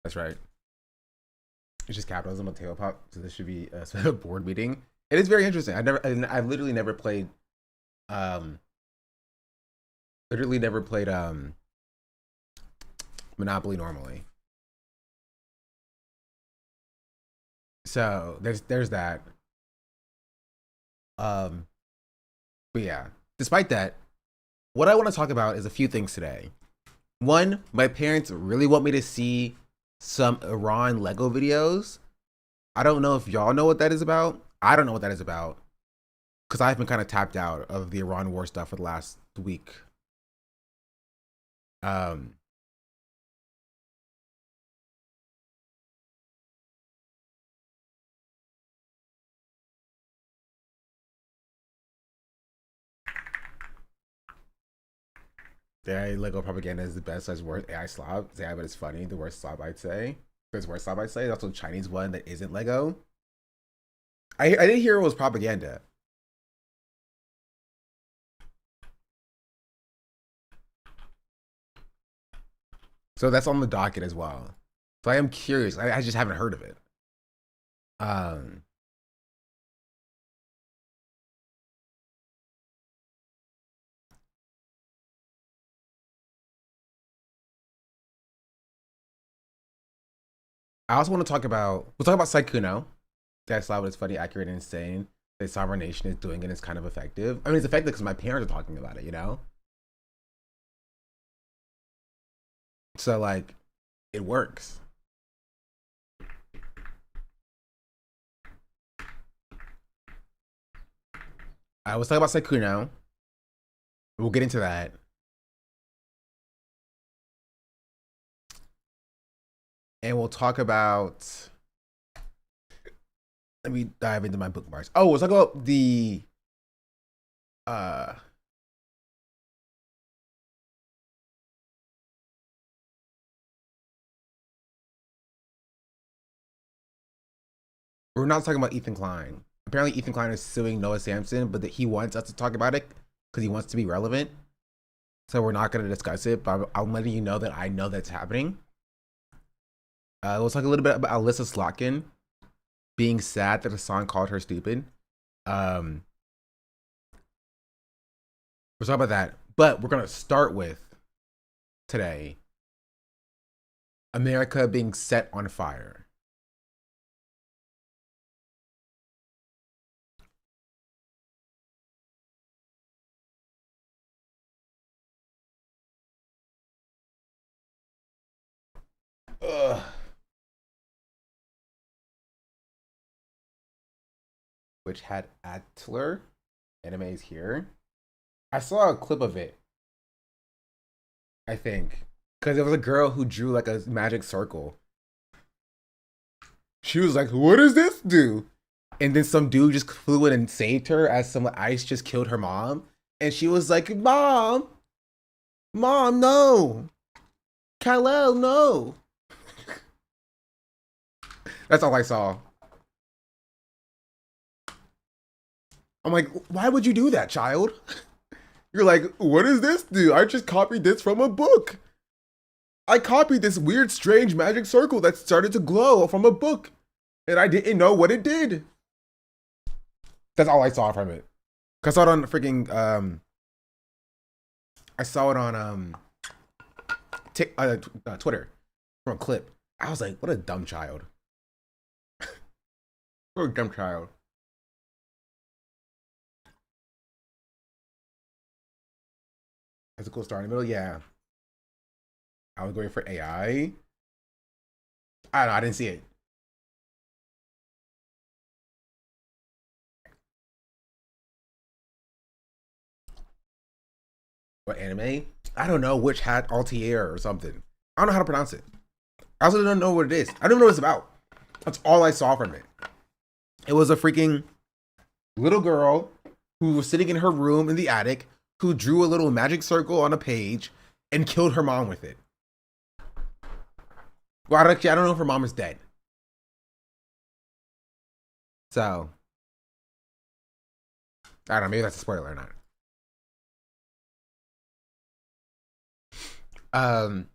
That's right. It's just capitalism on tabletop. So this should be a board meeting. It is very interesting. I've literally never played, um, Monopoly normally. So there's that. Um, but yeah, despite that, what I want to talk about is a few things today. One, my parents really want me to see some Iran Lego videos. I don't know if y'all know what that is about. I don't know what that is about because I've been kind of tapped out of the Iran war stuff for the last week. Um, the AI Lego propaganda is the best as worst AI slob. Yeah, but it's funny. The worst slob I'd say. There's worst slob I'd say. That's also Chinese one that isn't Lego. I didn't hear it was propaganda. So that's on the docket as well. So I am curious. I just haven't heard of it. Um, I also want to talk about. We'll talk about Saikuno. That slide was funny, accurate, and insane. The sovereign nation is doing it is kind of effective. I mean, it's effective because my parents are talking about it. So like, it works. I was talking about Saikuno. We'll get into that. And we'll talk about. Let me dive into my bookmarks. Oh, we'll talk about the. Uh, we're not talking about Ethan Klein. Apparently, Ethan Klein is suing Noah Samson, but he wants us to talk about it because he wants to be relevant. So we're not going to discuss it, but I'm letting you know that I know that's happening. We'll talk a little bit about Alyssa Slotkin being sad that Hassan called her stupid. Um, we'll talk about that. But we're going to start with today America being set on fire. Ugh. Which had Atler animes here. I saw a clip of it, I think. Because it was a girl who drew like a magic circle. She was like, what does this do? And then some dude just flew in and saved her as some ice just killed her mom. And she was like, Mom, no. Kal-El, no. That's all I saw. I'm like, why would you do that, child? You're like, what does this do? I just copied this from a book. I copied this weird, strange magic circle that started to glow from a book. And I didn't know what it did. That's all I saw from it. Cause I saw it on freaking I saw it on Twitter from a clip. I was like, what a dumb child. What a dumb child. That's a cool star in the middle. Yeah. I was going for AI. I don't know, I didn't see it. What anime? I don't know which had Altier or something. I don't know how to pronounce it. I also don't know what it is. I don't know what it's about. That's all I saw from it. It was a freaking little girl who was sitting in her room in the attic who drew a little magic circle on a page and killed her mom with it. Well, I don't know if her mom is dead. So, I don't know. Maybe that's a spoiler or not. Um,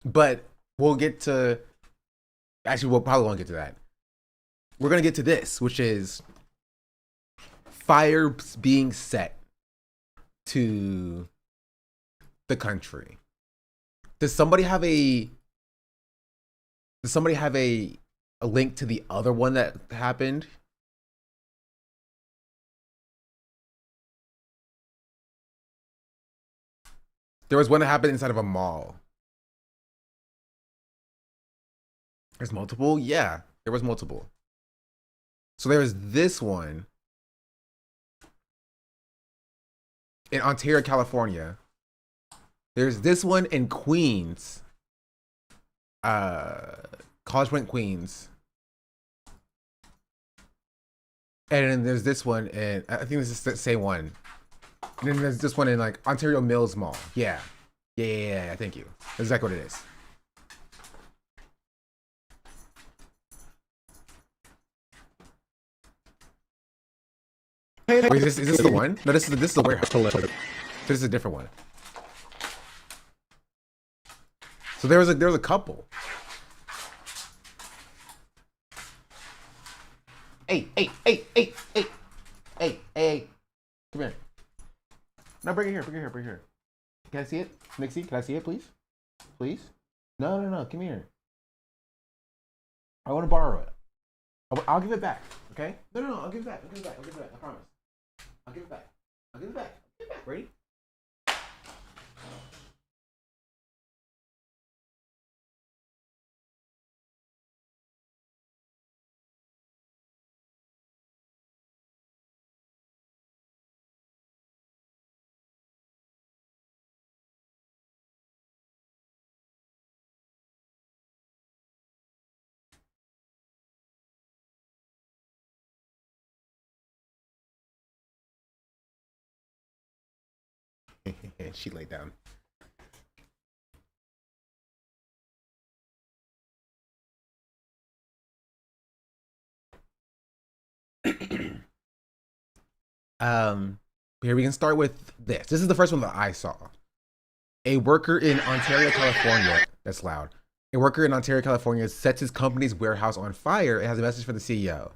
But we'll get to. Actually, we'll probably won't get to that. We're gonna get to this, which is fires being set to the country. Does somebody have a? Does somebody have a link to the other one that happened? There was one that happened inside of a mall. There's multiple? Yeah, there was multiple. So there was this one in Ontario, California. There's this one in Queens. College Point, Queens. And then there's this one in, I think this is the same one. And then there's this one in like Ontario Mills Mall. Yeah. Yeah, thank you. That's exactly what it is. Wait, is this the one? No, this is the warehouse. This is a different one. So there was a couple. Hey. Come here. No, bring it here. Can I see it? Nixie, can I see it, please? Please? No, come here. I want to borrow it. I'll give it back, okay? No, I'll give it back. I promise. I'll give it back. Ready? She laid down. Here we can start with this. This is the first one that I saw. A worker in Ontario, California. That's loud. A worker in Ontario, California sets his company's warehouse on fire and has a message for the CEO.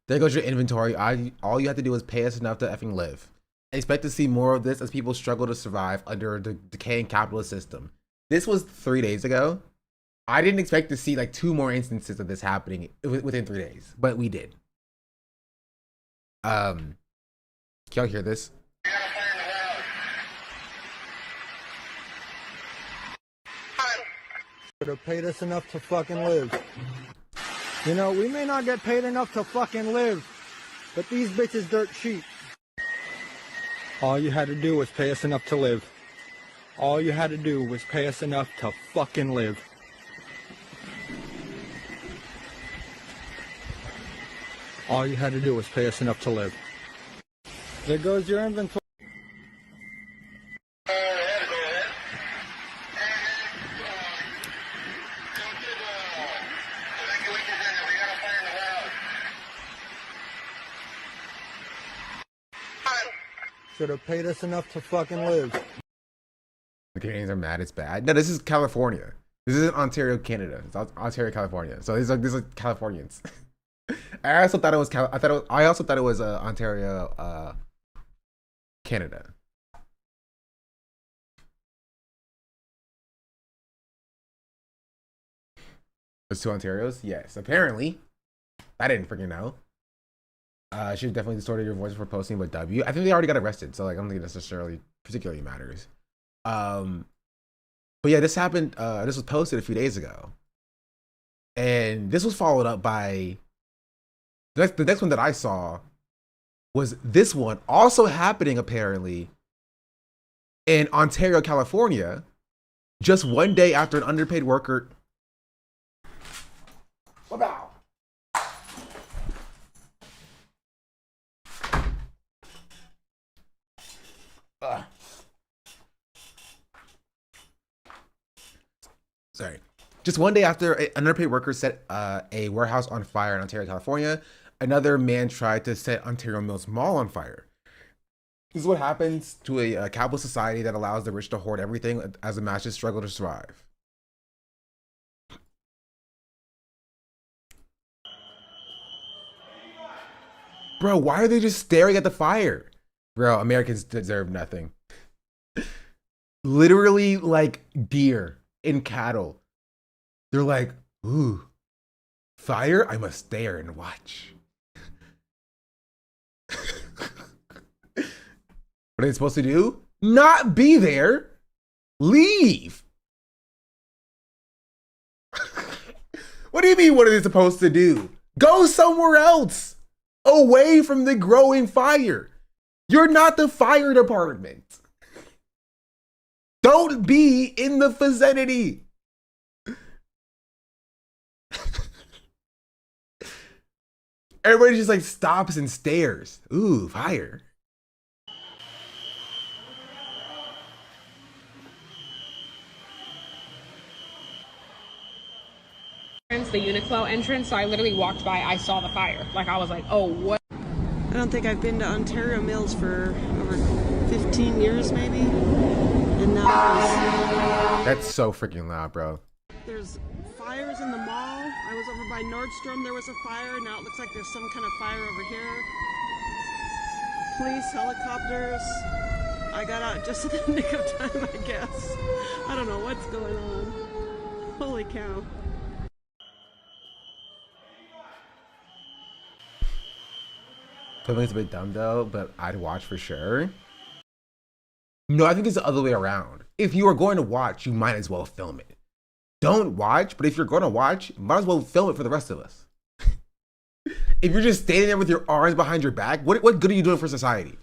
There goes your inventory. All you have to do is pay us enough to effing live. I expect to see more of this as people struggle to survive under the decaying capitalist system. This was 3 days ago. I didn't expect to see like 2 more instances of this happening within 3 days, but we did. Can y'all hear this? Should have paid us enough to fucking live. You know, we may not get paid enough to fucking live, but these bitches dirt cheap. All you had to do was pay us enough to live. All you had to do was pay us enough to fucking live. All you had to do was pay us enough to live. There goes your inventory. Should have paid us enough to fucking live. The Canadians are mad. It's bad. No, this is California. This isn't Ontario, Canada. It's Ontario, California. So these are Californians. I also thought it was I also thought it was Ontario, Canada. There's 2 Ontarios? Yes. Apparently. I didn't freaking know. She definitely distorted your voice for posting with W. I think they already got arrested, so like I don't think it necessarily particularly matters. But yeah, this happened. This was posted a few days ago, and this was followed up by the next one that I saw was this one also happening apparently in Ontario, California, just 1 day after an underpaid worker. Wow. Sorry. Just 1 day after an underpaid worker set a warehouse on fire in Ontario, California, another man tried to set Ontario Mills Mall on fire. This is what happens to a capitalist society that allows the rich to hoard everything as the masses struggle to survive. Bro, why are they just staring at the fire? Bro, Americans deserve nothing. Literally like deer and cattle. They're like, ooh, fire? I must stare and watch. What are they supposed to do? Not be there. Leave. What do you mean, what are they supposed to do? Go somewhere else. Away from the growing fire. You're not the fire department. Don't be in the vicinity. Everybody just like stops and stares. Ooh, fire. The Uniqlo entrance, so I literally walked by, I saw the fire. Like, I was like, oh, what? I don't think I've been to Ontario Mills for over 15 years, maybe. And now That's so freaking loud, bro. there's fires in the mall. I was over by Nordstrom, there was a fire. Now it looks like there's some kind of fire over here. Police, helicopters. I got out just in the nick of time, I guess. I don't know what's going on. Holy cow. Filming's a bit dumb though, but I'd watch for sure. No, I think it's the other way around. If you are going to watch, you might as well film it. Don't watch, but if you're going to watch, you might as well film it for the rest of us. If you're just standing there with your arms behind your back, what good are you doing for society?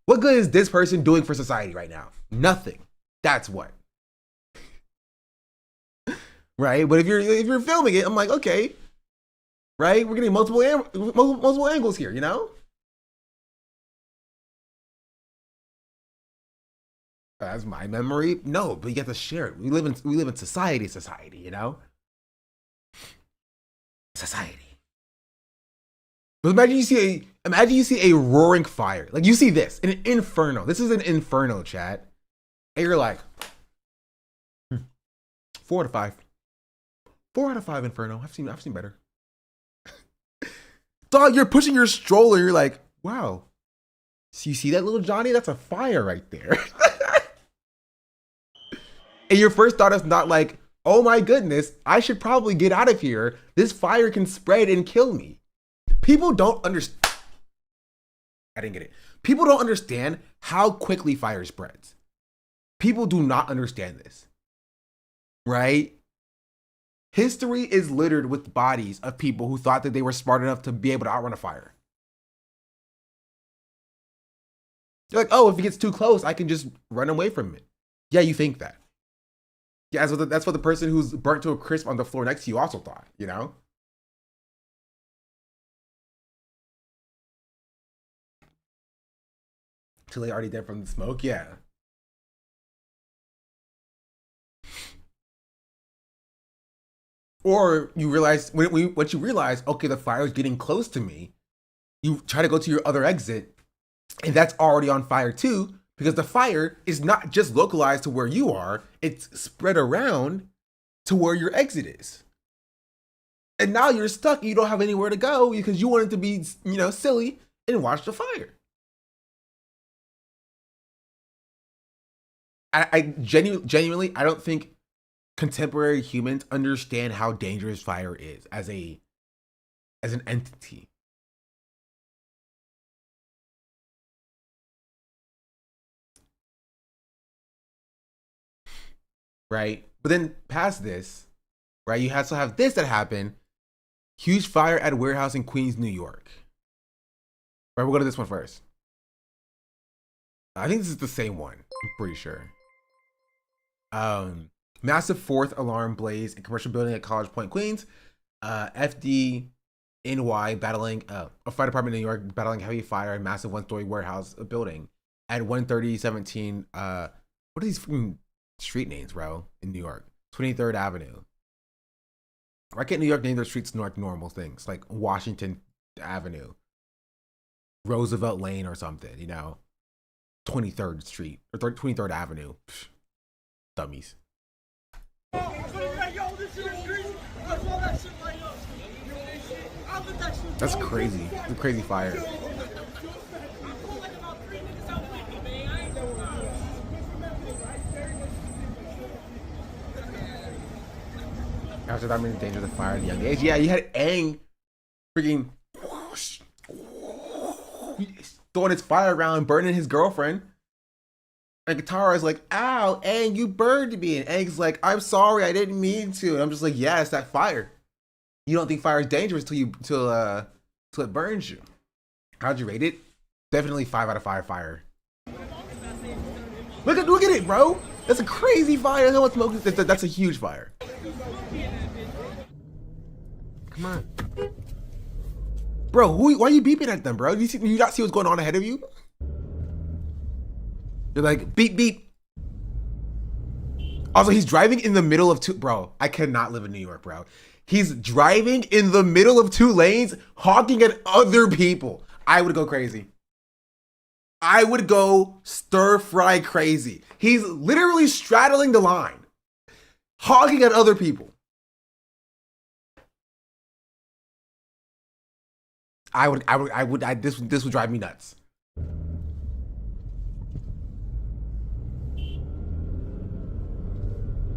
What good is this person doing for society right now? Nothing. That's what. Right? But if you're filming it, I'm like, okay. Right? We're getting multiple angles here, you know? That's my memory. No, but you get to share it. We live in society, you know? Society. But imagine you see a roaring fire. Like you see this, an inferno. This is an inferno, chat. And you're like, 4 out of 5. 4 out of 5 inferno. I've seen better. Dog, you're pushing your stroller, you're like, wow. So you see that little Johnny? That's a fire right there. And your first thought is not like, oh my goodness, I should probably get out of here. This fire can spread and kill me. People don't understand. I didn't get it. People don't understand how quickly fire spreads. People do not understand this. Right? History is littered with bodies of people who thought that they were smart enough to be able to outrun a fire. You're like, oh, if it gets too close, I can just run away from it. Yeah, you think that. Yeah, that's what the person who's burnt to a crisp on the floor next to you also thought, you know? Till they already dead from the smoke, yeah. Or you realize, once you realize, okay, the fire is getting close to me, you try to go to your other exit, and that's already on fire too, because the fire is not just localized to where you are, it's spread around to where your exit is. And now you're stuck, you don't have anywhere to go because you wanted to be, silly and watch the fire. I genuinely, I don't think contemporary humans understand how dangerous fire is as an entity. Right? But then past this, right, you also have this that happened. Huge fire at a warehouse in Queens, New York. Right, we'll go to this one first. I think this is the same one. I'm pretty sure. Massive fourth alarm blaze in commercial building at College Point, Queens. FDNY battling a fire department in New York battling heavy fire in massive one-story warehouse building at 13017. What are these freaking street names, bro? In New York, 23rd Avenue. Why can't New York name their streets like normal things, like Washington Avenue, Roosevelt Lane, or something? 23rd Street or 23rd Avenue. Psh, dummies. That's crazy. It's a crazy fire. Perhaps without being in danger of the fire at a young age. Yeah, you had Aang freaking throwing his fire around, burning his girlfriend. And Katara's like, ow, Aang, you burned me. And Aang's like, I'm sorry, I didn't mean to. And I'm just like, yeah, it's that fire. You don't think fire is dangerous till it burns you. How'd you rate it? Definitely 5 out of 5 fire. Look at it, bro. That's a crazy fire. How much smoke is that? That's a huge fire. Come on. Bro, why are you beeping at them, bro? Do you not see what's going on ahead of you? You're like, beep, beep. Also, he's driving in the middle of bro, I cannot live in New York, bro. He's driving in the middle of 2 lanes, honking at other people. I would go crazy. I would go stir-fry crazy. He's literally straddling the line, honking at other people. This would drive me nuts.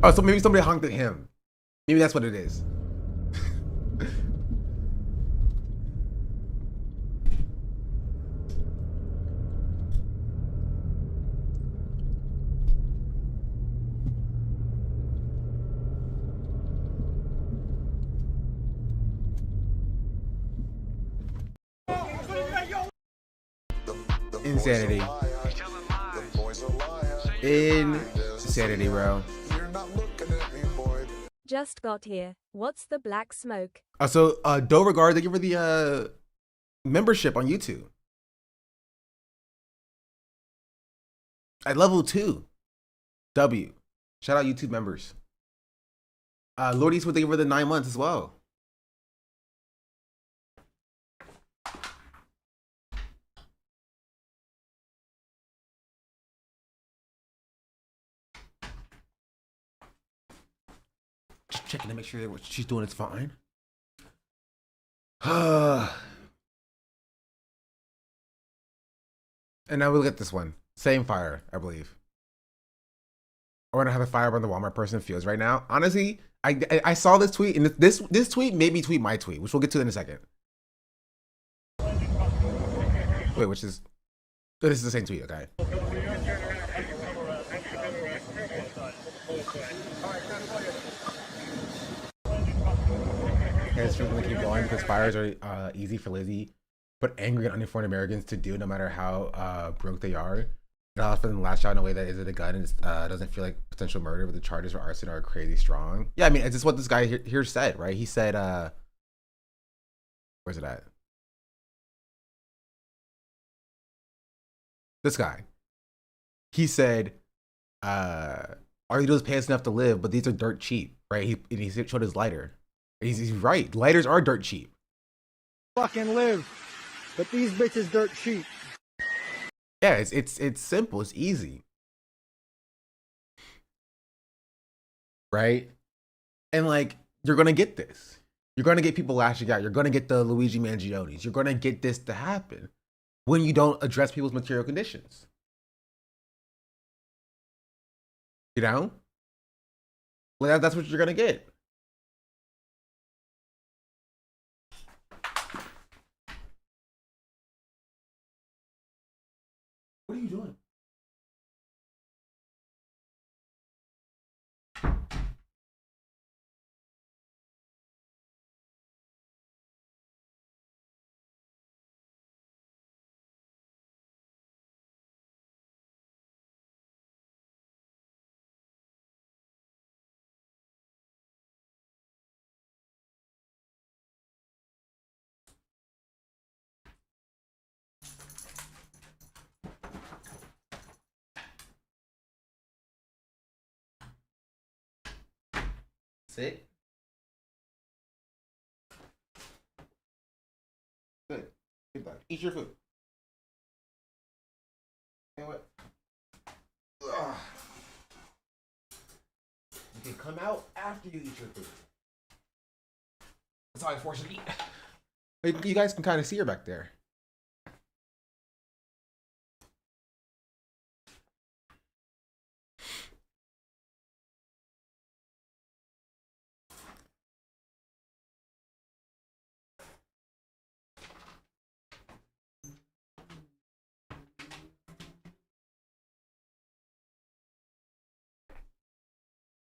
Oh, so maybe somebody honked at him. Maybe that's what it is. Insanity. Insanity, bro. Just got here. What's the black smoke? So, Beauregard, thank you for the membership on YouTube. At level 2. W. Shout out YouTube members. Lord Eastwood, thank you for the 9 months as well. Just checking to make sure that what she's doing is fine. And now we look at this one. Same fire, I believe. I wonder how the fire on the Walmart person feels right now. Honestly, I saw this tweet, and this tweet made me tweet my tweet, which we'll get to in a second. Wait, which is... This is the same tweet, okay. And it's going to keep going because fires are easy for Lizzie, but angry and uninformed Americans to do no matter how broke they are. It allows for them to lash out in a way that isn't a gun and doesn't feel like potential murder, but the charges for arson are crazy strong. Yeah, I mean, it's just what this guy here said, right? He said, where's it at? This guy. He said, all you do is pay us enough to live, but these are dirt cheap, right? He showed his lighter. He's right. Lighters are dirt cheap. Fucking live, but these bitches dirt cheap. Yeah, it's simple. It's easy, right? And like, you're gonna get this. You're gonna get people lashing out. You're gonna get the Luigi Mangionis. You're gonna get this to happen when you don't address people's material conditions. You know, well, that's what you're gonna get. What are you doing? Sit. Good. Good luck. Eat your food. You know what? Ugh. You can come out after you eat your food. That's how I force you to eat. You guys can kind of see her back there.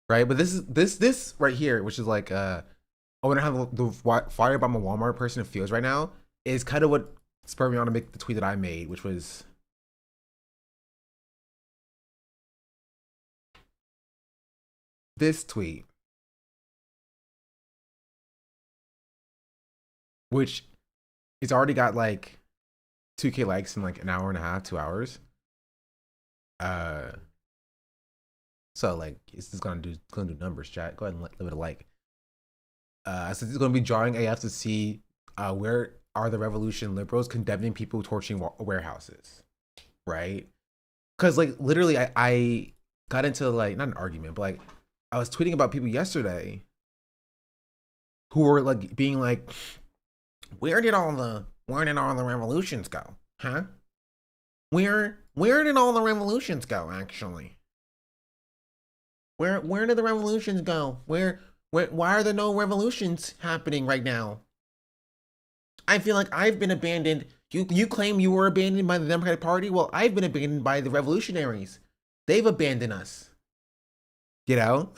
right? But this right here, which is like I wonder how the firebomb Walmart person feels right now, is kind of what spurred me on to make the tweet that I made, which was this tweet, which it's already got like 2K likes in like an hour and a half, 2 hours. So like it's just gonna do numbers, chat. Go ahead and leave it a like. So it's gonna be jarring AF to see where are the revolution liberals condemning people torching warehouses, right? Because like literally, I got into like not an argument, but like I was tweeting about people yesterday who were like being like, where did all the revolutions go, huh? Where did all the revolutions go, actually? Where did the revolutions go? Why are there no revolutions happening right now? I feel like I've been abandoned. You claim you were abandoned by the Democratic Party? Well, I've been abandoned by the revolutionaries. They've abandoned us. You know?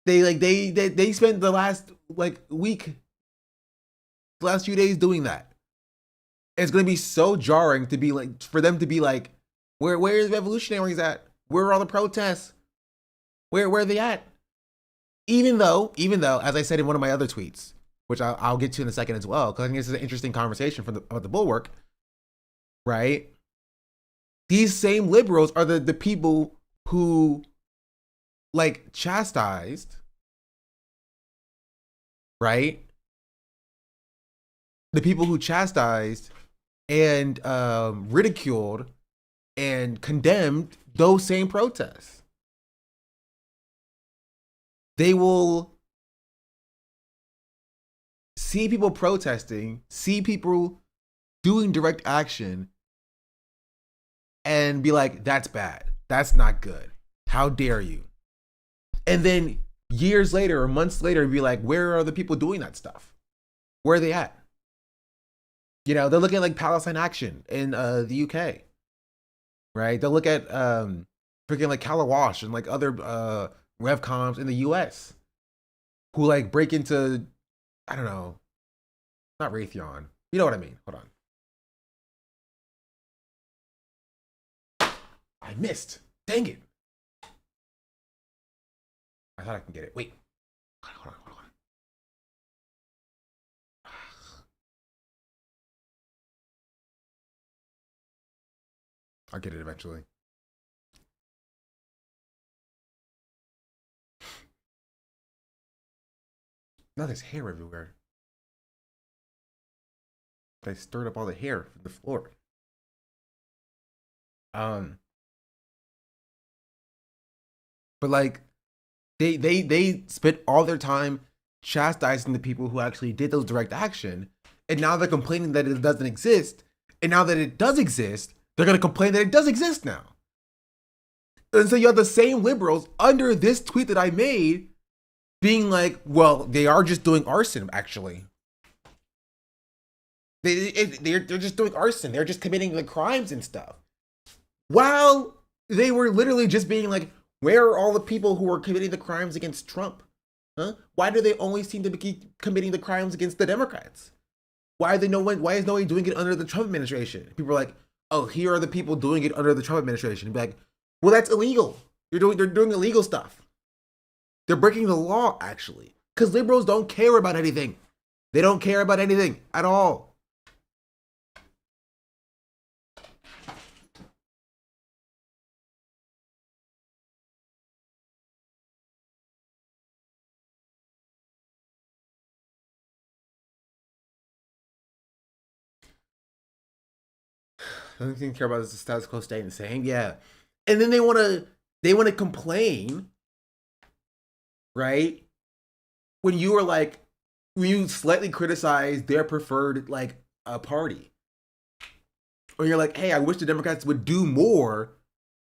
They spent the last like week, the last few days doing that. It's gonna be so jarring to be like for them to be like, where is revolutionaries at? Where are all the protests? Where are they at? Even though, as I said in one of my other tweets, which I'll get to in a second as well, because I think this is an interesting conversation about the bulwark, right? These same liberals are the people who like chastised, right? The people who chastised and ridiculed and condemned those same protests. They will see people protesting, see people doing direct action, and be like, that's bad. That's not good. How dare you? And then years later or months later, be like, where are the people doing that stuff? Where are they at? You know, they're looking at like Palestine Action in the UK, right? They'll look at freaking like Calawash and like other revcoms in the US who like break into, I don't know, not Raytheon. You know what I mean? Hold on. I missed. Dang it. I thought I can get it. Wait. Hold on. I'll get it eventually. Now there's hair everywhere. I stirred up all the hair from the floor. But like they spent all their time chastising the people who actually did those direct action, and now they're complaining that it doesn't exist. And now that it does exist, they're gonna complain that it does exist now. And so you have the same liberals under this tweet that I made being like, well, they are just doing arson, actually. They're just doing arson. They're just committing the crimes and stuff. While they were literally just being like, where are all the people who are committing the crimes against Trump? Huh? Why do they always seem to be committing the crimes against the Democrats? Why is no one doing it under the Trump administration? People are like, oh, here are the people doing it under the Trump administration. Be like, well, that's illegal. They're doing illegal stuff. They're breaking the law, actually. Because liberals don't care about anything. They don't care about anything at all. The only thing they care about is the status quo staying the same. Yeah. And then they wanna complain, right? When you slightly criticize their preferred like a party. Or you're like, hey, I wish the Democrats would do more,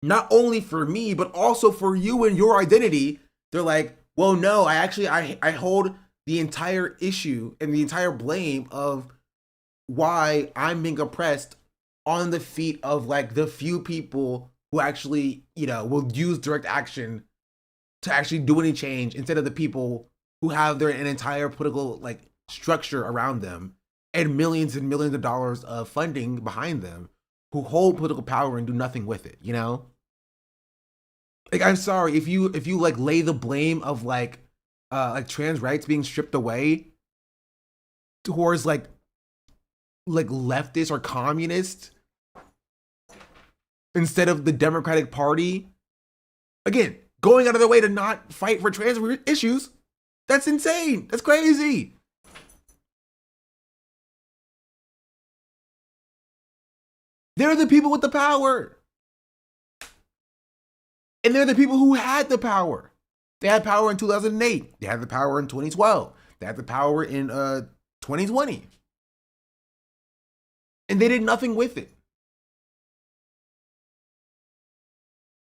not only for me, but also for you and your identity. They're like, well, no, I hold the entire issue and the entire blame of why I'm being oppressed on the feet of like the few people who actually, will use direct action to actually do any change instead of the people who have an entire political like structure around them and millions of dollars of funding behind them, who hold political power and do nothing with it, you know? Like, I'm sorry, if you like lay the blame of like trans rights being stripped away towards like leftist or communist instead of the Democratic Party, again, going out of their way to not fight for trans issues, that's insane. That's crazy. They're the people with the power. And they're the people who had the power. They had power in 2008. They had the power in 2012. They had the power in 2020. And they did nothing with it.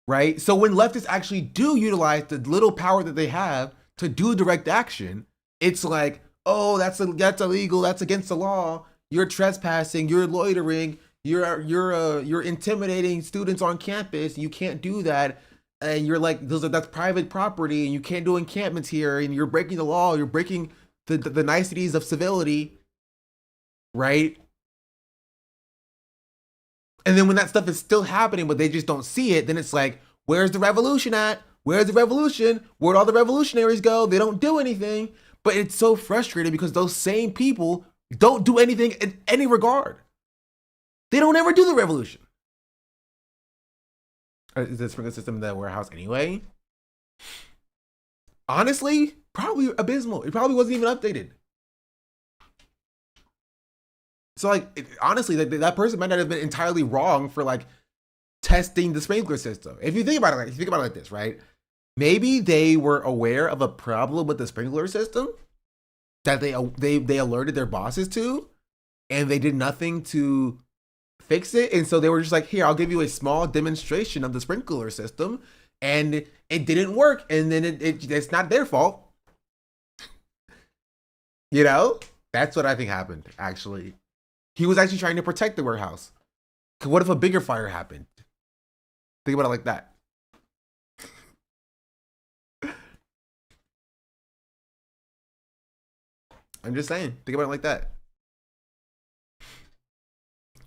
Right? So when leftists actually do utilize the little power that they have to do direct action, it's like, oh, that's illegal, that's against the law, you're trespassing, you're loitering, you're intimidating students on campus, you can't do that. And you're like, that's private property, and you can't do encampments here, and you're breaking the law, you're breaking the niceties of civility, right? And then when that stuff is still happening, but they just don't see it, then it's like, where's the revolution at? Where's the revolution? Where'd all the revolutionaries go? They don't do anything. But it's so frustrating because those same people don't do anything in any regard. They don't ever do the revolution. Is the sprinkler system in the warehouse anyway? Honestly, probably abysmal. It probably wasn't even updated. So like, honestly, that person might not have been entirely wrong for like testing the sprinkler system. If you think about it, like this, right? Maybe they were aware of a problem with the sprinkler system that they alerted their bosses to, and they did nothing to fix it. And so they were just like, here, I'll give you a small demonstration of the sprinkler system, and it didn't work. And then it's not their fault. You know, that's what I think happened. Actually, he was actually trying to protect the warehouse. What if a bigger fire happened? Think about it like that. I'm just saying, think about it like that.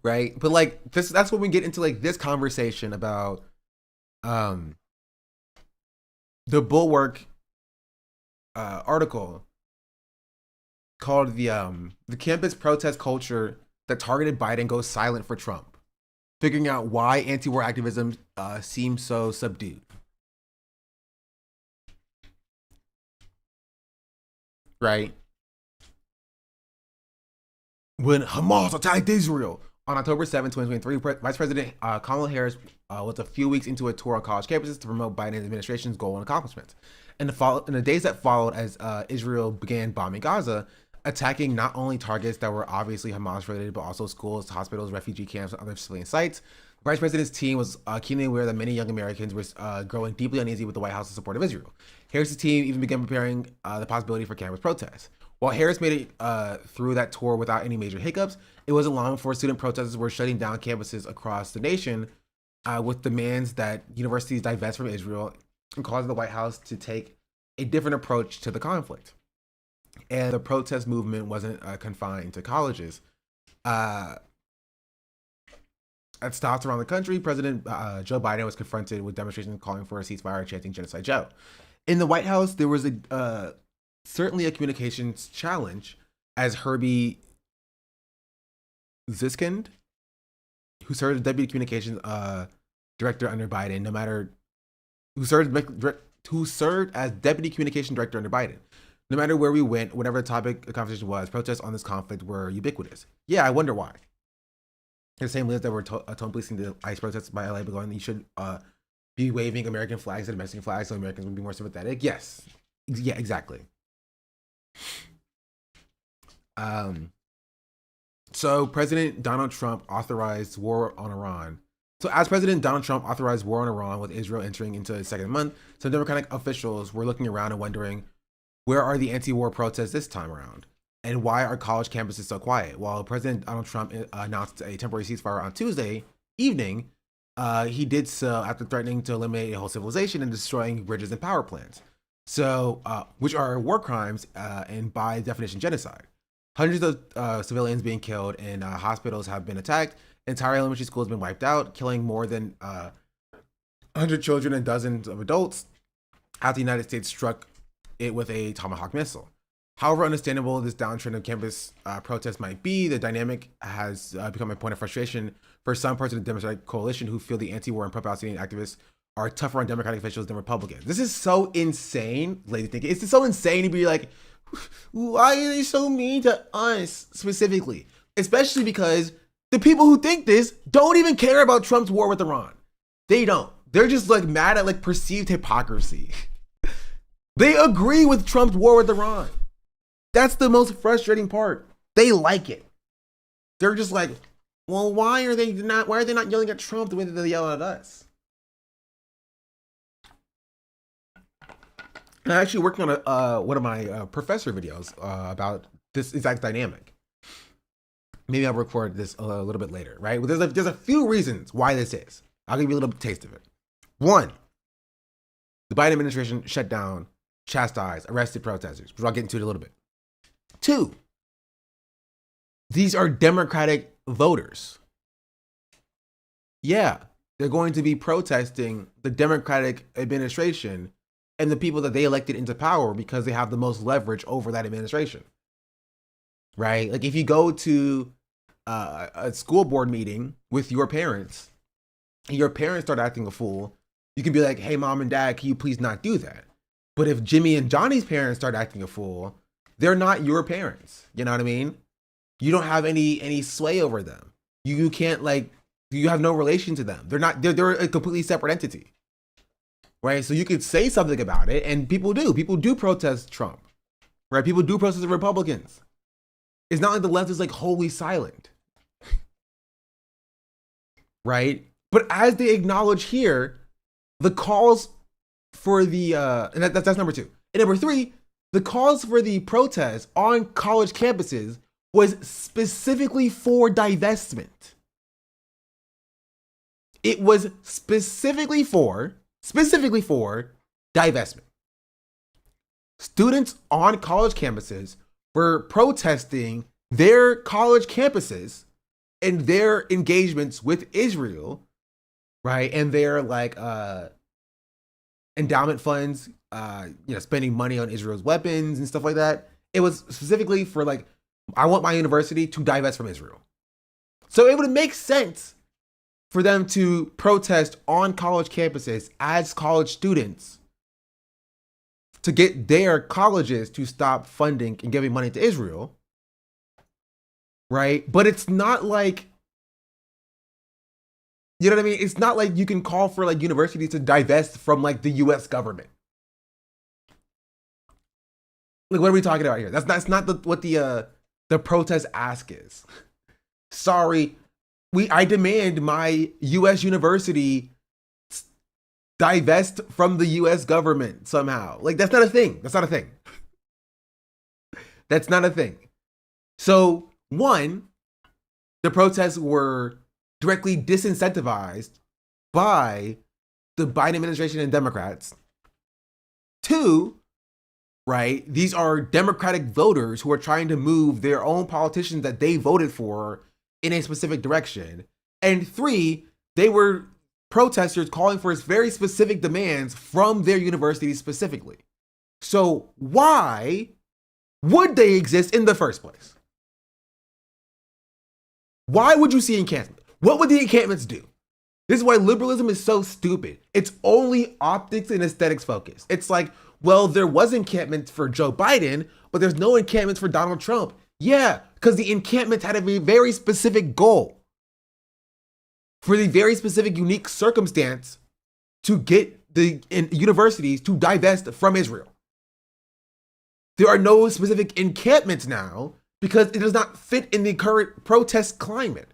Right? But like that's when we get into like this conversation about the Bulwark article called the campus protest culture that targeted Biden goes silent for Trump, figuring out why anti-war activism seems so subdued. Right? When Hamas attacked Israel on October 7, 2023, Vice President Kamala Harris was a few weeks into a tour on college campuses to promote Biden's administration's goal and accomplishments. In the days that followed, as Israel began bombing Gaza, attacking not only targets that were obviously Hamas-related, but also schools, hospitals, refugee camps, and other civilian sites, the Vice President's team was keenly aware that many young Americans were growing deeply uneasy with the White House's support of Israel. Harris's team even began preparing the possibility for campus protests. While Harris made it through that tour without any major hiccups, it wasn't long before student protesters were shutting down campuses across the nation with demands that universities divest from Israel and causing the White House to take a different approach to the conflict. And the protest movement wasn't confined to colleges. At stops around the country, President Joe Biden was confronted with demonstrations calling for a ceasefire, chanting Genocide Joe. In the White House, there was certainly a communications challenge, as Herbie Ziskind, who served as deputy communications director under Biden, who served as deputy communication director under Biden. No matter where we went, whatever the topic of conversation was, protests on this conflict were ubiquitous. Yeah, I wonder why. The same Liz that were tone policing the ICE protests by LA, but going, you should be waving American flags and Mexican flags so Americans would be more sympathetic. Yes. Yeah, exactly. So President Donald Trump authorized war on Iran. So as President Donald Trump authorized war on Iran with Israel entering into its second month, some Democratic officials were looking around and wondering, where are the anti-war protests this time around? And why are college campuses so quiet? While President Donald Trump announced a temporary ceasefire on Tuesday evening, he did so after threatening to eliminate a whole civilization and destroying bridges and power plants. So, which are war crimes and by definition genocide. Hundreds of civilians being killed and hospitals have been attacked. Entire elementary schools have been wiped out, killing more than 100 children and dozens of adults after the United States struck it with a Tomahawk missile. However understandable this downtrend of campus protests might be, the dynamic has become a point of frustration for some parts of the Democratic coalition who feel the anti-war and pro-Palestinian activists are tougher on Democratic officials than Republicans. This is so insane, lady thinking. It's so insane to be like, why are they so mean to us specifically? Especially because the people who think this don't even care about Trump's war with Iran. They don't. They're just like mad at like perceived hypocrisy. They agree with Trump's war with Iran. That's the most frustrating part. They like it. They're just like, well, why are they not yelling at Trump the way that they yell at us? I'm actually working on one of my professor videos about this exact dynamic. Maybe I'll record this a little bit later, right? But there's a few reasons why this is. I'll give you a little taste of it. One, the Biden administration shut down, chastised, arrested protesters, which I'll get into it a little bit. Two, these are Democratic voters. Yeah, they're going to be protesting the Democratic administration and the people that they elected into power because they have the most leverage over that administration, right? Like if you go to a school board meeting with your parents and your parents start acting a fool, you can be like, hey, mom and dad, can you please not do that? But if Jimmy and Johnny's parents start acting a fool, they're not your parents. You know what I mean? You don't have any sway over them. You can't you have no relation to them. They're a completely separate entity. Right? So you could say something about it, and people do protest Trump. Right? People do protest the Republicans. It's not like the left is like wholly silent. Right? But as they acknowledge here, the calls for the and that's number two. And number three, the calls for the protests on college campuses was specifically for divestment. It was specifically for divestment. Students on college campuses were protesting their college campuses and their engagements with Israel, right? And their endowment funds, spending money on Israel's weapons and stuff like that. It was specifically for I want my university to divest from Israel. So it would make sense for them to protest on college campuses as college students to get their colleges to stop funding and giving money to Israel, right? But it's not like, you know what I mean? It's not like you can call for universities to divest from the US government. What are we talking about here? That's not what the protest ask is. Sorry, I demand my US university divest from the US government somehow. That's not a thing. That's not a thing. That's not a thing. So, one, the protests were directly disincentivized by the Biden administration and Democrats. Two, right, these are Democratic voters who are trying to move their own politicians that they voted for in a specific direction. And three, they were protesters calling for very specific demands from their universities specifically. So why would they exist in the first place? Why would you see encampment? What would the encampments do? This is why liberalism is so stupid. It's only optics and aesthetics focused. It's like, well, there was encampments for Joe Biden, but there's no encampments for Donald Trump. Yeah, because the encampments had a very specific goal. For the very specific, unique circumstance to get the universities to divest from Israel. There are no specific encampments now because it does not fit in the current protest climate.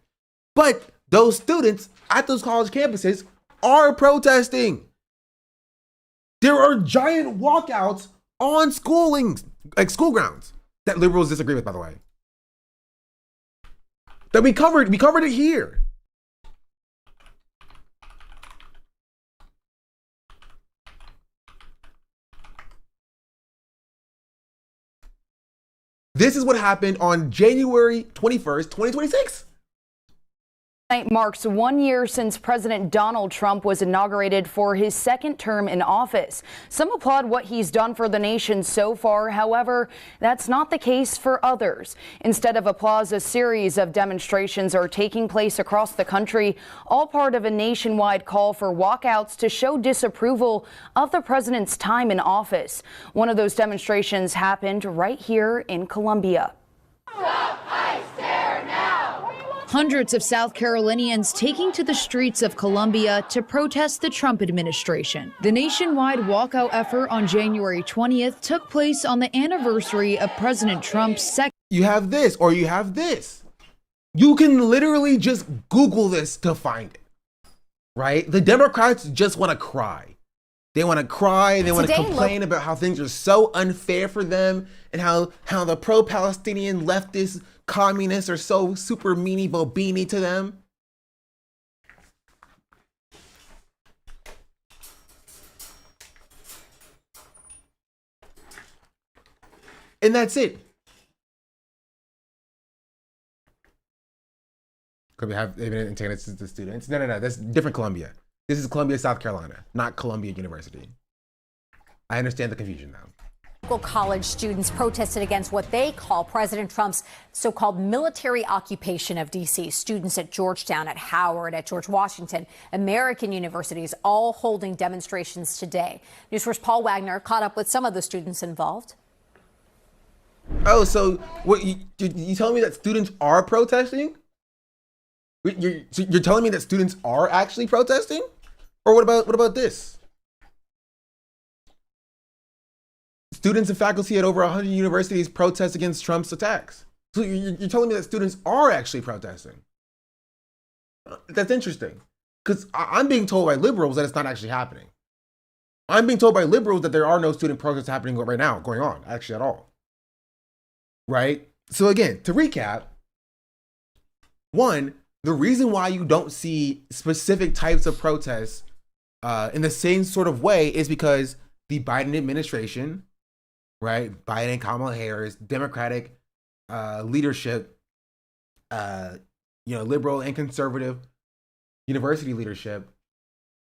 But those students at those college campuses are protesting. There are giant walkouts on school grounds that liberals disagree with, by the way. That we covered it here. This is what happened on January 21st, 2026. Tonight marks 1 year since President Donald Trump was inaugurated for his second term in office. Some applaud what he's done for the nation so far. However, that's not the case for others. Instead of applause, a series of demonstrations are taking place across the country, all part of a nationwide call for walkouts to show disapproval of the president's time in office. One of those demonstrations happened right here in Columbia. Stop ICE terror now! Hundreds of South Carolinians taking to the streets of Columbia to protest the Trump administration. The nationwide walkout effort on January 20th took place on the anniversary of President Trump's second. You have this or you have this. You can literally just Google this to find it, right? The Democrats just want to cry. They want to cry and they want to complain about how things are so unfair for them and how the pro-Palestinian leftist communists are so super meanie bobini to them. And that's it. Could we have even antennas to the students? No. That's different Columbia. This is Columbia, South Carolina, not Columbia University. I understand the confusion now. Local college students protested against what they call President Trump's so-called military occupation of D.C. Students at Georgetown, at Howard, at George Washington, American universities, all holding demonstrations today. News Force Paul Wagner caught up with some of the students involved. Oh, so what you telling me that students are protesting? You're telling me that students are actually protesting? Or what about this? Students and faculty at over 100 universities protest against Trump's attacks. So you're telling me that students are actually protesting? That's interesting. Because I'm being told by liberals that it's not actually happening. I'm being told by liberals that there are no student protests happening right now, going on, actually at all. Right? So again, to recap, one, the reason why you don't see specific types of protests in the same sort of way is because the Biden administration, right? Biden, Kamala Harris, Democratic leadership, liberal and conservative university leadership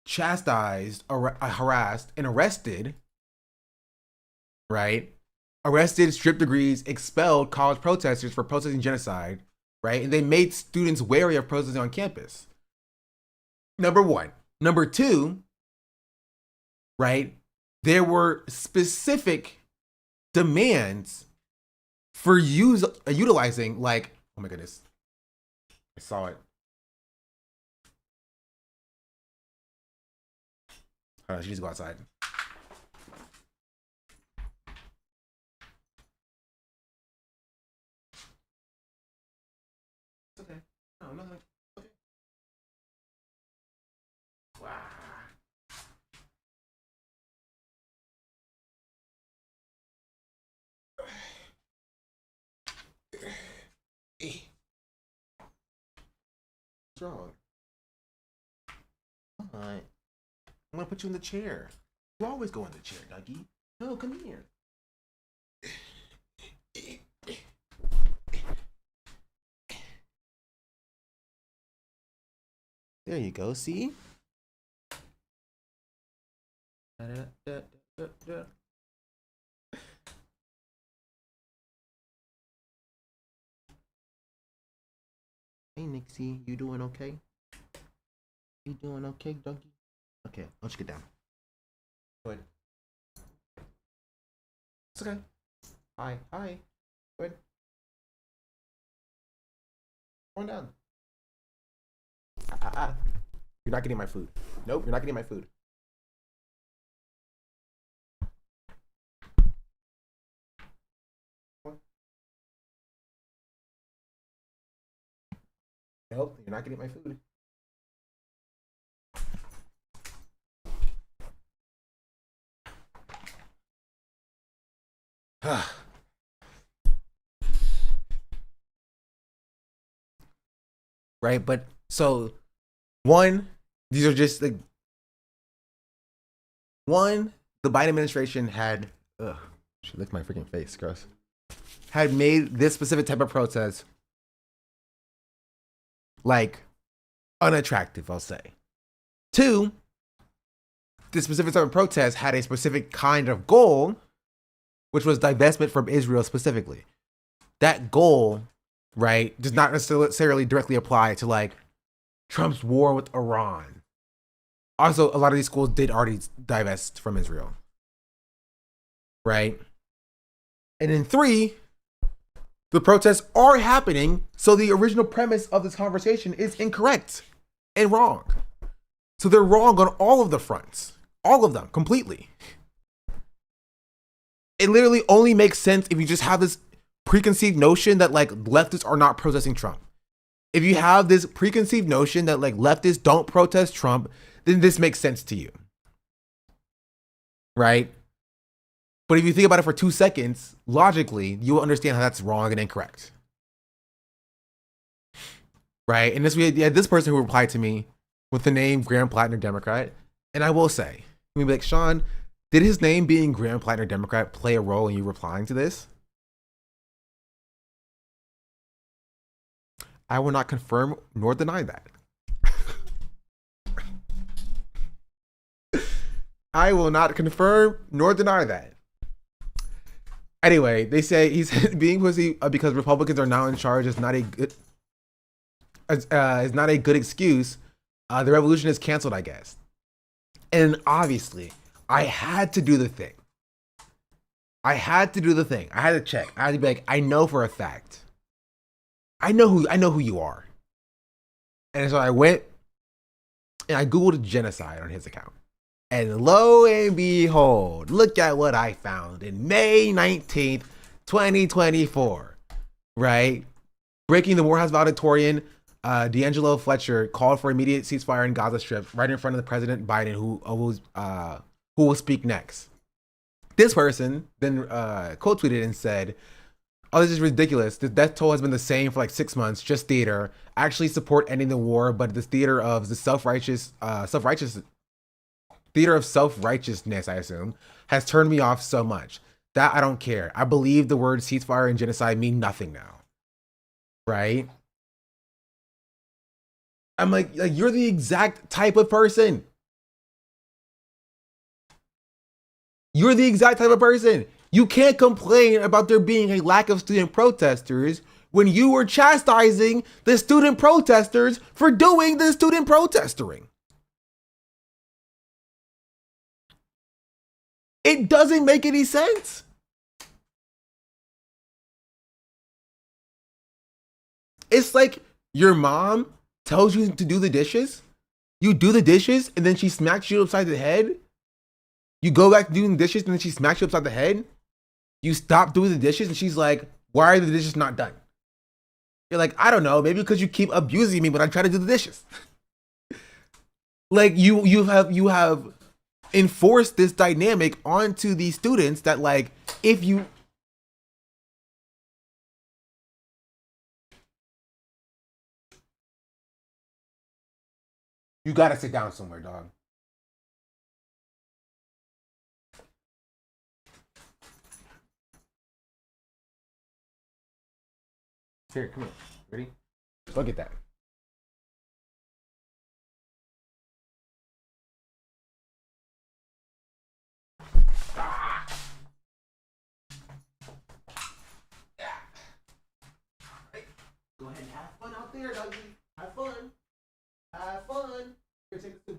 chastised, harassed, and arrested, right? Arrested, stripped degrees, expelled college protesters for protesting genocide, right? And they made students wary of protesting on campus. Number one. Number two, right? There were specific demands for utilizing, like, oh my goodness, I saw it. Hold on, she needs to go outside. It's okay. No, nothing. Okay. Wow. What's wrong? All right. I'm gonna put you in the chair. You always go in the chair, Dougie. No, come here. There you go, see? Hey, Nixie, you doing okay? You doing okay, Dougie? Okay, let's get down. Go ahead. It's okay. Hi. Go ahead. Going down. You're not getting my food. Nope, you're not getting my food. Nope, you're not getting my food. Right, but so one, these are just like one, the Biden administration had she licked my freaking face, gross. had made this specific type of protest like unattractive, I'll say. 2, this specific type of protest had a specific kind of goal, which was divestment from Israel specifically. That goal, right, does not necessarily directly apply to like Trump's war with Iran. Also, a lot of these schools did already divest from Israel, right? And then 3, the protests are happening, so the original premise of this conversation is incorrect and wrong. So they're wrong on all of the fronts, all of them, completely. It literally only makes sense if you just have this preconceived notion that like leftists are not protesting Trump. If you have this preconceived notion that like leftists don't protest Trump, then this makes sense to you, right? But if you think about it for 2 seconds, logically, you will understand how that's wrong and incorrect, right? And we had this person who replied to me with the name Graham Plattner Democrat, and I will say, I mean, like, Sean, did his name being Graham Plattner Democrat play a role in you replying to this? I will not confirm nor deny that. I will not confirm nor deny that. Anyway, they say he's being pussy because Republicans are now in charge is not a good excuse. The revolution is canceled, I guess. And obviously, I had to do the thing. I had to check. I had to be like, I know for a fact. I know who you are. And so I went and I Googled genocide on his account. And lo and behold, look at what I found in May 19th, 2024, right? Breaking the Morehouse valedictorian, D'Angelo Fletcher called for immediate ceasefire in Gaza Strip right in front of the President Biden, who will speak next. This person then quote tweeted and said, "Oh, this is ridiculous. The death toll has been the same for like 6 months, just theater. Actually support ending the war, but this theater of the self-righteousness, I assume, has turned me off so much. That I don't care. I believe the words ceasefire and genocide mean nothing now." Right? I'm like you're the exact type of person. You're the exact type of person. You can't complain about there being a lack of student protesters when you were chastising the student protesters for doing the student protestering. It doesn't make any sense. It's like your mom tells you to do the dishes. You do the dishes and then she smacks you upside the head. You go back to doing the dishes and then she smacks you upside the head. You stop doing the dishes and she's like, "Why are the dishes not done?" You're like, "I don't know, maybe because you keep abusing me when I try to do the dishes." Like you have enforced this dynamic onto these students that like if you gotta sit down somewhere, dog. Here, come here. Ready? Look at that. Ah. Yeah. Right. Go ahead and have fun out there, doggy. Have fun. Have fun. Here, take this too.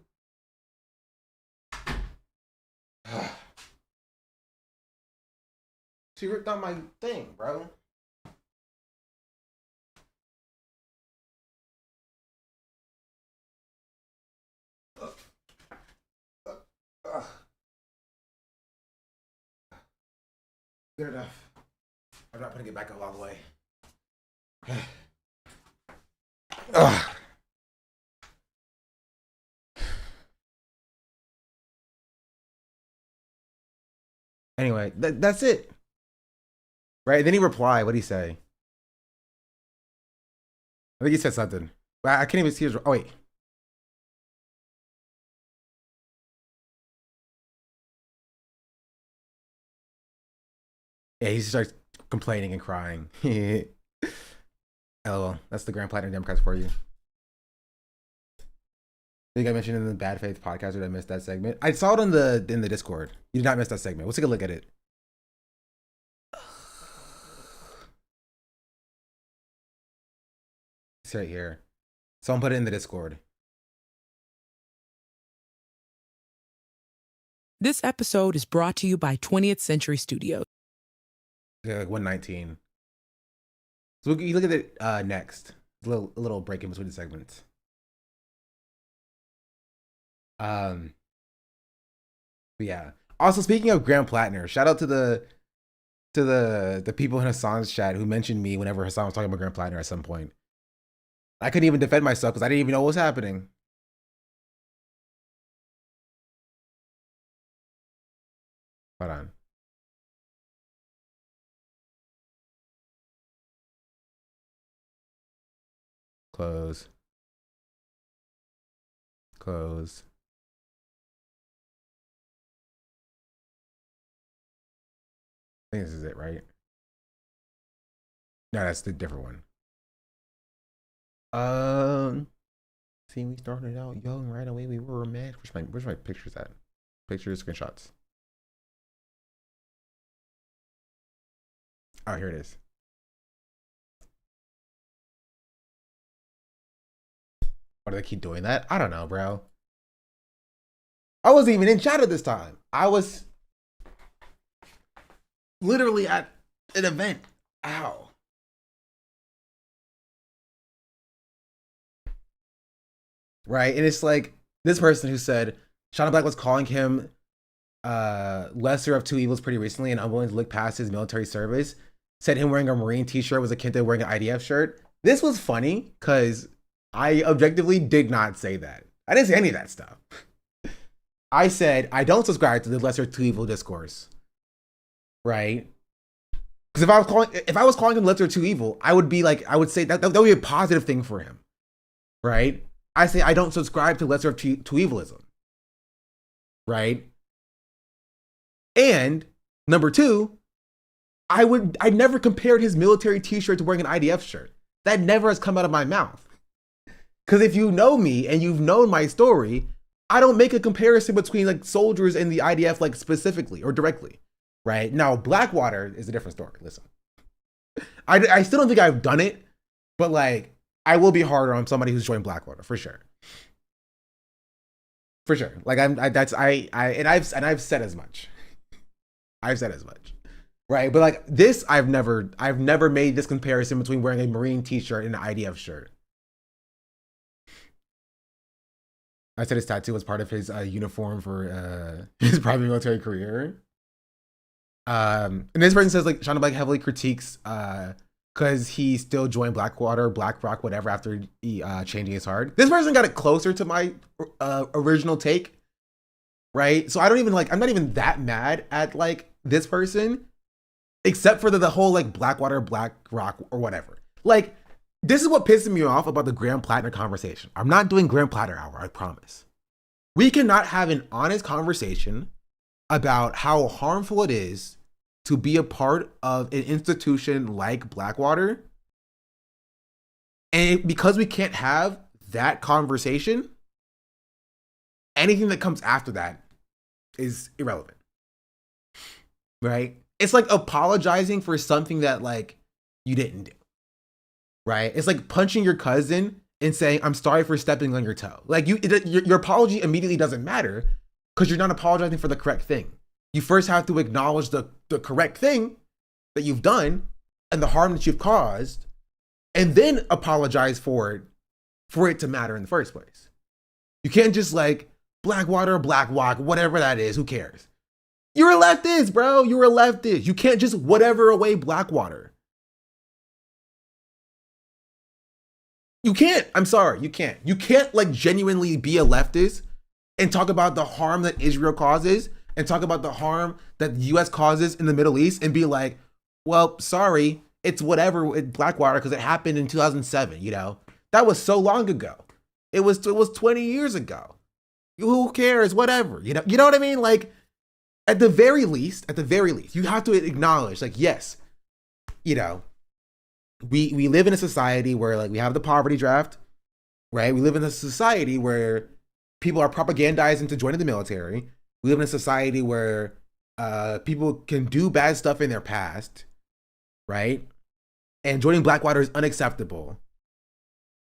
She ripped out my thing, bro. Good enough. I'm not putting it back up all the way. Anyway, that's it. Right? Then he replied. What'd he say? I think he said something. But I can't even see his. Oh, wait. Yeah, he starts complaining and crying. LOL. That's the Grand Platinum Democrats for you. I think I mentioned in the Bad Faith podcast, or did I miss that segment? I saw it in the Discord. You did not miss that segment. Let's take a look at it. It's right here. Someone put it in the Discord. This episode is brought to you by 20th Century Studios. Yeah, like 119. So you look at it next. A little break in between the segments. But yeah. Also, speaking of Grand Platinum, shout out to the people in Hassan's chat who mentioned me whenever Hassan was talking about Grand Platinum at some point. I couldn't even defend myself because I didn't even know what was happening. Hold on. Close. Close. I think this is it, right? No, that's the different one. See, we started out young right away. We were mad. Where's my pictures at? Pictures, screenshots. Oh, here it is. Why do they keep doing that? I don't know, bro. I wasn't even in chat at this time. I was literally at an event. Ow. Right? And it's like this person who said Shauna Black was calling him lesser of two evils pretty recently and unwilling to look past his military service, said him wearing a Marine t-shirt was akin to wearing an IDF shirt. This was funny because I objectively did not say that. I didn't say any of that stuff. I said I don't subscribe to the lesser of two evil discourse. Right? Because if I was calling him lesser of two evil, I would say that would be a positive thing for him. Right? I say I don't subscribe to lesser of two evilism. Right? And number two, I never compared his military t-shirt to wearing an IDF shirt. That never has come out of my mouth. Because if you know me and you've known my story, I don't make a comparison between like soldiers and the IDF like specifically or directly. Right? Now, Blackwater is a different story. Listen, I still don't think I've done it, but like I will be harder on somebody who's joined Blackwater for sure. For sure. Like I've said as much. I've said as much. Right? But like this, I've never made this comparison between wearing a Marine t-shirt and an IDF shirt. I said his tattoo was part of his uniform for his private military career. And this person says like Shauna Black heavily critiques because he still joined Blackwater, BlackRock, whatever after he changing his heart. This person got it closer to my original take, right? So I don't even I'm not even that mad at like this person, except for the whole like Blackwater, BlackRock or whatever. Like this is what pisses me off about the Grand Platinum conversation. I'm not doing Grand Platinum hour, I promise. We cannot have an honest conversation about how harmful it is to be a part of an institution like Blackwater. And because we can't have that conversation, anything that comes after that is irrelevant. Right? It's like apologizing for something that like you didn't do. Right? It's like punching your cousin and saying, I'm sorry for stepping on your toe. Like your apology immediately doesn't matter because you're not apologizing for the correct thing. You first have to acknowledge the correct thing that you've done and the harm that you've caused, and then apologize for it to matter in the first place. You can't just like Blackwater, Blackwalk, whatever that is, who cares? You're a leftist, bro. You're a leftist. You can't just whatever away Blackwater. You can't. I'm sorry. You can't. You can't like genuinely be a leftist and talk about the harm that Israel causes and talk about the harm that the US causes in the Middle East and be like, well, sorry, it's whatever with Blackwater because it happened in 2007, you know? That was so long ago. It was 20 years ago. Who cares? Whatever. You know what I mean? Like, at the very least, you have to acknowledge, like, yes, you know, we live in a society where like we have the poverty draft, right? We live in a society where people are propagandized into joining the military. We live in a society where people can do bad stuff in their past, right? And joining Blackwater is unacceptable.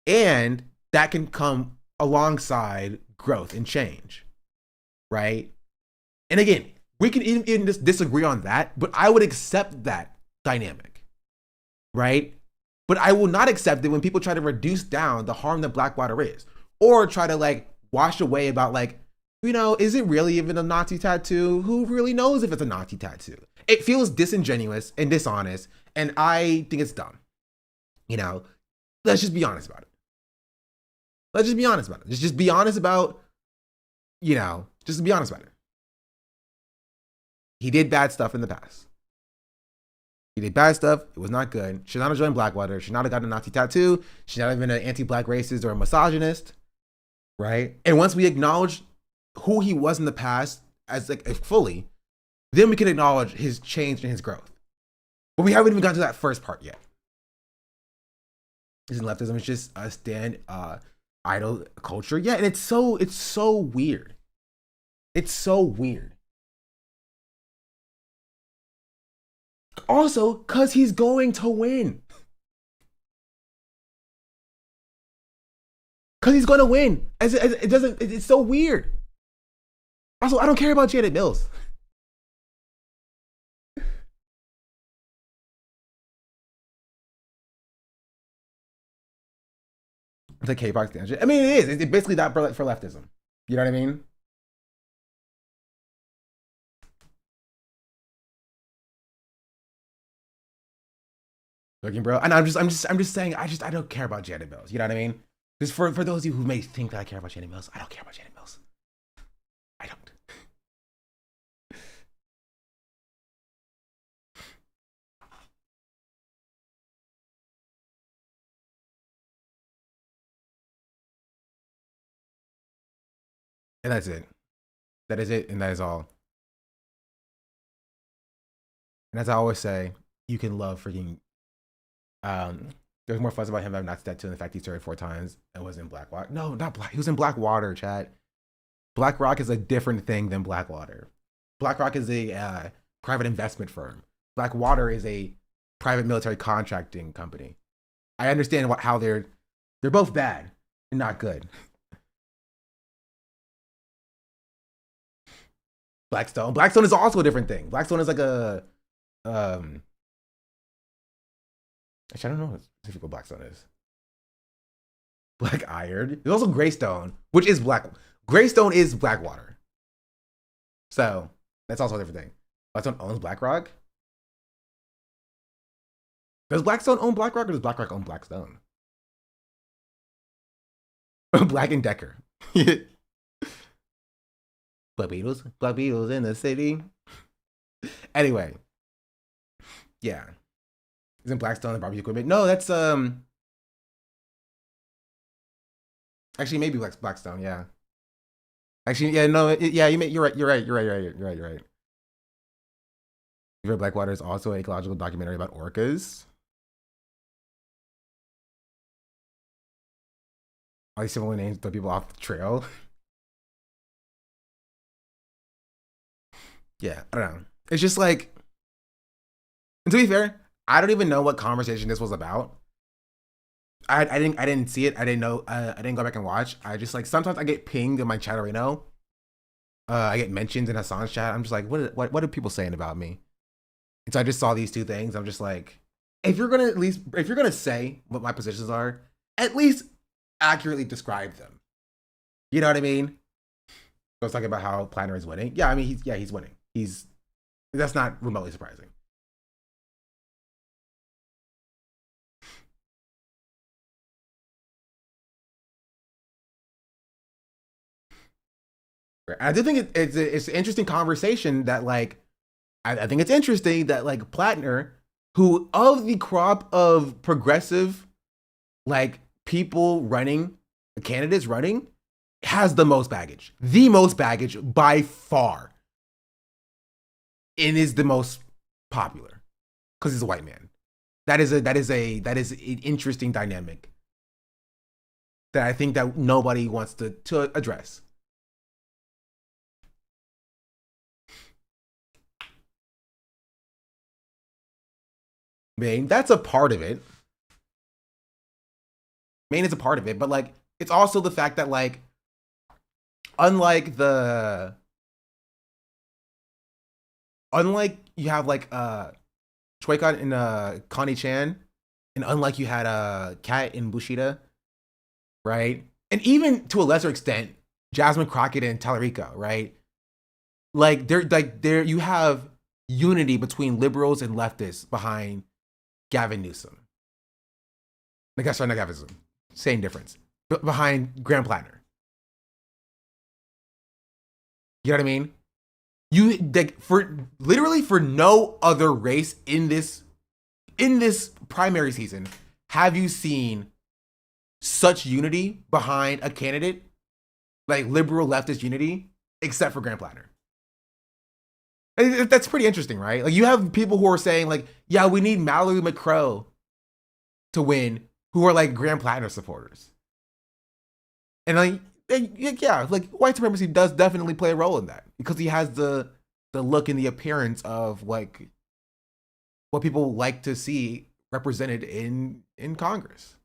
And that can come alongside growth and change, right? And again, we can even just disagree on that, but I would accept that dynamic, right? But I will not accept it when people try to reduce down the harm that Blackwater is, or try to like wash away about like, you know, is it really even a Nazi tattoo? Who really knows if it's a Nazi tattoo? It feels disingenuous and dishonest, and I think it's dumb. You know, let's just be honest about it. Let's just be honest about it. Just be honest about, you know, just be honest about it. He did bad stuff in the past. He did bad stuff. It was not good. Should not have joined Blackwater. Should not have gotten a Nazi tattoo. Should not have been an anti-black racist or a misogynist, right? And once we acknowledge who he was in the past as like fully, then we can acknowledge his change and his growth. But we haven't even gotten to that first part yet. Isn't leftism? It's just a stand idol culture. Yeah, and it's so weird. It's so weird. Also, because he's going to win. Because he's going to win. It's so weird. Also, I don't care about Janet Mills. It's a K-pop stand. I mean, it is. It's basically that for leftism. You know what I mean? Looking, bro. And I'm just saying. I don't care about Janet Mills. You know what I mean? Just for those of you who may think that I care about Janet Mills, I don't care about Janet Mills. I don't. And that's it. That is it, and that is all. And as I always say, you can love freaking. There's more fuzz about him having not tattoo, and the fact he started 4 times and was in Blackwater. No, not Black. He was in Blackwater, chat. BlackRock is a different thing than Blackwater. BlackRock is a private investment firm. Blackwater is a private military contracting company. I understand how they're both bad and not good. Blackstone is also a different thing. Blackstone is like a actually, I don't know what specific what Blackstone is. Black Iron. There's also Greystone, which is Greystone is Blackwater. So that's also a different thing. Blackstone owns BlackRock. Does Blackstone own BlackRock, or does BlackRock own Blackstone? Black and Decker. Black Beatles in the city. Anyway, yeah. Isn't Blackstone the barbecue equipment? No, that's actually maybe Blackstone. Yeah. Actually, yeah, no, yeah. You're right. You're right. River Blackwater is also an ecological documentary about orcas. All these similar names throw people off the trail. Yeah, I don't know. It's just like, and to be fair, I don't even know what conversation this was about. I didn't see it. I didn't know. I didn't go back and watch. I just like sometimes I get pinged in my chat arena. I get mentioned in Hassan's chat. I'm just like, what are people saying about me? And so I just saw these 2 things. I'm just like, if you're gonna say what my positions are, at least accurately describe them. You know what I mean? I was talking about how Planner is winning. Yeah, I mean he's winning. That's not remotely surprising. I do think it's an interesting conversation that like, I think it's interesting that like Plattner, who of the crop of progressive like people running, candidates running, has the most baggage by far, and is the most popular because he's a white man. That is an interesting dynamic that I think that nobody wants to address. I mean, that's a part of it. Maine is a part of it, but like it's also the fact that like unlike you have like Choi-Kan and Connie Chan, and unlike you had Kat in Bushida, right? And even to a lesser extent, Jasmine Crockett and Tallarico, right? Like they're you have unity between liberals and leftists behind Gavin Newsom. Like that's not Gavin Newsom. Same difference. Behind Graham Plattner. You know what I mean? You like for no other race in this primary season have you seen such unity behind a candidate, like liberal leftist unity, except for Graham Plattner. And that's pretty interesting, right? Like you have people who are saying like, yeah, we need Mallory McCrow to win, who are like Graham Plattner supporters. And like, yeah, like white supremacy does definitely play a role in that because he has the look and the appearance of like what people like to see represented in Congress.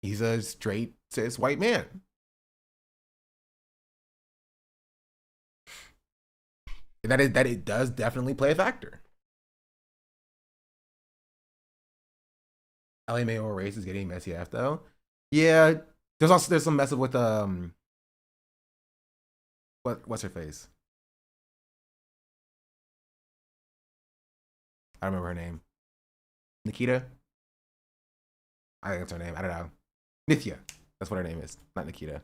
He's a straight cis white man. That it does definitely play a factor. LA mayoral race is getting messy after though. Yeah, there's some mess up with what's her face? I don't remember her name. Nikita? I think that's her name. I don't know. Nithya. That's what her name is. Not Nikita.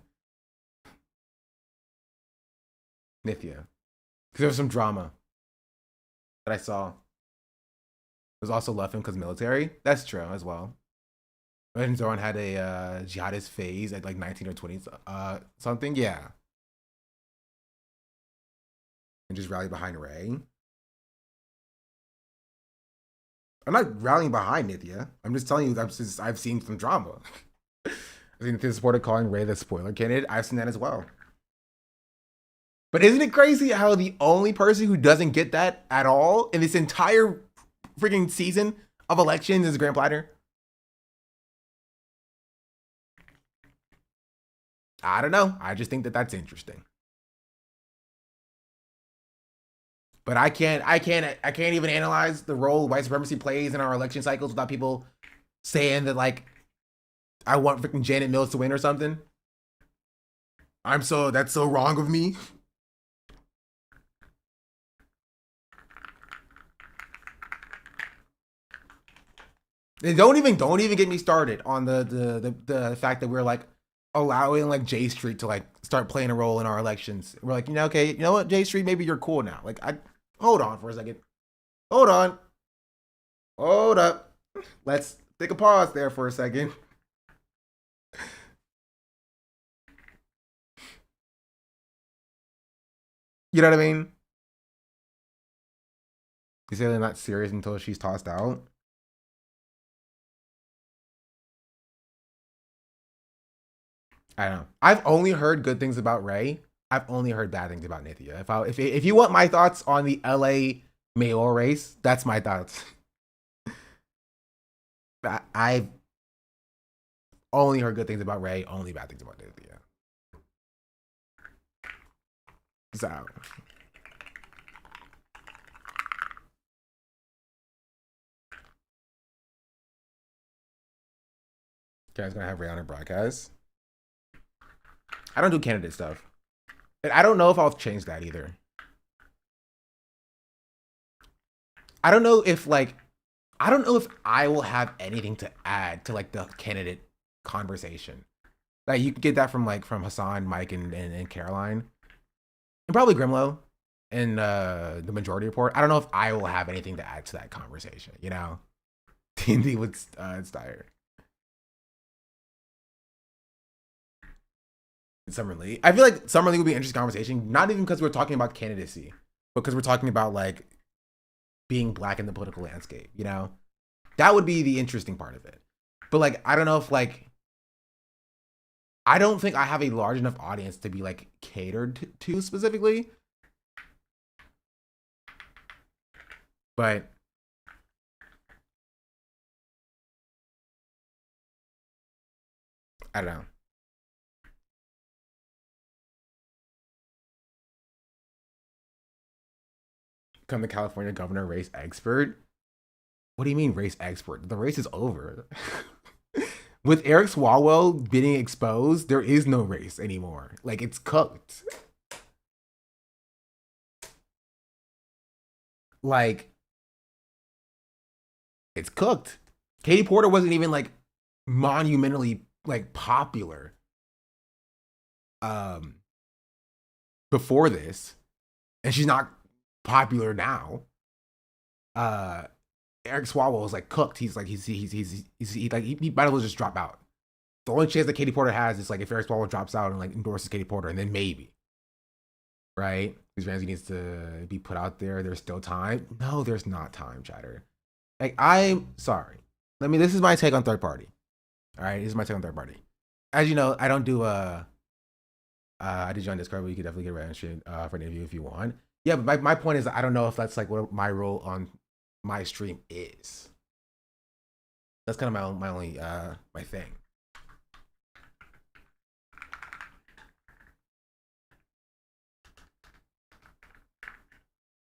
Nithya. Because there was some drama that I saw. There's also left him because military. That's true as well. When Zoran had a jihadist phase at like 19 or 20 something. Yeah. And just rallied behind Ray. I'm not rallying behind Nithya. I'm just telling you that I've seen some drama. I think Nithya supported calling Ray the spoiler candidate. I've seen that as well. But isn't it crazy how the only person who doesn't get that at all in this entire freaking season of elections is Graham Plattner? I don't know. I just think that that's interesting. But I can't even analyze the role white supremacy plays in our election cycles without people saying that like I want freaking Janet Mills to win or something. That's so wrong of me. And don't even get me started on the fact that we're like allowing like J Street to like start playing a role in our elections. We're like, okay, you know what, J Street, maybe you're cool now. Like hold on for a second. Hold on. Hold up. Let's take a pause there for a second. You know what I mean? You say they're not serious until she's tossed out. I don't know. I've only heard good things about Ray. I've only heard bad things about Nithya. If you want my thoughts on the LA mayoral race, that's my thoughts. I've only heard good things about Ray, only bad things about Nithya. So guys gonna have Ray on a broadcast. I don't do candidate stuff. And I don't know if I'll change that either. I don't know if I will have anything to add to like the candidate conversation. Like you can get that from Hassan, Mike, and Caroline. And probably Grimlow and the Majority Report. I don't know if I will have anything to add to that conversation, you know? TND with Steyer. Summerlee. I feel like Summerlee would be an interesting conversation, not even because we're talking about candidacy, but because we're talking about like being black in the political landscape, you know? That would be the interesting part of it. But like, I don't know if like, I don't think I have a large enough audience to be like catered to specifically. But I don't know. Become the California governor race expert? What do you mean race expert? The race is over. With Eric Swalwell being exposed, there is no race anymore. Like, it's cooked. Like, it's cooked. Katie Porter wasn't even like monumentally like popular before this, and she's not popular now. Eric Swalwell is like cooked. He might as well just drop out. The only chance that Katie Porter has is like if Eric Swalwell drops out and like endorses Katie Porter, and then maybe, right? Because Ramsey needs to be put out there. There's still time. No, there's not time, chatter. Like, I'm sorry. This is my take on third party. All right, this is my take on third party. As you know, I don't do I did join Discord, but you could definitely get registered for an interview if you want. Yeah, but my point is, I don't know if that's like what my role on my stream is. That's kind of my only my thing.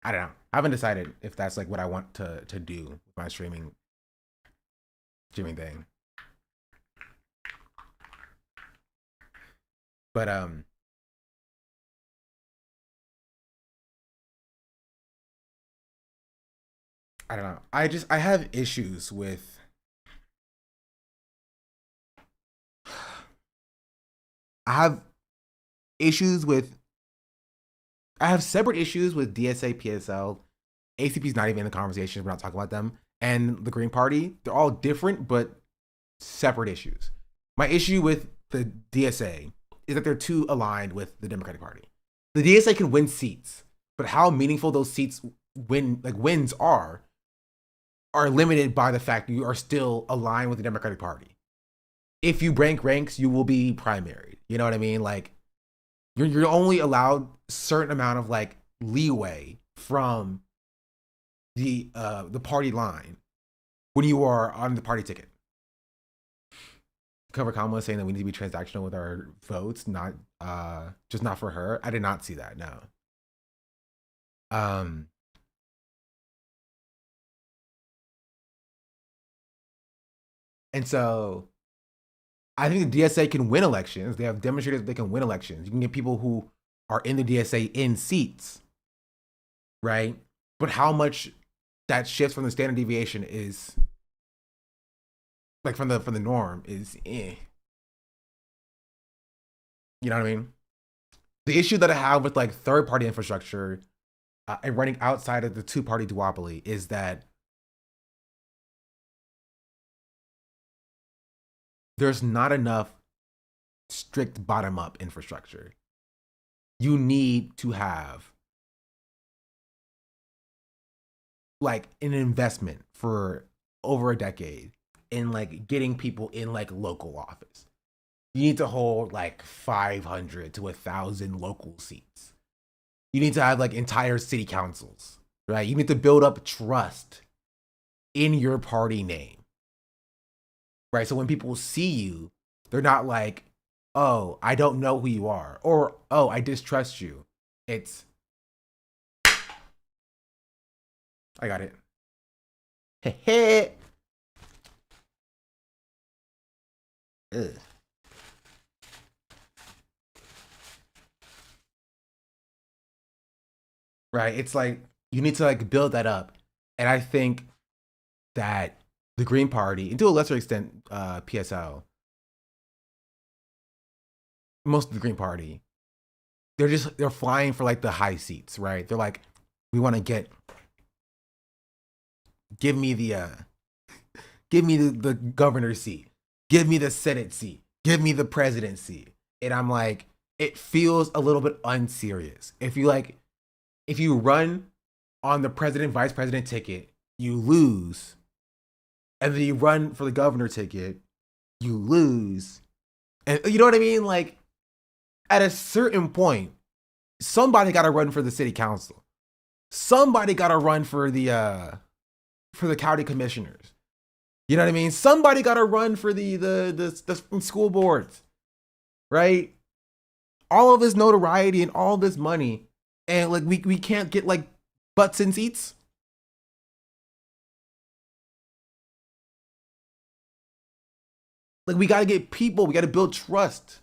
I don't know. I haven't decided if that's like what I want to do with my streaming thing. But I don't know. I have issues with I have separate issues with DSA, PSL. ACP's not even in the conversation. We're not talking about them. And the Green Party, they're all different but separate issues. My issue with the DSA is that they're too aligned with the Democratic Party. The DSA can win seats, but how meaningful those seats wins are limited by the fact that you are still aligned with the Democratic Party. If you break ranks, you will be primaried. You know what I mean? Like, you're only allowed a certain amount of like leeway from the party line when you are on the party ticket. Cover Kamala saying that we need to be transactional with our votes, not just not for her. I did not see that. No. And so I think the DSA can win elections. They have demonstrated that they can win elections. You can get people who are in the DSA in seats, right? But how much that shifts from the standard deviation is like from the norm is You know what I mean? The issue that I have with like third party infrastructure and running outside of the two party duopoly is that there's not enough strict bottom up infrastructure. You need to have like an investment for over a decade in like getting people in like local office. You need to hold like 500 to 1,000 local seats. You need to have like entire city councils, right? You need to build up trust in your party name, right? So when people see you, they're not like, oh, I don't know who you are, or oh, I distrust you. It's, I got it. Hey. Ugh. Right? It's like you need to like build that up. And I think that the Green Party, and to a lesser extent, PSL, most of the Green Party, they're flying for like the high seats, right? They're like, we want to give me the governor's seat, give me the Senate seat, give me the presidency. And I'm like, it feels a little bit unserious. If you run on the president, vice president ticket, you lose. And then you run for the governor ticket, you lose. And you know what I mean? Like, at a certain point, somebody got to run for the city council. Somebody got to run for the county commissioners. You know what I mean? Somebody got to run for the school boards, right? All of this notoriety and all this money, and like we can't get like butts in seats. Like, we got to get people. We got to build trust.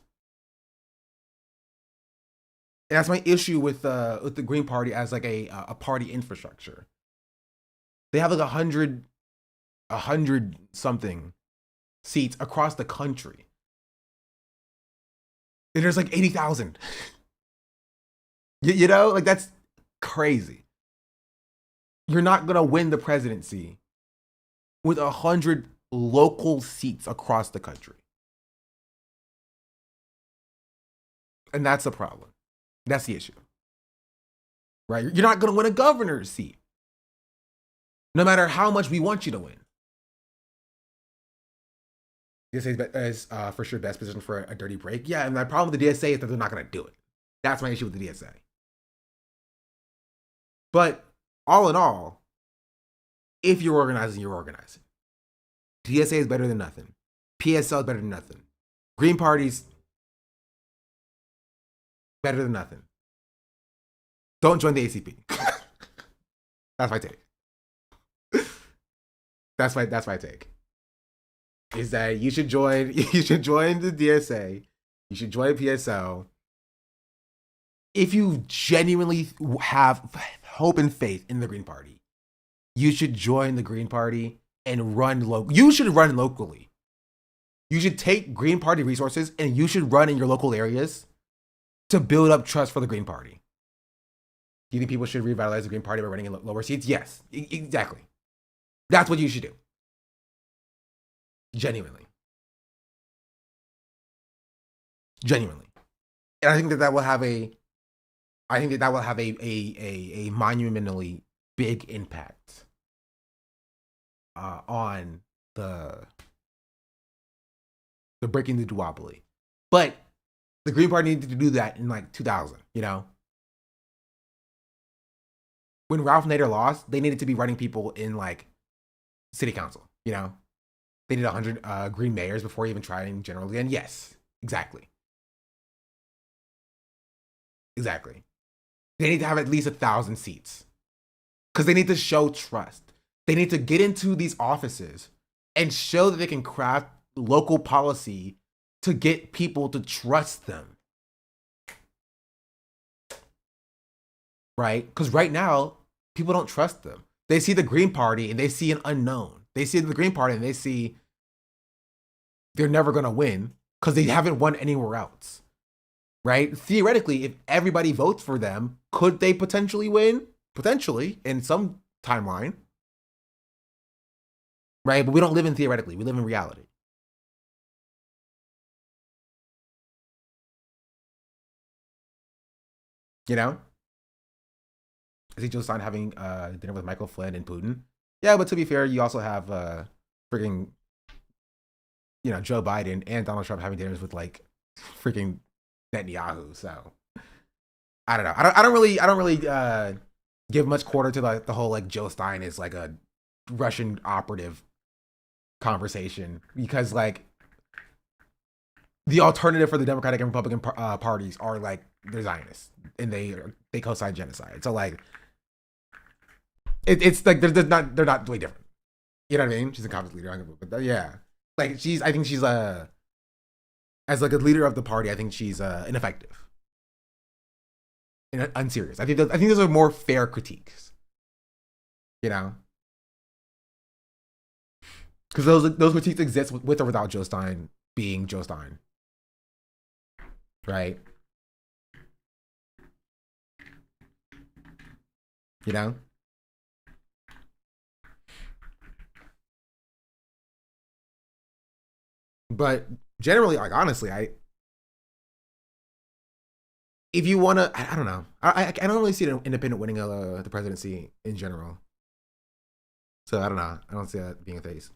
And that's my issue with the Green Party as like a party infrastructure. They have like 100 something seats across the country. And there's like 80,000. You know, like, that's crazy. You're not gonna win the presidency with 100 local seats across the country. And that's the problem. That's the issue. Right? You're not gonna win a governor's seat, no matter how much we want you to win. DSA is for sure best position for a dirty break. Yeah, and my problem with the DSA is that they're not going to do it. That's my issue with the DSA. But all in all, if you're organizing, you're organizing. DSA is better than nothing. PSL is better than nothing. Green Party's better than nothing. Don't join the ACP. That's my take. That's my take. Is that you should join the DSA, you should join PSL. If you genuinely have hope and faith in the Green Party, you should join the Green Party and run local. You should run locally. You should take Green Party resources and you should run in your local areas to build up trust for the Green Party. Do you think people should revitalize the Green Party by running in lower seats? Yes, exactly. That's what you should do. Genuinely. And I think that will have a monumentally big impact on the breaking the duopoly. But the Green Party needed to do that in like 2000, you know? When Ralph Nader lost, they needed to be running people in like city council, you know? They did 100 Green mayors before even trying general again. Yes, exactly. Exactly. They need to have at least 1,000 seats because they need to show trust. They need to get into these offices and show that they can craft local policy to get people to trust them. Right? Because right now, people don't trust them. They see the Green Party and they see an unknown. They see the Green Party and they see they're never going to win because they haven't won anywhere else, right? Theoretically, if everybody votes for them, could they potentially win? Potentially, in some timeline, right? But we don't live in theoretically. We live in reality. You know? I see Joe Stein having dinner with Michael Flynn and Putin. Yeah, but to be fair, you also have freaking, you know, Joe Biden and Donald Trump having dinners with like freaking Netanyahu. So I don't know. I don't really give much quarter to the whole like Joe Stein is like a Russian operative conversation, because like the alternative for the Democratic and Republican parties are like they're Zionists and they co-sign genocide. So like it's like they're not way different. You know what I mean? She's a Congress leader, but yeah, like I think she's as like a leader of the party, I think she's ineffective and unserious. I think those are more fair critiques. You know, because those critiques exist with or without Joe Stein being Joe Stein, right? You know. But generally, like honestly, if you want to, I don't know. I don't really see an independent winning the presidency in general. So I don't know. I don't see that being the case.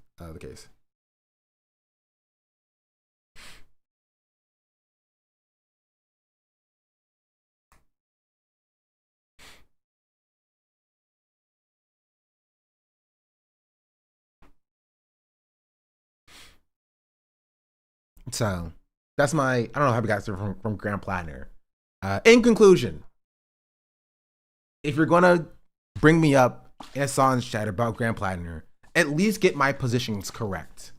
So that's my, I don't know how we got from Grand Platinum. In conclusion, if you're gonna bring me up in a Sans chat about Grand Platinum, at least get my positions correct.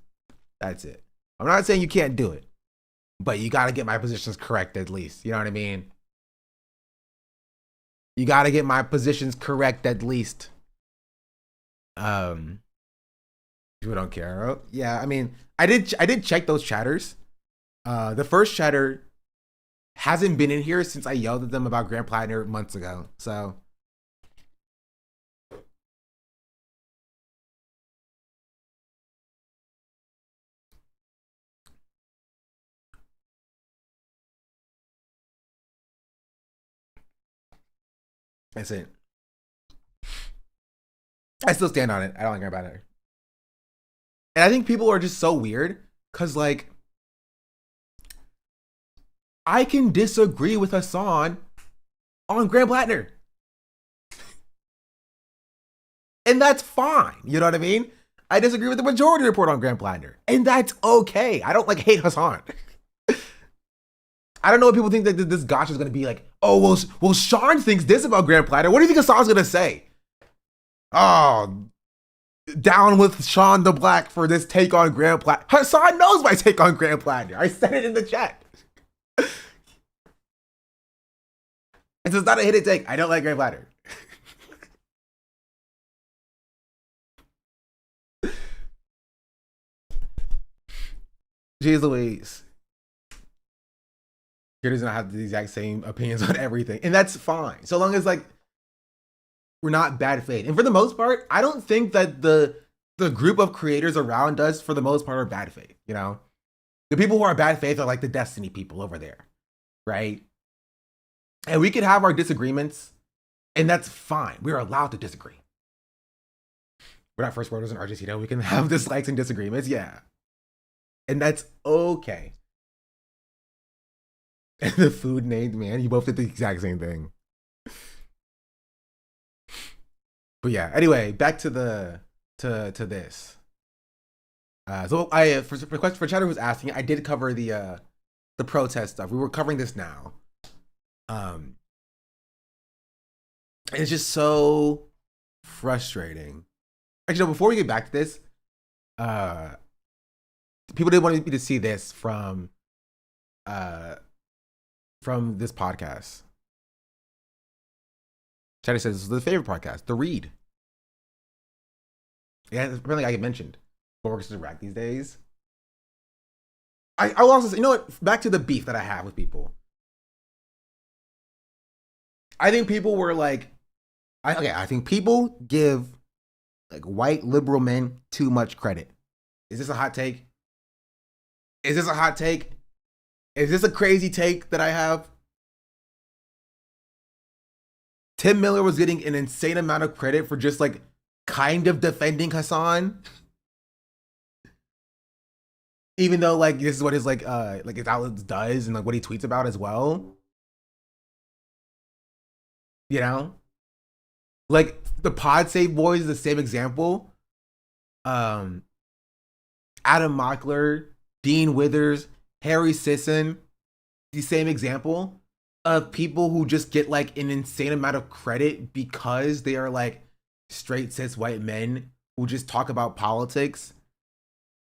That's it. I'm not saying you can't do it, but you gotta get my positions correct at least. You know what I mean? You gotta get my positions correct at least. People don't care. Oh, yeah, I mean, I did check those chatters. The first chatter hasn't been in here since I yelled at them about Grand Platinum months ago. So that's it. I still stand on it. I don't like Grand Platinum. And I think people are just so weird because, like, I can disagree with Hassan on Grand Platinum. And that's fine. You know what I mean? I disagree with the majority report on Grand Platinum. And that's okay. I don't like hate Hassan. I don't know what people think that this gotcha is going to be like, oh, well, Sean thinks this about Grand Platinum. What do you think Hassan's going to say? Oh, down with Sean the Black for this take on Grand Platinum. Hassan knows my take on Grand Platinum. I said it in the chat. It's just not a hidden take. I don't like Grand Platinum. Jeez Louise. Here does not have the exact same opinions on everything. And that's fine. So long as, like, we're not bad faith. And for the most part, I don't think that the group of creators around us, for the most part, are bad faith. You know? The people who are bad faith are like the Destiny people over there. Right? And we could have our disagreements, and that's fine. We're allowed to disagree. We're not first worlders in Argentina. We can have dislikes and disagreements, yeah. And that's okay. And the food named, man, you both did the exact same thing. But yeah, anyway, back to this. So I for chatter who's asking, I did cover the protest stuff. We were covering this now. It's just so frustrating. Actually, no, before we get back to this, people did want me to see this from this podcast. Chatty says this is the favorite podcast, The Read. Yeah, apparently I get mentioned. What works as a rack these days? I'll also say, you know what? Back to the beef that I have with people. I think people were like, I think people give like white liberal men too much credit. Is this a hot take? Is this a hot take? Is this a crazy take that I have? Tim Miller was getting an insane amount of credit for just like kind of defending Hassan. Even though like this is what his his outlet does and like what he tweets about as well. You know? Like the Pod Save Boys is the same example. Adam Mockler, Dean Withers, Harry Sisson, the same example of people who just get like an insane amount of credit because they are like straight cis white men who just talk about politics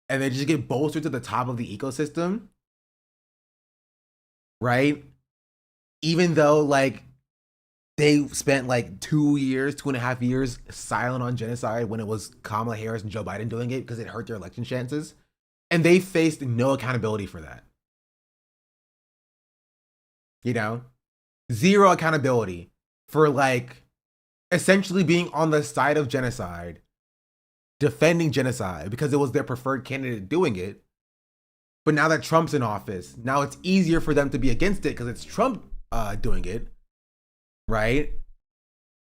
and they just get bolstered to the top of the ecosystem. Right? Even though like they spent like 2.5 years silent on genocide when it was Kamala Harris and Joe Biden doing it because it hurt their election chances. And they faced no accountability for that. You know? Zero accountability for like essentially being on the side of genocide, defending genocide because it was their preferred candidate doing it. But now that Trump's in office, now it's easier for them to be against it because it's Trump doing it, right?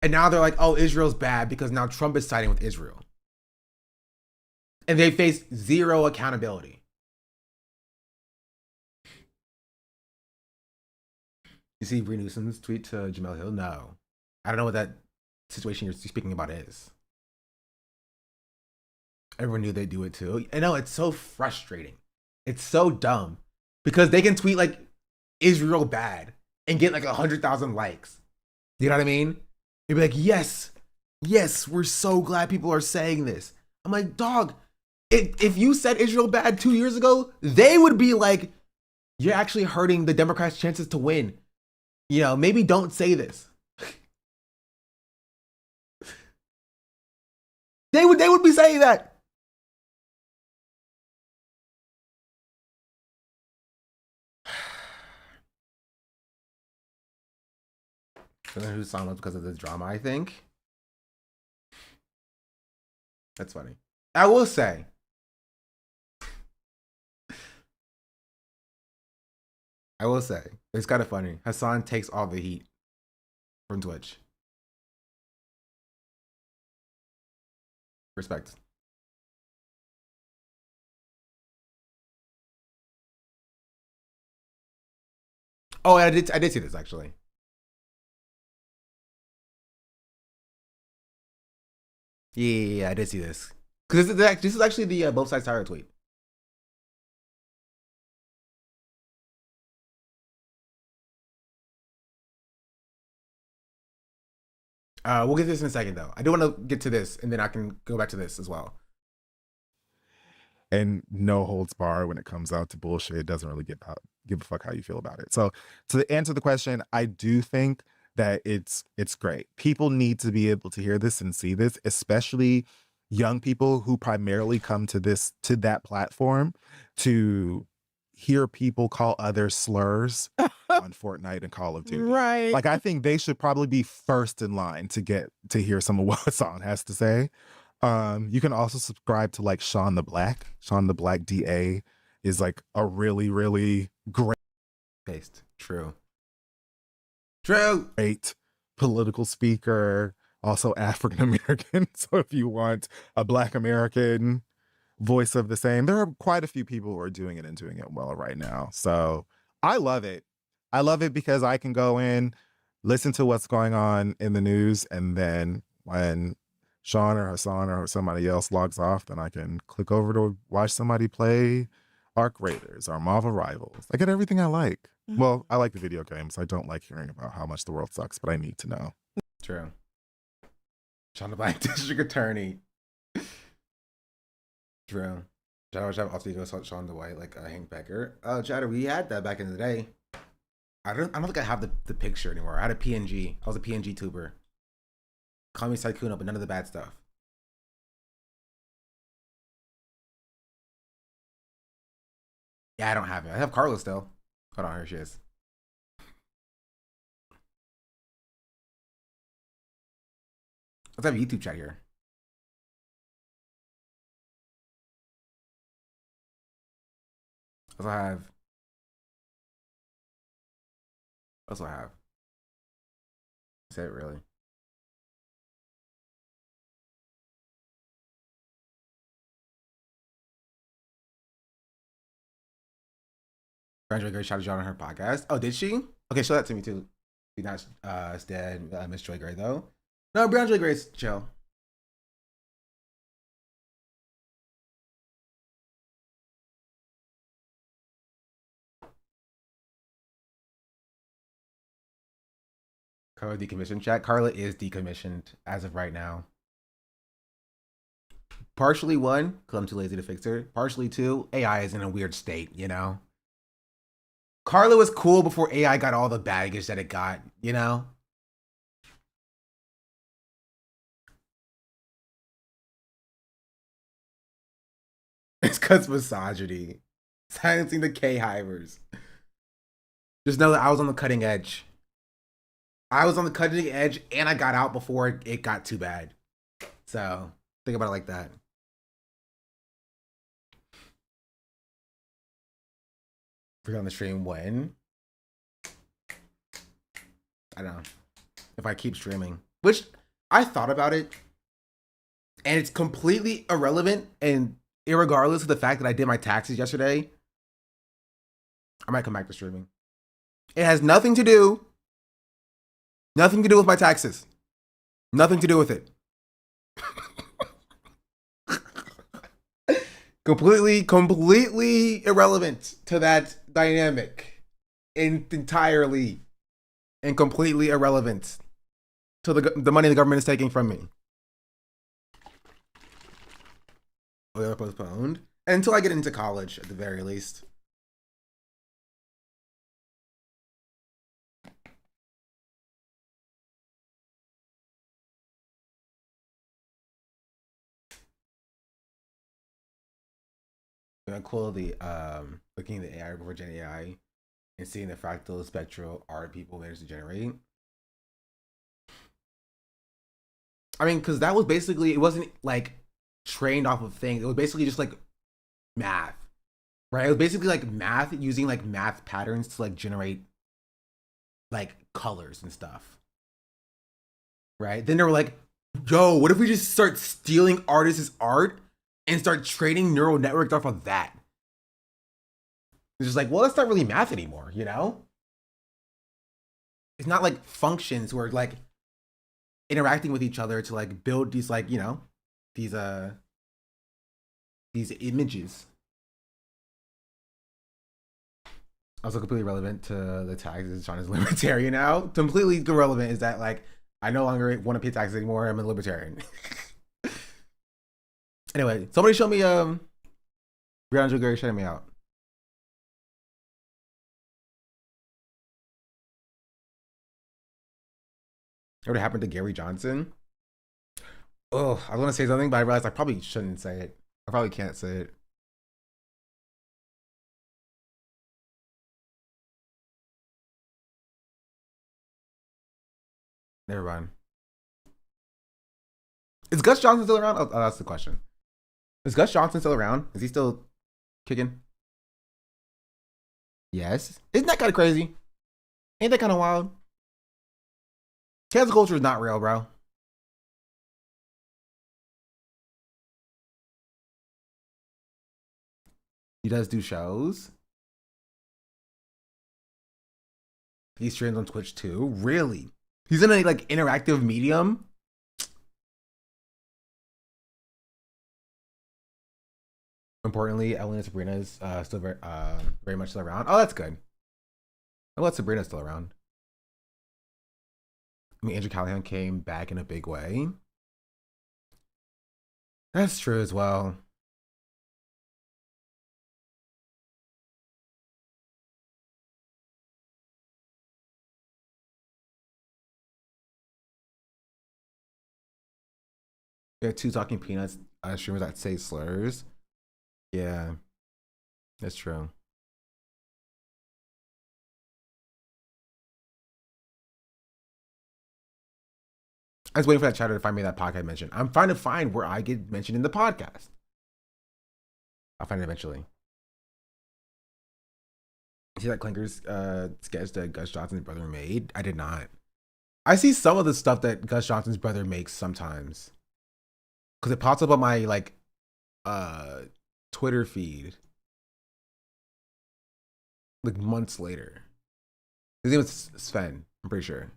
And now they're like, oh, Israel's bad because now Trump is siding with Israel. And they face zero accountability. You see Bree Newsom's tweet to Jamel Hill? No. I don't know what that situation you're speaking about is. Everyone knew they'd do it too. I know, it's so frustrating. It's so dumb. Because they can tweet like Israel bad and get like 100,000 likes. You know what I mean? You'd be like, yes, we're so glad people are saying this. I'm like, dog, if you said Israel bad 2 years ago, they would be like, you're actually hurting the Democrats' chances to win. You know, maybe don't say this. They would be saying that. I don't know whose song was because of this drama, I think. That's funny. I will say, it's kind of funny. Hassan takes all the heat from Twitch. Respect. Oh, I did see this actually. Yeah, I did see this. Because this is actually the both sides Tyra tweet. We'll get to this in a second, though. I do want to get to this, and then I can go back to this as well. And no holds bar when it comes out to bullshit. It doesn't really give a fuck how you feel about it. So to answer the question, I do think that it's great. People need to be able to hear this and see this, especially young people who primarily come to that platform to hear people call others slurs on Fortnite and Call of Duty. Right. Like, I think they should probably be first in line to get to hear some of what Hassan has to say. You can also subscribe to like Sean the Black. Sean the Black DA is like a really, really great True. Great political speaker, also African American. So if you want a Black American voice of the same, there are quite a few people who are doing it and doing it well right now. So I love it. I love it because I can go in, listen to what's going on in the news, and then when Sean or Hassan or somebody else logs off, then I can click over to watch somebody play Arc Raiders or Marvel Rivals. I get everything I like. Mm-hmm. Well, I like the video games. I don't like hearing about how much the world sucks, but I need to know. True. Sean the Black District Attorney. True. Shout out also goes Sean the White, like Hank Becker. Oh, Chatter, we had that back in the day. I don't think I have the picture anymore. I had a PNG. I was a PNG tuber. Call me Saikuno, but none of the bad stuff. Yeah, I don't have it. I have Carla still. Hold on, here she is. Let's have a YouTube chat here. Also have. Is that really? Brandra Gray shouted you out on her podcast. Oh, did she? Okay, show that to me too. Be not dead, Miss Joy Gray though. No, Brandra Gray's chill. Carla decommissioned chat. Carla is decommissioned as of right now. Partially one, because I'm too lazy to fix her. Partially two, AI is in a weird state, you know? Carla was cool before AI got all the baggage that it got, you know? It's because misogyny. Silencing the K-hivers. Just know that I was on the cutting edge. I was on the cutting edge and I got out before it got too bad. So, think about it like that. We're on the stream when? I don't know. If I keep streaming. Which, I thought about it, and it's completely irrelevant, and irregardless of the fact that I did my taxes yesterday, I might come back to streaming. It has nothing to do with my taxes. Nothing to do with it. completely irrelevant to that dynamic. Entirely and completely irrelevant to the money the government is taking from me. Oh, they're postponed until I get into college, at the very least. Cool, looking at the AI before Gen AI and seeing the fractal spectral art people managed to generate. I mean, because that was basically, it wasn't like trained off of things. It was basically just like math, right? It was basically like math, using like math patterns to like generate like colors and stuff, right? Then they were like, yo, what if we just start stealing artists' art and start training neural networks off of that? It's just like, well, that's not really math anymore, you know? It's not like functions where like interacting with each other to like build these like, you know, these images. Also completely relevant to the taxes. Sean is libertarian now. Completely irrelevant is that like I no longer want to pay taxes anymore. I'm a libertarian. Anyway, somebody show me Brianna Gary shutting me out. What happened to Gary Johnson? Oh, I was gonna say something, but I realized I probably shouldn't say it. I probably can't say it. Never mind. Is Gus Johnson still around? Oh, that's the question. Is Gus Johnson still around? Is he still kicking? Yes. Isn't that kind of crazy? Ain't that kind of wild? Cancel culture is not real, bro. He does do shows. He streams on Twitch too. Really? He's in a like interactive medium. Importantly, Ellen and Sabrina's still very much still around. Oh, that's good. I'm glad Sabrina's still around. I mean, Andrew Callahan came back in a big way. That's true as well. We have two Talking Peanuts streamers that say slurs. Yeah, that's true. I was waiting for that chatter to find me that podcast mention. I'm trying to find where I get mentioned in the podcast. I'll find it eventually. See that Clinkers sketch that Gus Johnson's brother made? I did not. I see some of the stuff that Gus Johnson's brother makes sometimes, because it pops up on my like Twitter feed like months later. His name is Sven, I'm pretty sure.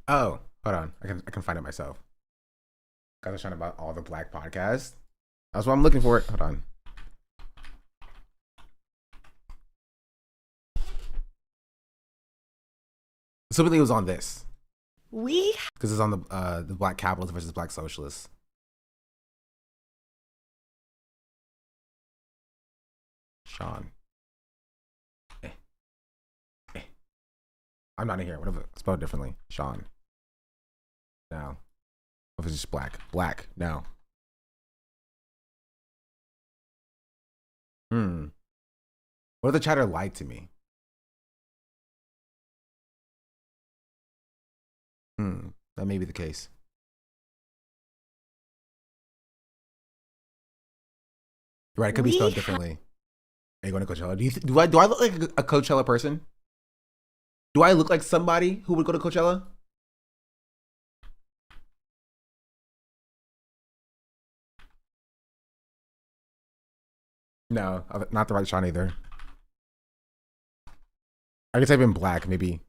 Oh, hold on. I can find it myself. Guys are trying about all the black podcasts. That's what I'm looking for. Hold on. Assuming it was on this. We Because it's on the black capitalists versus black socialists. Sean. I'm not in here. What if it's spelled differently? Sean. No. What if it's just black? Black. No. What if the chatter lied to me? That may be the case. Right, it could be spelled differently. Are you going to Coachella? Do I look like a Coachella person? Do I look like somebody who would go to Coachella? No, not the right Sean either. I guess I've been black, maybe.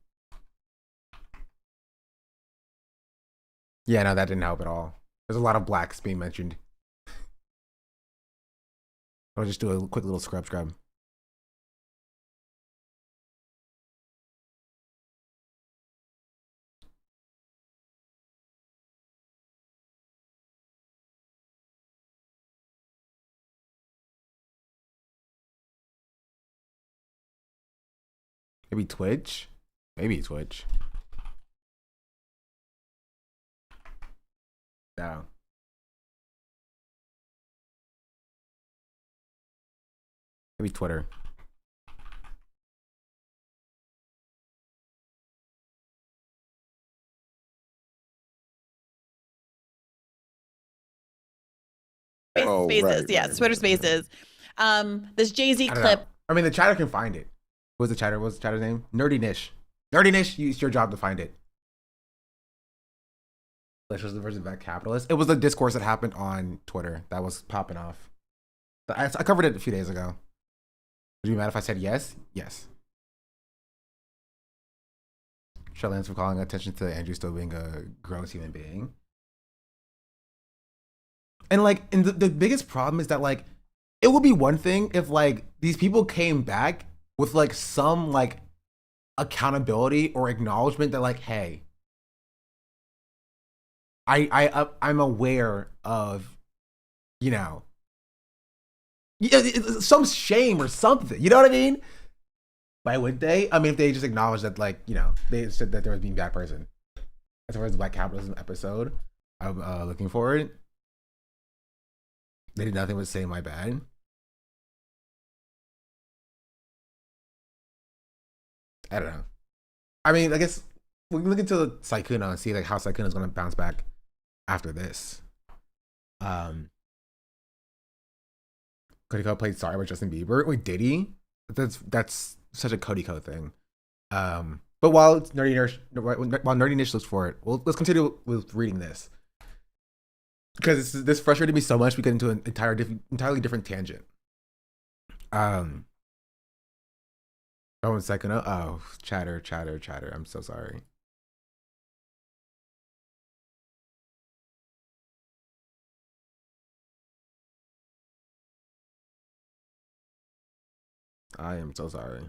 Yeah, no, that didn't help at all. There's a lot of blacks being mentioned. I'll just do a quick little scrub. Maybe Twitch? Maybe Twitch. No. Maybe Twitter. Spaces, right, yeah, right, Twitter right. Spaces. This Jay-Z I don't clip. know. I mean, the chatter can find it. What's the chatter? What's the chatter's name? Nerdy Nish. Nerdy Nish, it's your job to find it. Socialist versus black capitalist. It was a discourse that happened on Twitter that was popping off. I covered it a few days ago. Would you be mad if I said yes? Yes. Charlene for calling attention to Andrew still being a gross human being. And like, and the biggest problem is that like, it would be one thing if like these people came back with like some like accountability or acknowledgement that like, hey, I'm aware of, you know, some shame or something. You know what I mean? Why would they? I mean, if they just acknowledged that, like, you know, they said that there was being a bad person. As far as the black capitalism episode, I'm looking for it. They did nothing but say my bad. I don't know. I mean, I guess we can look into Saikuna and see like how Saikuna is going to bounce back after this. Cody Ko played Sorry with Justin Bieber. Wait, did he? That's such a Cody Ko thing. But while Nerdy Nish looks for it, let's continue with reading this. Because this frustrated me so much, we get into an entirely different tangent. Oh, one second. Oh, chatter. I'm so sorry. I am so sorry.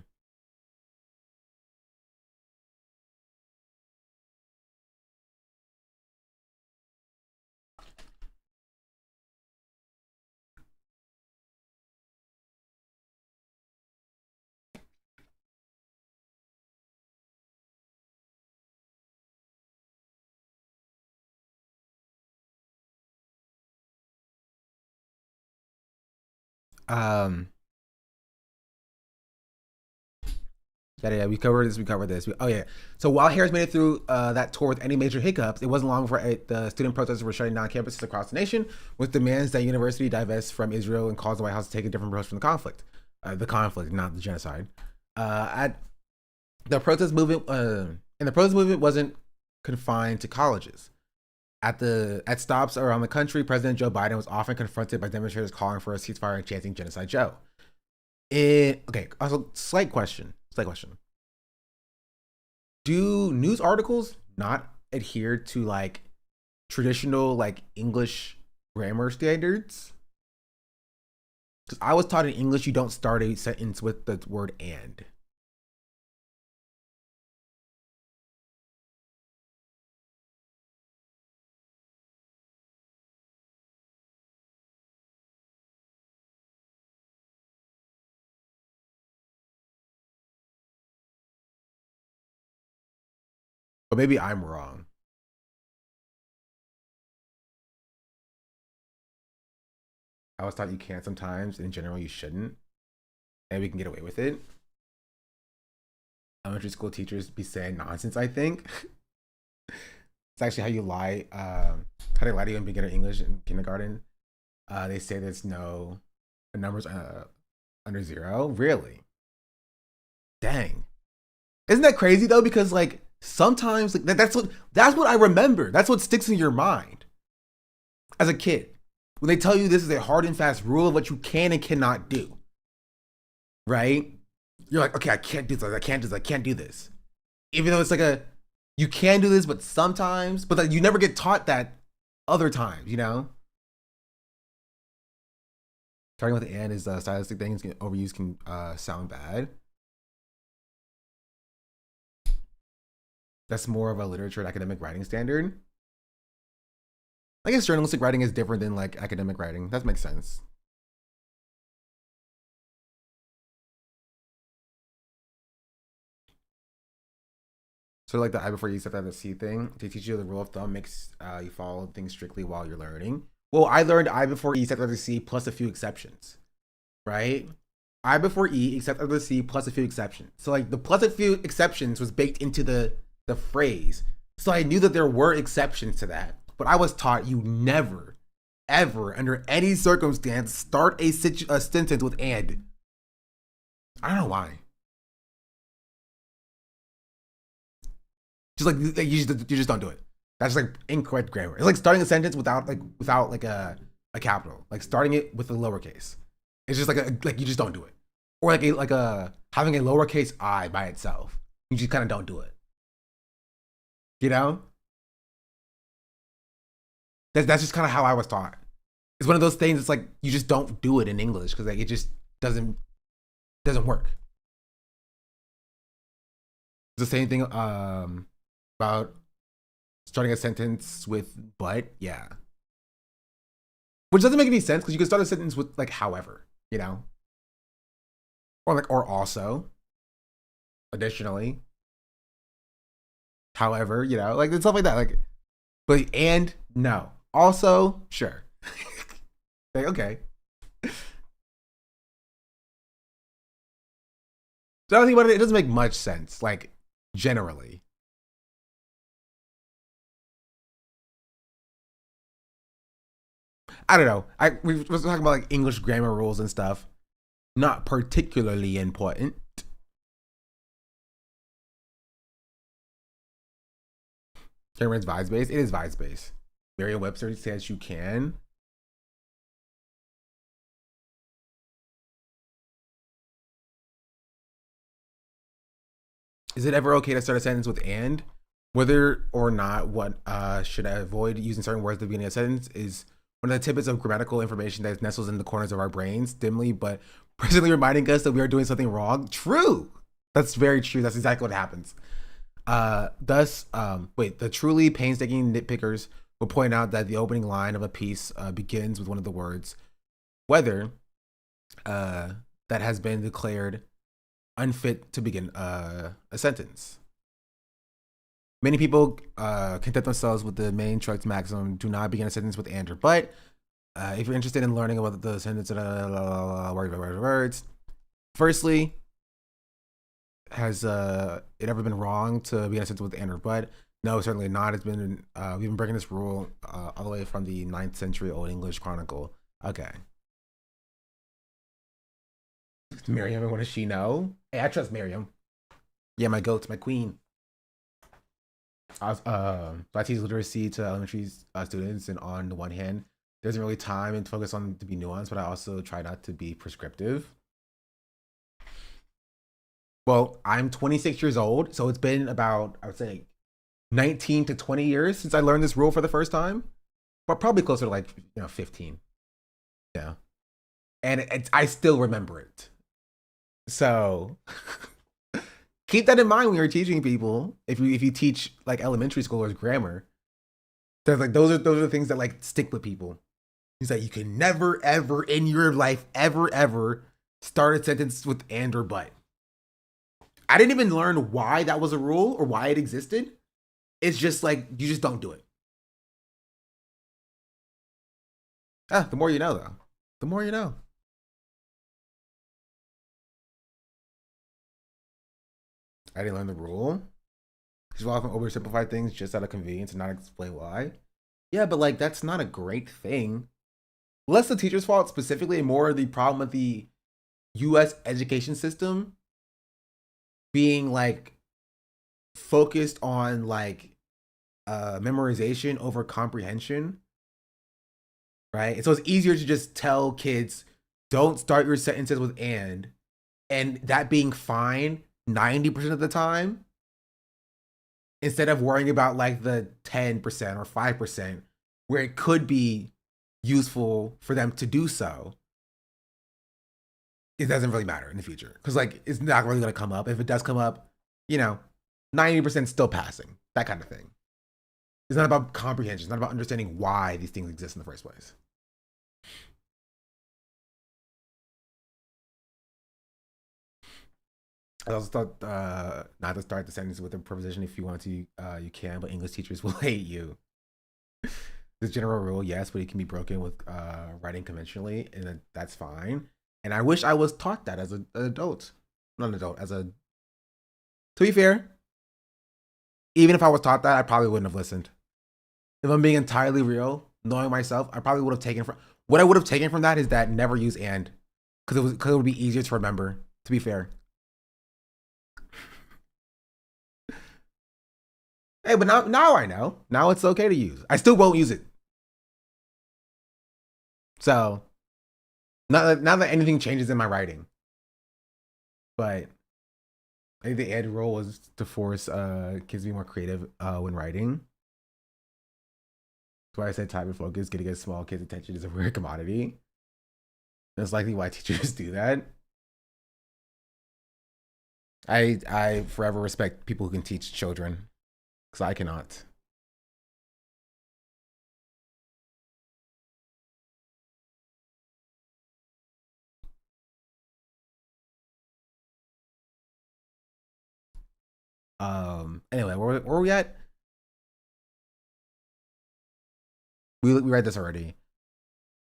Yeah, we covered this. Oh yeah. So while Harris made it through that tour with any major hiccups, it wasn't long before the student protesters were shutting down campuses across the nation with demands that university divest from Israel and cause the White House to take a different approach from the conflict. The conflict, not the genocide. At the protest movement, and the protest movement wasn't confined to colleges. At stops around the country, President Joe Biden was often confronted by demonstrators calling for a ceasefire and chanting "Genocide Joe." Okay. Also, slight question. Do news articles not adhere to like traditional like English grammar standards? Because I was taught in English you don't start a sentence with the word "and." But maybe I'm wrong. I was taught you can sometimes. In general, you shouldn't. And we can get away with it. Elementary school teachers be saying nonsense, I think. It's actually how you lie. How they lie to you in beginner English in kindergarten. They say there's no numbers under 0. Really? Dang. Isn't that crazy though? Because like sometimes like that's what I remember. That's what sticks in your mind as a kid. When they tell you this is a hard and fast rule of what you can and cannot do. Right? You're like, okay, I can't do this, I can't do this, I can't do this. Even though it's like you can do this, but sometimes, but like you never get taught that other times, you know? Starting with the and is stylistic things overused can sound bad. That's more of a literature and academic writing standard. I guess journalistic writing is different than like academic writing. That makes sense. So like the I before you set that the C thing, they teach you the rule of thumb makes you follow things strictly while you're learning. Well, I learned I before E except after C plus a few exceptions, right? I before E except after C plus a few exceptions. So like the plus a few exceptions was baked into the phrase. So I knew that there were exceptions to that, but I was taught you never, ever, under any circumstance, start a sentence with and. I don't know why. Just like you just don't do it. That's like incorrect grammar. It's like starting a sentence without a capital. Like starting it with a lowercase. It's just like you just don't do it. Or like a having a lowercase I by itself. You just kind of don't do it. You know? That's just kind of how I was taught. It's one of those things. It's like you just don't do it in English because like it just doesn't work. It's the same thing about starting a sentence with but, yeah. Which doesn't make any sense because you can start a sentence with like however, you know? Or like or also. Additionally. However, you know, like stuff like that. Like, but and no. Also, sure. Like, okay. So I don't think about it, it doesn't make much sense, like generally. I don't know. We were talking about like English grammar rules and stuff. Not particularly important. Cameron's vibes based. It is vibes based. Merriam-Webster says you can. Is it ever okay to start a sentence with and? Whether or not what should I avoid using certain words at the beginning of a sentence is one of the tidbits of grammatical information that nestles in the corners of our brains, dimly but presently reminding us that we are doing something wrong. True. That's very true. That's exactly what happens. Thus, the truly painstaking nitpickers will point out that the opening line of a piece begins with one of the words, whether that has been declared unfit to begin a sentence. Many people content themselves with the main trucks maximum. Do not begin a sentence with and or but. If you're interested in learning about the sentence, words. Firstly, has it ever been wrong to begin a sentence with and or but? No, certainly not. It's been we've been breaking this rule all the way from the 9th century Old English Chronicle. Okay. Miriam, what does she know? Hey, I trust Miriam. Yeah, my goats, my queen. So I teach literacy to elementary students, and on the one hand, there isn't really time and focus on to be nuanced, but I also try not to be prescriptive. Well, I'm 26 years old, so it's been about, I would say, 19 to 20 years since I learned this rule for the first time, but probably closer to like 15. Yeah, and I still remember it. So keep that in mind when you're teaching people. If you teach like elementary schoolers grammar, there's like those are the things that like stick with people. He's like, you can never ever in your life ever start a sentence with and or but. I didn't even learn why that was a rule or why it existed It's just like, you just don't do it. The more you know, though. The more you know. I didn't learn the rule. Because we'll often oversimplify things just out of convenience and not explain why. Yeah, but like, that's not a great thing. Less the teacher's fault specifically, and more the problem with the US education system being like focused on like memorization over comprehension, right? And so it's easier to just tell kids, don't start your sentences with and that being fine 90% of the time, instead of worrying about like the 10% or 5% where it could be useful for them to do so. It doesn't really matter in the future because like it's not really going to come up. If it does come up, 90% still passing, that kind of thing. It's not about comprehension. It's not about understanding why these things exist in the first place. I also thought not to start the sentence with a preposition. If you want to, you can, but English teachers will hate you. The general rule, yes, but it can be broken with writing conventionally, and that's fine. And I wish I was taught that as an adult. Not an adult, to be fair, even if I was taught that, I probably wouldn't have listened. If I'm being entirely real, knowing myself, I probably would have taken from what I would have taken from that is that never use and, because it would be easier to remember, to be fair. Hey, but now I know. Now it's okay to use. I still won't use it. So, not that anything changes in my writing. But I think the ed role was to force kids to be more creative when writing. That's why I said time and focus, getting a small kid's attention is a rare commodity. That's likely why teachers do that. I forever respect people who can teach children, because I cannot. Anyway, where are we at? We read this already.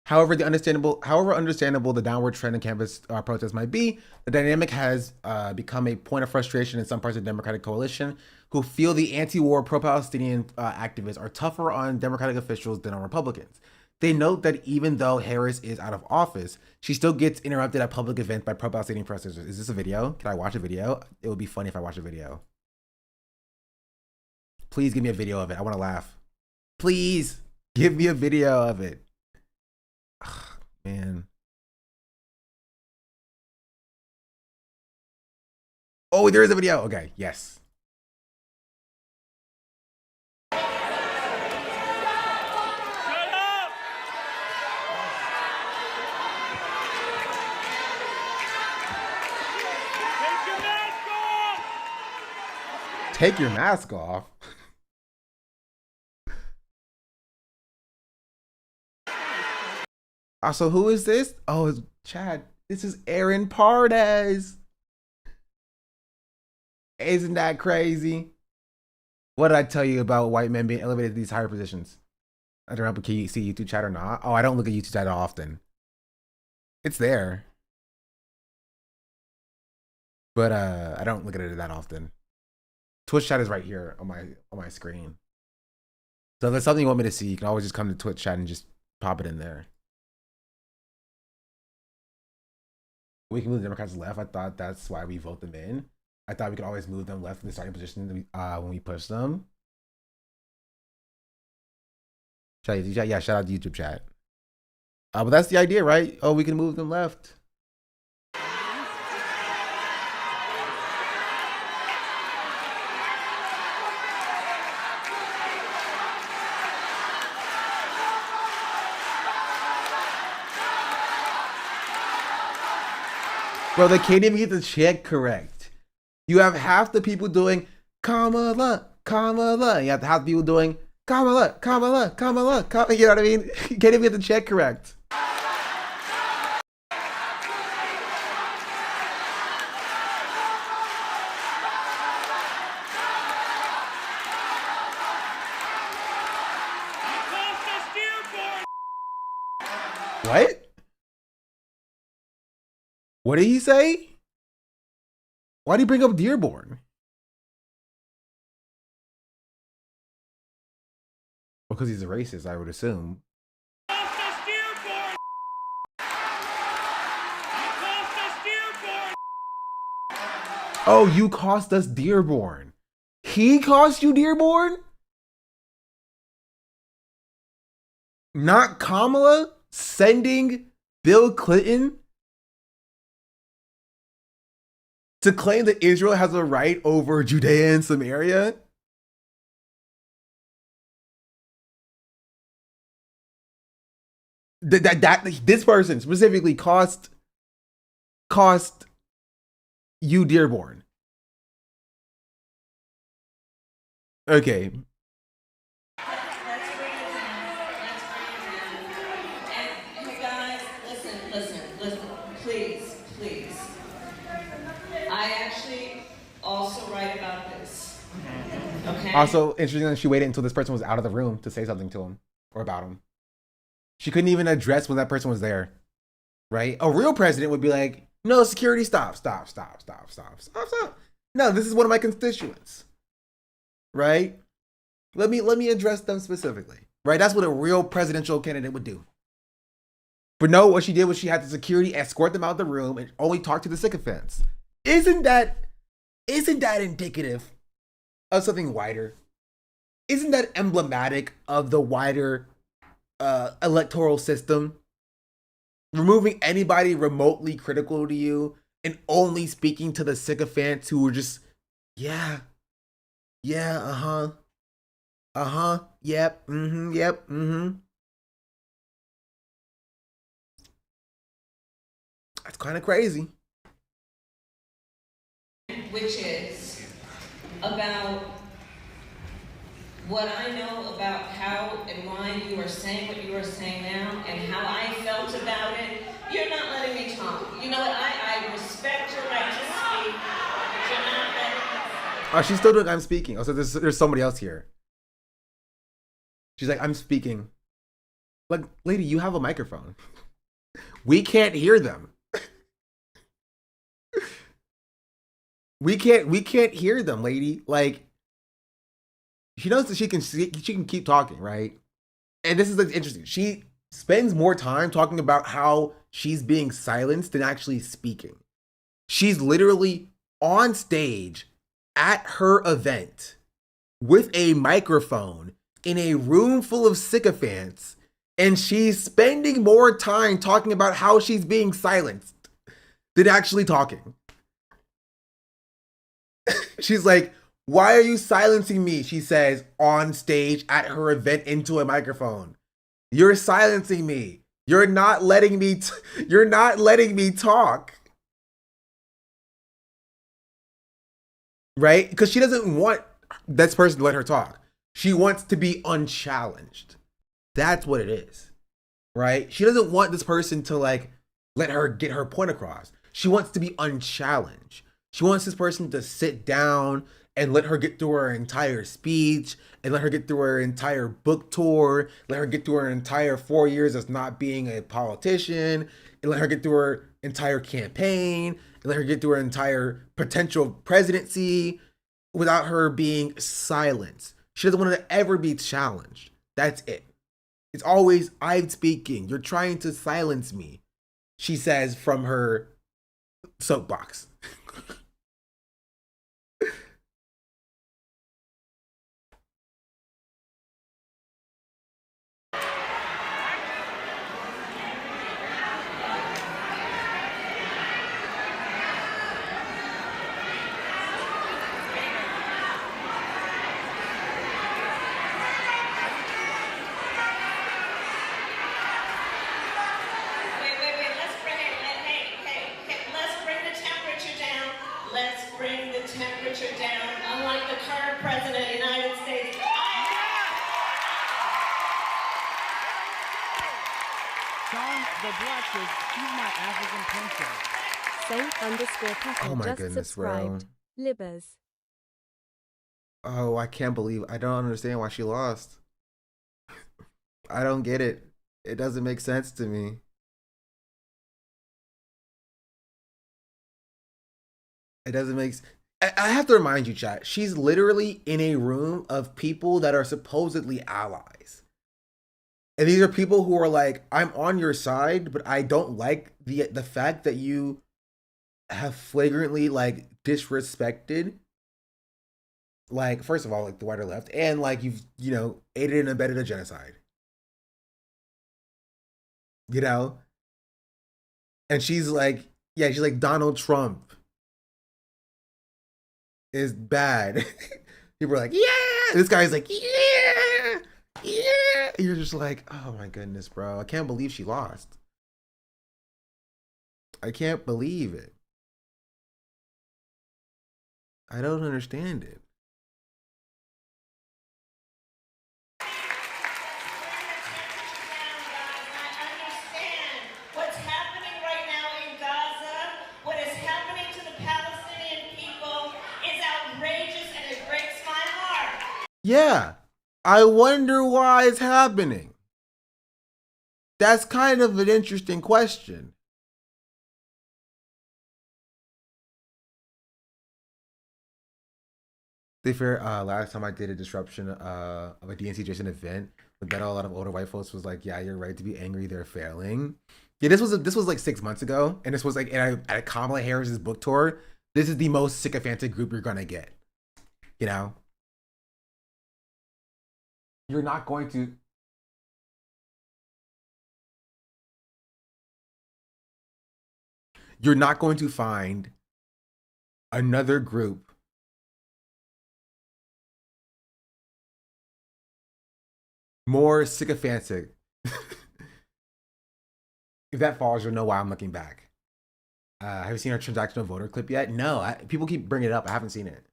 However understandable the downward trend in campus protests might be, the dynamic has become a point of frustration in some parts of the Democratic coalition, who feel the anti-war pro-Palestinian activists are tougher on Democratic officials than on Republicans. They note that even though Harris is out of office, she still gets interrupted at public events by pro-Palestinian protesters. Is this a video? Can I watch a video? It would be funny if I watch a video. Please give me a video of it. I want to laugh. Please give me a video of it. Ugh, man. Oh, there is a video. Okay, yes. Take your mask off. Also, who is this? Oh, it's Chad. This is Aaron Pardes. Isn't that crazy? What did I tell you about white men being elevated to these higher positions? I don't know, can you see YouTube chat or not? Oh, I don't look at YouTube chat often. It's there. But I don't look at it that often. Twitch chat is right here on my screen. So if there's something you want me to see, you can always just come to Twitch chat and just pop it in there. We can move the Democrats left. I thought that's why we vote them in. I thought we could always move them left in the starting position when we push them. Yeah, shout out to YouTube chat. But that's the idea, right? Oh, we can move them left. Bro, they can't even get the chant correct. You have half the people doing Kamala, Kamala. You have half the people doing Kamala, Kamala, Kamala, Kamala. You know what I mean? You can't even get the chant correct. What? What did he say? Why did he bring up Dearborn? Because he's a racist, I would assume. Oh, you cost us Dearborn. He cost you Dearborn? Not Kamala sending Bill Clinton to claim that Israel has a right over Judea and Samaria? This person specifically cost you Dearborn. Okay. You guys, listen, please. I actually also write about this. Okay. Also, interestingly, she waited until this person was out of the room to say something to him or about him. She couldn't even address when that person was there, right? A real president would be like, no, security, stop. No, this is one of my constituents, right? Let me address them specifically, right? That's what a real presidential candidate would do. But no, what she did was she had the security escort them out of the room and only talk to the sycophants. Isn't that indicative of something wider? Isn't that emblematic of the wider electoral system? Removing anybody remotely critical to you and only speaking to the sycophants who were just, yep, yep. That's kind of crazy. Which is about what I know about how and why you are saying what you are saying now and how I felt about it. You're not letting me talk. You know what? I respect your right to speak, but you're not letting me. Oh, she's still doing I'm speaking. Oh, so there's somebody else here. She's like, I'm speaking. Like, lady, you have a microphone. We can't hear them. We can't hear them, lady. Like, she knows that she can keep talking, right? And this is interesting. She spends more time talking about how she's being silenced than actually speaking. She's literally on stage at her event with a microphone in a room full of sycophants, and she's spending more time talking about how she's being silenced than actually talking. She's like, why are you silencing me? She says on stage at her event into a microphone. You're silencing me. You're not letting me talk. Right? Because she doesn't want this person to let her talk. She wants to be unchallenged. That's what it is. Right? She doesn't want this person to like let her get her point across. She wants to be unchallenged. She wants this person to sit down and let her get through her entire speech and let her get through her entire book tour, let her get through her entire 4 years as not being a politician, and let her get through her entire campaign, and let her get through her entire potential presidency without her being silenced. She doesn't want to ever be challenged. That's it. It's always, I'm speaking. You're trying to silence me, she says from her soapbox. Saint_Pepper Oh my just goodness, subscribed. Libs. Oh, I can't believe, I don't understand why she lost. I don't get it. It doesn't make sense to me. It doesn't make. I have to remind you, chat. She's literally in a room of people that are supposedly allies, and these are people who are like, "I'm on your side, but I don't like the fact that you have flagrantly like disrespected, like, first of all, like the white or left, and like you've aided and abetted a genocide, you know." And she's like, yeah, she's like, Donald Trump is bad. People are like, yeah. This guy's like, yeah, yeah. You're just like, oh my goodness, bro. I can't believe she lost. I can't believe it. I don't understand it. What's happening right now in Gaza, what is happening to the Palestinian people is outrageous and it breaks my heart. Yeah. I wonder why it's happening. That's kind of an interesting question. To be fair, last time I did a disruption of a DNC Jason event, but then a lot of older white folks was like, "Yeah, you're right to be angry. They're failing." Yeah, this was like 6 months ago, and this was like at Kamala Harris's book tour. This is the most sycophantic group you're gonna get. You know, you're not going to. You're not going to find another group more sycophantic. If that falls, you'll know why I'm looking back. Have you seen our transactional voter clip yet? No, people keep bringing it up. I haven't seen it.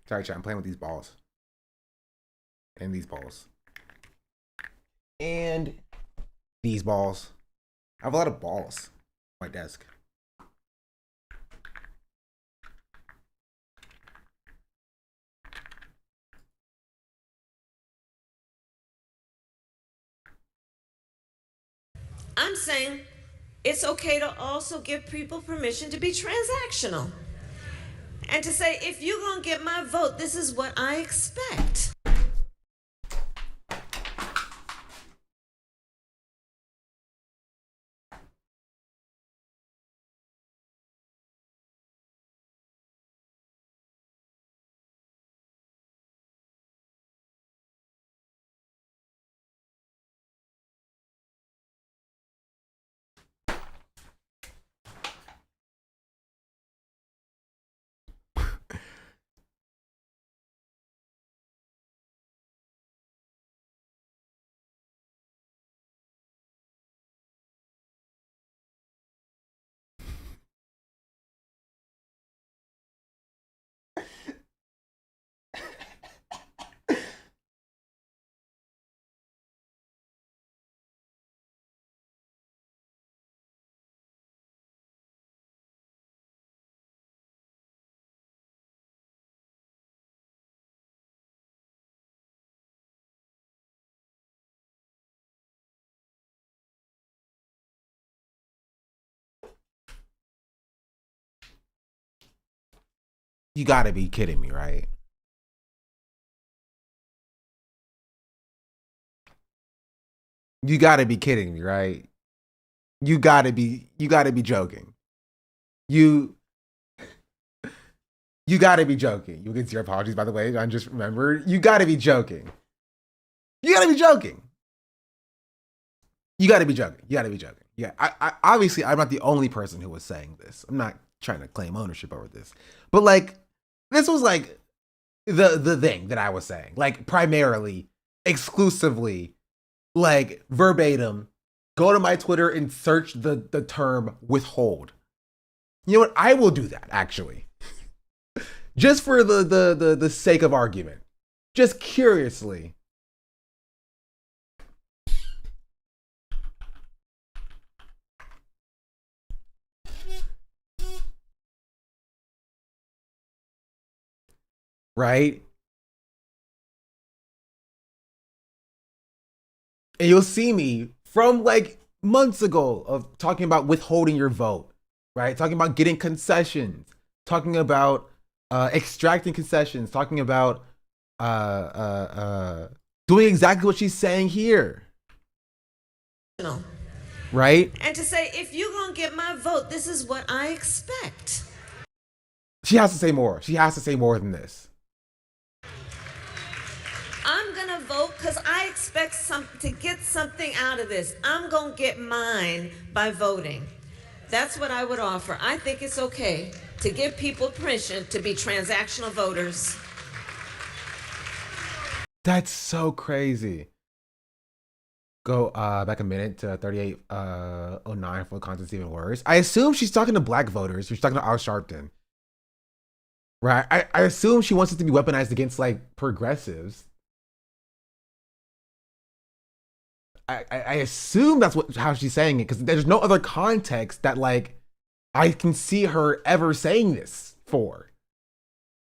Sorry, chat. I'm playing with these balls. And these balls. And these balls. I have a lot of balls on my desk. I'm saying it's okay to also give people permission to be transactional. And to say, if you're going to get my vote, this is what I expect. You gotta be kidding me, right? You gotta be kidding me, right? You gotta be joking. You gotta be joking. You can see your apologies, by the way. I just remembered. You gotta be joking. You gotta be joking. You gotta be joking. You gotta be joking. Yeah, I obviously I'm not the only person who was saying this. I'm not trying to claim ownership over this. But like this was like the thing that I was saying. Like primarily, exclusively, like verbatim, go to my Twitter and search the term withhold. You know what? I will do that actually. Just for the sake of argument. Just curiously. Right? And you'll see me from like months ago of talking about withholding your vote, right? Talking about getting concessions, talking about extracting concessions, talking about doing exactly what she's saying here. Right? And to say, if you're going to get my vote, this is what I expect. She has to say more. She has to say more than this. I'm going to vote because I expect to get something out of this. I'm going to get mine by voting. That's what I would offer. I think it's okay to give people permission to be transactional voters. That's so crazy. Go back a minute to 3809 for the content's even worse. I assume she's talking to black voters. She's talking to Al Sharpton. Right? I assume she wants it to be weaponized against like progressives. I assume that's how she's saying it, because there's no other context that like I can see her ever saying this for.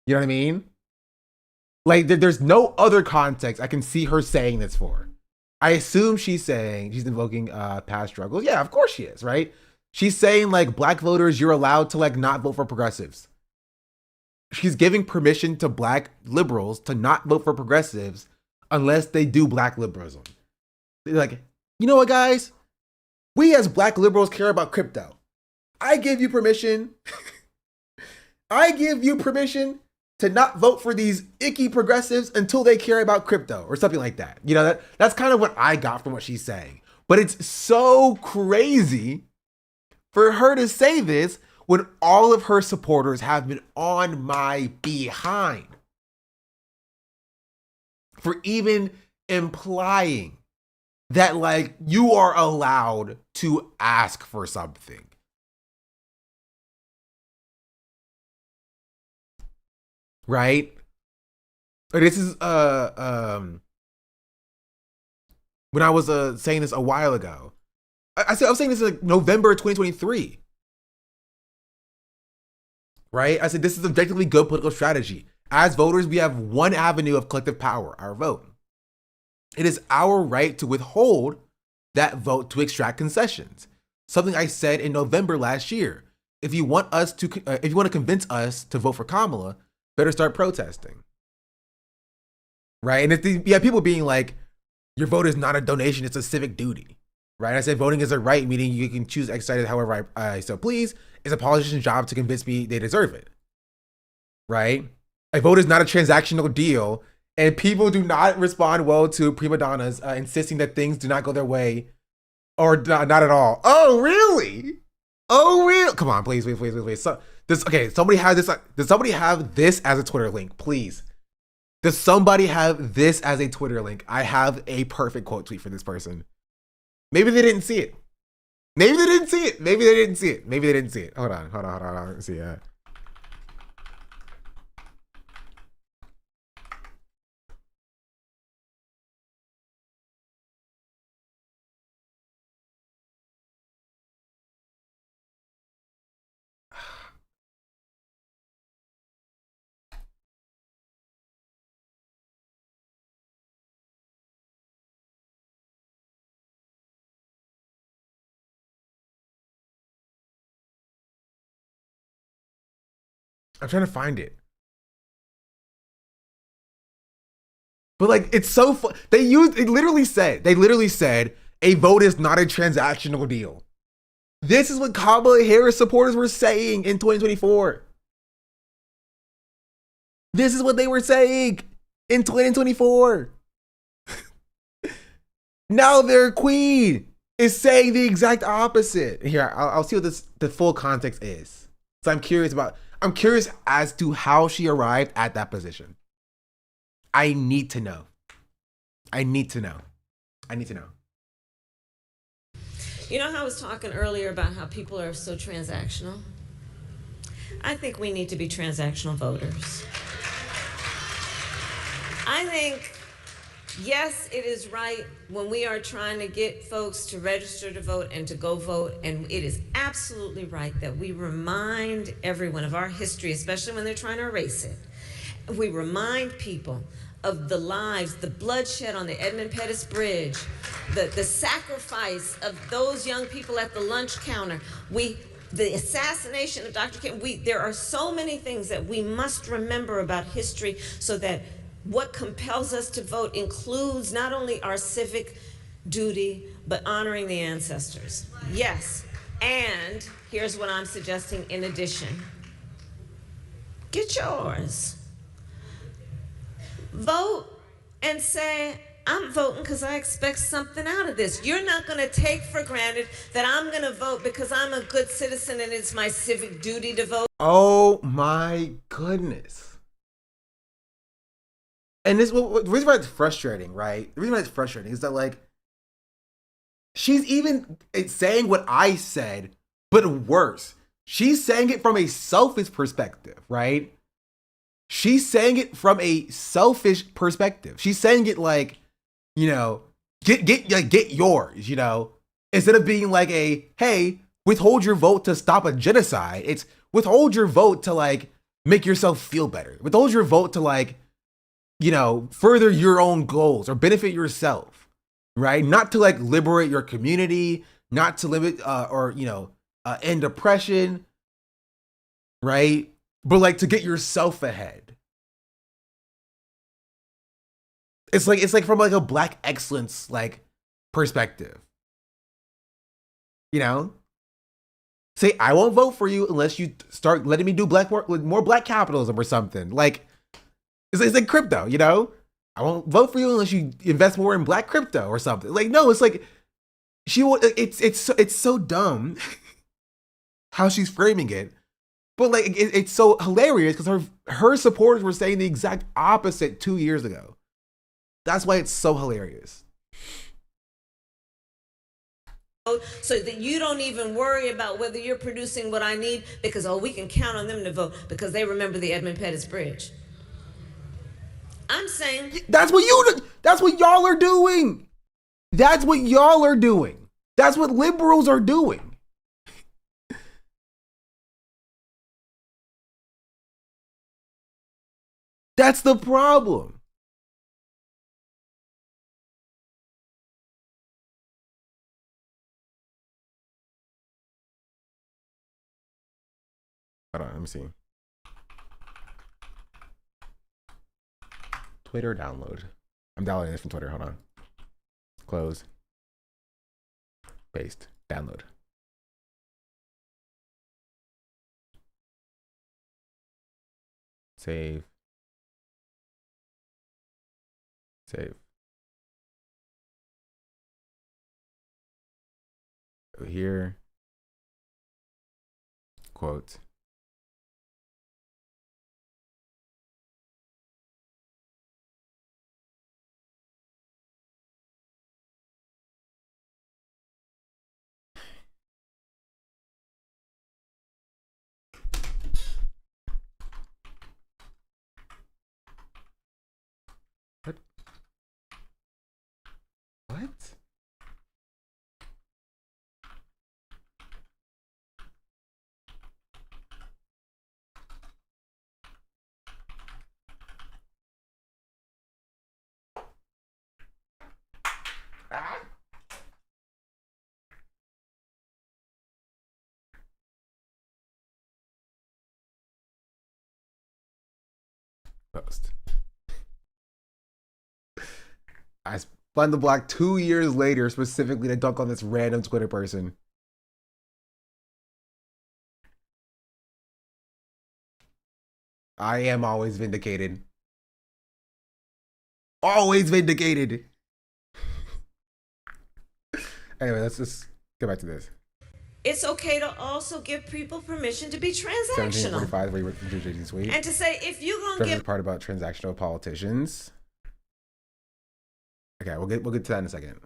You know what I mean? Like there's no other context I can see her saying this for. I assume she's invoking past struggles. Yeah, of course she is, right? She's saying like black voters, you're allowed to like not vote for progressives. She's giving permission to black liberals to not vote for progressives unless they do black liberalism. They're like, you know what, guys? We as black liberals care about crypto. I give you permission. I give you permission to not vote for these icky progressives until they care about crypto or something like that. You know, that's kind of what I got from what she's saying. But it's so crazy for her to say this when all of her supporters have been on my behind for even implying that like you are allowed to ask for something. Right? This is when I was saying this a while ago. I was saying this in like November 2023. Right? I said this is objectively good political strategy. As voters, we have one avenue of collective power, our vote. It is our right to withhold that vote to extract concessions. Something I said in November last year. If you want to convince us to vote for Kamala, better start protesting. Right? And if you have people being like, your vote is not a donation, it's a civic duty. Right? I said voting is a right, meaning you can choose to exercise it however I so please. It's a politician's job to convince me they deserve it. Right? A vote is not a transactional deal, and people do not respond well to prima donnas insisting that things do not go their way, or not at all. Oh, really? Oh, real? Come on, please. So, somebody have this. Does somebody have this as a Twitter link, please? Does somebody have this as a Twitter link? I have a perfect quote tweet for this person. Maybe they didn't see it. Maybe they didn't see it. Hold on. Let's see. I'm trying to find it. But like, it's so fun. They literally said a vote is not a transactional deal. This is what Kamala Harris supporters were saying in 2024. This is what they were saying in 2024. Now their queen is saying the exact opposite. Here, I'll see what the full context is. So I'm curious as to how she arrived at that position. I need to know. I need to know. You know how I was talking earlier about how people are so transactional? I think we need to be transactional voters. I think, yes, it is right when we are trying to get folks to register to vote and to go vote, and it is absolutely right that we remind everyone of our history, especially when they're trying to erase it. We remind people of the lives, the bloodshed on the Edmund Pettus Bridge, the sacrifice of those young people at the lunch counter, the assassination of Dr. King, there are so many things that we must remember about history so that what compels us to vote includes not only our civic duty, but honoring the ancestors. Yes, and here's what I'm suggesting in addition. Get yours. Vote and say, I'm voting because I expect something out of this. You're not going to take for granted that I'm going to vote because I'm a good citizen and it's my civic duty to vote. Oh my goodness. And the reason why it's frustrating, right? The reason why it's frustrating is that, like, she's even saying what I said, but worse. She's saying it from a selfish perspective, right? She's saying it from a selfish perspective. She's saying it like, you know, get yours, you know, instead of being like hey, withhold your vote to stop a genocide. It's withhold your vote to, like, make yourself feel better. Withhold your vote to, like, you know, further your own goals or benefit yourself, right? Not to, like, liberate your community, not to limit end oppression, right? But, like, to get yourself ahead. It's like from, like, a Black excellence, like, perspective. You know? Say, I won't vote for you unless you start letting me do more Black capitalism or something. Like, it's like crypto, you know? I won't vote for you unless you invest more in Black crypto or something. Like, no, it's like it's so dumb how she's framing it. But, like, it's so hilarious because her supporters were saying the exact opposite 2 years ago. That's why it's so hilarious. So that you don't even worry about whether you're producing what I need because, we can count on them to vote because they remember the Edmund Pettus Bridge. I'm saying that's what y'all are doing. That's what y'all are doing. That's what liberals are doing. That's the problem. Hold on, let me see. Twitter download. I'm downloading this from Twitter. Hold on. Close. Paste. Download. Save. Save. Go here. Quote. What? Post. I spun the block 2 years later specifically to dunk on this random Twitter person. I am always vindicated. Always vindicated. Anyway, let's just go back to this. it's okay to also give people permission to be transactional. 1745, where you work from JJ's Suite. And to say, if you're gonna give part about transactional politicians. Okay, we'll get to that in a second.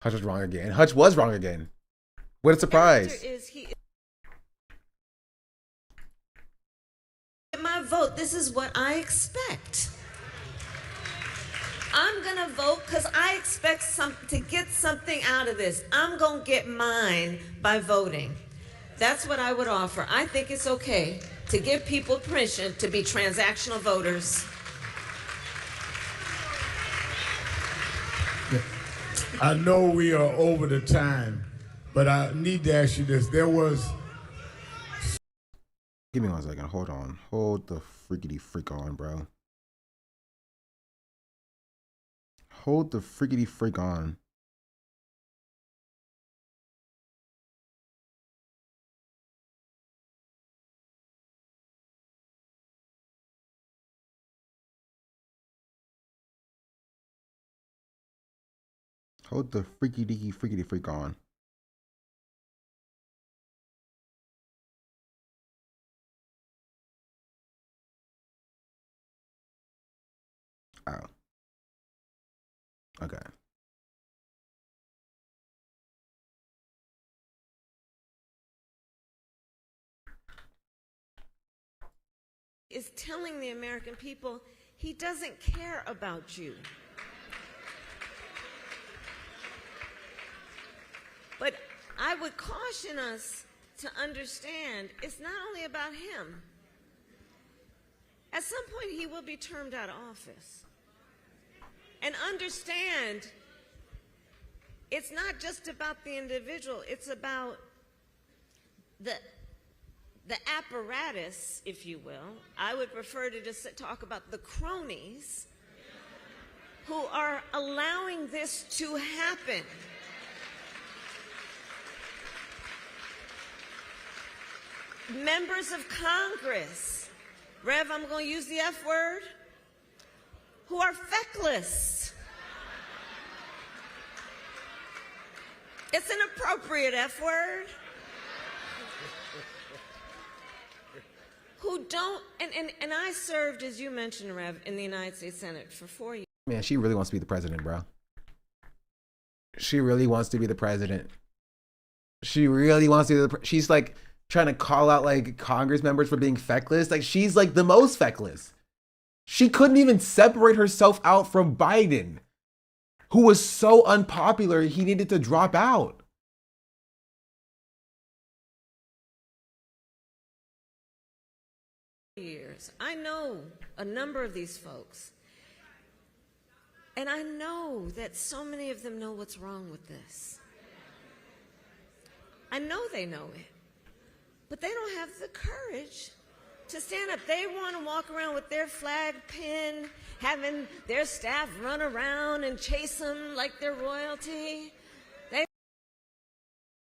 Hutch was wrong again. Hutch was wrong again. What a surprise. My vote, this is what I expect. I'm gonna vote because I expect to get something out of this. I'm gonna get mine by voting. That's what I would offer. I think it's okay to give people permission to be transactional voters. I know we are over the time, but I need to ask you this. There was... Give me 1 second. Hold on. Hold the freakity freak on, bro. Hold the freakity freak on. Hold the freaky freak on. Oh. Okay. Is telling the American people he doesn't care about you. But I would caution us to understand it's not only about him. At some point, he will be termed out of office. And understand, it's not just about the individual, it's about the apparatus, if you will. I would prefer to just talk about the cronies who are allowing this to happen. Members of Congress, Rev, I'm going to use the F word, who are feckless. It's an appropriate F word. Who don't, and I served, as you mentioned, Rev, in the United States Senate for 4 years. Man, she really wants to be the president, bro. She really wants to be the president. She really wants to be she's like trying to call out like Congress members for being feckless. Like she's like the most feckless. She couldn't even separate herself out from Biden, who was so unpopular he needed to drop out. Years. I know a number of these folks. And I know that so many of them know what's wrong with this. I know they know it. But they don't have the courage to stand up. They want to walk around with their flag pin, having their staff run around and chase them like they're royalty.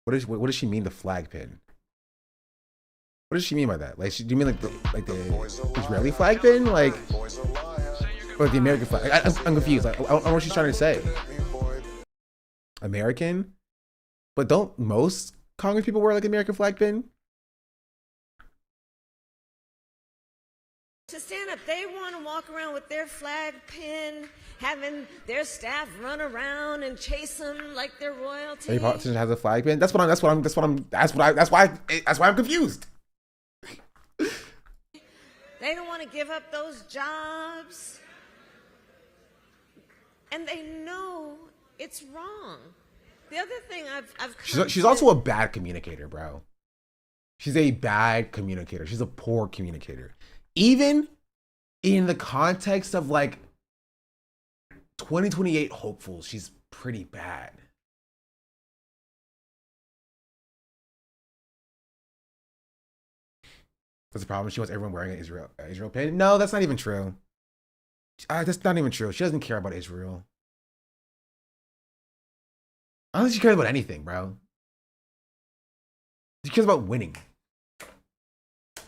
What does she mean, the flag pin? What does she mean by that? Like, do you mean like the Israeli flag pin, like, or the American flag? I'm confused. I don't know what she's trying to say. American, but don't most Congress people wear like American flag pin? To stand up, they want to walk around with their flag pin, having their staff run around and chase them like they're royalty. Every politician has a flag pin. That's why I'm confused. They don't want to give up those jobs. And they know it's wrong. The other thing She's also a bad communicator, bro. She's a bad communicator. She's a poor communicator. Even in the context of like 2028 hopefuls, she's pretty bad. That's the problem. She wants everyone wearing an Israel pin. No, that's not even true. That's not even true. She doesn't care about Israel. I don't think she cares about anything, bro. She cares about winning.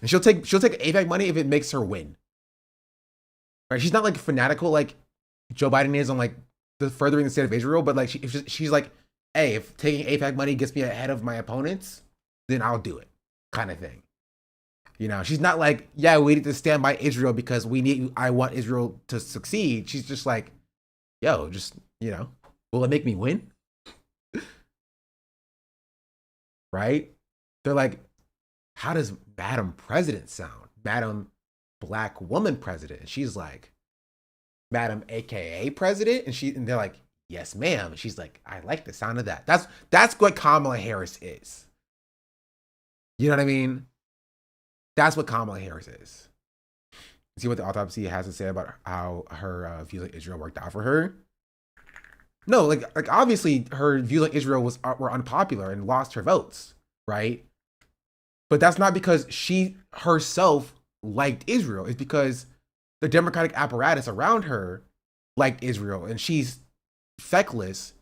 And she'll take APAC money if it makes her win. Right? She's not like fanatical like Joe Biden is on like the furthering the state of Israel, but like she's like, hey, if taking APAC money gets me ahead of my opponents, then I'll do it, kind of thing. You know, she's not like, yeah, we need to stand by Israel because I want Israel to succeed. She's just like, yo, just, you know, will it make me win? Right? They're like, how does Madam President sound? Madam Black Woman President. And she's like, Madam AKA President? And they're like, yes, ma'am. And she's like, I like the sound of that. That's what Kamala Harris is. You know what I mean? That's what Kamala Harris is. See what the autopsy has to say about how her views on Israel worked out for her? No, like obviously her views on Israel were unpopular and lost her votes, right? But that's not because she herself liked Israel. It's because the democratic apparatus around her liked Israel, and she's feckless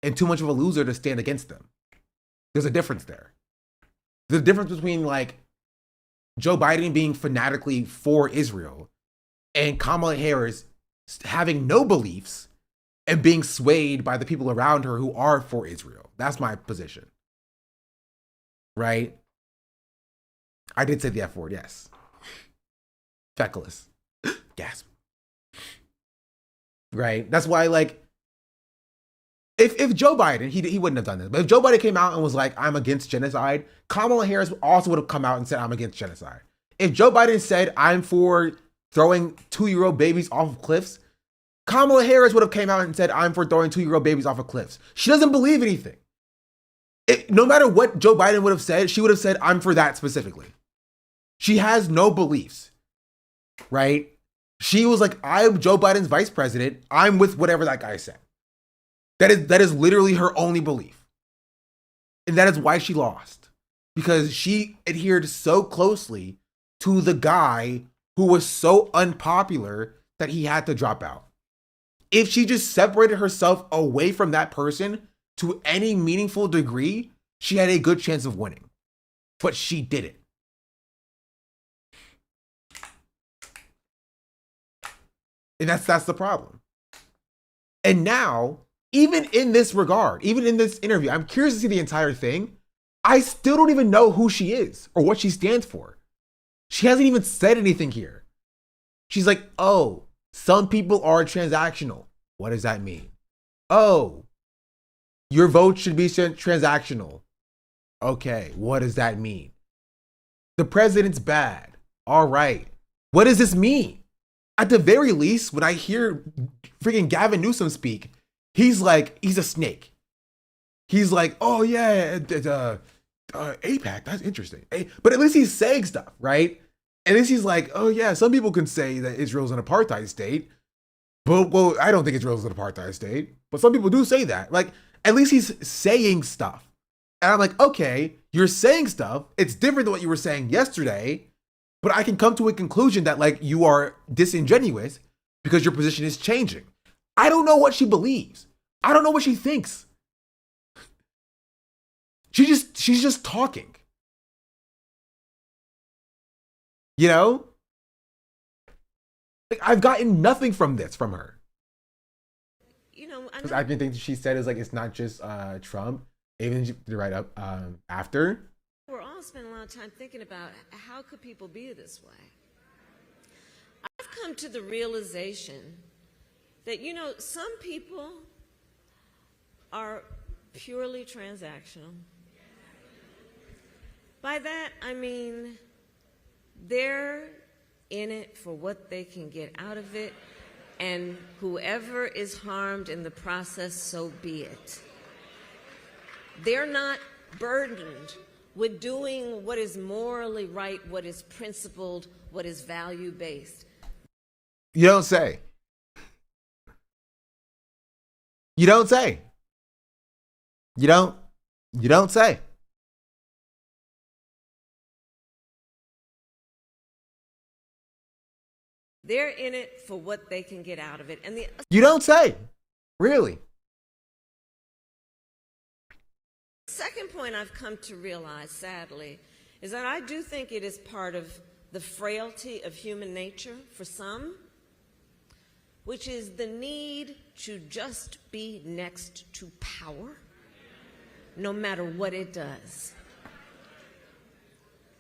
and too much of a loser to stand against them. There's a difference there. There's a difference between like Joe Biden being fanatically for Israel and Kamala Harris having no beliefs and being swayed by the people around her who are for Israel. That's my position. Right? I did say the F word, yes. Feckless. Gasp. Right? That's why, like, if Joe Biden, he wouldn't have done this, but if Joe Biden came out and was like, I'm against genocide, Kamala Harris also would have come out and said, I'm against genocide. If Joe Biden said, I'm for throwing 2-year-old babies off of cliffs, Kamala Harris would have came out and said, I'm for throwing 2-year-old babies off of cliffs. She doesn't believe anything. No matter what Joe Biden would have said, she would have said, I'm for that specifically. She has no beliefs, right? She was like, I'm Joe Biden's vice president. I'm with whatever that guy said. That is literally her only belief. And that is why she lost. Because she adhered so closely to the guy who was so unpopular that he had to drop out. If she just separated herself away from that person to any meaningful degree, she had a good chance of winning. But she didn't. And that's the problem. And now, even in this regard, even in this interview, I'm curious to see the entire thing. I still don't even know who she is or what she stands for. She hasn't even said anything here. She's like, oh, some people are transactional. What does that mean? Oh, your vote should be transactional. Okay, what does that mean? The president's bad. All right. What does this mean? At the very least, when I hear freaking Gavin Newsom speak, he's like, he's a snake. He's like, oh yeah, AIPAC, that's interesting. But at least he's saying stuff, right? At least he's like, oh yeah, some people can say that Israel's an apartheid state. But, well, I don't think Israel's an apartheid state. But some people do say that. Like, at least he's saying stuff. And I'm like, okay, you're saying stuff. It's different than what you were saying yesterday. But I can come to a conclusion that, like, you are disingenuous because your position is changing. I don't know what she believes. I don't know what she thinks. She's just talking. You know? Like, I've gotten nothing from her. You know, because I think she said is like, it's not just Trump. Even she did write up after. We're all spending a lot of time thinking about how could people be this way. I've come to the realization that, you know, some people are purely transactional. By that, I mean they're in it for what they can get out of it, and whoever is harmed in the process, so be it. They're not burdened with doing what is morally right, what is principled, what is value-based. You don't say. You don't say. You don't say. They're in it for what they can get out of it. And you don't say. Really? Second point I've come to realize, sadly, is that I do think it is part of the frailty of human nature for some, which is the need to just be next to power, no matter what it does.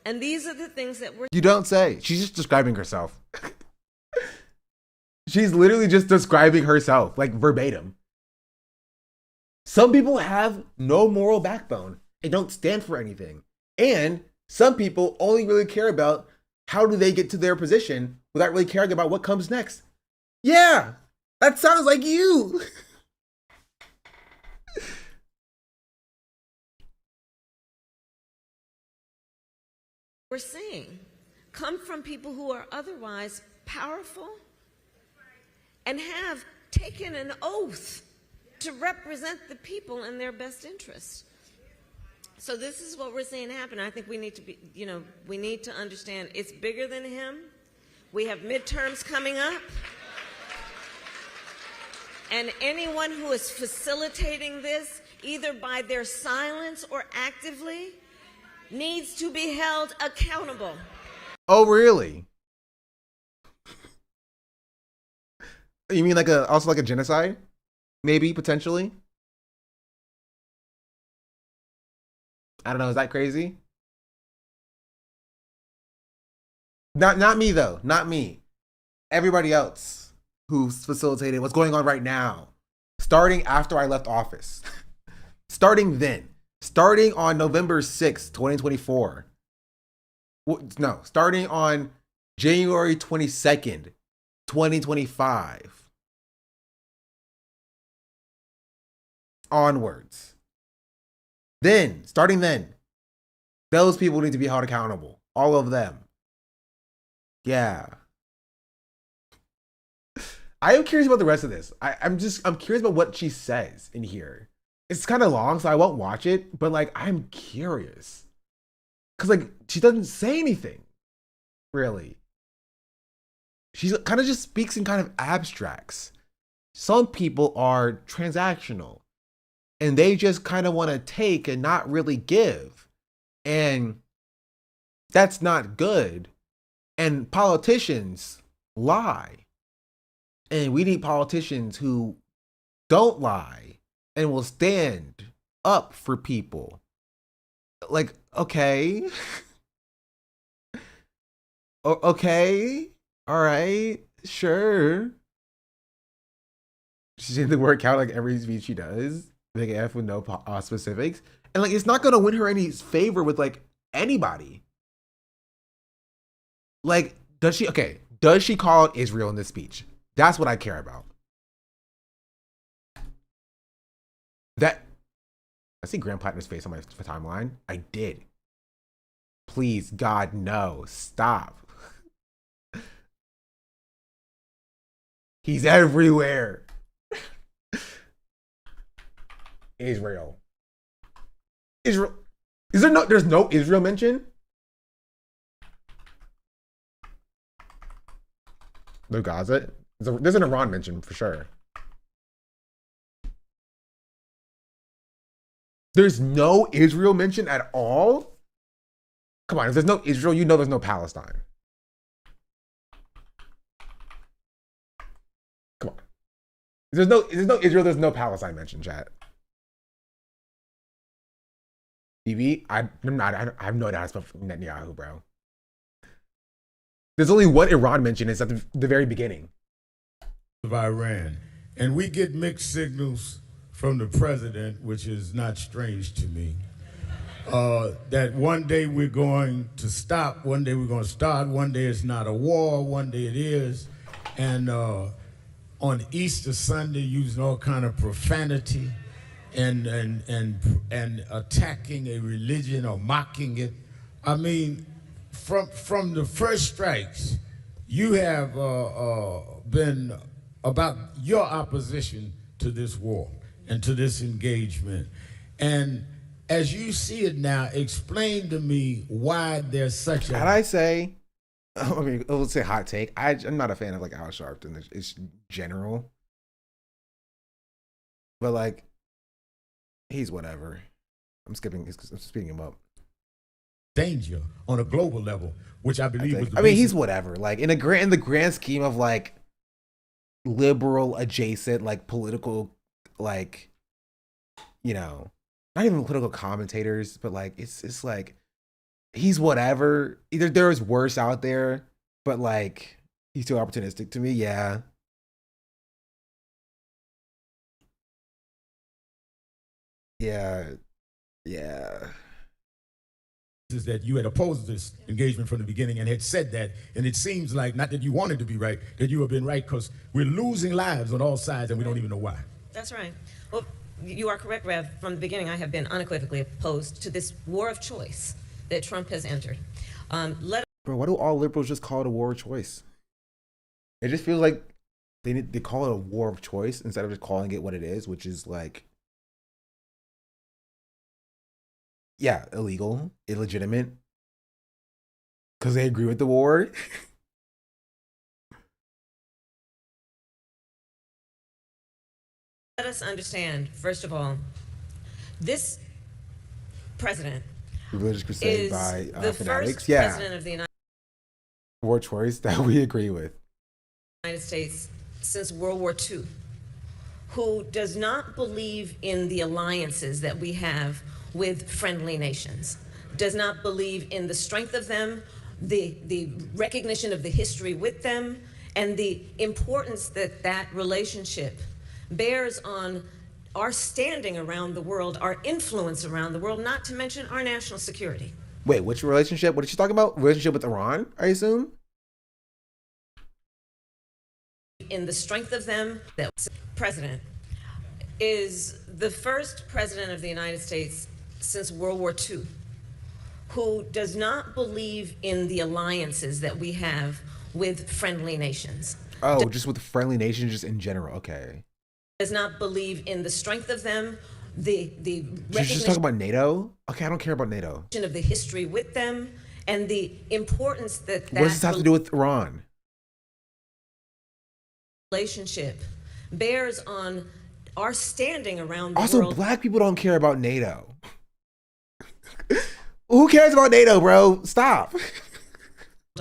And these are the things that we're... You don't say. She's just describing herself. She's literally just describing herself, like verbatim. Some people have no moral backbone and don't stand for anything. And some people only really care about how do they get to their position without really caring about what comes next. Yeah, That sounds like you. We're seeing come from people who are otherwise powerful and have taken an oath to represent the people in their best interests. So this is what we're seeing happen. I think we need to be, we need to understand it's bigger than him. We have midterms coming up. And anyone who is facilitating this, either by their silence or actively, needs to be held accountable. Oh, really? You mean like also like a genocide? Maybe, potentially? I don't know, is that crazy? Not me though, not me. Everybody else who's facilitated what's going on right now, starting after I left office. Starting then. Starting on November 6th, 2024. No, starting on January 22nd, 2025. Onwards. Then, starting then, those people need to be held accountable. All of them. Yeah. I am curious about the rest of this. I'm curious about what she says in here. It's kind of long, so I won't watch it, but like, I'm curious. Cause like, she doesn't say anything, really. She kind of just speaks in kind of abstracts. Some people are transactional and they just kind of want to take and not really give. And that's not good. And politicians lie. And we need politicians who don't lie and will stand up for people. Like, okay. Okay. All right. Sure. She said the word count like every speech she does. Big F with no specifics. And like, it's not going to win her any favor with like anybody. Like, does she call out Israel in this speech? That's what I care about. I see Graham Platinum's face on my timeline. I did. Please, God, no. Stop. He's everywhere. Israel. There's no Israel mention? No Gaza? There's an Iran mention for sure. There's no Israel mention at all? Come on, if there's no Israel, you know there's no Palestine. Come on. If there's no Israel, there's no Palestine mention, chat. BB, I have no idea how to spell Netanyahu, bro. There's only one Iran mention, it's at the very beginning. Of Iran. And we get mixed signals from the president, which is not strange to me, that one day we're going to stop, one day we're going to start, one day it's not a war, one day it is. And on Easter Sunday, using all kind of profanity and attacking a religion or mocking it. I mean, from the first strikes, you have been about your opposition to this war and to this engagement. And as you see it now, explain to me why there's such a... And I say, I mean, I would say hot take. I'm not a fan of like Al Sharpton. It's general. But like, he's whatever. I'm speaking him up. Danger on a global level, which I believe was the he's whatever. Like in the grand scheme of like liberal adjacent, like political, like, you know, not even political commentators, but like it's like he's whatever. Either there's worse out there, but like he's too opportunistic to me. Yeah. Yeah. is that you had opposed this engagement from the beginning and had said that, and it seems like, not that you wanted to be right, that you have been right, because we're losing lives on all sides and we don't even know why. That's right. Well, you are correct, Rev. From the beginning, I have been unequivocally opposed to this war of choice that Trump has entered. Bro, why do all liberals just call it a war of choice? It just feels like they call it a war of choice instead of just calling it what it is, which is like, yeah, illegal, illegitimate, because they agree with the war. Let us understand, first of all, this president Religious crusade is by the fanatics. first Yeah, president of the war choice that we agree with. United States since World War II who does not believe in the alliances that we have with friendly nations, does not believe in the strength of them, the recognition of the history with them, and the importance that that relationship bears on our standing around the world, our influence around the world, not to mention our national security. Wait, which relationship? What is she talking about? Relationship with Iran, I assume? In the strength of them, that president is the first president of the United States since World War II who does not believe in the alliances that we have with friendly nations. Oh, just with friendly nations, just in general. Okay. Does not believe in the strength of them, the She's just talking about NATO? Okay, I don't care about NATO. of the history with them, and the importance that What does this have to do with Iran? relationship bears on our standing around the Also, world. black people don't care about NATO. Who cares about NATO, bro? Stop.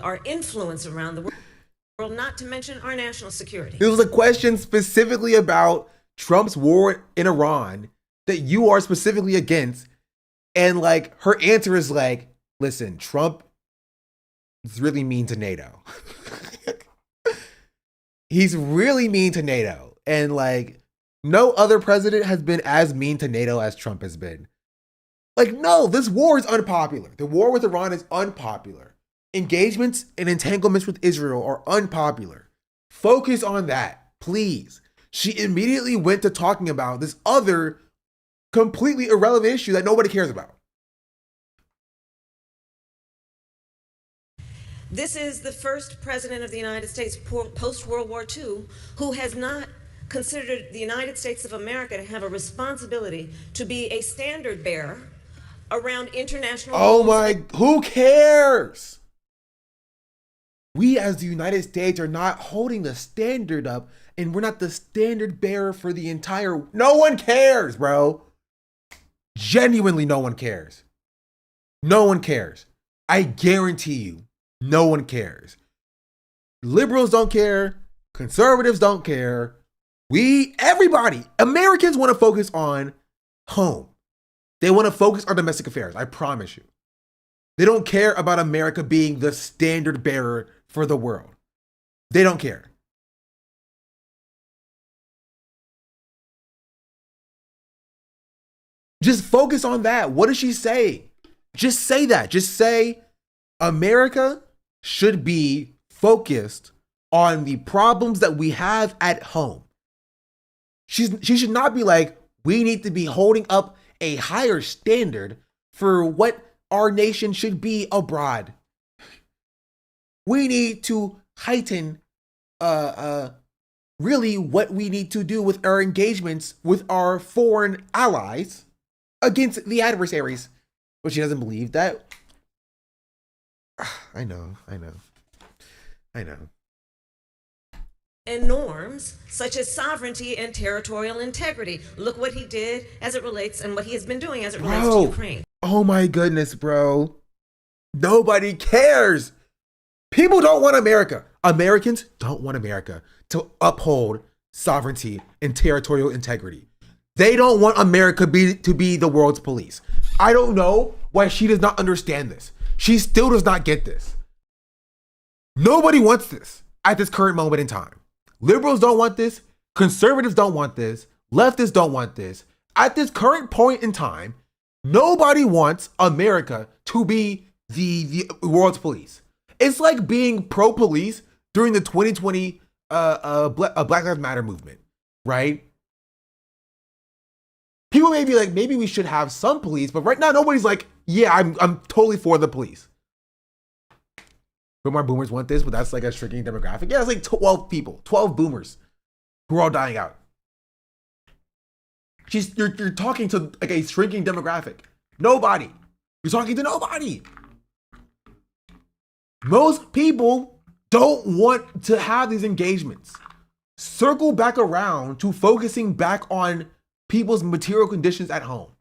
Our influence around the world, not to mention our national security. It was a question specifically about Trump's war in Iran that you are specifically against. And like her answer is like, listen, Trump is really mean to NATO. He's really mean to NATO. And like no other president has been as mean to NATO as Trump has been. Like, no, this war is unpopular. The war with Iran is unpopular. Engagements and entanglements with Israel are unpopular. Focus on that, please. She immediately went to talking about this other completely irrelevant issue that nobody cares about. This is the first president of the United States post-World War II who has not considered the United States of America to have a responsibility to be a standard bearer around international Oh rules. my, who cares? We as the United States are not holding the standard up, and we're not the standard bearer for the entire, no one cares, bro. Genuinely, no one cares. No one cares. I guarantee you, no one cares. Liberals don't care. Conservatives don't care. Everybody, Americans want to focus on home. They want to focus on domestic affairs. I promise you. They don't care about America being the standard bearer for the world. They don't care. Just focus on that. What does she say? Just say that. Just say America should be focused on the problems that we have at home. She should not be like, we need to be holding up a higher standard for what our nation should be abroad. We need to heighten really what we need to do with our engagements with our foreign allies against the adversaries. But she doesn't believe that. I know. And norms such as sovereignty and territorial integrity. Look what he did as it relates and what he has been doing as it relates to Ukraine. Oh my goodness, bro. Nobody cares. People don't want America. Americans don't want America to uphold sovereignty and territorial integrity. They don't want America to be the world's police. I don't know why she does not understand this. She still does not get this. Nobody wants this at this current moment in time. Liberals don't want this. Conservatives don't want this. Leftists don't want this. At this current point in time, Nobody wants America to be the world's police. It's like being pro-police during the 2020 Black Lives Matter movement, right? People may be like, maybe we should have some police, but right now nobody's like, yeah, I'm totally for the police. But more boomers want this, but that's like a shrinking demographic. Yeah, it's like 12 people, 12 boomers who are all dying out. You're talking to like a shrinking demographic. Nobody. You're talking to nobody. Most people don't want to have these engagements. Circle back around to focusing back on people's material conditions at home.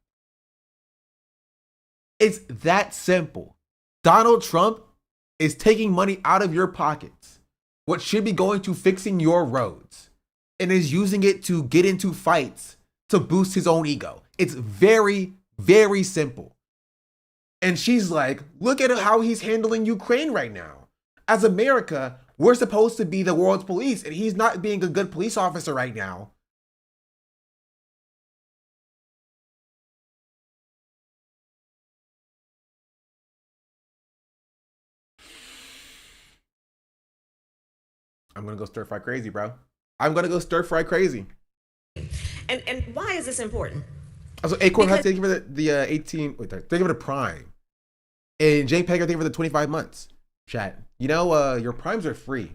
It's that simple. Donald Trump is taking money out of your pockets, what should be going to fixing your roads, and is using it to get into fights to boost his own ego. It's very, very simple. And she's like, look at how he's handling Ukraine right now. As America, we're supposed to be the world's police, and he's not being a good police officer right now. I'm gonna go stir fry crazy, bro. I'm gonna go stir fry crazy. And why is this important? Also, Acorn has taken for the 18. Wait, thank you for the prime. And Jane Pegger, thank you for the 25 months. Chat. You know, your primes are free.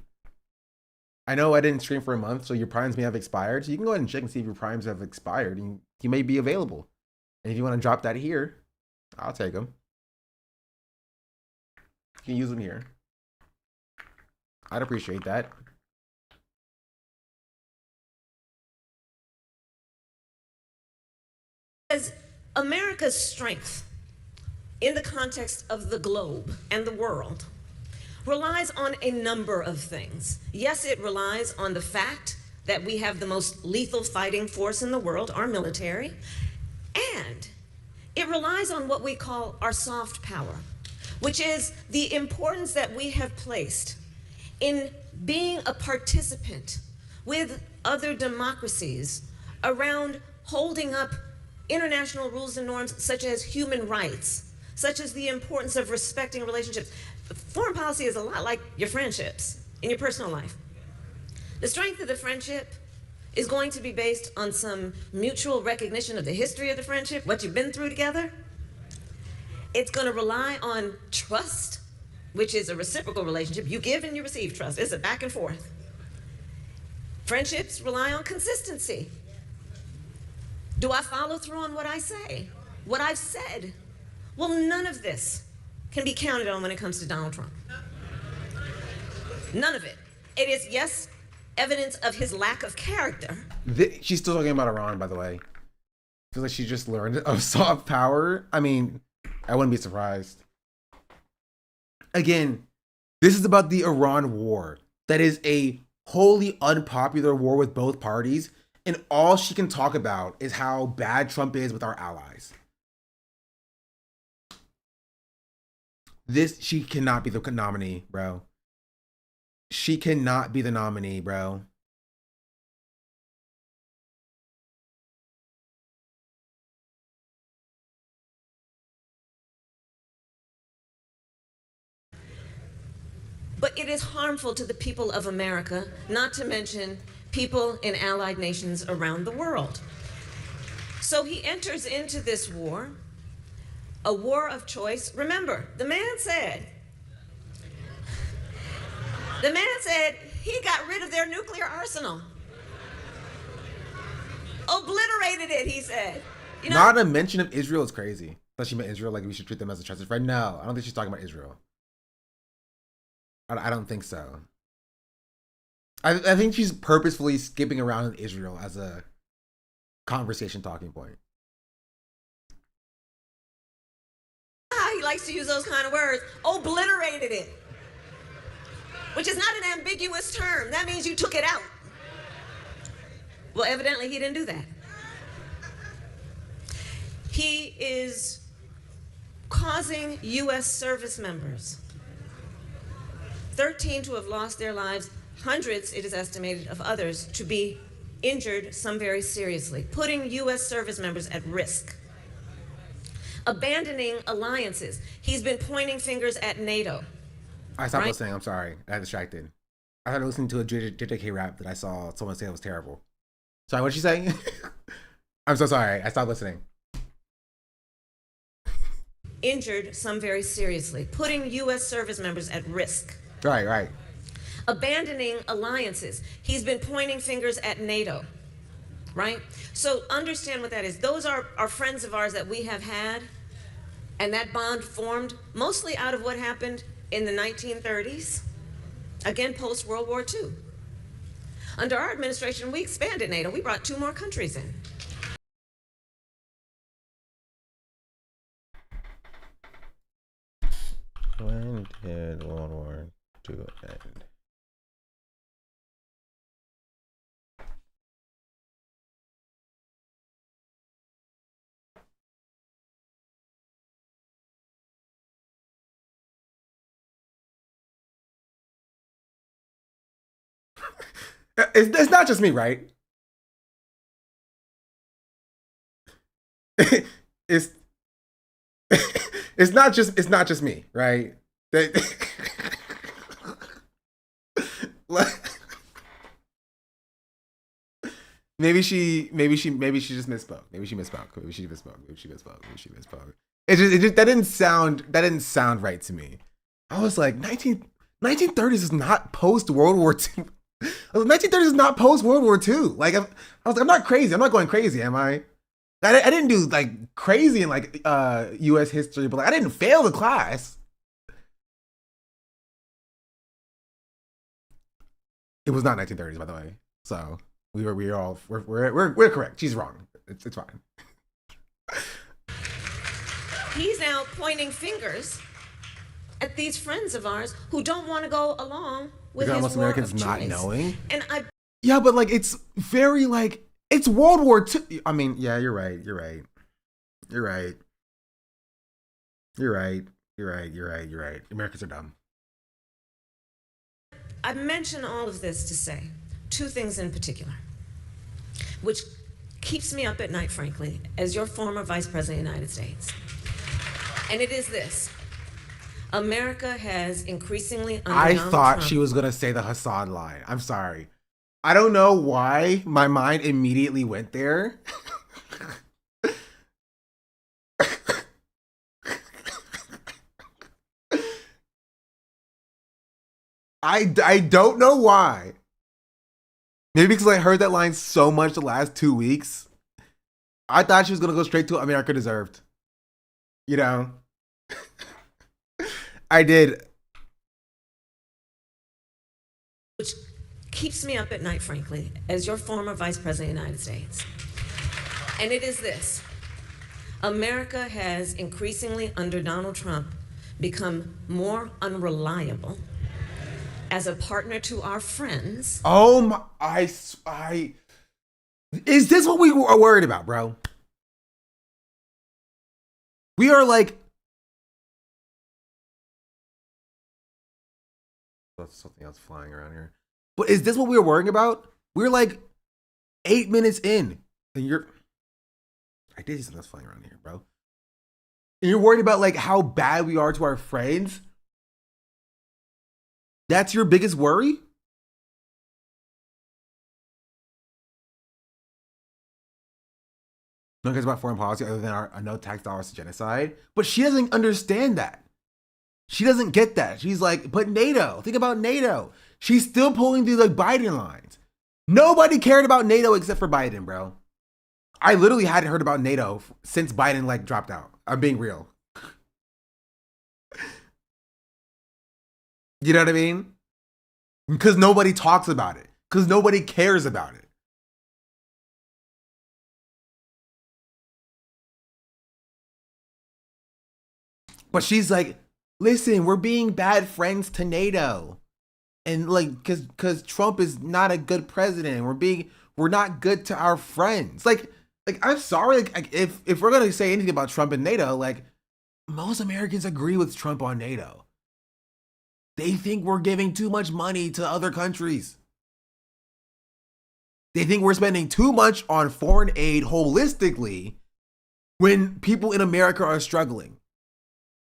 I know I didn't stream for a month, so your primes may have expired. So you can go ahead and check and see if your primes have expired, and you may be available. And if you want to drop that here, I'll take them. You can use them here. I'd appreciate that. As America's strength in the context of the globe and the world relies on a number of things. Yes, it relies on the fact that we have the most lethal fighting force in the world, our military, and it relies on what we call our soft power, which is the importance that we have placed in being a participant with other democracies around holding up international rules and norms such as human rights, such as the importance of respecting relationships. Foreign policy is a lot like your friendships in your personal life. The strength of the friendship is going to be based on some mutual recognition of the history of the friendship, what you've been through together. It's going to rely on trust, which is a reciprocal relationship. You give and you receive trust. It's a back and forth. Friendships rely on consistency. Do I follow through on what I say? What I've said? Well, none of this can be counted on when it comes to Donald Trump. None of it. It is, yes, evidence of his lack of character. She's still talking about Iran, by the way. Feels like she just learned of soft power. I mean, I wouldn't be surprised. Again, this is about the Iran war. That is a wholly unpopular war with both parties. And all she can talk about is how bad Trump is with our allies. She cannot be the nominee, bro. She cannot be the nominee, bro. But it is harmful to the people of America, not to mention people in allied nations around the world. So he enters into this war, a war of choice. Remember, the man said he got rid of their nuclear arsenal. Obliterated it, he said. You know, not a mention of Israel is crazy. Thought she meant Israel, like we should treat them as a trusted friend. No, I don't think she's talking about Israel. I don't think so. I think she's purposefully skipping around Israel as a conversation talking point. He likes to use those kind of words. Obliterated it. Which is not an ambiguous term. That means you took it out. Well, evidently he didn't do that. He is causing U.S. service members, 13 to have lost their lives, hundreds, it is estimated, of others to be injured, some very seriously, putting U.S. service members at risk. Abandoning alliances. He's been pointing fingers at NATO. I stopped listening. I'm sorry. I got distracted. I started listening to a JJK rap that I saw someone say it was terrible. Sorry, what'd she say? I'm so sorry. I stopped listening. Injured some very seriously, putting U.S. service members at risk. Right. Abandoning alliances. He's been pointing fingers at NATO, right? So understand what that is. Those are friends of ours that we have had, and that bond formed mostly out of what happened in the 1930s, again, post-World War II. Under our administration, we expanded NATO. We brought 2 more countries in. When did World War II end? It's not just me, right? it's it's not just me, right? Maybe she just misspoke. Maybe she misspoke. It just that didn't sound right to me. I was like 1930s is not post World War II. 1930s is not post World War II. Like I was like, I'm not crazy. I'm not going crazy, am I? I didn't do like crazy in like U.S. history, but like I didn't fail the class. It was not 1930s, by the way. So we're correct. She's wrong. It's fine. He's now pointing fingers at these friends of ours who don't want to go along with his most war Americans of not choice. knowing. And yeah, but like it's very like it's World War II. I mean, yeah, you're right. Americans are dumb. I mention all of this to say 2 things in particular, which keeps me up at night, frankly, as your former Vice President of the United States. And it is this. America has increasingly under I Donald thought Trump, she was going to say the Hassan line. I'm sorry. I don't know why my mind immediately went there. I don't know why. Maybe because I heard that line so much the last 2 weeks. I thought she was going to go straight to America Deserved. You know? I did. which keeps me up at night, frankly, as your former Vice President of the United States. And it is this. America has increasingly, under Donald Trump, become more unreliable as a partner to our friends. Oh my, is this what we are worried about, bro? We are like, that's something else flying around here. But is this what we were worrying about? We're like 8 minutes in, and I did see something else flying around here, bro. And you're worried about like how bad we are to our friends? That's your biggest worry? No one cares about foreign policy other than our no tax dollars to genocide. But she doesn't understand that. She doesn't get that. She's like, but NATO, think about NATO. She's still pulling these like Biden lines. Nobody cared about NATO except for Biden, bro. I literally hadn't heard about NATO since Biden like dropped out. I'm being real. You know what I mean? Because nobody talks about it. Because nobody cares about it. But she's like, listen, we're being bad friends to NATO. And like, cause Trump is not a good president. We're not good to our friends. Like I'm sorry, like if we're gonna say anything about Trump and NATO, like most Americans agree with Trump on NATO. They think we're giving too much money to other countries. They think we're spending too much on foreign aid holistically when people in America are struggling.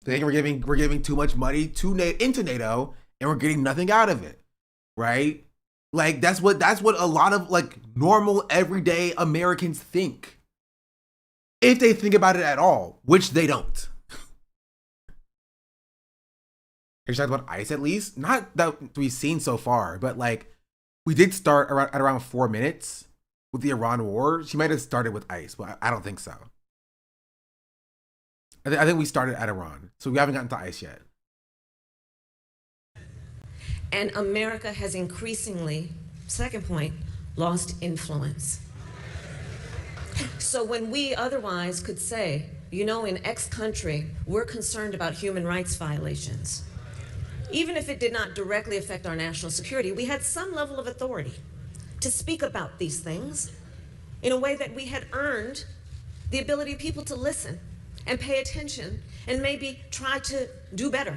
They think we're giving too much money into NATO and we're getting nothing out of it, right? Like that's what a lot of like normal everyday Americans think. If they think about it at all, which they don't. You're talking about ICE at least? Not that we've seen so far, but like we did start at around 4 minutes with the Iran war. She might have started with ICE, but I don't think so. I think we started at Iran, so we haven't gotten to ICE yet. And America has increasingly, second point, lost influence. So when we otherwise could say, you know, in X country, we're concerned about human rights violations, even if it did not directly affect our national security, we had some level of authority to speak about these things in a way that we had earned the ability of people to listen and pay attention and maybe try to do better.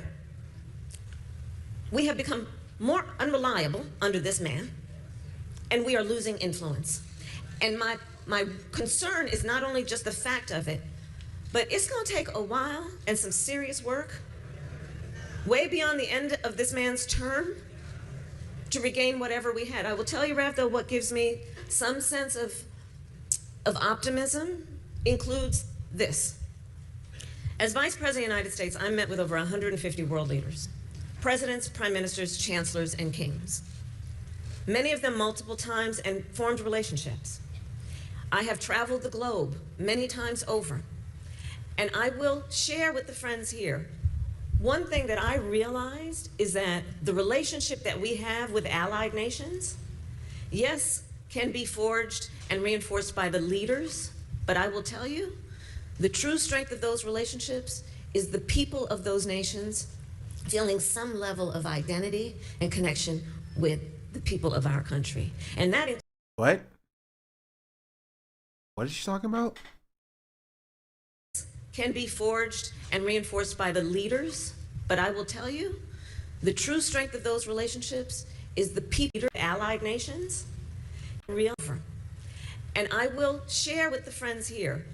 We have become more unreliable under this man, and we are losing influence. And my concern is not only just the fact of it, but it's going to take a while and some serious work, way beyond the end of this man's term, to regain whatever we had. I will tell you, Rav, though, what gives me some sense of optimism includes this. As Vice President of the United States, I met with over 150 world leaders, presidents, prime ministers, chancellors, and kings. Many of them multiple times, and formed relationships. I have traveled the globe many times over, and I will share with the friends here, one thing that I realized is that the relationship that we have with allied nations, yes, can be forged and reinforced by the leaders, but I will tell you, the true strength of those relationships is the people of those nations feeling some level of identity and connection with the people of our country. And that is what? What is she talking about? Can be forged and reinforced by the leaders, but I will tell you, the true strength of those relationships is the people of allied nations. And I will share with the friends here,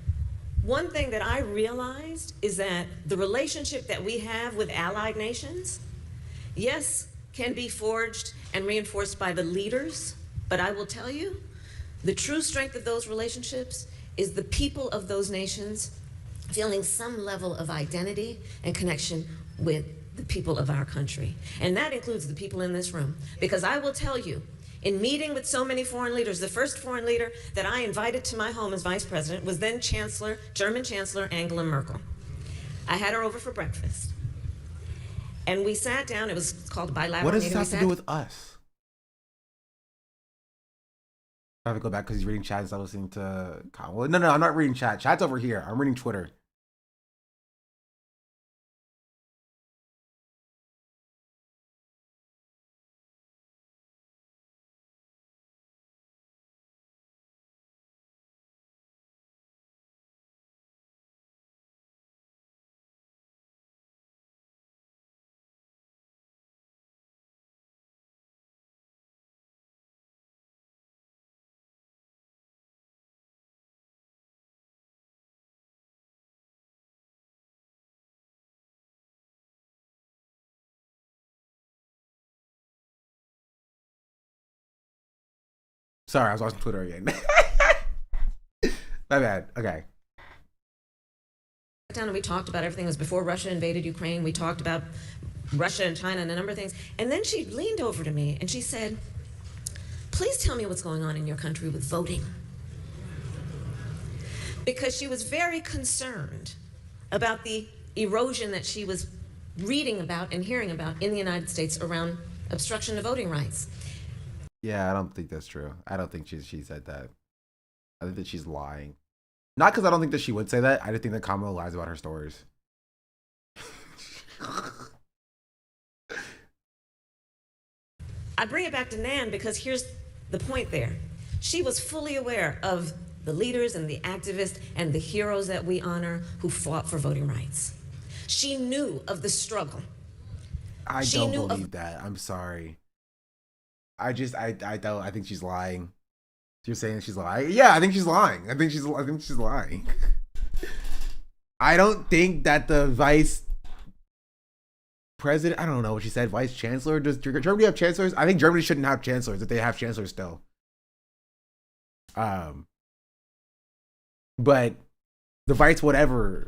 one thing that I realized is that the relationship that we have with allied nations, yes, can be forged and reinforced by the leaders, but I will tell you, the true strength of those relationships is the people of those nations feeling some level of identity and connection with the people of our country. And that includes the people in this room. Because I will tell you, in meeting with so many foreign leaders, the first foreign leader that I invited to my home as vice president was then German Chancellor Angela Merkel. I had her over for breakfast. And we sat down, it was called a bilateral What does meeting. this have to do with us? I have to go back because he's reading chat instead of listening to Kamala. No, I'm not reading chat. Chat's over here. I'm reading Twitter. Sorry, I was watching Twitter again. My bad. Okay. Down and we talked about everything. It was before Russia invaded Ukraine. We talked about Russia and China and a number of things. And then she leaned over to me and she said, please tell me what's going on in your country with voting. Because she was very concerned about the erosion that she was reading about and hearing about in the United States around obstruction of voting rights. Yeah, I don't think that's true. I don't think she said that. I think that she's lying. Not because I don't think that she would say that. I just think that Kamala lies about her stories. I bring it back to Nan because here's the point there. She was fully aware of the leaders and the activists and the heroes that we honor who fought for voting rights. She knew of the struggle. I don't believe that. I'm sorry. I don't. I think she's lying. You're saying she's lying? Yeah, I think she's lying. I think she's lying. I don't think that the vice president, I don't know what she said, vice chancellor. Does Germany have chancellors? I think Germany shouldn't have chancellors if they have chancellors still. But the vice whatever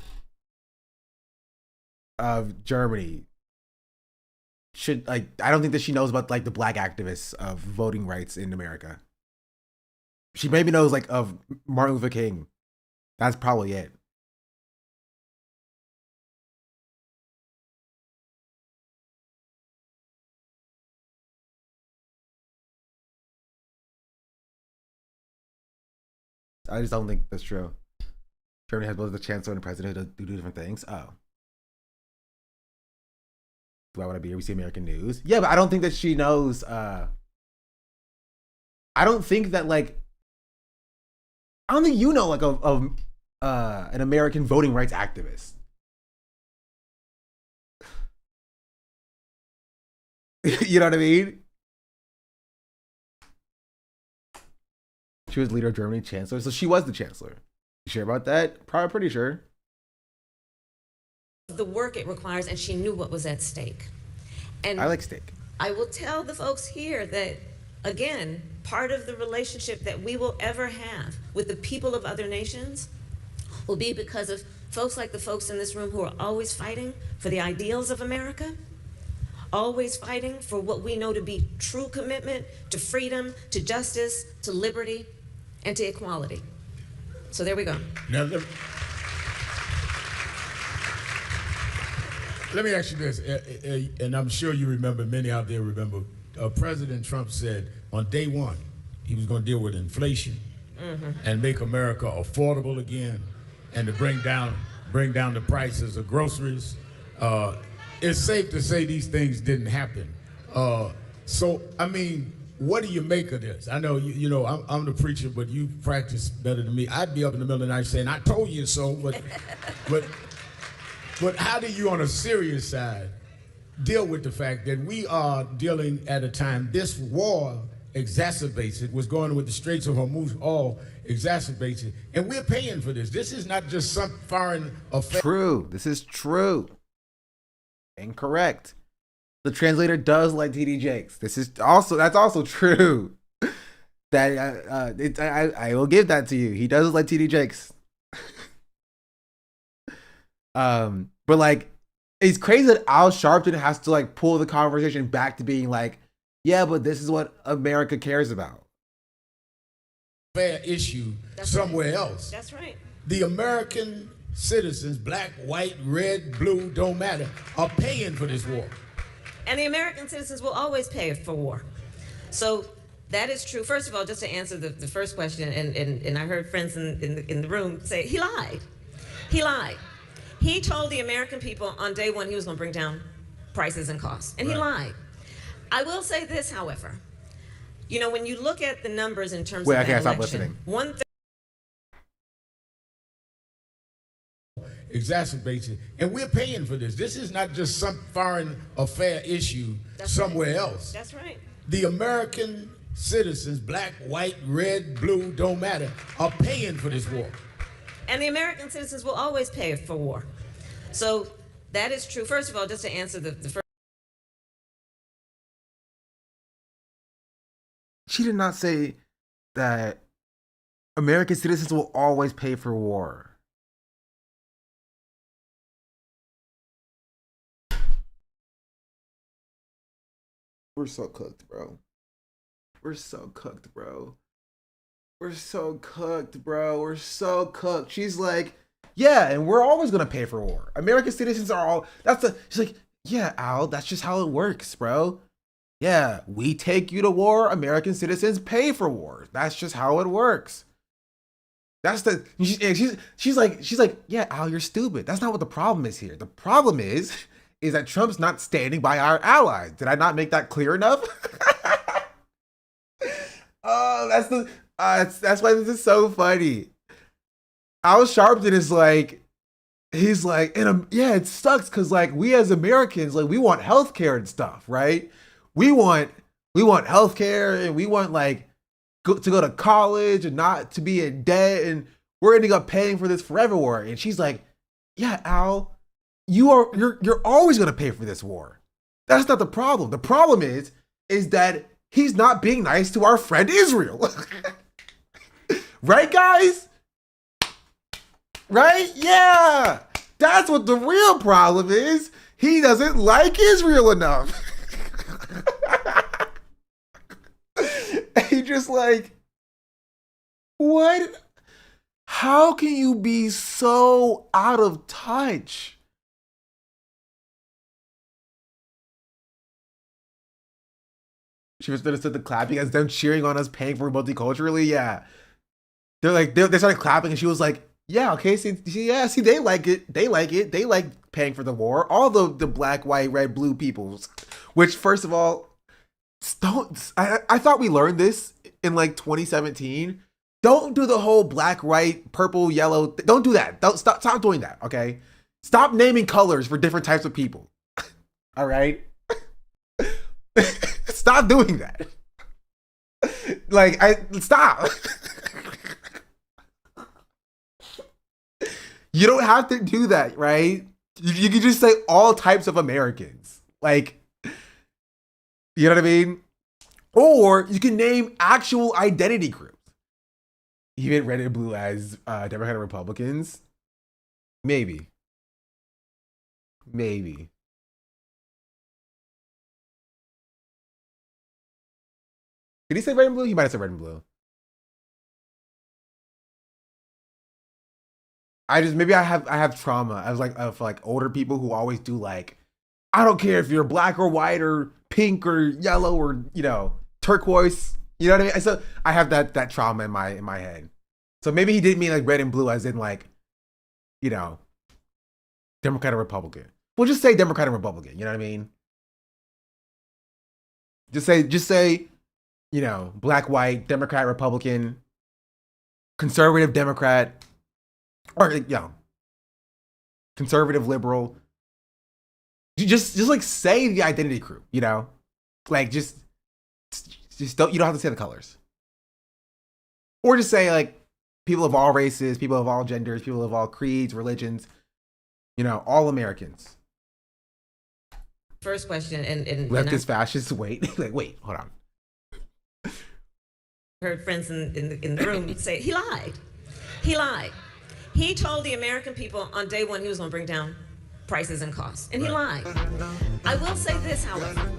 of Germany should, like, I don't think that she knows about like the black activists of voting rights in America. She maybe knows like of Martin Luther King. That's probably it. I just don't think that's true. Germany has both the chancellor and the president to do different things. Oh. Do I want to be here? We see American news. Yeah, but I don't think that she knows. I don't think that like. I don't think you know like of an American voting rights activist. You know what I mean? She was leader of Germany, chancellor, so she was the chancellor. You sure about that? Probably pretty sure. The work it requires, and she knew what was at stake. And I like steak. I will tell the folks here that, again, part of the relationship that we will ever have with the people of other nations will be because of folks like the folks in this room who are always fighting for the ideals of America, always fighting for what we know to be true commitment to freedom, to justice, to liberty, and to equality. So there we go. Now, let me ask you this, and I'm sure you remember, many out there remember, President Trump said on day one, he was going to deal with inflation and make America affordable again, and to bring down the prices of groceries. It's safe to say these things didn't happen. So, I mean, what do you make of this? I know, you know, I'm the preacher, but you practice better than me. I'd be up in the middle of the night saying, I told you so, but how do you, on a serious side, deal with the fact that we are dealing at a time, this war exacerbates it, what's going on with the Straits of Hormuz all exacerbates it, and we're paying for this. This is not just some foreign affair. True, this is true. Incorrect. The translator does like TD Jakes. That's also true. That I will give that to you. He does like TD Jakes. But like, it's crazy that Al Sharpton has to like pull the conversation back to being like, yeah, but this is what America cares about. Fair issue somewhere else. That's right. The American citizens, black, white, red, blue, don't matter, are paying for this war. And the American citizens will always pay for war. So that is true. First of all, just to answer the first question, and I heard friends in the room say, he lied. He lied. He told the American people on day one he was going to bring down prices and costs, and he lied. I will say this, however. You know, when you look at the numbers in terms of that stop election, listening. Exacerbates it, and we're paying for this. This is not just some foreign affair issue somewhere else. That's right. The American citizens, black, white, red, blue, don't matter, are paying for this war. And the American citizens will always pay for war. So that is true. First of all, just to answer the first. She did not say that American citizens will always pay for war. We're so cooked, bro. We're so cooked, bro. We're so cooked, bro. We're so cooked. She's like, yeah, and we're always gonna pay for war. American citizens are all. She's like, yeah, Al. That's just how it works, bro. Yeah, we take you to war. American citizens pay for war. That's just how it works. That's the. She's like, yeah, Al, you're stupid. That's not what the problem is here. The problem is that Trump's not standing by our allies. Did I not make that clear enough? Oh, that's why this is so funny. Al Sharpton is like, he's like, yeah, it sucks because like we as Americans, like we want healthcare and stuff, right? We want healthcare and we want like to go to college and not to be in debt, and we're ending up paying for this forever war. And she's like, yeah, Al, you're always gonna pay for this war. That's not the problem. The problem is that he's not being nice to our friend Israel. Right, guys? Right? Yeah. That's what the real problem is. He doesn't like Israel enough. He just like, what? How can you be so out of touch? She was understood the clapping as them cheering on us paying for multiculturally. Yeah. They're like, they started clapping and she was like, yeah, okay, see, they like it. They like it. They like paying for the war. All the black, white, red, blue peoples. Which, first of all, I thought we learned this in like 2017. Don't do the whole black, white, purple, yellow. Don't do that. Don't stop doing that, okay? Stop naming colors for different types of people. All right? Stop doing that. Like, stop. You don't have to do that, right? You can just say all types of Americans. Like, you know what I mean? Or you can name actual identity groups. Even red and blue as Democrat and Republicans. Maybe. Did he say red and blue? He might have said red and blue. Maybe I have trauma. I was like of like older people who always do like, I don't care if you're black or white or pink or yellow or, you know, turquoise. You know what I mean? So I have that trauma in my head. So maybe he didn't mean like red and blue as in like, you know, Democrat or Republican. We'll just say Democrat and Republican. You know what I mean? Just say, you know, black, white, Democrat, Republican, conservative, Democrat, or, you know, conservative, liberal. You just like say the identity group, you know? Like just don't, you don't have to say the colors. Or just say like people of all races, people of all genders, people of all creeds, religions, you know, all Americans. First question, and leftist fascists, wait, like, wait, hold on. Heard friends in the room say, he lied. He lied. He told the American people on day one he was going to bring down prices and costs, and he lied. I will say this, however.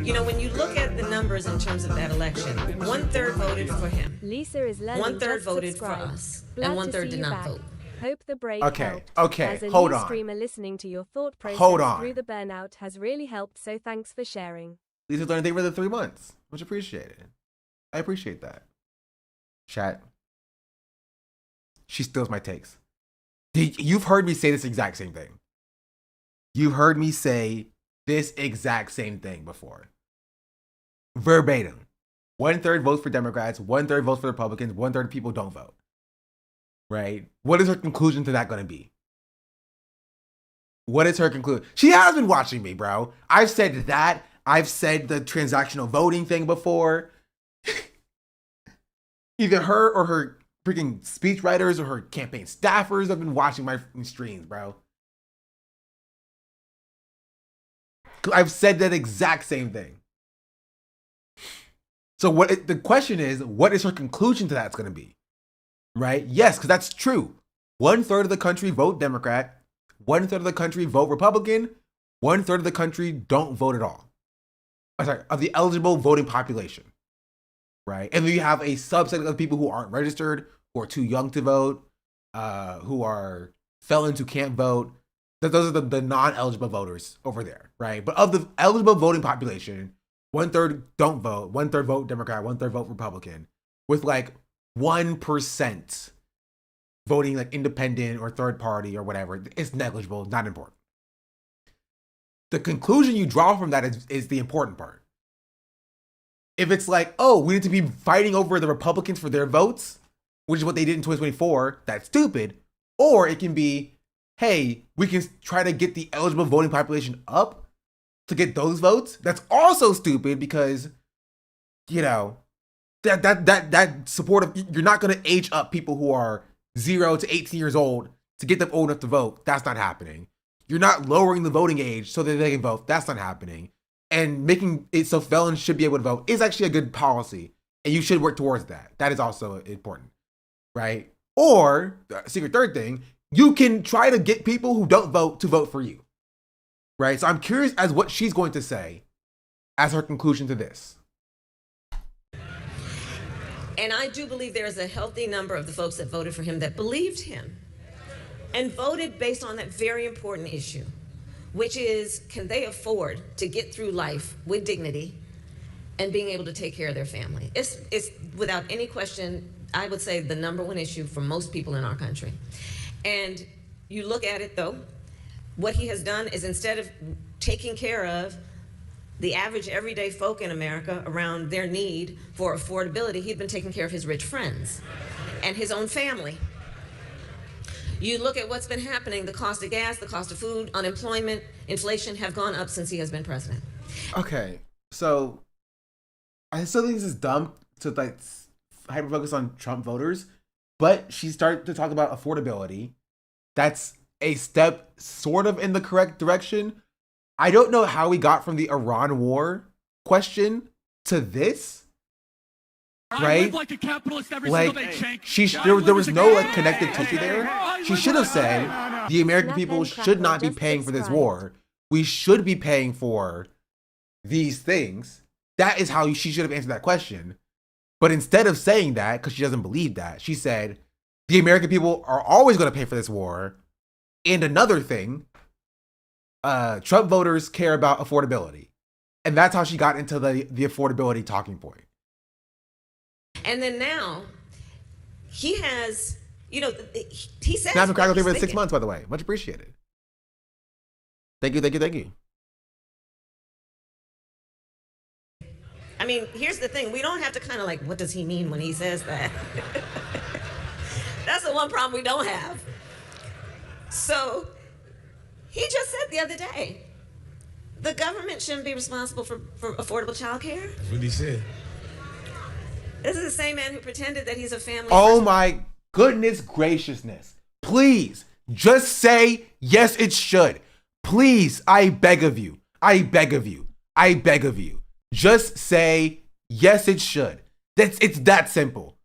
You know, when you look at the numbers in terms of that election, 1/3 voted for him. Lisa is learning. 1/3 voted for us, and 1/3 did not vote. Hope the break Okay, helped. okay, As a hold new on. streamer, listening to your thought process Hold on. through the burnout has really helped, so thanks for sharing. Lisa's learning thing for the 3 months. Much appreciated. I appreciate that. Chat. She steals my takes. You've heard me say this exact same thing. You've heard me say this exact same thing before. Verbatim. 1/3 votes for Democrats, 1/3 votes for Republicans, 1/3 people don't vote. Right? What is her conclusion to that going to be? What is her conclusion? She has been watching me, bro. I've said that. I've said the transactional voting thing before. Either her or her freaking speechwriters or her campaign staffers have been watching my streams, bro. I've said that exact same thing. So the question is, what is her conclusion to that's going to be? Right? Yes, because that's true. 1/3 of the country vote Democrat. 1/3 of the country vote Republican. 1/3 of the country don't vote at all. I'm sorry, of the eligible voting population. Right? And then you have a subset of people who aren't registered, who are too young to vote, who are felons who can't vote. Those are the non-eligible voters over there, right? But of the eligible voting population, 1/3 don't vote, 1/3 vote Democrat, 1/3 vote Republican, with like 1% voting like independent or third party or whatever. It's negligible, not important. The conclusion you draw from that is the important part. If it's like, oh, we need to be fighting over the Republicans for their votes, which is what they did in 2024, that's stupid. Or it can be, hey, we can try to get the eligible voting population up to get those votes. That's also stupid because, you know, that support of, you're not going to age up people who are 0 to 18 years old to get them old enough to vote. That's not happening. You're not lowering the voting age so that they can vote. That's not happening. And making it so felons should be able to vote is actually a good policy. And you should work towards that. That is also important, right? Or, the secret third thing, you can try to get people who don't vote to vote for you, right? So I'm curious as what she's going to say as her conclusion to this. And I do believe there is a healthy number of the folks that voted for him that believed him and voted based on that very important issue, which is, can they afford to get through life with dignity and being able to take care of their family? It's without any question, I would say, the number one issue for most people in our country. And you look at it, though, what he has done is, instead of taking care of the average everyday folk in America around their need for affordability, he'd been taking care of his rich friends and his own family. You look at what's been happening, the cost of gas, the cost of food, unemployment, inflation have gone up since he has been president. Okay, so I still think this is dumb to like hyper focus on Trump voters, but she started to talk about affordability. That's a step sort of in the correct direction. I don't know how we got from the Iran war question to this. Right? I live like a capitalist every single day, Cenk. There was no like connective tissue there. She should have said the American people should not be paying for this war. We should be paying for these things. That is how she should have answered that question. But instead of saying that, because she doesn't believe that, she said the American people are always going to pay for this war. And another thing, Trump voters care about affordability. And that's how she got into the affordability talking point. And then now, he has, he says... Snap and crackle for 6 months, by the way. Much appreciated. Thank you. I mean, here's the thing. We don't have to kind of like, what does he mean when he says that? That's the one problem we don't have. So, he just said the other day, the government shouldn't be responsible for affordable child care. That's what he said. This is the same man who pretended that he's a family Oh person. my goodness graciousness. Please, just say, yes, it should. Please, I beg of you. Just say, yes, it should. It's that simple.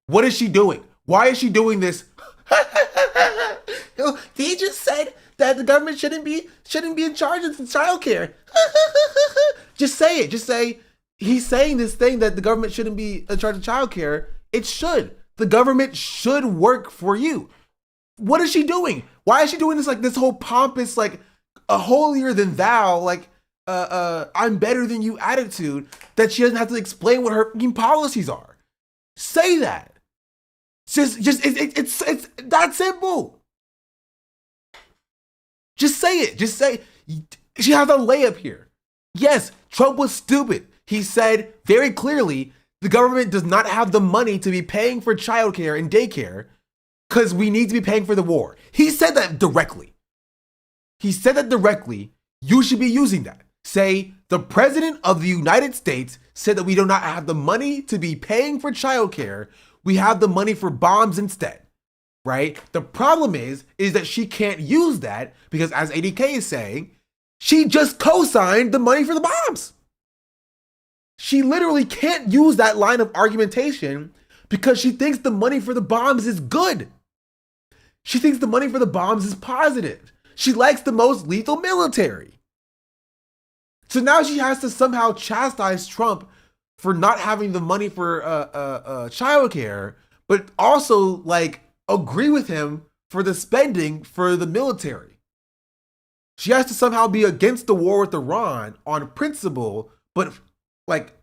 What is she doing? Why is she doing this? He just said that the government shouldn't be in charge of childcare. Just say it. Just say, he's saying this thing that the government shouldn't be in charge of childcare. It should. The government should work for you. What is she doing? Why is she doing this, like this whole pompous, like a holier than thou, like I'm better than you attitude that she doesn't have to explain what her policies are? Say that. It's that simple. Just say it. Just say, she has a layup here. Yes, Trump was stupid. He said very clearly the government does not have the money to be paying for childcare and daycare because we need to be paying for the war. He said that directly. You should be using that. Say, the president of the United States said that we do not have the money to be paying for childcare. We have the money for bombs instead, right? The problem is that she can't use that because, as ADK is saying, she just co-signed the money for the bombs. She literally can't use that line of argumentation because she thinks the money for the bombs is good. She thinks the money for the bombs is positive. She likes the most lethal military. So now she has to somehow chastise Trump for not having the money for childcare, but also like agree with him for the spending for the military. She has to somehow be against the war with Iran on principle, but like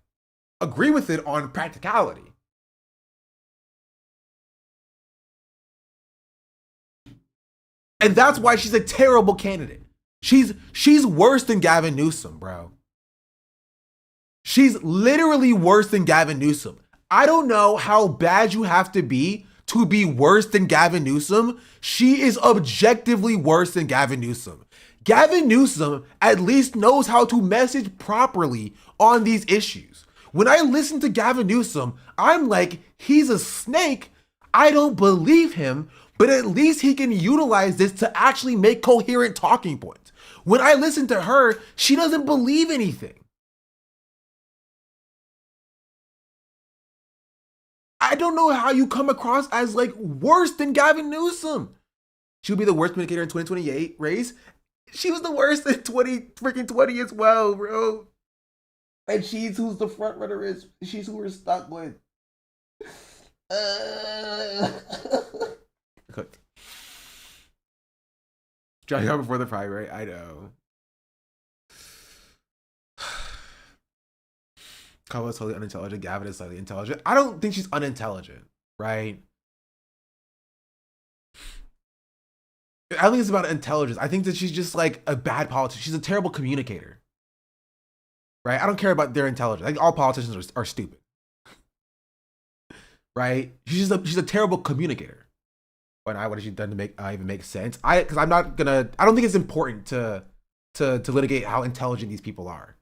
agree with it on practicality. And that's why she's a terrible candidate. She's worse than Gavin Newsom, bro. She's literally worse than Gavin Newsom. I don't know how bad you have to be worse than Gavin Newsom. She is objectively worse than Gavin Newsom. Gavin Newsom at least knows how to message properly on these issues. When I listen to Gavin Newsom, I'm like, he's a snake. I don't believe him, but at least he can utilize this to actually make coherent talking points. When I listen to her, she doesn't believe anything. I don't know how you come across as like worse than Gavin Newsom. She'll be the worst communicator in 2028 race. She was the worst in 20 as well, bro. And she's who's the front runner is. She's who we're stuck with. Cooked. Johnny out before the fry, right? I know. Kamala's totally unintelligent. Gavin is slightly intelligent. I don't think she's unintelligent, right? I don't think it's about intelligence. I think that she's just like a bad politician. She's a terrible communicator, right? I don't care about their intelligence. Like all politicians are stupid, right? She's a terrible communicator. What has she done to make even make sense? Because I'm not gonna. I don't think it's important to litigate how intelligent these people are.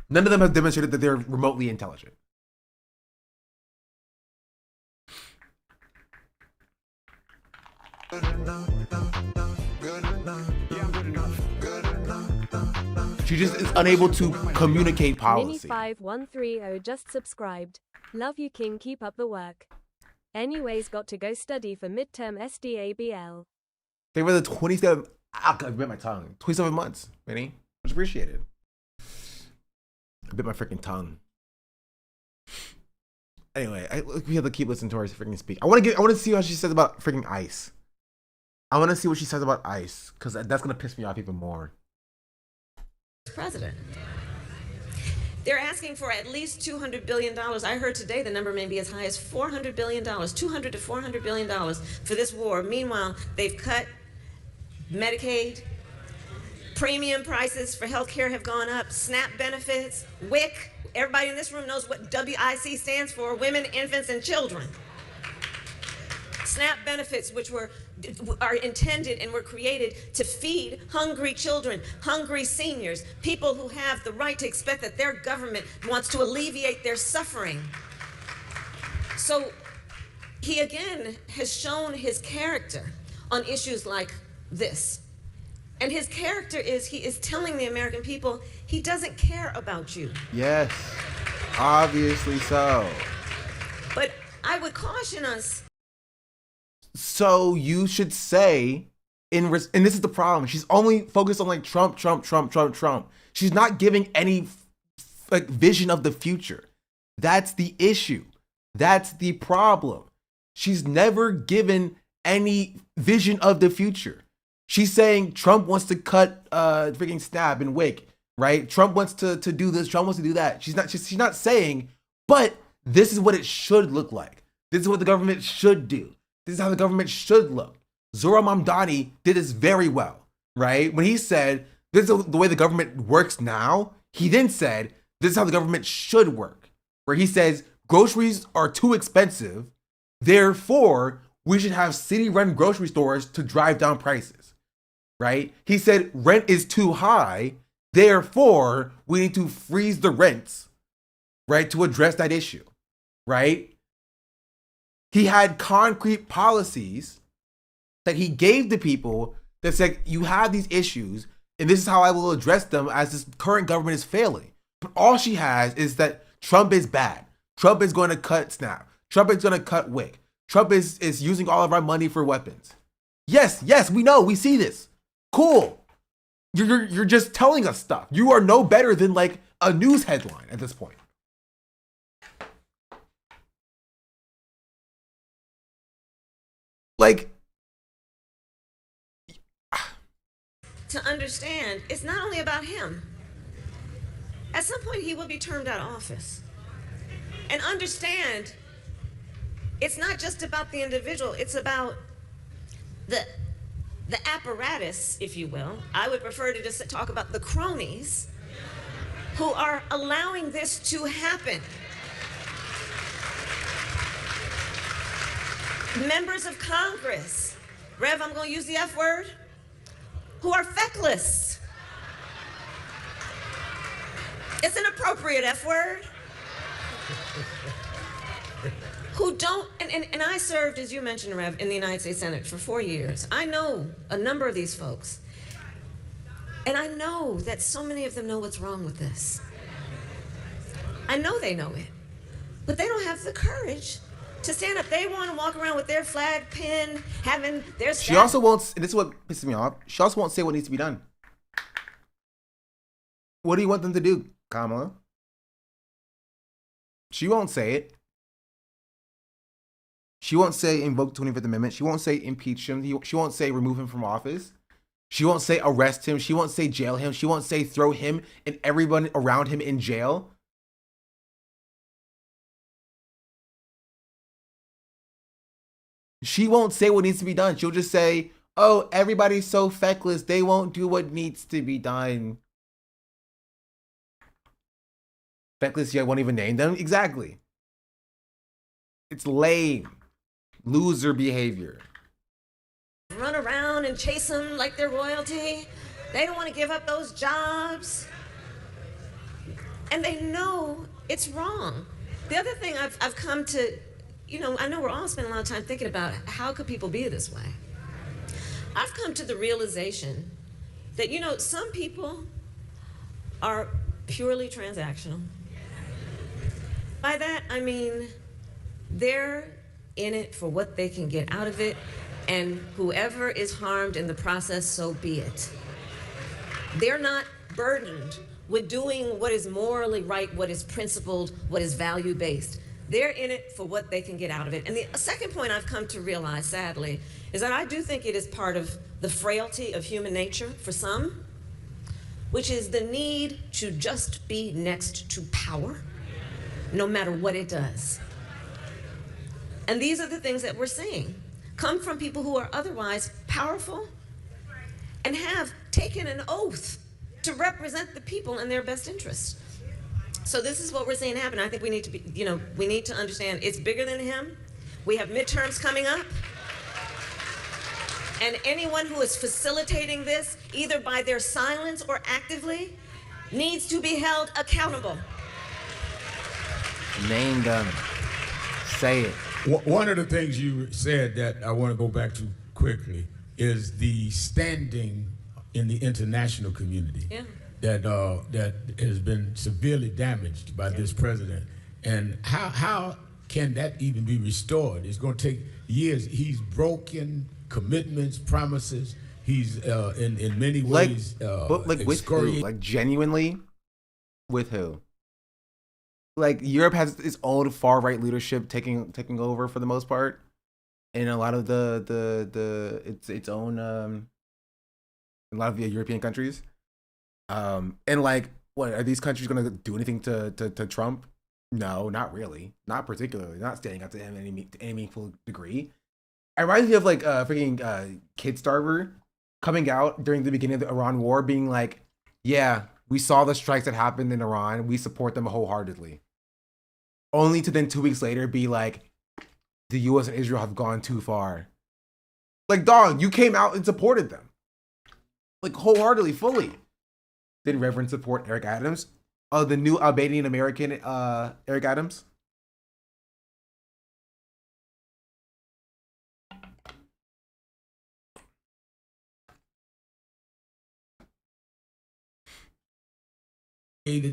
None of them have demonstrated that they're remotely intelligent. She just is unable to communicate policy. Mini5130 just subscribed. Love you, King. Keep up the work. Anyways, got to go study for midterm SDABL. They were the 27. I bit my tongue. 27 months, Minnie. Much appreciated. I bit my freaking tongue. Anyway, we have to keep listening to her freaking speak. I want to see what she says about freaking ICE. I want to see what she says about ICE because that's gonna piss me off even more. President. They're asking for at least $200 billion. I heard today the number may be as high as $400 billion, $200 to $400 billion for this war. Meanwhile, they've cut Medicaid, premium prices for health care have gone up, SNAP benefits, WIC. Everybody in this room knows what WIC stands for, women, infants, and children. SNAP benefits, which are intended and were created to feed hungry children, hungry seniors, people who have the right to expect that their government wants to alleviate their suffering. So he again has shown his character on issues like this. And his character is he is telling the American people he doesn't care about you. Yes, obviously so. But I would caution us. So you should say, and this is the problem, she's only focused on like Trump. She's not giving any like vision of the future. That's the issue. That's the problem. She's never given any vision of the future. She's saying Trump wants to cut freaking SNAP and WIC, right? Trump wants to do this, Trump wants to do that. She's not saying, but this is what it should look like. This is what the government should do. This is how the government should look. Zohran Mamdani did this very well, right? When he said, this is the way the government works now, he then said, this is how the government should work. Where he says, groceries are too expensive, therefore, we should have city-run grocery stores to drive down prices, right? He said, rent is too high, therefore, we need to freeze the rents, right, to address that issue, right? He had concrete policies that he gave to people that said, you have these issues, and this is how I will address them as this current government is failing. But all she has is that Trump is bad. Trump is going to cut SNAP. Trump is going to cut WIC. Trump is using all of our money for weapons. Yes, we know, we see this. Cool. You're just telling us stuff. You are no better than like a news headline at this point. Like, To understand, it's not only about him. At some point, he will be termed out of office. And understand, it's not just about the individual, it's about the apparatus, if you will. I would prefer to just talk about the cronies who are allowing this to happen. Members of Congress, Rev, I'm going to use the F word, who are feckless. It's an appropriate F word. who don't, and I served, as you mentioned, Rev, in the United States Senate for 4 years. I know a number of these folks. And I know that so many of them know what's wrong with this. I know they know it. But they don't have the courage to stand up. They want to walk around with their flag pinned, having their She also won't, and this is what pisses me off, she also won't say what needs to be done. What do you want them to do, Kamala? She won't say it. She won't say invoke the 25th Amendment. She won't say impeach him. She won't say remove him from office. She won't say arrest him. She won't say jail him. She won't say throw him and everyone around him in jail. She won't say what needs to be done. She'll just say, oh, everybody's so feckless. They won't do what needs to be done. Feckless, you won't even name them? Exactly. It's lame. Loser behavior. Run around and chase them like they're royalty. They don't want to give up those jobs. And they know it's wrong. The other thing I've come to, you know, I know we're all spending a lot of time thinking about how could people be this way. I've come to the realization that, you know, some people are purely transactional. By that, I mean, they're in it for what they can get out of it, and whoever is harmed in the process, so be it. They're not burdened with doing what is morally right, what is principled, what is value-based. They're in it for what they can get out of it. And the second point I've come to realize, sadly, is that I do think it is part of the frailty of human nature for some, which is the need to just be next to power, no matter what it does. And these are the things that we're seeing come from people who are otherwise powerful and have taken an oath to represent the people in their best interests. So this is what we're seeing happen. I think we need to be, you know, we need to understand it's bigger than him. We have midterms coming up. And anyone who is facilitating this, either by their silence or actively, needs to be held accountable. Name them. Say it. One of the things you said that I want to go back to quickly is the standing in the international community that has been severely damaged by this president. And how can that even be restored? It's going to take years. He's broken commitments, promises. He's in many ways with who? Like genuinely, with who? Like Europe has its own far right leadership taking over for the most part, and a lot of its own a lot of the European countries, and like what are these countries going to do anything to Trump? No, not really, not particularly, not standing up to him in any meaningful degree. It reminds me of like freaking Kid Starver coming out during the beginning of the Iran war, being like, yeah, we saw the strikes that happened in Iran. We support them wholeheartedly. Only to then 2 weeks later be like, the US and Israel have gone too far. Like, dog, you came out and supported them. Like, wholeheartedly, fully. Did Reverend support Eric Adams? The new Albanian American Eric Adams?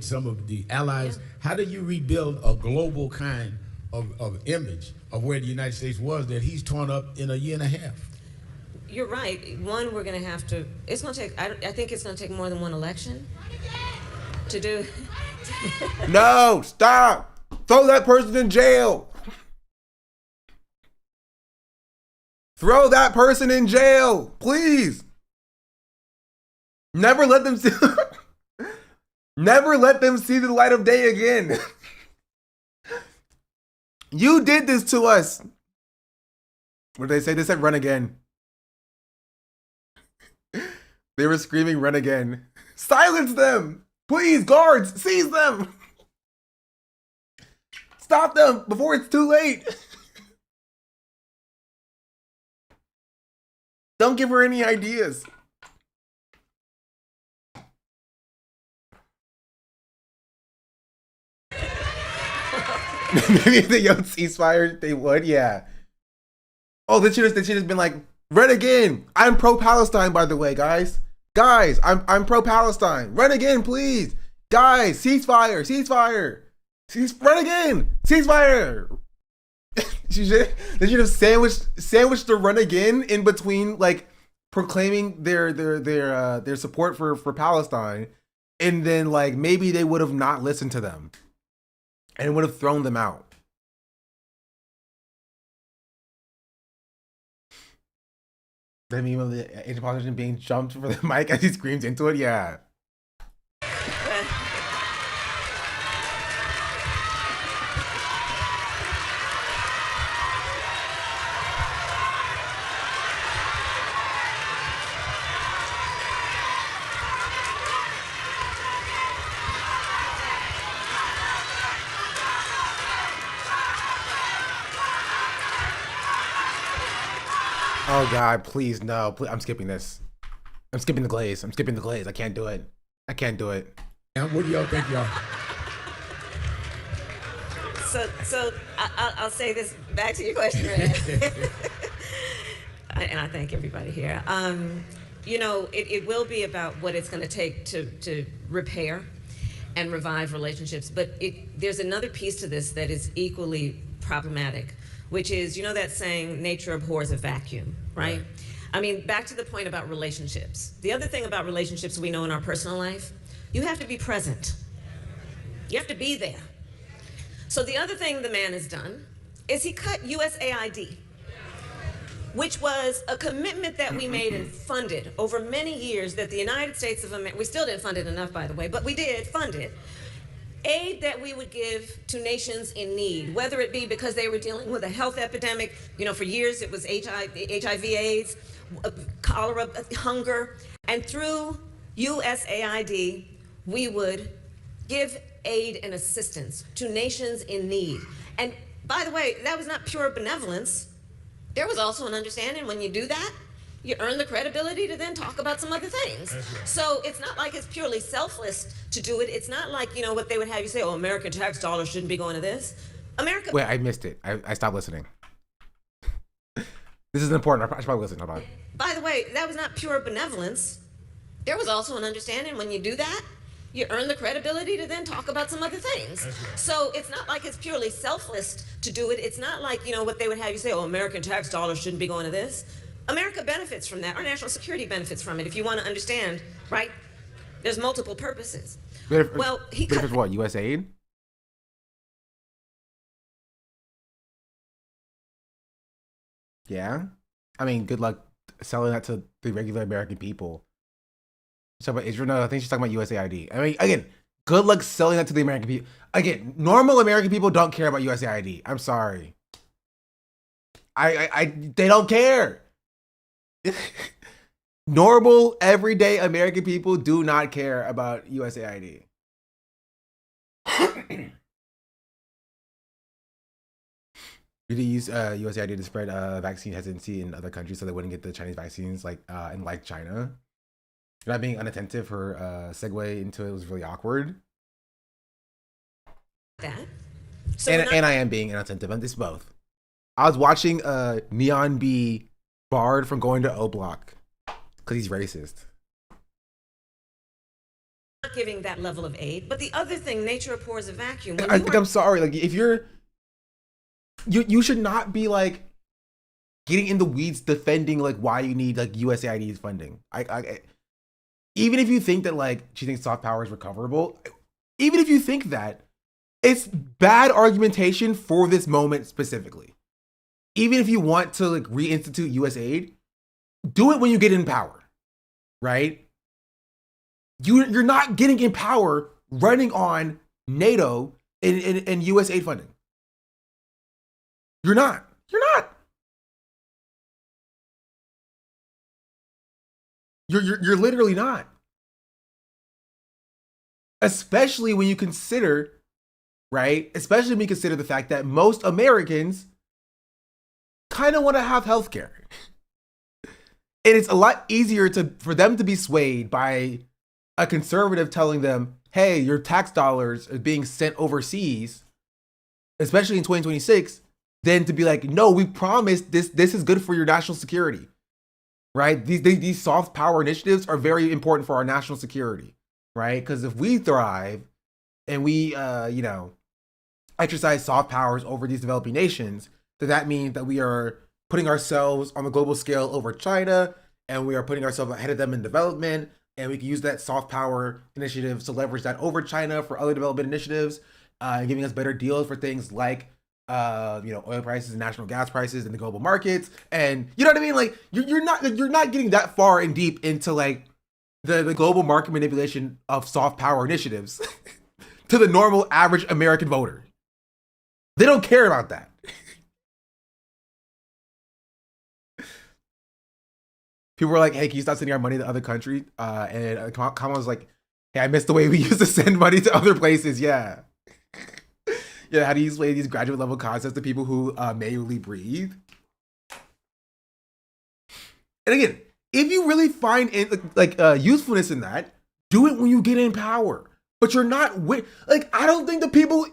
Some of the allies. How do you rebuild a global kind of image of where the United States was that he's torn up in a year and a half? You're right. One, we're going to have to, it's going to take, I think it's going to take more than one election to do. No, stop. Throw that person in jail. Throw that person in jail, please. Never let them see Never let them see the light of day again. You did this to us. What did they say? They said run again. They were screaming run again. Silence them. Please, guards, seize them. Stop them before it's too late. Don't give her any ideas. Maybe if they yelled ceasefire, they would. Yeah. Oh, they should have been like, run again. I'm pro-Palestine, by the way, guys. Guys, I'm pro-Palestine. Run again, please. Guys, ceasefire. Run again. Ceasefire. They should have sandwiched the run again in between, like proclaiming their support for Palestine, and then like maybe they would have not listened to them and would have thrown them out. That meme of the Asian politician being jumped for the mic as he screams into it, yeah. Oh God, please no! Please, I'm skipping this. I'm skipping the glaze. I can't do it. What do y'all think, y'all? So I'll say this back to your question, right? And I thank everybody here. It will be about what it's going to take to repair and revive relationships. But there's another piece to this that is equally problematic, which is, that saying, nature abhors a vacuum, right? I mean, back to the point about relationships. The other thing about relationships we know in our personal life, you have to be present. You have to be there. So the other thing the man has done is he cut USAID, which was a commitment that we made and funded over many years that the United States of America, we still didn't fund it enough, by the way, but we did fund it. Aid that we would give to nations in need, whether it be because they were dealing with a health epidemic, for years it was HIV AIDS, cholera, hunger, and through USAID, we would give aid and assistance to nations in need. And by the way, that was not pure benevolence. There was also an understanding when you do that, you earn the credibility to then talk about some other things. Right. So it's not like it's purely selfless to do it. It's not like, what they would have you say, oh, American tax dollars shouldn't be going to this. America. Wait, I missed it. I stopped listening. This is important. I should probably listen. Hold on. By the way, that was not pure benevolence. There was also an understanding when you do that, you earn the credibility to then talk about some other things. Right. So it's not like it's purely selfless to do it. It's not like, what they would have you say, oh, American tax dollars shouldn't be going to this. America benefits from that. Our national security benefits from it. If you want to understand, right? There's multiple purposes. Benefits what? USAID? Yeah. I mean, good luck selling that to the regular American people. She's talking about Israel. No, I think she's talking about USAID. I mean, again, good luck selling that to the American people. Again, normal American people don't care about USAID. I'm sorry. They don't care. Normal, everyday American people do not care about USAID. We did use USAID to spread vaccine hesitancy in other countries so they wouldn't get the Chinese vaccines in China. Not being unattentive, her segue into it was really awkward. And I am being inattentive. It's both. I was watching Neon be barred from going to O Block because he's racist. Not giving that level of aid, but the other thing, nature abhors a vacuum. I'm sorry. Like, if you should not be like getting in the weeds defending like why you need like USAID's funding. Even if you think that like she thinks soft power is recoverable, even if you think that, it's bad argumentation for this moment specifically. Even if you want to like reinstitute USAID, do it when you get in power, right? You're not getting in power running on NATO and USAID funding. You're not. You're literally not. Especially when you consider, right? Especially when you consider the fact that most Americans kind of want to have healthcare. And it's a lot easier for them to be swayed by a conservative telling them, hey, your tax dollars are being sent overseas, especially in 2026, than to be like, no, we promise this is good for your national security, right? These soft power initiatives are very important for our national security, right? Because if we thrive and we, exercise soft powers over these developing nations, then that means that we are putting ourselves on the global scale over China, and we are putting ourselves ahead of them in development, and we can use that soft power initiative to leverage that over China for other development initiatives, giving us better deals for things like oil prices and national gas prices in the global markets. And you know what I mean? Like you're not getting that far and deep into like the global market manipulation of soft power initiatives to the normal average American voter. They don't care about that. People were like, hey, can you stop sending our money to other countries? And Kamala was like, hey, I missed the way we used to send money to other places. Yeah. Yeah, how do you explain these graduate level concepts to people who manually breathe? And again, if you really find usefulness in that, do it when you get in power. But you're not I don't think the people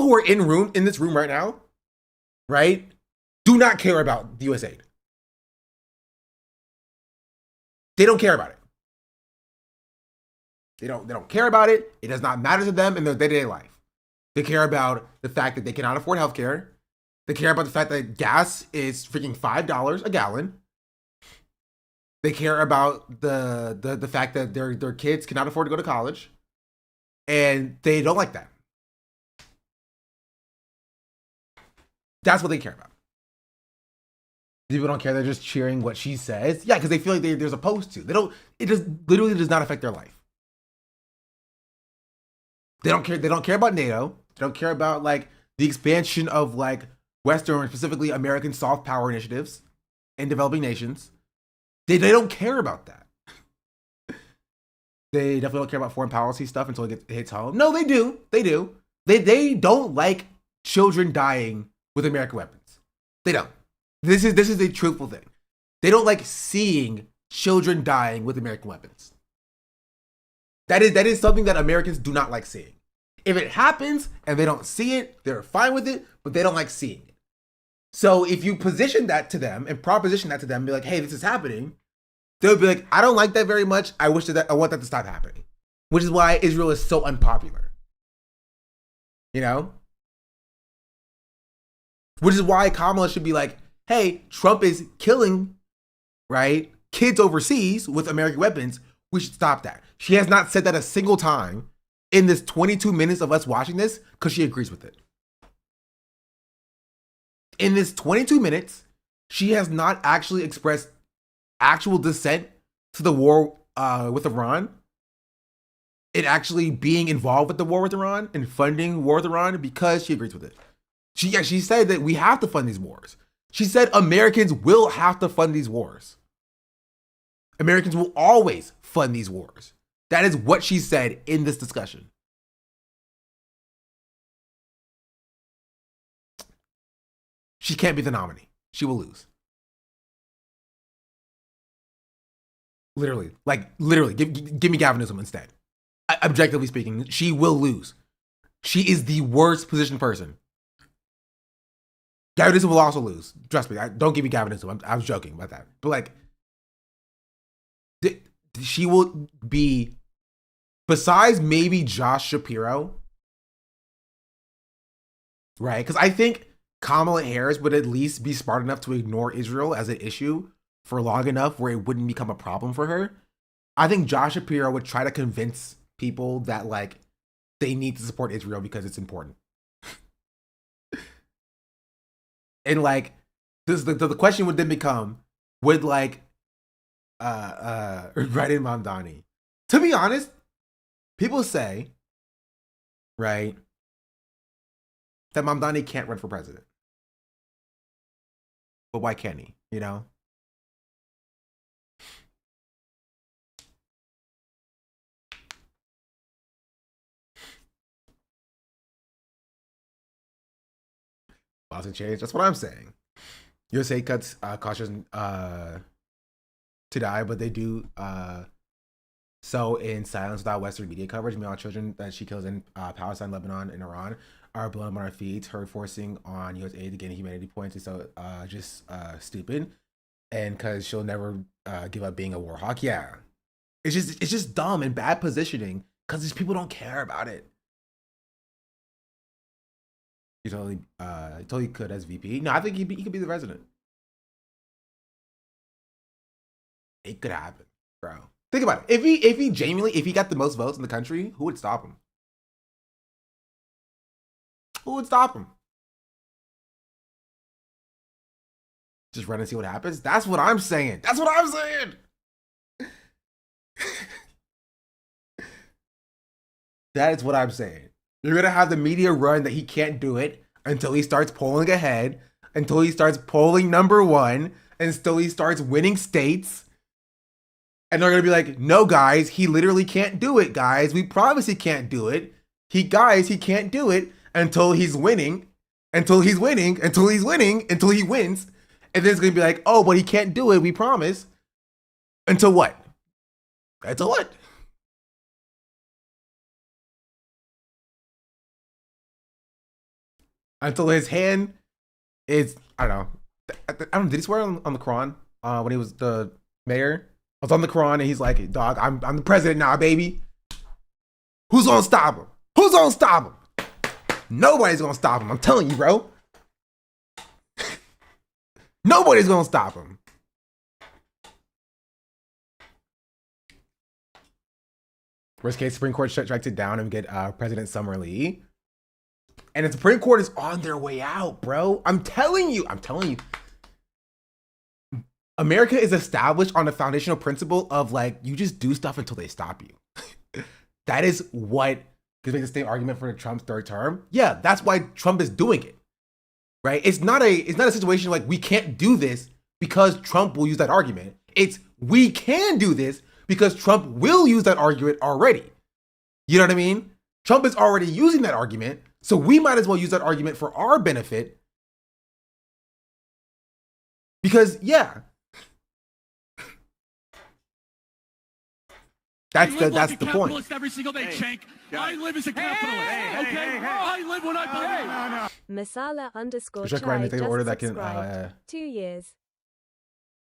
who are in this room right now, right, do not care about the US aid. They don't care about it. They don't care about it. It does not matter to them in their day-to-day life. They care about the fact that they cannot afford healthcare. They care about the fact that gas is freaking $5 a gallon. They care about the fact that their kids cannot afford to go to college. And they don't like that. That's what they care about. People don't care. They're just cheering what she says. Yeah, because they feel like they're supposed to. It just literally does not affect their life. They don't care. They don't care about NATO. They don't care about like the expansion of like Western, specifically American soft power initiatives in developing nations. They don't care about that. They definitely don't care about foreign policy stuff until it hits home. No, they do. They do. They don't like children dying with American weapons. They don't. This is a truthful thing. They don't like seeing children dying with American weapons. That is something that Americans do not like seeing. If it happens and they don't see it, they're fine with it, but they don't like seeing it. So if you position that to them and proposition that to them, be like, hey, this is happening, they'll be like, I don't like that very much. I want that to stop happening. Which is why Israel is so unpopular. You know? Which is why Kamala should be like, hey, Trump is killing, right, kids overseas with American weapons. We should stop that. She has not said that a single time in this 22 minutes of us watching this because she agrees with it. In this 22 minutes, she has not actually expressed actual dissent to the war with Iran, and actually being involved with the war with Iran and funding war with Iran because she agrees with it. She said that we have to fund these wars. She said Americans will have to fund these wars. Americans will always fund these wars. That is what she said in this discussion. She can't be the nominee. She will lose. Literally, give me Gavin Newsom instead. Objectively speaking, she will lose. She is the worst positioned person. Gavin Newsom will also lose. Trust me. Don't give me Gavin Newsom. I was joking about that. But like, she will be, besides maybe Josh Shapiro, right? Because I think Kamala Harris would at least be smart enough to ignore Israel as an issue for long enough where it wouldn't become a problem for her. I think Josh Shapiro would try to convince people that like they need to support Israel because it's important. And like the question would then become, would like Right in Mamdani. To be honest, people say, right, that Mamdani can't run for president. But why can't he? You know? Laws can change. That's what I'm saying. USA cuts caution to die, but they do So in silence without Western media coverage, meanwhile children that she kills in Palestine, Lebanon, and Iran are blown up on our feet, her forcing on U.S. aid to gain humanity points is so just stupid. And because she'll never give up being a war hawk. Yeah. It's just dumb and bad positioning because these people don't care about it. You totally could as VP. No, I think he could be the president. It could happen, bro. Think about it. If he got the most votes in the country, who would stop him? Who would stop him? Just run and see what happens? That's what I'm saying. That's what I'm saying. That is what I'm saying. You're going to have the media run that he can't do it until he starts polling ahead, until he starts polling number one, until he starts winning states. And they're going to be like, no, guys, he literally can't do it, guys. We promise he can't do it. He can't do it until he's winning, until he wins. And then it's going to be like, oh, but he can't do it. We promise. Until what? Until what? Until his hand is, I don't know. Did he swear on the Quran when he was the mayor? I was on the Quran and he's like, dog, I'm the president now, baby. Who's gonna stop him? Who's gonna stop him? Nobody's gonna stop him. I'm telling you, bro. Nobody's gonna stop him. Worst case, Supreme Court strikes it down and we get President Summerlee. And the Supreme Court is on their way out, bro. I'm telling you. America is established on the foundational principle of like, you just do stuff until they stop you. That is what could make the same argument for Trump's third term. Yeah, that's why Trump is doing it, right? It's not a situation like we can't do this because Trump will use that argument. It's we can do this because Trump will use that argument already. You know what I mean? Trump is already using that argument, so we might as well use that argument for our benefit. Because yeah, that's the point. Every single day, Shank. I live as a capitalist. Okay, I live when I believe. Masala _ Check Chai an order that can subscribed. 2 years.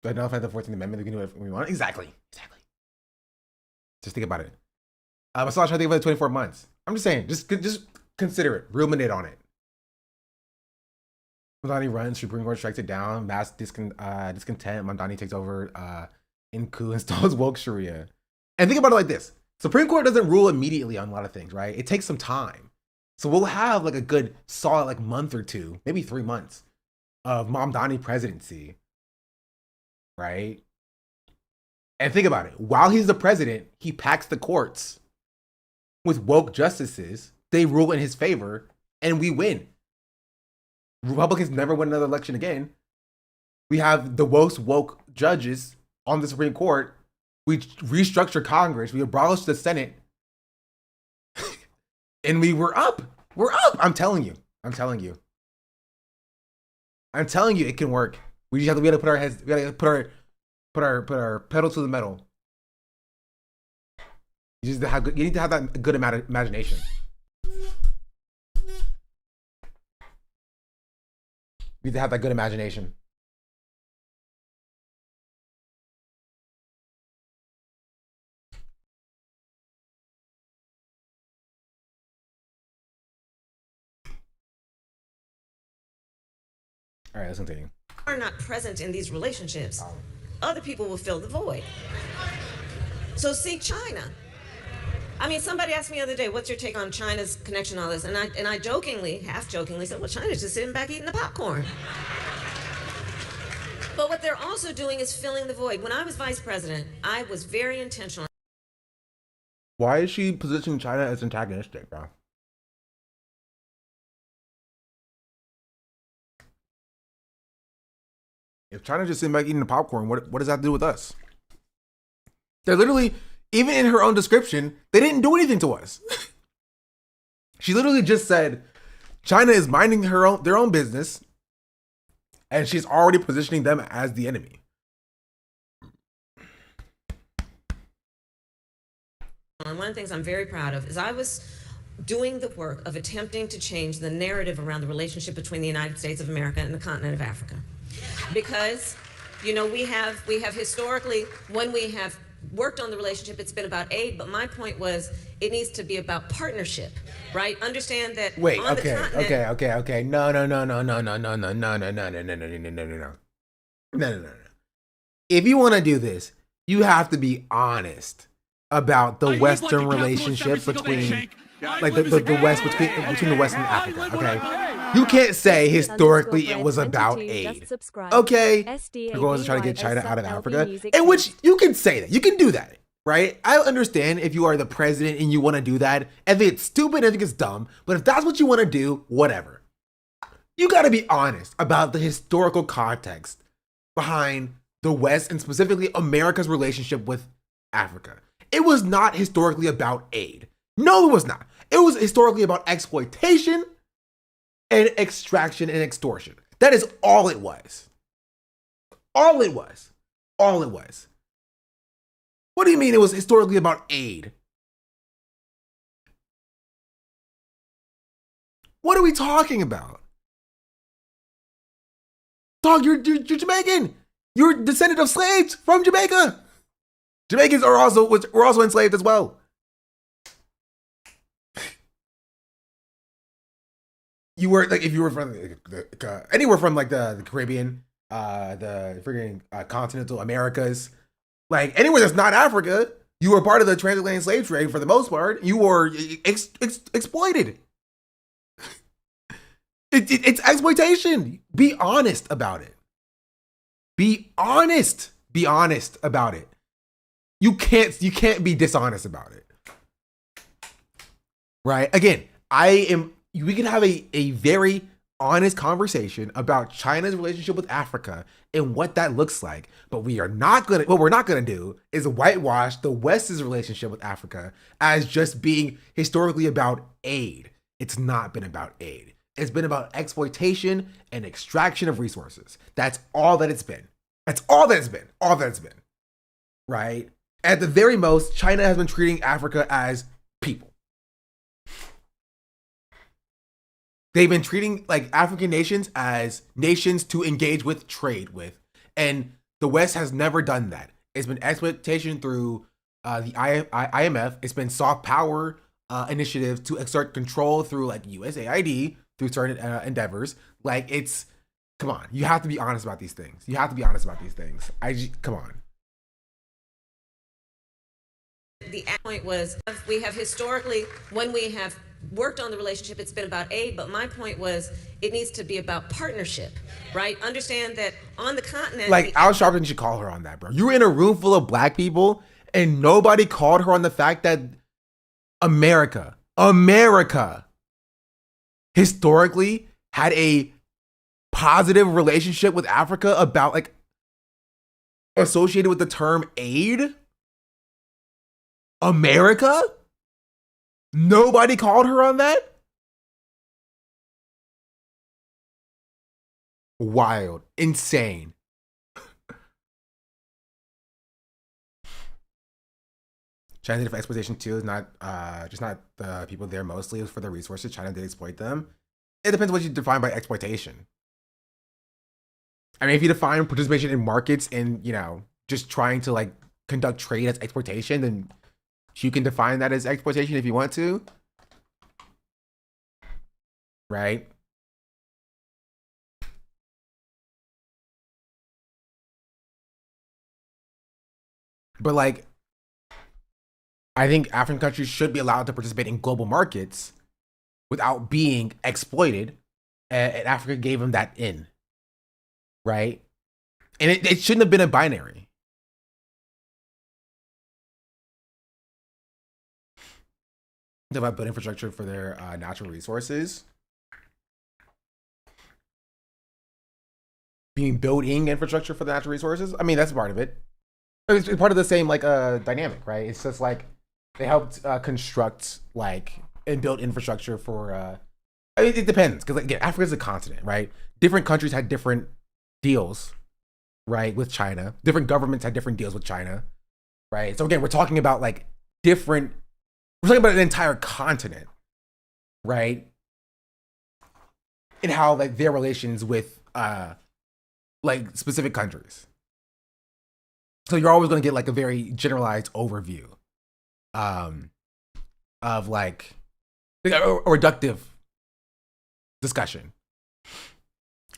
Do I know if I have the 14th Amendment? We can do whatever we want. Exactly. Just think about it. I saw trying to think about the 24 months. I'm just saying, just consider it. Ruminate on it. Mamdani runs, Supreme Court strikes it down, mass discontent, Mamdani takes over in coup, installs woke Sharia. And think about it like this. Supreme Court doesn't rule immediately on a lot of things, right? It takes some time. So we'll have like a good solid like month or two, maybe 3 months of Mamdani presidency, right? And think about it. While he's the president, he packs the courts with woke justices. They rule in his favor and we win. Republicans never win another election again. We have the most woke judges on the Supreme Court. We restructure Congress. We abolish the Senate. And we're up. We're up. I'm telling you. It can work. We have to put our heads, we gotta put our pedal to the metal. You need to have that good imagination. You need to have that good imagination. All right, let's continue. Are not present in these relationships. Other people will fill the void. So seek China. I mean, somebody asked me the other day, what's your take on China's connection to all this? And I jokingly, half jokingly said, well, China's just sitting back eating the popcorn. But what they're also doing is filling the void. When I was vice president, I was very intentional. Why is she positioning China as antagonistic, bro? If China's just sitting back eating the popcorn, what does that have to do with us? They're literally, even in her own description, they didn't do anything to us. She literally just said China is minding their own business, and she's already positioning them as the enemy. And one of the things I'm very proud of is I was doing the work of attempting to change the narrative around the relationship between the United States of America and the continent of Africa. Because, you know, we have historically, when we have worked on the relationship, it's been about aid, but my point was it needs to be about partnership, right? Understand that Wait, on okay, the continent, okay. No. If you want to do this, you have to be honest about the Western relationship between, like the West between the West and Africa. Okay, you can't say historically it was about aid. Okay, the goal is to try to get China out of Africa, in which you can say that, you can do that, right? I understand if you are the president and you want to do that. I think it's stupid. I think it's dumb. But if that's what you want to do, whatever. You got to be honest about the historical context behind the West and specifically America's relationship with Africa. It was not historically about aid. No, it was not. It was historically about exploitation and extraction and extortion. That is all it was. All it was. All it was. What do you mean it was historically about aid? What are we talking about? Dog, you're Jamaican. You're a descendant of slaves from Jamaica. Jamaicans were also enslaved as well. You were like, if you were from anywhere from like the Caribbean, the freaking continental Americas, like anywhere that's not Africa, you were part of the transatlantic slave trade for the most part. You were exploited. It's exploitation. Be honest about it. Be honest. Be honest about it. You can't be dishonest about it. Right? Again, we can have a very honest conversation about China's relationship with Africa and what that looks like. But what we're not gonna do is whitewash the West's relationship with Africa as just being historically about aid. It's not been about aid. It's been about exploitation and extraction of resources. That's all that it's been. That's all that it's been. All that it's been. Right? At the very most, China has been treating Africa as people. They've been treating like African nations as nations to engage with, trade with. And the West has never done that. It's been exploitation through the IMF. It's been soft power initiatives to exert control through like USAID, through certain endeavors. Like come on, you have to be honest about these things. You have to be honest about these things. Come on. the point was we have historically, when we have worked on the relationship, it's been about aid, but my point was it needs to be about partnership, right? Understand that on the continent... Like, Al Sharpton should call her on that, bro. You were in a room full of black people and nobody called her on the fact that America historically had a positive relationship with Africa about, like, associated with the term aid. America? Nobody called her on that? Wild. Insane. China did for exploitation too. Is not just not the people there mostly. It was for the resources. China did exploit them. It depends what you define by exploitation. I mean, if you define participation in markets and, you know, just trying to like conduct trade as exploitation, then you can define that as exploitation if you want to. Right? But like, I think African countries should be allowed to participate in global markets without being exploited. And Africa gave them that in. Right? And it shouldn't have been a binary. They have built infrastructure for their natural resources. Being building infrastructure for the natural resources. I mean, that's part of it. It's part of the same like dynamic, right? It's just like they helped construct like and build infrastructure for. I mean, it depends because like, again, Africa is a continent, right? Different countries had different deals, right, with China. Different governments had different deals with China, right? So again, we're talking about like different We're talking about an entire continent, right? And how like their relations with like specific countries. So you're always going to get like a very generalized overview of like a reductive discussion.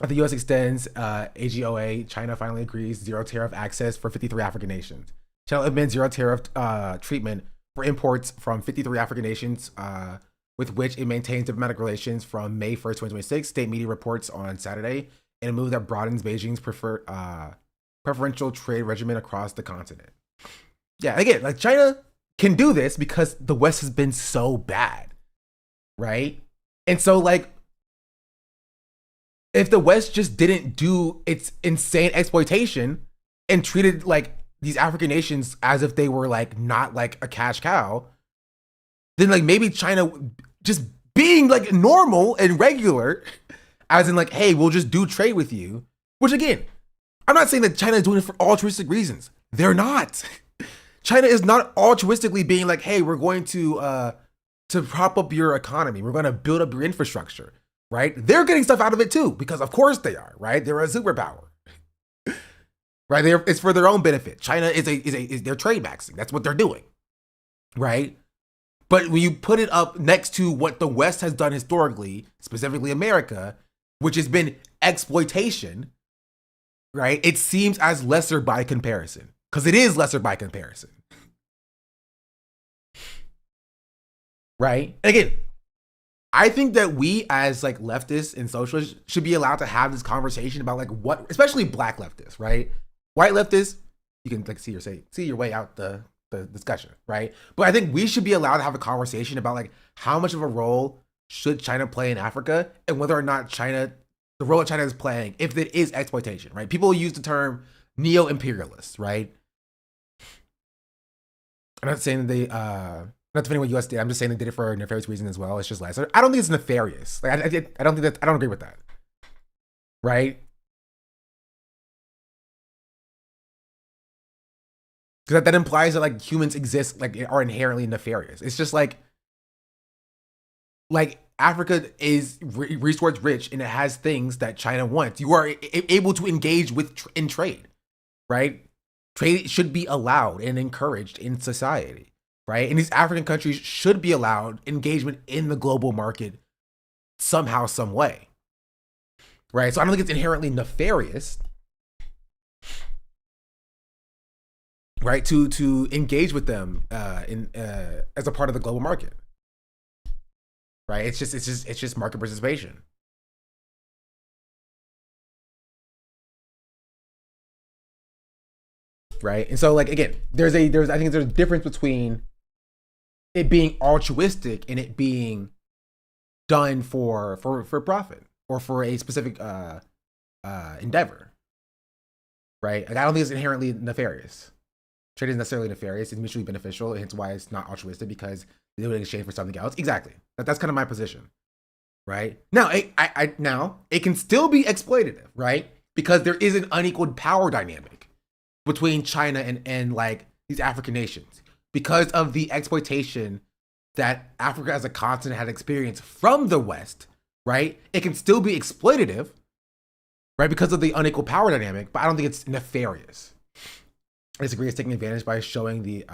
The U.S. extends AGOA, China finally agrees zero tariff access for 53 African nations. China implements zero tariff treatment for imports from 53 African nations, with which it maintains diplomatic relations from May 1st, 2026. State media reports on Saturday, in a move that broadens Beijing's preferential trade regimen across the continent. Yeah, again, like China can do this because the West has been so bad, right? And so like, if the West just didn't do its insane exploitation and treated like these African nations as if they were like not like a cash cow, then like maybe China just being like normal and regular, as in like, hey, we'll just do trade with you. Which again, I'm not saying that China is doing it for altruistic reasons. They're not. China is not altruistically being like, hey, we're going to prop up your economy. We're going to build up your infrastructure. Right? They're getting stuff out of it too, because of course they are, right? They're a superpower, right? It's for their own benefit. China is their trade maxing. That's what they're doing, right? But when you put it up next to what the West has done historically, specifically America, which has been exploitation, right? It seems as lesser by comparison, because it is lesser by comparison, right? And again, I think that we as like leftists and socialists should be allowed to have this conversation about like what, especially black leftists, right? White leftists, you can like see your way out the discussion, right? But I think we should be allowed to have a conversation about like how much of a role should China play in Africa, and whether or not the role that China is playing, if it is exploitation, right? People use the term neo-imperialists, right? I'm not saying they not defending what US did. I'm just saying they did it for a nefarious reason as well. It's just lesser. I don't think it's nefarious. Like I don't agree with that. Right? Because that implies that like humans exist, like are inherently nefarious. It's just like Africa is resource rich and it has things that China wants. You are able to engage in trade, right? Trade should be allowed and encouraged in society. Right? And these African countries should be allowed engagement in the global market somehow, some way. Right? So I don't think it's inherently nefarious, right, to engage with them as a part of the global market. Right? It's just market participation. Right? And so like again, I think there's a difference between it being altruistic and it being done for profit or for a specific endeavor, right? Like I don't think it's inherently nefarious. Trade isn't necessarily nefarious; it's mutually beneficial, and hence why it's not altruistic, because they do it in exchange for something else. Exactly. That's kind of my position, right? Now, it can still be exploitative, right? Because there is an unequal power dynamic between China and like these African nations, because of the exploitation that Africa as a continent had experienced from the West, right? It can still be exploitative, right? Because of the unequal power dynamic, but I don't think it's nefarious. I disagree it's taking advantage by showing the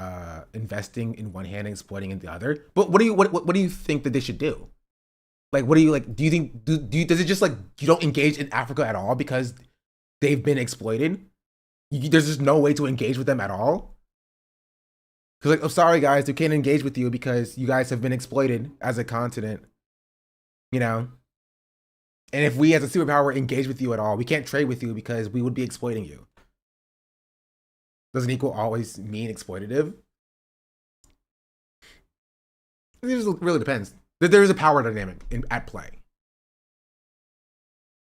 investing in one hand and exploiting in the other. But what do you think that they should do? Like, what do you like? Do you think does it just like you don't engage in Africa at all because they've been exploited? There's just no way to engage with them at all. Because like, I'm sorry guys, we can't engage with you because you guys have been exploited as a continent, you know. And if we as a superpower engage with you at all, we can't trade with you because we would be exploiting you. Doesn't equal always mean exploitative? It just really depends. There is a power dynamic at play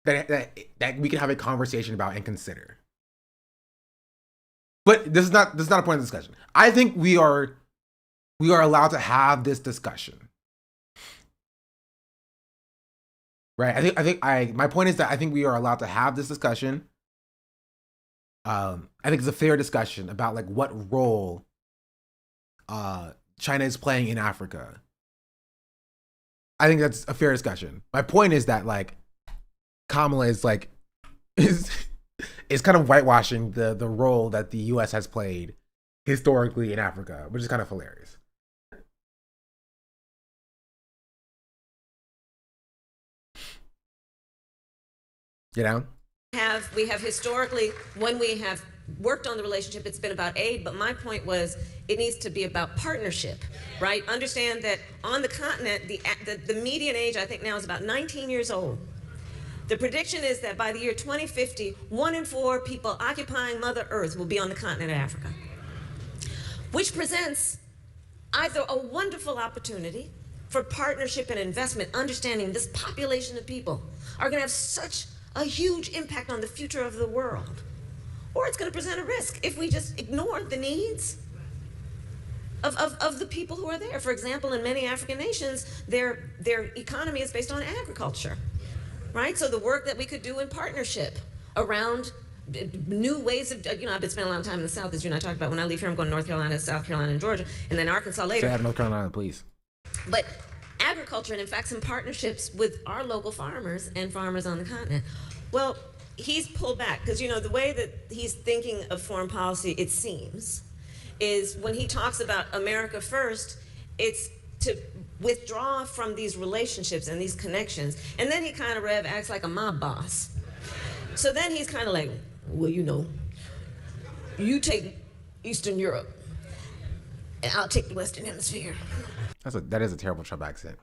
that we can have a conversation about and consider. But this is not a point of discussion. I think we are allowed to have this discussion. Right? My point is that I think we are allowed to have this discussion. I think it's a fair discussion about like what role China is playing in Africa. I think that's a fair discussion. My point is that like Kamala is like is kind of whitewashing the role that the US has played historically in Africa, which is kind of hilarious. You know? We have historically, when we have worked on the relationship, it's been about aid, but my point was it needs to be about partnership, right? Understand that on the continent, the median age I think now is about 19 years old. The prediction is that by the year 2050, 1 in 4 people occupying Mother Earth will be on the continent of Africa, which presents either a wonderful opportunity for partnership and investment, understanding this population of people are going to have such a huge impact on the future of the world, or it's going to present a risk if we just ignore the needs of the people who are there. For example, in many African nations, their economy is based on agriculture, right? So the work that we could do in partnership around new ways of, you know, I've been spending a lot of time in the South, as you and I talked about. When I leave here, I'm going to North Carolina, South Carolina, and Georgia, and then Arkansas later. Stay out of North Carolina, please. But agriculture, and in fact some partnerships with our local farmers and farmers on the continent. Well, he's pulled back because, you know, the way that he's thinking of foreign policy, it seems, is when he talks about America first, it's to withdraw from these relationships and these connections. And then he kind of acts like a mob boss. So then he's kind of like, well, you know, you take Eastern Europe and I'll take the Western Hemisphere. That is a terrible Trump accent.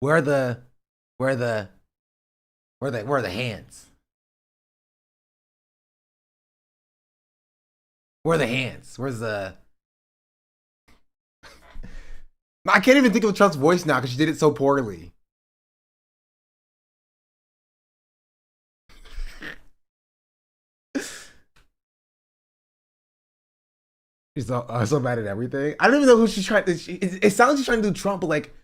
Where are the hands? Where are the hands? Where's the? I can't even think of Trump's voice now because she did it so poorly. She's so bad at everything. I don't even know who she's trying to. It sounds like she's trying to do Trump, but like,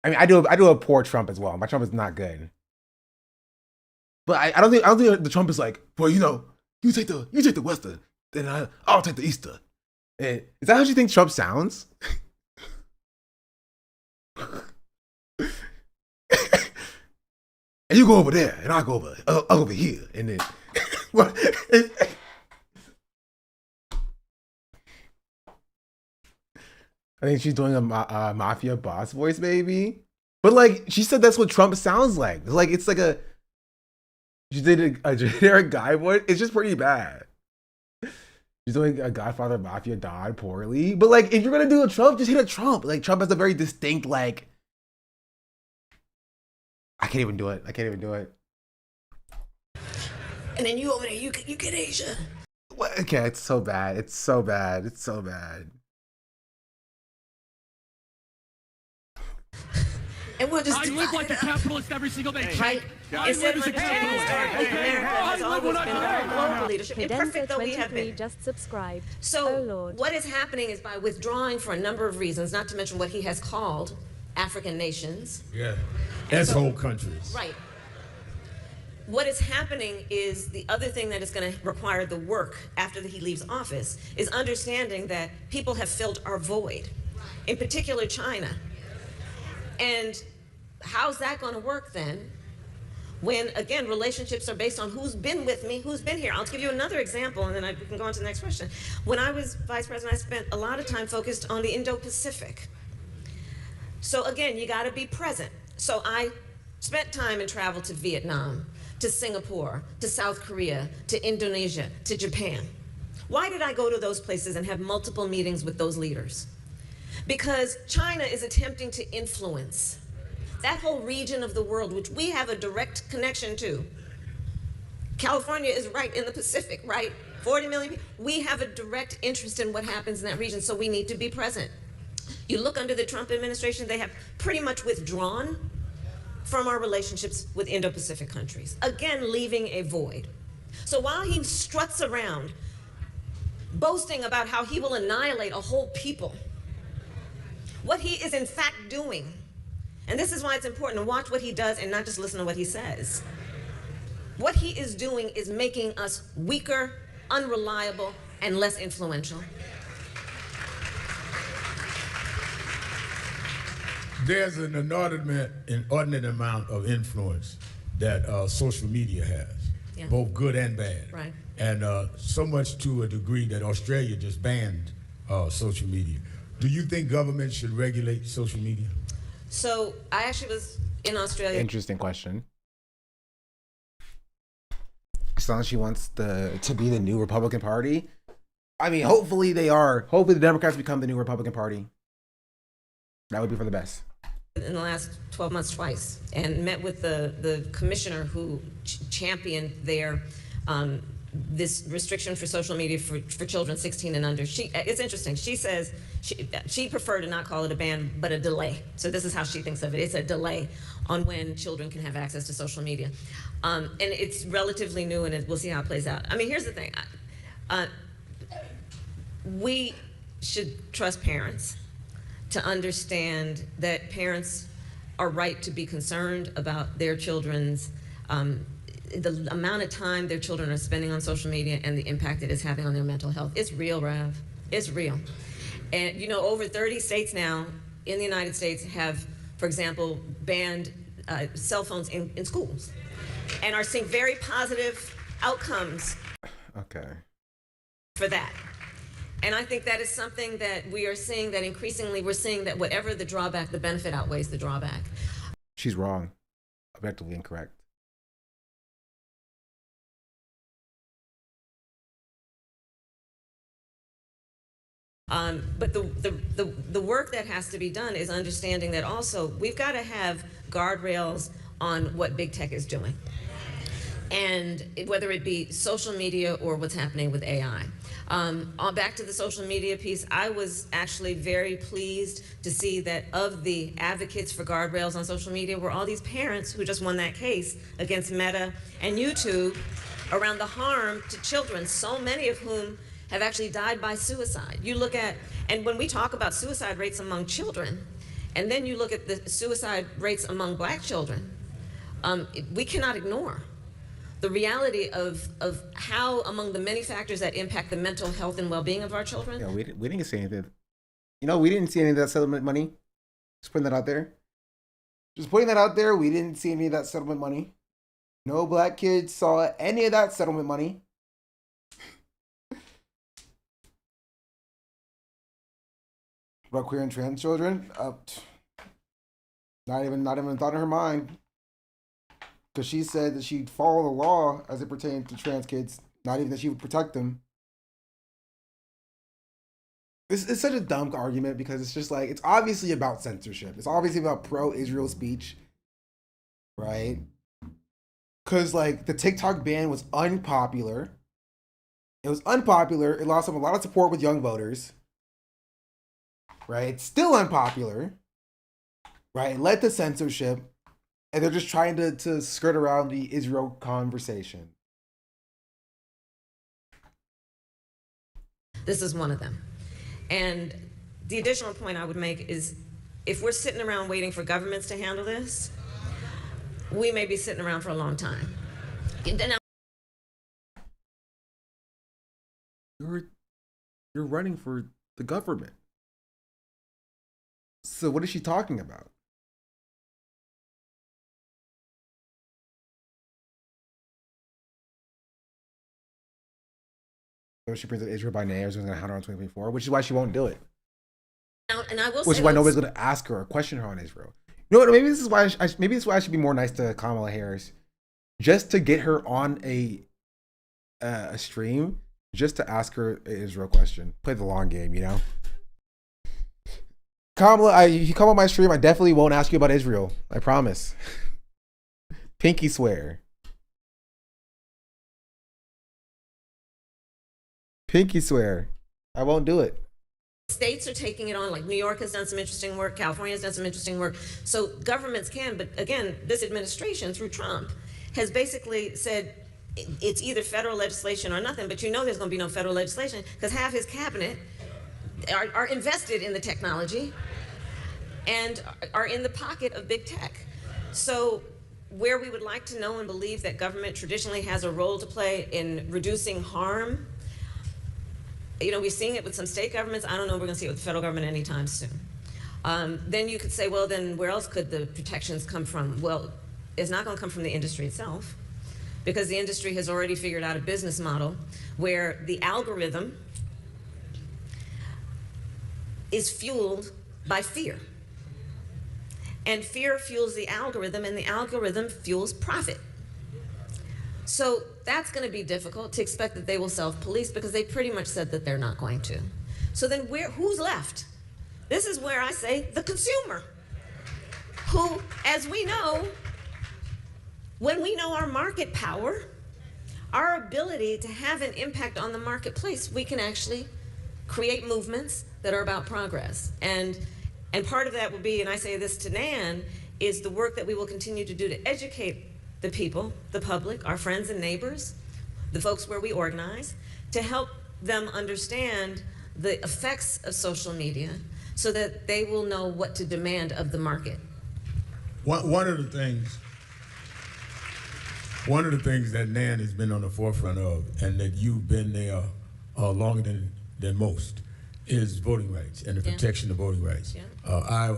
I mean, I do a poor Trump as well. My Trump is not good. But I don't think the Trump is like, well, you know, you take the Western, then I'll take the Eastern. Is that how she thinks Trump sounds? And you go over there, and I go over here, and then. I think she's doing a mafia boss voice, maybe. But like, she said that's what Trump sounds like. Like it's like she did a generic guy voice. It's just pretty bad. She's doing a Godfather Mafia Don poorly. But like, if you're gonna do a Trump, just hit a Trump. Like Trump has a very distinct like. I can't even do it. And then you over there, you get Asia. What? Okay, it's so bad. And we'll just I live like a capitalist every single day. Right? I live as a capitalist. America has always been about global leadership. Imperfect though we have been. Just subscribe. So what is happening is by withdrawing for a number of reasons, not to mention what he has called African nations. Yeah, that's whole countries. Right. What is happening is the other thing that is going to require the work after he leaves office is understanding that people have filled our void, in particular China. And how's that going to work then when, again, relationships are based on who's been with me, who's been here? I'll give you another example, and then we can go on to the next question. When I was vice president, I spent a lot of time focused on the Indo-Pacific. So again, you got to be present. So I spent time and traveled to Vietnam, to Singapore, to South Korea, to Indonesia, to Japan. Why did I go to those places and have multiple meetings with those leaders? Because China is attempting to influence that whole region of the world, which we have a direct connection to. California is right in the Pacific, right? 40 million people. We have a direct interest in what happens in that region, so we need to be present. You look under the Trump administration, they have pretty much withdrawn from our relationships with Indo-Pacific countries, again, leaving a void. So while he struts around boasting about how he will annihilate a whole people, what he is in fact doing, and this is why it's important to watch what he does and not just listen to what he says. What he is doing is making us weaker, unreliable, and less influential. There's an inordinate amount of influence that social media has, both good and bad. Right. And so much to a degree that Australia just banned social media. Do you think government should regulate social media? So I actually was in Australia. Interesting question. As long as she wants to be the new Republican Party. I mean, hopefully they are. Hopefully the Democrats become the new Republican Party. That would be for the best. In the last 12 months twice, and met with the commissioner who championed their this restriction for social media for children 16 and under. It's interesting. She says she preferred to not call it a ban, but a delay. So this is how she thinks of it. It's a delay on when children can have access to social media. And it's relatively new, and we'll see how it plays out. I mean, here's the thing. We should trust parents to understand that parents are right to be concerned about their children's the amount of time their children are spending on social media and the impact it is having on their mental health. It's real, Rav. It's real. And you know, over 30 states now in the United States have, for example, banned cell phones in schools and are seeing very positive outcomes for that. And I think that is something that we are seeing, that increasingly we're seeing that whatever the drawback, the benefit outweighs the drawback. She's wrong. Objectively incorrect. But the work that has to be done is understanding that also we've got to have guardrails on what big tech is doing. And whether it be social media or what's happening with AI. Back to the social media piece, I was actually very pleased to see that of the advocates for guardrails on social media were all these parents who just won that case against Meta and YouTube around the harm to children, so many of whom have actually died by suicide. You look at, and when we talk about suicide rates among children, and then you look at the suicide rates among Black children, we cannot ignore the reality of how, among the many factors that impact the mental health and well-being of our children. Yeah, we didn't see anything. You know, we didn't see any of that settlement money. Just putting that out there. Just putting that out there. We didn't see any of that settlement money. No Black kids saw any of that settlement money. About queer and trans children, not even thought in her mind. Because she said that she'd follow the law as it pertained to trans kids, not even that she would protect them. It's such a dumb argument because it's just like, it's obviously about censorship. It's obviously about pro-Israel speech, right? Because like the TikTok ban was unpopular. It was unpopular. It lost them a lot of support with young voters, right? It's still unpopular, right? It led to censorship. And they're just trying to skirt around the Israel conversation. This is one of them. And the additional point I would make is, if we're sitting around waiting for governments to handle this, we may be sitting around for a long time. You're running for the government. So what is she talking about? So she brings up Israel by name, everyone's going to hound her on 2024, which is why she won't do it. And I will which is why nobody's going to ask her or question her on Israel. You know what? Maybe this is why I should be more nice to Kamala Harris, just to get her on a stream, just to ask her an Israel question. Play the long game, you know. Kamala, if you come on my stream, I definitely won't ask you about Israel. I promise. Pinky swear. Pinky swear. I won't do it. States are taking it on, like New York has done some interesting work, California has done some interesting work. So governments can, but again, this administration through Trump has basically said it's either federal legislation or nothing, but you know there's going to be no federal legislation because half his cabinet are invested in the technology and are in the pocket of big tech. So where we would like to know and believe that government traditionally has a role to play in reducing harm, we're seeing it with some state governments. I don't know if we're going to see it with the federal government anytime soon. Then you could say, well, then where else could the protections come from? Well, it's not going to come from the industry itself, because the industry has already figured out a business model where the algorithm is fueled by fear. And fear fuels the algorithm, and the algorithm fuels profit. So that's going to be difficult to expect that they will self-police, because they pretty much said that they're not going to. So then who's left? This is where I say the consumer, who, as we know, when we know our market power, our ability to have an impact on the marketplace, we can actually create movements that are about progress. And part of that will be, and I say this to Nan, is the work that we will continue to do to educate the people, the public, our friends and neighbors, the folks where we organize, to help them understand the effects of social media so that they will know what to demand of the market. One of the things that Nan has been on the forefront of, and that you've been there longer than most, is voting rights and the protection of voting rights. Yeah. I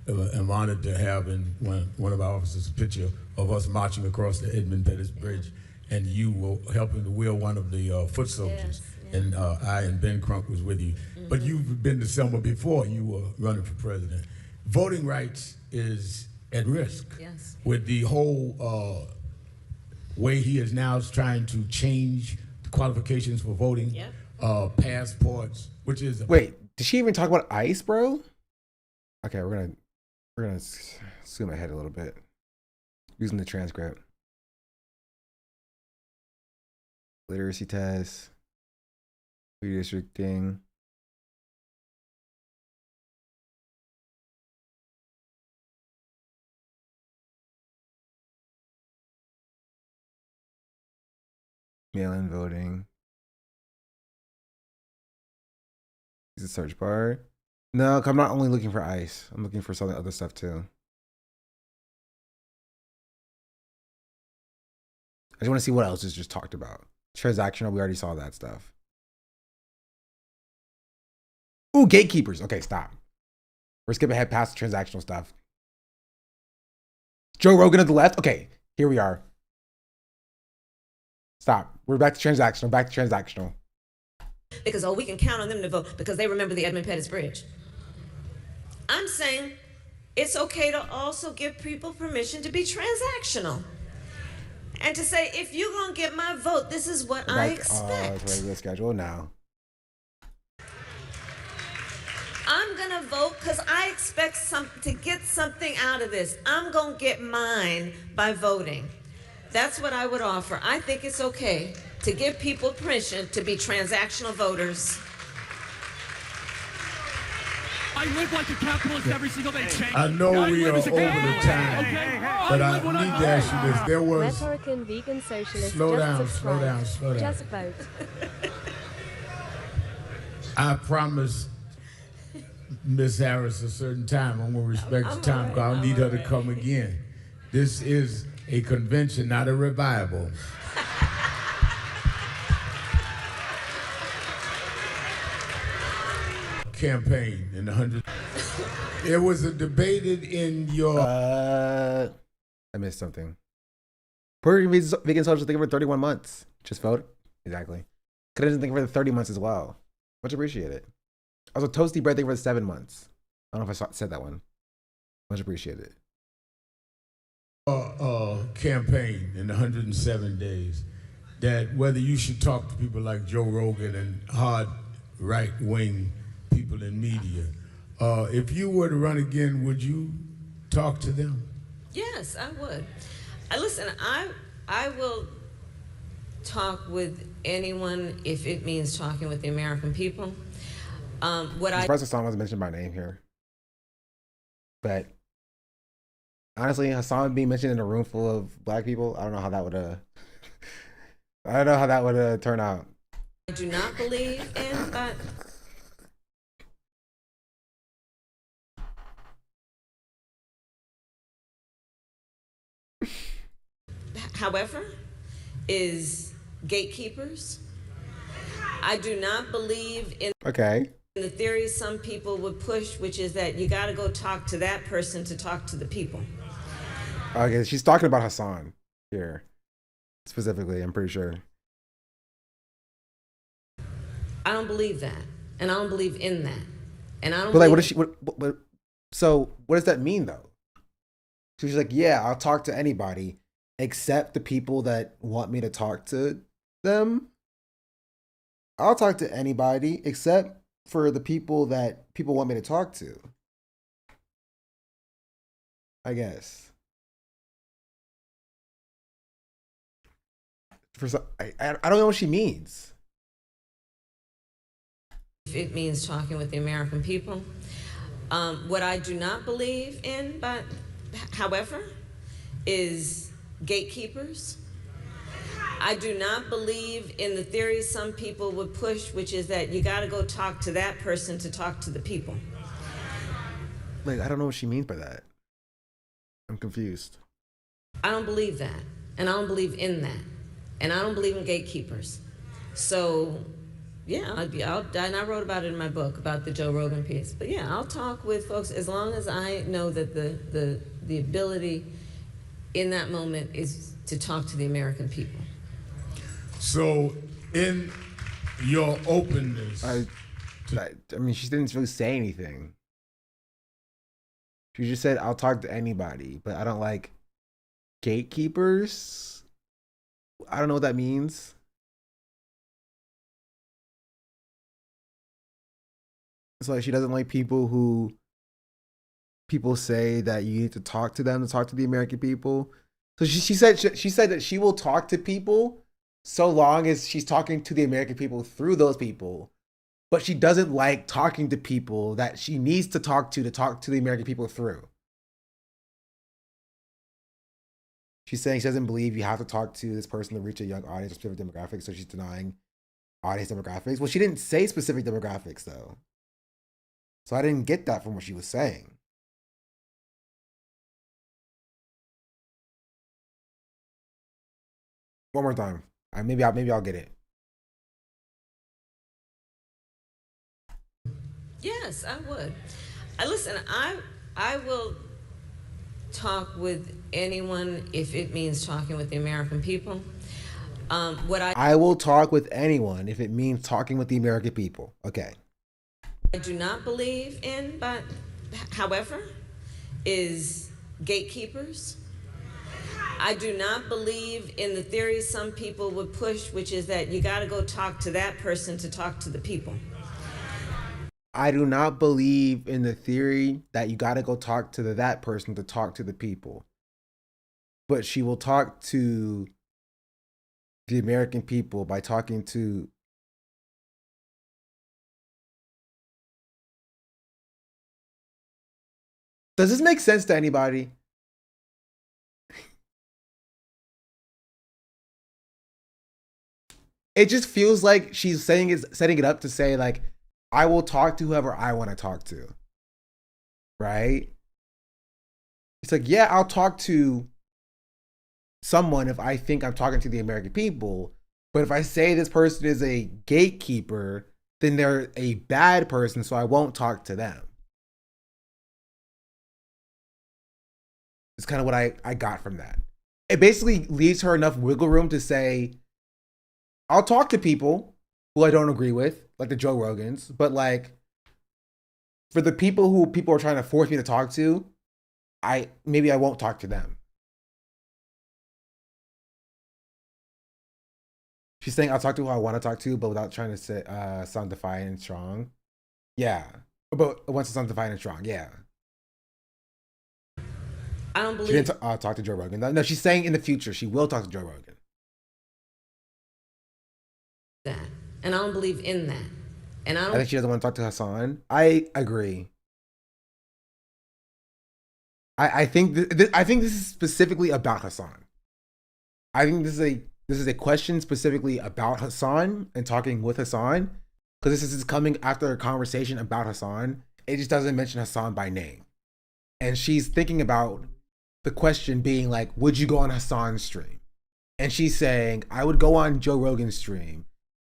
am honored to have in one of our offices a picture of us marching across the Edmund Pettus Bridge, and you were helping to wheel one of the foot soldiers. Yes, and I and Ben Crump was with you. But you've been to Selma before you were running for president. Voting rights is at risk with the whole way he is now trying to change the qualifications for voting, passports, which is wait. Did she even talk about ICE, bro? Okay, we're gonna zoom ahead a little bit using the transcript. Literacy test, redistricting. Mail-in voting. Is it search bar? No, I'm not only looking for ICE. I'm looking for some other stuff too. I just want to see what else is just talked about. Transactional, we already saw that stuff. Ooh, gatekeepers. Okay, stop. We're skipping ahead past the transactional stuff. Joe Rogan to the left. Okay, here we are. Stop. We're back to transactional. Back to transactional. Because, we can count on them to vote because they remember the Edmund Pettus Bridge. I'm saying it's okay to also give people permission to be transactional. And to say, if you're going to get my vote, this is what I expect. Regular schedule now. I'm going to vote because I expect to get something out of this. I'm going to get mine by voting. That's what I would offer. I think it's okay to give people permission to be transactional voters. I live like a capitalist every single day. I know we are over the time, but I need to ask you this. There was... Rhetorican vegan socialist. Slow just down. Just vote. I promised Miss Harris a certain time. I'm going to respect the time because I need her to come again. This is a convention, not a revival. Campaign in the 100. There was a debated in your. I missed something. Puerto Rican vegan socialist thinking for 31 months. Just vote. Exactly. Could have thinking for the 30 months as well. Much appreciated. Also, toasty bread thing for the 7 months. I don't know if I said that one. Much appreciated. Campaign in 107 days. That whether you should talk to people like Joe Rogan and hard right-wing people in media. If you were to run again, would you talk to them? Yes, I would. Listen, I will talk with anyone if it means talking with the American people. I'm surprised Hassan wasn't mentioned by name here. But honestly, Hassan being mentioned in a room full of black people, I don't know how that would turn out. I do not believe in that. However, is gatekeepers I do not believe in Okay. the theory some people would push, which is that you got to go talk to that person to talk to the people. Okay, she's talking about Hassan here specifically, I'm pretty sure. I don't believe that, and I don't believe in that, and I don't. But like, believe what does she? What? So what does that mean though? So she's like, yeah, I'll talk to anybody except the people that want me to talk to them. I'll talk to anybody except for the people that people want me to talk to. I guess. For some, I don't know what she means. It means talking with the American people. What I do not believe in, but however, is gatekeepers. I do not believe in the theory some people would push, which is that you got to go talk to that person to talk to the people. Like, I don't know what she means by that. I'm confused. I don't believe that, and I don't believe in that, and I don't believe in gatekeepers. So, yeah, and I wrote about it in my book about the Joe Rogan piece. But yeah, I'll talk with folks as long as I know that the ability in that moment is to talk to the American people. So, in your openness, I mean, she didn't really say anything. She just said, "I'll talk to anybody," but I don't like gatekeepers. I don't know what that means. It's like she doesn't like people who people say that you need to talk to them to talk to the American people. So she said that she will talk to people so long as she's talking to the American people through those people. But she doesn't like talking to people that she needs to talk to the American people through. She's saying she doesn't believe you have to talk to this person to reach a young audience or specific demographics, so she's denying audience demographics. Well, she didn't say specific demographics, though. So I didn't get that from what she was saying. One more time. Maybe I'll get it. Yes, I would. Listen, I will talk with anyone if it means talking with the American people. I will talk with anyone if it means talking with the American people. Okay. I do not believe in, but however, is gatekeepers. I do not believe in the theory some people would push, which is that you got to go talk to that person to talk to the people. I do not believe in the theory that you got to go talk to that person to talk to the people. But she will talk to the American people by talking to Does this make sense to anybody? It just feels like she's setting it up to say, like, I will talk to whoever I want to talk to. Right? It's like, yeah, I'll talk to someone if I think I'm talking to the American people. But if I say this person is a gatekeeper, then they're a bad person, so I won't talk to them. It's kind of what I got from that. It basically leaves her enough wiggle room to say, I'll talk to people who I don't agree with, like the Joe Rogans, but like for the people who people are trying to force me to talk to, maybe I won't talk to them. She's saying I'll talk to who I want to talk to, but without trying to sound defiant and strong. Yeah, but once it sounds defiant and strong, yeah. I don't believe she didn't talk to Joe Rogan. No, she's saying in the future she will talk to Joe Rogan. That, and I don't believe in that, and I think she doesn't want to talk to Hassan. I agree. I think this is specifically about Hassan. I think this is a question specifically about Hassan and talking with Hassan, because this is coming after a conversation about Hassan. It just doesn't mention Hassan by name, and she's thinking about the question being like, would you go on Hassan's stream? And she's saying, I would go on Joe Rogan's stream,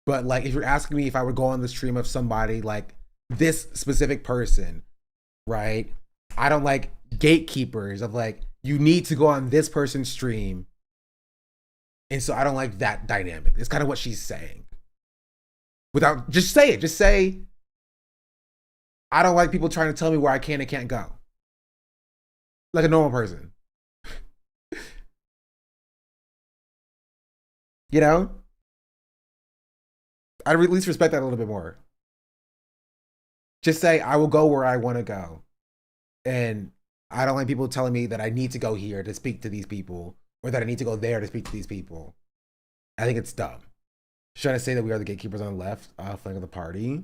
But like, if you're asking me if I would go on the stream of somebody like this specific person, right? I don't like gatekeepers of like, you need to go on this person's stream. And so I don't like that dynamic. It's kind of what she's saying. Without, just say it. Just say, I don't like people trying to tell me where I can and can't go. Like a normal person. You know? I'd at least respect that a little bit more. Just say, I will go where I want to go. And I don't like people telling me that I need to go here to speak to these people, or that I need to go there to speak to these people. I think it's dumb. Trying to say that we are the gatekeepers on the left flank of the party.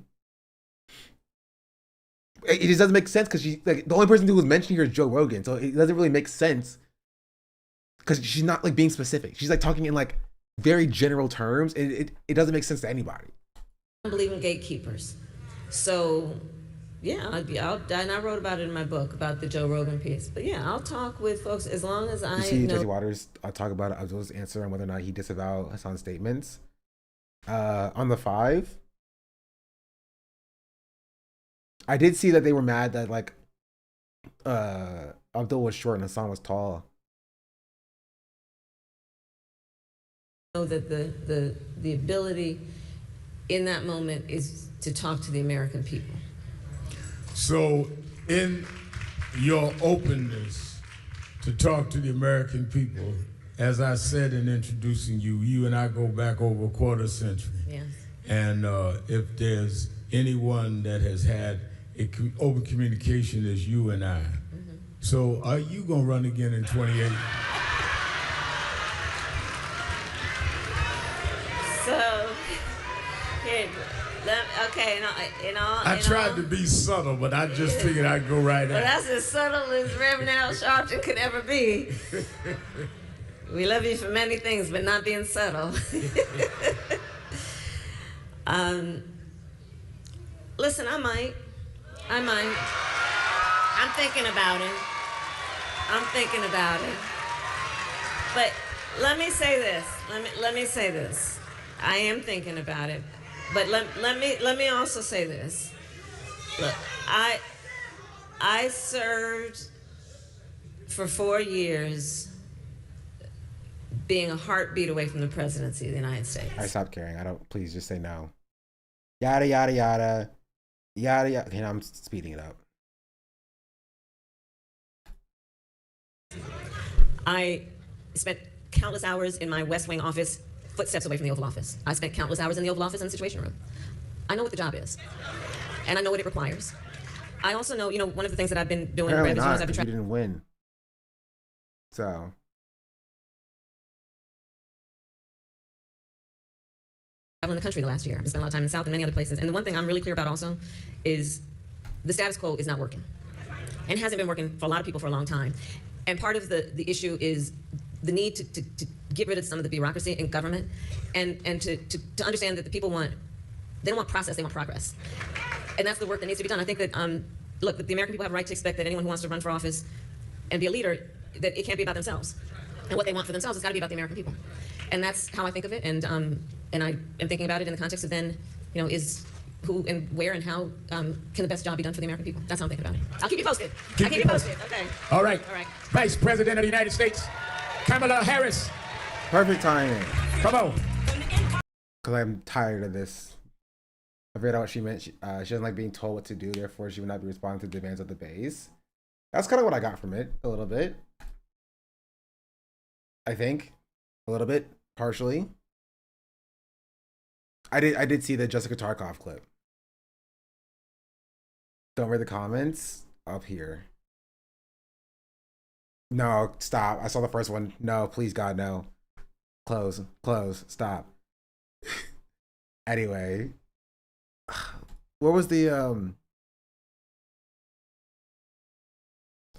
It just doesn't make sense because she, like, the only person who was mentioned here is Joe Rogan, so it doesn't really make sense because she's not like being specific. She's like talking in like very general terms, and it doesn't make sense to anybody. I believe in gatekeepers, so yeah, and I wrote about it in my book about the Joe Rogan piece. But yeah, I'll talk with folks as long as I You see know. Jesse Waters talk about it. I was just answering whether or not he disavowed Hassan's statements. On the 5, I did see that they were mad that like Abdul was short and Hassan was tall. Know that the ability in that moment is to talk to the American people. So in your openness to talk to the American people, as I said in introducing you, you and I go back over a quarter century. Yes. And if there's anyone that has had open communication, is you and I. Mm-hmm. So are you gonna run again in 28? So, okay, I tried to be subtle, but I just figured I'd go right well, at it. that's as subtle as Reverend Al Sharpton could ever be. We love you for many things, but not being subtle. Listen, I might. I'm thinking about it. But let me say this. Let me say this. I am thinking about it. But let me also say this. Look, I served for 4 years being a heartbeat away from the presidency of the United States. I stopped caring. I don't. Please just say no. Yada yada yada, yada yada. Okay, now I'm speeding it up. I spent countless hours in my West Wing office, footsteps away from the Oval Office. I spent countless hours in the Oval Office in the Situation Room. I know what the job is, and I know what it requires. I also know, one of the things that I've been doing. Apparently not, because you didn't win. So. In the country the last year. I spent a lot of time in the South and many other places. And the one thing I'm really clear about also is the status quo is not working. And hasn't been working for a lot of people for a long time. And part of the issue is the need to get rid of some of the bureaucracy in government and to understand that the people they don't want process, they want progress. And that's the work that needs to be done. I think that, look, the American people have a right to expect that anyone who wants to run for office and be a leader, that it can't be about themselves. And what they want for themselves has got to be about the American people. And that's how I think of it. And I am thinking about it in the context of then, is who and where and how can the best job be done for the American people. That's how I'm thinking about it. I'll keep you posted. I'll keep you posted. Okay. All right. Vice President of the United States, Kamala Harris. Perfect timing. Come on. Because I'm tired of this. I forgot what she meant. She doesn't like being told what to do, therefore she would not be responding to the demands of the base. That's kind of what I got from it, a little bit. I think. A little bit, partially. I did see the Jessica Tarkov clip. Don't read the comments up here. No, stop. I saw the first one. No, please God, no. Close, stop. Anyway. What was the I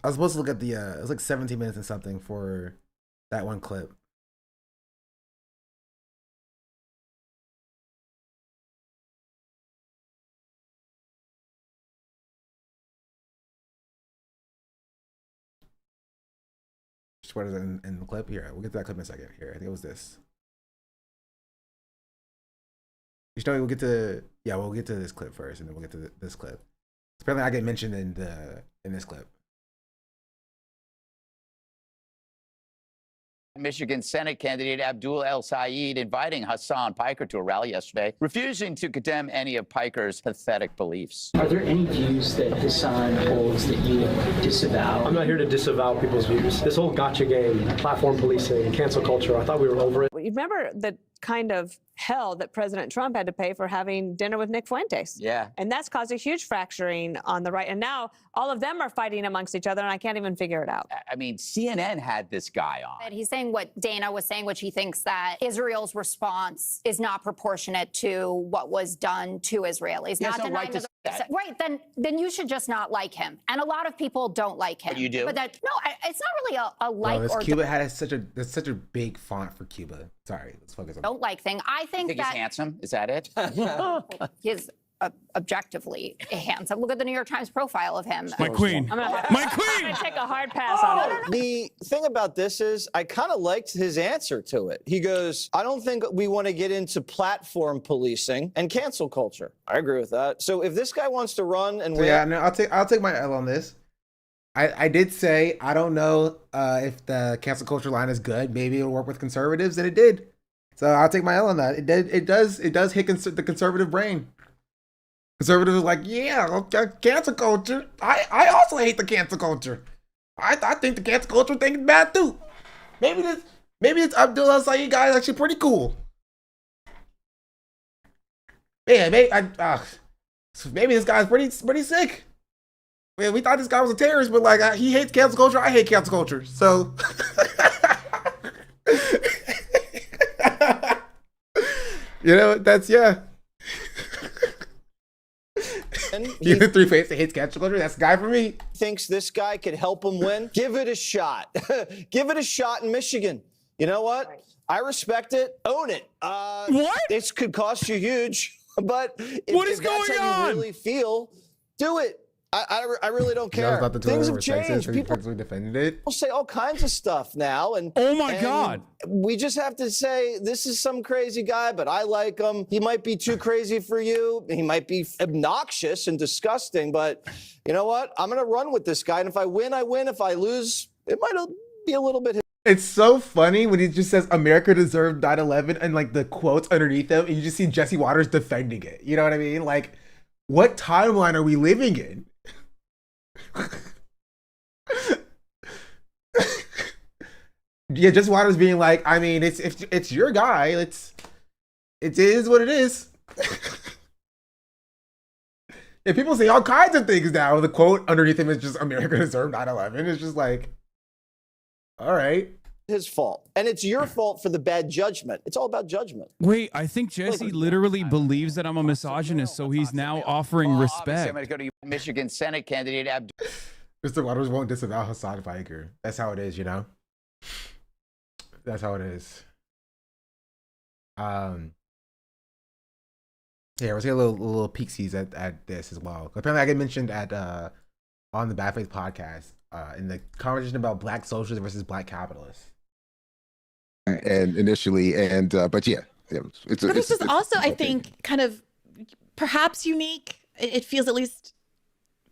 was supposed to look at the it was like 17 minutes and something for that one clip. What is it in the clip? Here, we'll get to that clip in a second. Here, I think it was this. You know, we'll get to this clip first, and then we'll get to this clip. Apparently, I get mentioned in this clip. Michigan Senate candidate Abdul El Sayed inviting Hassan Piker to a rally yesterday, refusing to condemn any of Piker's pathetic beliefs. Are there any views that Hassan holds that you disavow? I'm not here to disavow people's views. This whole gotcha game, platform policing, cancel culture, I thought we were over it. You remember the kind of hell that President Trump had to pay for having dinner with Nick Fuentes. Yeah. And that's caused a huge fracturing on the right. And now all of them are fighting amongst each other, and I can't even figure it out. I mean, CNN had this guy on. And he's saying what Dana was saying, which he thinks that Israel's response is not proportionate to what was done to Israelis. He has Not no right denying to the- say that. Right, then you should just not like him. And a lot of people don't like him. But you do? But it's not really a like This or Cuba had such a big font for Cuba. Sorry, let's focus on. don't like thing. I think Think that he's handsome? Is that it? he's objectively handsome. Look at the New York Times profile of him. My queen. I'm gonna take a hard pass Oh, on it. The thing about this is I kind of liked his answer to it. He goes, I don't think we want to get into platform policing and cancel culture. I agree with that. So if this guy wants to run and win. Yeah, no, I'll take my L on this. I did say I don't know if the cancel culture line is good. Maybe it'll work with conservatives, and it did. So I'll take my L on that. It does hit the conservative brain. Conservatives are like, yeah, cancel culture. I also hate the cancel culture. I think the cancel culture thing is bad too. Maybe this Abdul El Sayed guy is actually pretty cool. Yeah, maybe this guy's pretty sick. Man, we thought this guy was a terrorist, but like he hates cancel culture. I hate cancel culture. So that's yeah. You the three face that hates cancel culture. That's the guy for me. Thinks this guy could help him win. Give it a shot. Give it a shot in Michigan. You know what? I respect it. Own it. What? This could cost you huge, but if that's how you really feel, do it. I really don't care. Things have changed. People defended it. People say all kinds of stuff now, and oh my God, we just have to say this is some crazy guy, but I like him. He might be too crazy for you. He might be obnoxious and disgusting, but you know what? I'm gonna run with this guy, and if I win, I win. If I lose, it might be a little bit. It's so funny when he just says America deserved 9/11 and like the quotes underneath them, and you just see Jesse Waters defending it. You know what I mean? Like, what timeline are we living in? Yeah, Jesse Waters being like, I mean, it's your guy. It is what it is. Yeah, people say all kinds of things now. The quote underneath him is just America deserved 9/11. It's just like, all right. His fault. And it's your fault for the bad judgment. It's all about judgment. Wait, I think Jesse literally believes that I'm a misogynist, so he's now offering respect. I'm going to go to Michigan Senate candidate Abdul. Mr. Waters won't disavow Hassan Piker. That's how it is, you know? That's how it is. Yeah, we'll take a little peeksies at this as well. Apparently, I get mentioned at on the Bad Faith podcast in the conversation about black socialists versus black capitalists. And initially, but yeah, But this is also, I think, kind of perhaps unique. It feels at least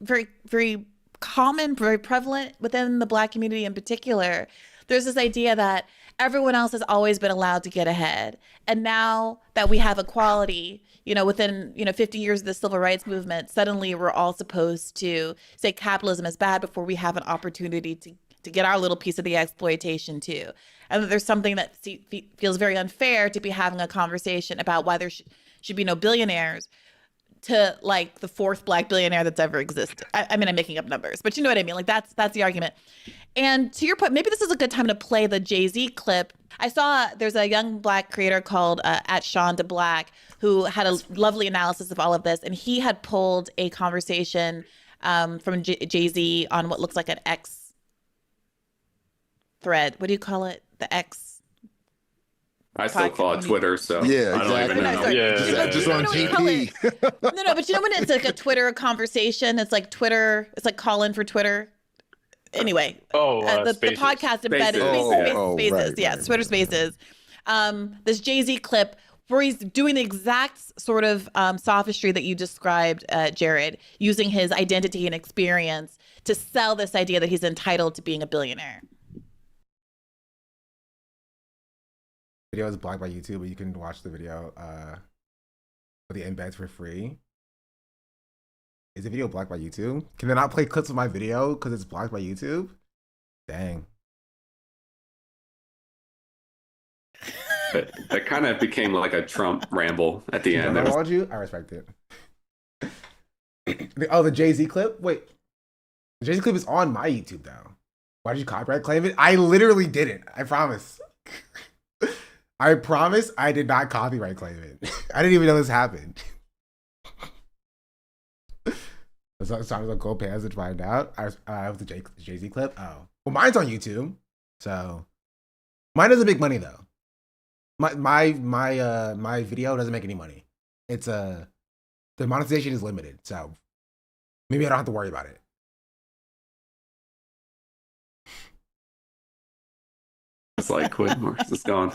very, very common, very prevalent within the black community in particular. There's this idea that everyone else has always been allowed to get ahead. And now that we have equality, within, 50 years of the civil rights movement, suddenly we're all supposed to say capitalism is bad before we have an opportunity to get our little piece of the exploitation too. And there's something that feels very unfair to be having a conversation about why there should be no billionaires to like the fourth black billionaire that's ever existed. I mean, I'm making up numbers, but you know what I mean? Like that's the argument. And to your point, maybe this is a good time to play the Jay-Z clip. I saw there's a young black creator called @ShawnDeBlack who had a lovely analysis of all of this. And he had pulled a conversation from Jay-Z on what looks like an X thread. What do you call it? The X. I still call it Twitter, so yeah, I don't even know. Yeah, just on GP. No, but you know when it's like a Twitter conversation, it's like Twitter, it's like call in for Twitter. Anyway, the podcast embedded Spaces. Right, yes, Twitter Spaces. This Jay-Z clip where he's doing the exact sort of sophistry that you described, Jared, using his identity and experience to sell this idea that he's entitled to being a billionaire. Video is blocked by YouTube, but you can watch the video with the embeds for free. Is the video blocked by YouTube? Can they not play clips of my video because it's blocked by YouTube? Dang. That kind of became like a Trump ramble at the end. I followed you. I respect it. Oh, the Jay-Z clip? Wait. The Jay-Z clip is on my YouTube though. Why did you copyright claim it? I literally didn't. I promise. I promise I did not copyright claim it. I didn't even know this happened. Sometimes I'll go pay to find out. I have the Jay-Z clip. Oh. Well, mine's on YouTube. So mine doesn't make money though. My video doesn't make any money. It's the monetization is limited, so maybe I don't have to worry about it. It's like, where's this going?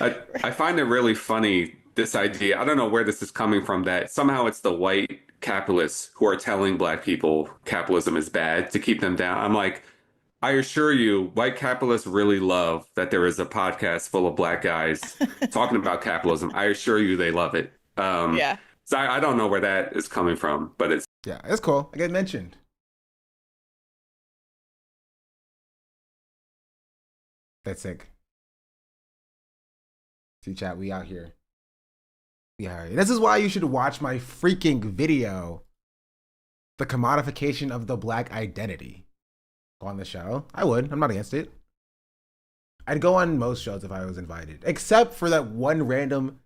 I find it really funny, this idea. I don't know where this is coming from, that somehow it's the white capitalists who are telling black people capitalism is bad to keep them down. I'm like, I assure you, white capitalists really love that there is a podcast full of black guys talking about capitalism. I assure you they love it. Yeah. So I don't know where that is coming from, but it's... Yeah, it's cool. I get mentioned. That's sick. See, chat, we out here. Yeah, this is why you should watch my freaking video, The Commodification of the Black Identity. On the show. I would. I'm not against it. I'd go on most shows if I was invited. Except for that one random...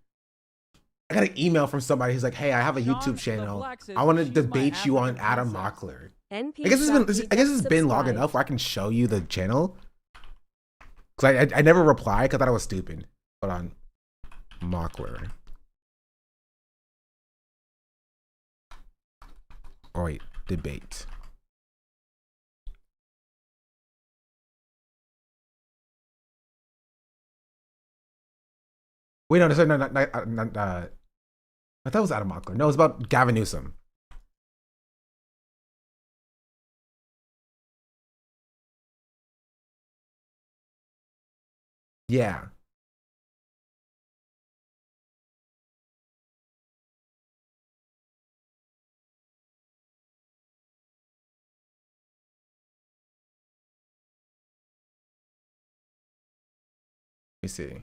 I got an email from somebody who's like, hey, I have a YouTube channel. I want to debate you on Adam Mockler. I guess it's been long enough where I can show you the channel. Because I never replied because I thought I was stupid. Hold on. Mockler. Oh, wait. Debate. Wait, no, sorry, no, I thought it was Adam Mockler. No, it was about Gavin Newsom. Yeah. Let me see.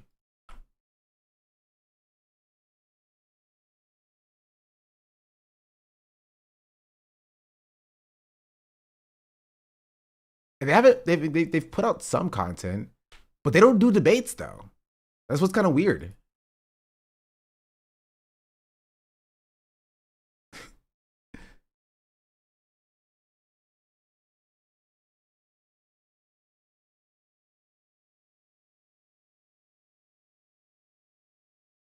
They've put out some content, but they don't do debates though. That's what's kind of weird.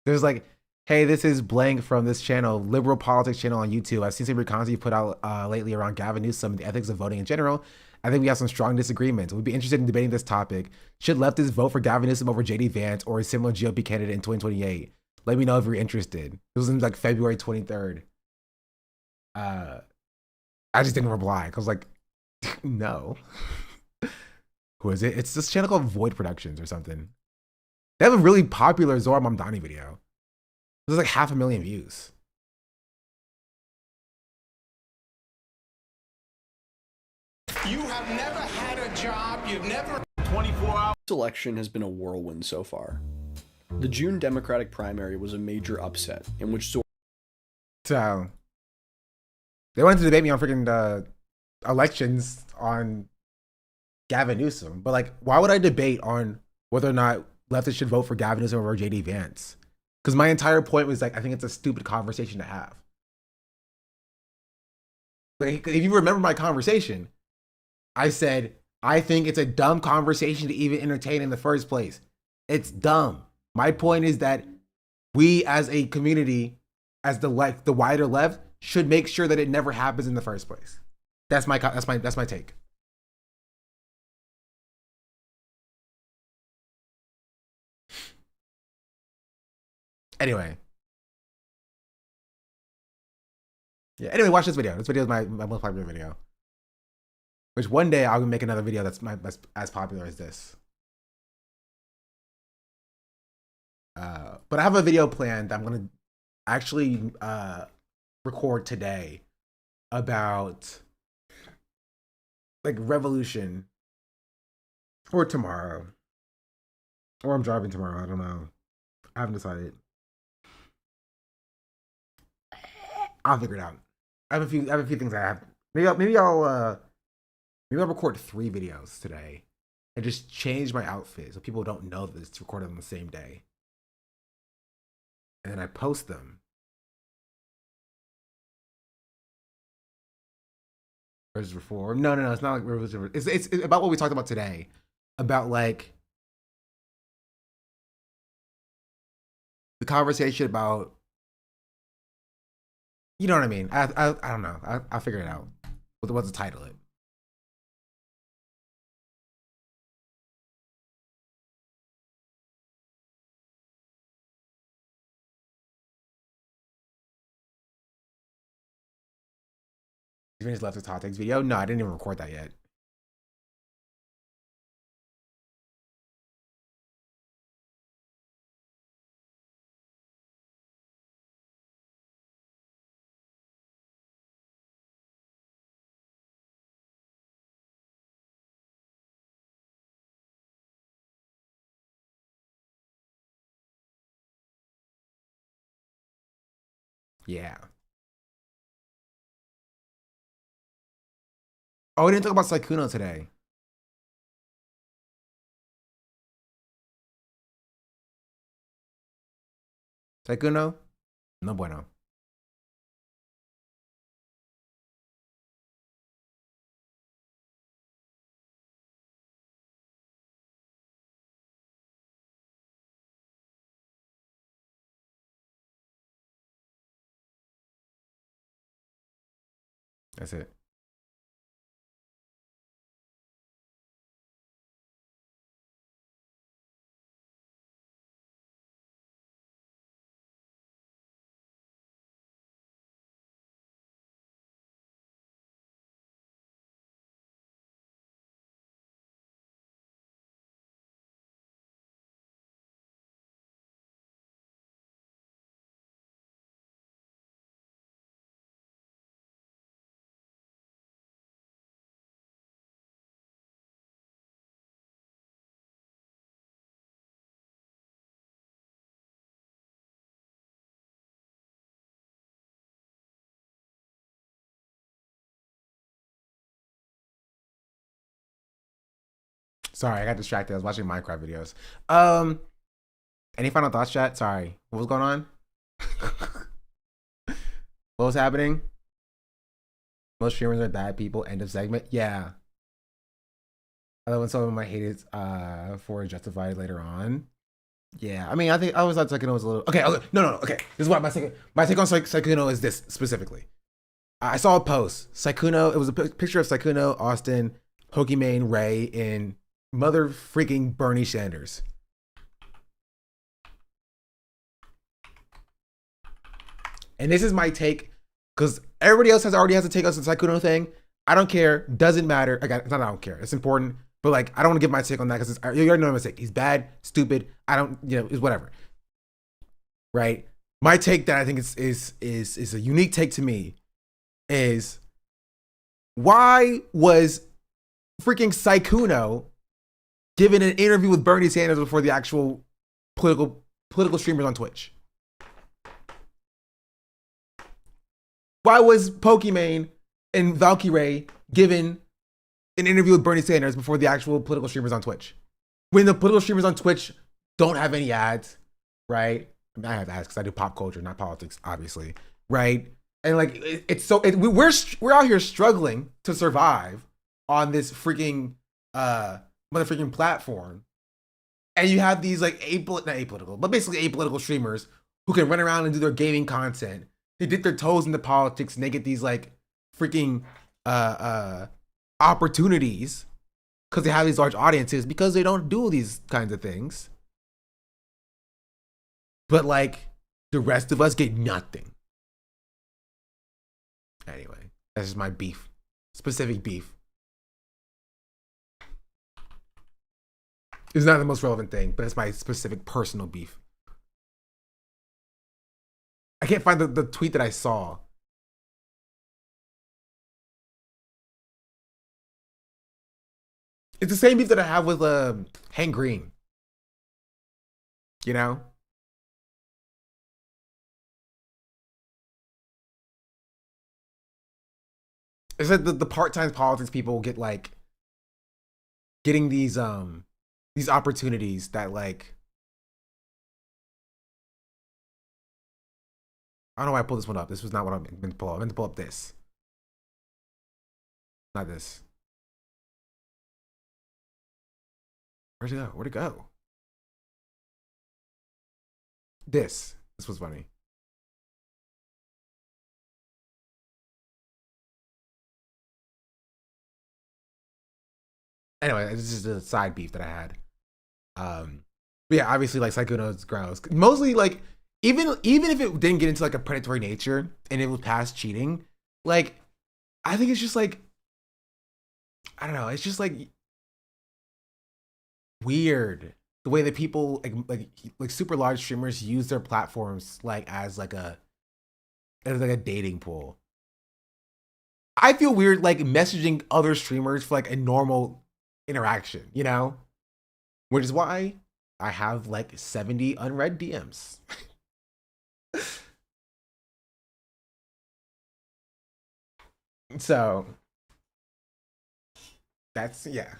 There's like, hey, this is blank from this channel, liberal politics channel on YouTube. I've seen some of your content you put out lately around Gavin Newsom and the ethics of voting in general. I think we have some strong disagreements. We'd be interested in debating this topic. Should leftists vote for Gavin Newsom over JD Vance or a similar GOP candidate in 2028? Let me know if you're interested. This was in like February 23rd. I just didn't reply. I was like, no. Who is it? It's this channel called Void Productions or something. They have a really popular Zohar Mamdani video. There's like 500,000 views. You have never had a job. You've never 24 hours. This election has been a whirlwind so far. The June Democratic primary was a major upset in which So they wanted to debate me on freaking elections on Gavin Newsom, but like, why would I debate on whether or not leftists should vote for Gavin Newsom over JD Vance? Because my entire point was like, I think it's a stupid conversation to have. Like, if you remember my conversation, I said, I think it's a dumb conversation to even entertain in the first place. It's dumb. My point is that we as a community, as the wider left, should make sure that it never happens in the first place. That's my take. Anyway. Yeah, anyway, watch this video. This video is my most popular video. Which one day I'll make another video that's as popular as this. But I have a video planned that I'm going to actually record today about like revolution, or tomorrow, or I'm driving tomorrow. I don't know. I haven't decided. I'll figure it out. I have a few things I have. Maybe I'll record 3 videos today and just change my outfit so people don't know that it's recorded on the same day. And then I post them. Versus reform. No, it's not like revolution. It's about what we talked about today. About like the conversation about, you know what I mean? I don't know. I'll figure it out. What's the title it? You finished left with hot takes video? No, I didn't even record that yet. Yeah. Oh, we didn't talk about Sykkuno today. Sykkuno? No bueno. That's it. Sorry, I got distracted. I was watching Minecraft videos. Any final thoughts, chat? Sorry. What was going on? What was happening? Most streamers are bad people. End of segment. Yeah. I love when some of my hate is for justified later on. Yeah, I mean, I think I was thought Sykkuno was a little okay. No. Okay, this is what my take on Sykkuno is this specifically. I saw a post. Sykkuno. It was a picture of Sykkuno, Austin, Pokimane, Ray, and mother freaking Bernie Sanders. And this is my take, because everybody else already has a take on the Sykkuno thing. I don't care. Doesn't matter. It's not I don't care. It's important. But like, I don't want to give my take on that because you already know my take. He's bad, stupid. I don't, it's whatever. Right? My take that I think is a unique take to me is, why was freaking Sykkuno given an interview with Bernie Sanders before the actual political streamers on Twitch? Why was Pokimane and Valkyrie given an interview with Bernie Sanders before the actual political streamers on Twitch? When the political streamers on Twitch don't have any ads, right? I mean, I have ads because I do pop culture, not politics, obviously, right? And like, we're out here struggling to survive on this freaking motherfucking platform, and you have these like not apolitical, but basically apolitical streamers who can run around and do their gaming content. They dip their toes into politics and they get these like freaking opportunities because they have these large audiences because they don't do these kinds of things. But like, The rest of us get nothing. Anyway, that's just my beef. Specific beef. It's not the most relevant thing, but it's my specific personal beef. I can't find the tweet that I saw. It's the same beef that I have with Hank Green. You know? It's like the part-time politics people get like getting these opportunities that like I don't know why I pulled this one up. This was not what I meant to pull up. I meant to pull up this. Not this. Where'd it go? Where'd it go? This was funny. Anyway, this is a side beef that I had. But yeah, obviously like Psycho knows gross. Mostly like even if it didn't get into like a predatory nature and it was past cheating, like I think it's just like I don't know, it's just like weird the way that people like super large streamers use their platforms like as like a dating pool. I feel weird like messaging other streamers for like a normal interaction, you know? Which is why I have like 70 unread DMs. So that's yeah.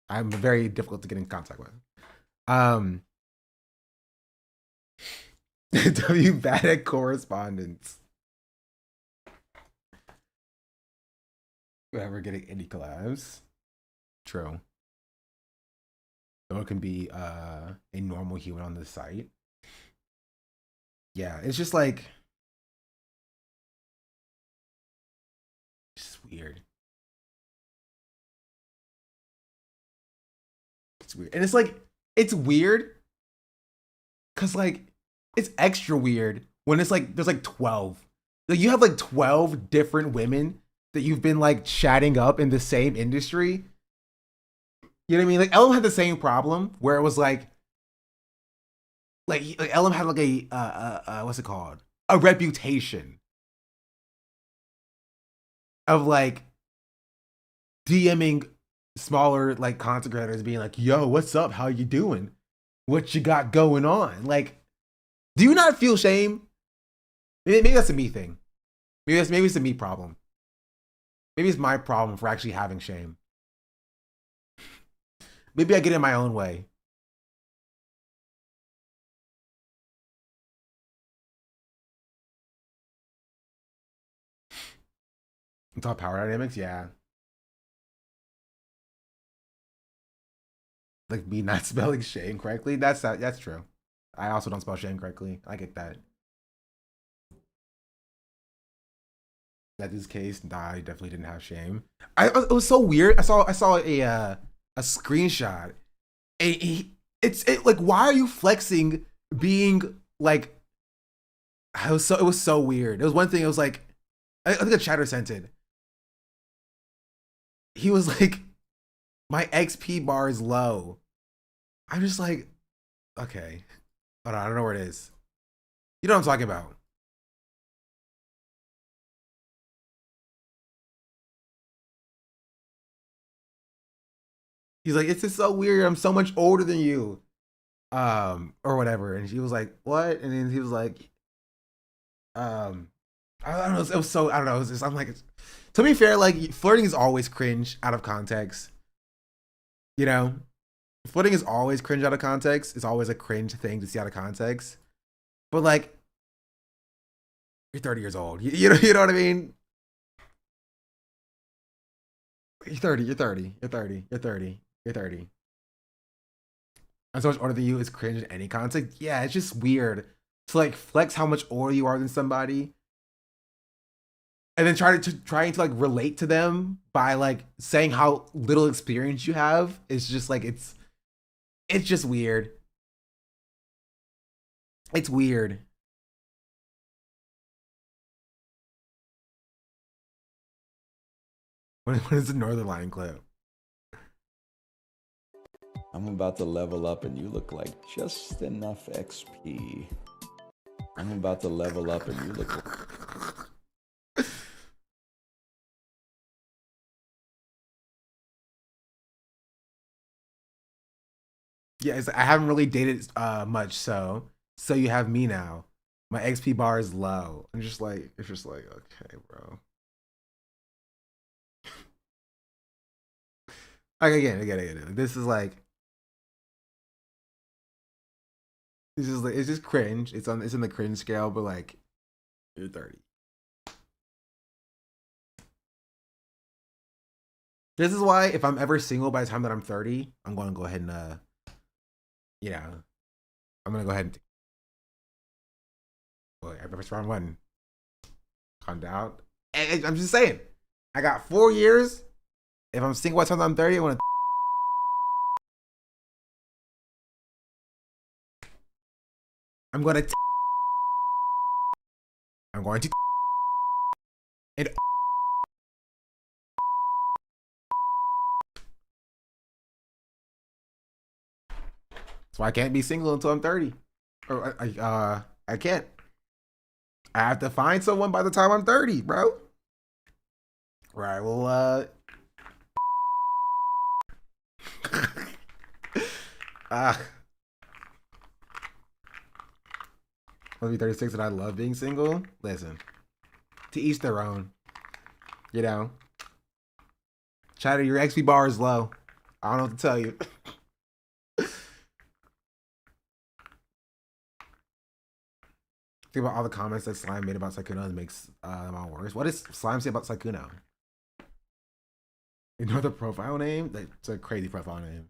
I'm very difficult to get in contact with. W bad at correspondence. Whoever getting any collabs. True. No one can be a normal human on this site. Yeah, it's just like it's weird. It's weird. And it's like it's weird cuz like it's extra weird when it's like there's like 12. Like you have like 12 different women that you've been like chatting up in the same industry. You know what I mean? Like Ellum had the same problem where it was like Ellum had like a what's it called? A reputation of like DMing smaller like content creators being like, yo, what's up? How you doing? What you got going on? Like, do you not feel shame? Maybe that's a me thing. Maybe it's a me problem. Maybe it's my problem for actually having shame. Maybe I get in my own way. It's all power dynamics, yeah. Like me not spelling shame correctly. That's true. I also don't spell shame correctly. I get that. That this case, nah, I definitely didn't have shame. It was so weird. I saw a screenshot. It's like, why are you flexing being like? It was so weird. It was one thing. It was like, I think a chatter sent it. He was like, my XP bar is low. I'm just like, okay, hold on, I don't know where it is. You know what I'm talking about? He's like, it's just so weird. I'm so much older than you. Or whatever. And she was like, what? And then he was like, I don't know. It was so, I don't know. It was just, I'm like, to be fair, like flirting is always cringe out of context. You know? Flirting is always cringe out of context. It's always a cringe thing to see out of context. But like, you're 30 years old. You know what I mean? You're 30. I'm so much older than you is cringe in any context. Yeah, it's just weird to like flex how much older you are than somebody, and then trying to like relate to them by like saying how little experience you have. It's just like it's just weird. It's weird. What is the Northern Lion clip? I'm about to level up and you look like just enough XP. I'm about to level up and you look like... Yeah, I haven't really dated much, so you have me now. My XP bar is low. It's just like, okay, bro. Like again. This is like, it's just cringe. It's in the cringe scale, but like, you're 30. This is why if I'm ever single by the time that I'm 30, I'm going to go ahead and I'm going to go ahead and I pressed round one. Calm down. I'm just saying. I got 4 years. If I'm single by the time I'm 30, I want to. I'm going to. And. So I can't be single until I'm 30. Or I can't. I have to find someone by the time I'm 30, bro. Right, well, I'll be 36 and I love being single. Listen, to each their own. You know, Chatter, your XP bar is low. I don't know what to tell you. Think about all the comments that Slime made about Sykkuno and makes them all worse. What does Slime say about Sykkuno? You know the profile name? That's a crazy profile name.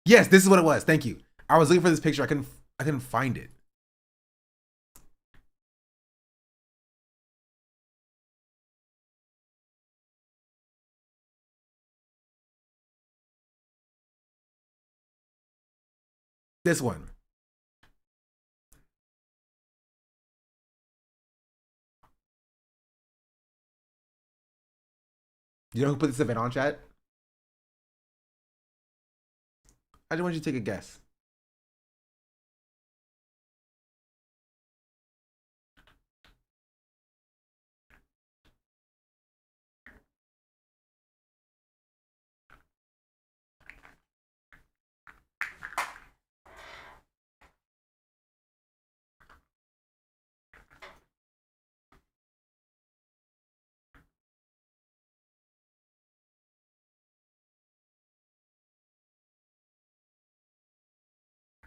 Yes, this is what it was. Thank you. I was looking for this picture. I couldn't find it. This one. You know who put this event on, chat? I just want you to take a guess.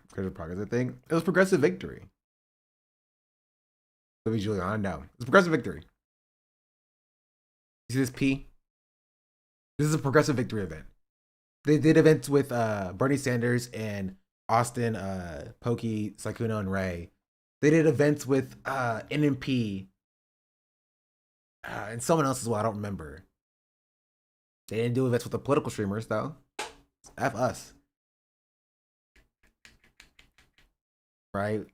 Progressive progress, I think. It was Progressive Victory. Louis Giuliani, no. It's Progressive Victory. You see this P? This is a Progressive Victory event. They did events with Bernie Sanders and Austin, Pokey, Sykkuno, and Ray. They did events with NMP and someone else as well. I don't remember. They didn't do events with the political streamers, though. F us. Right?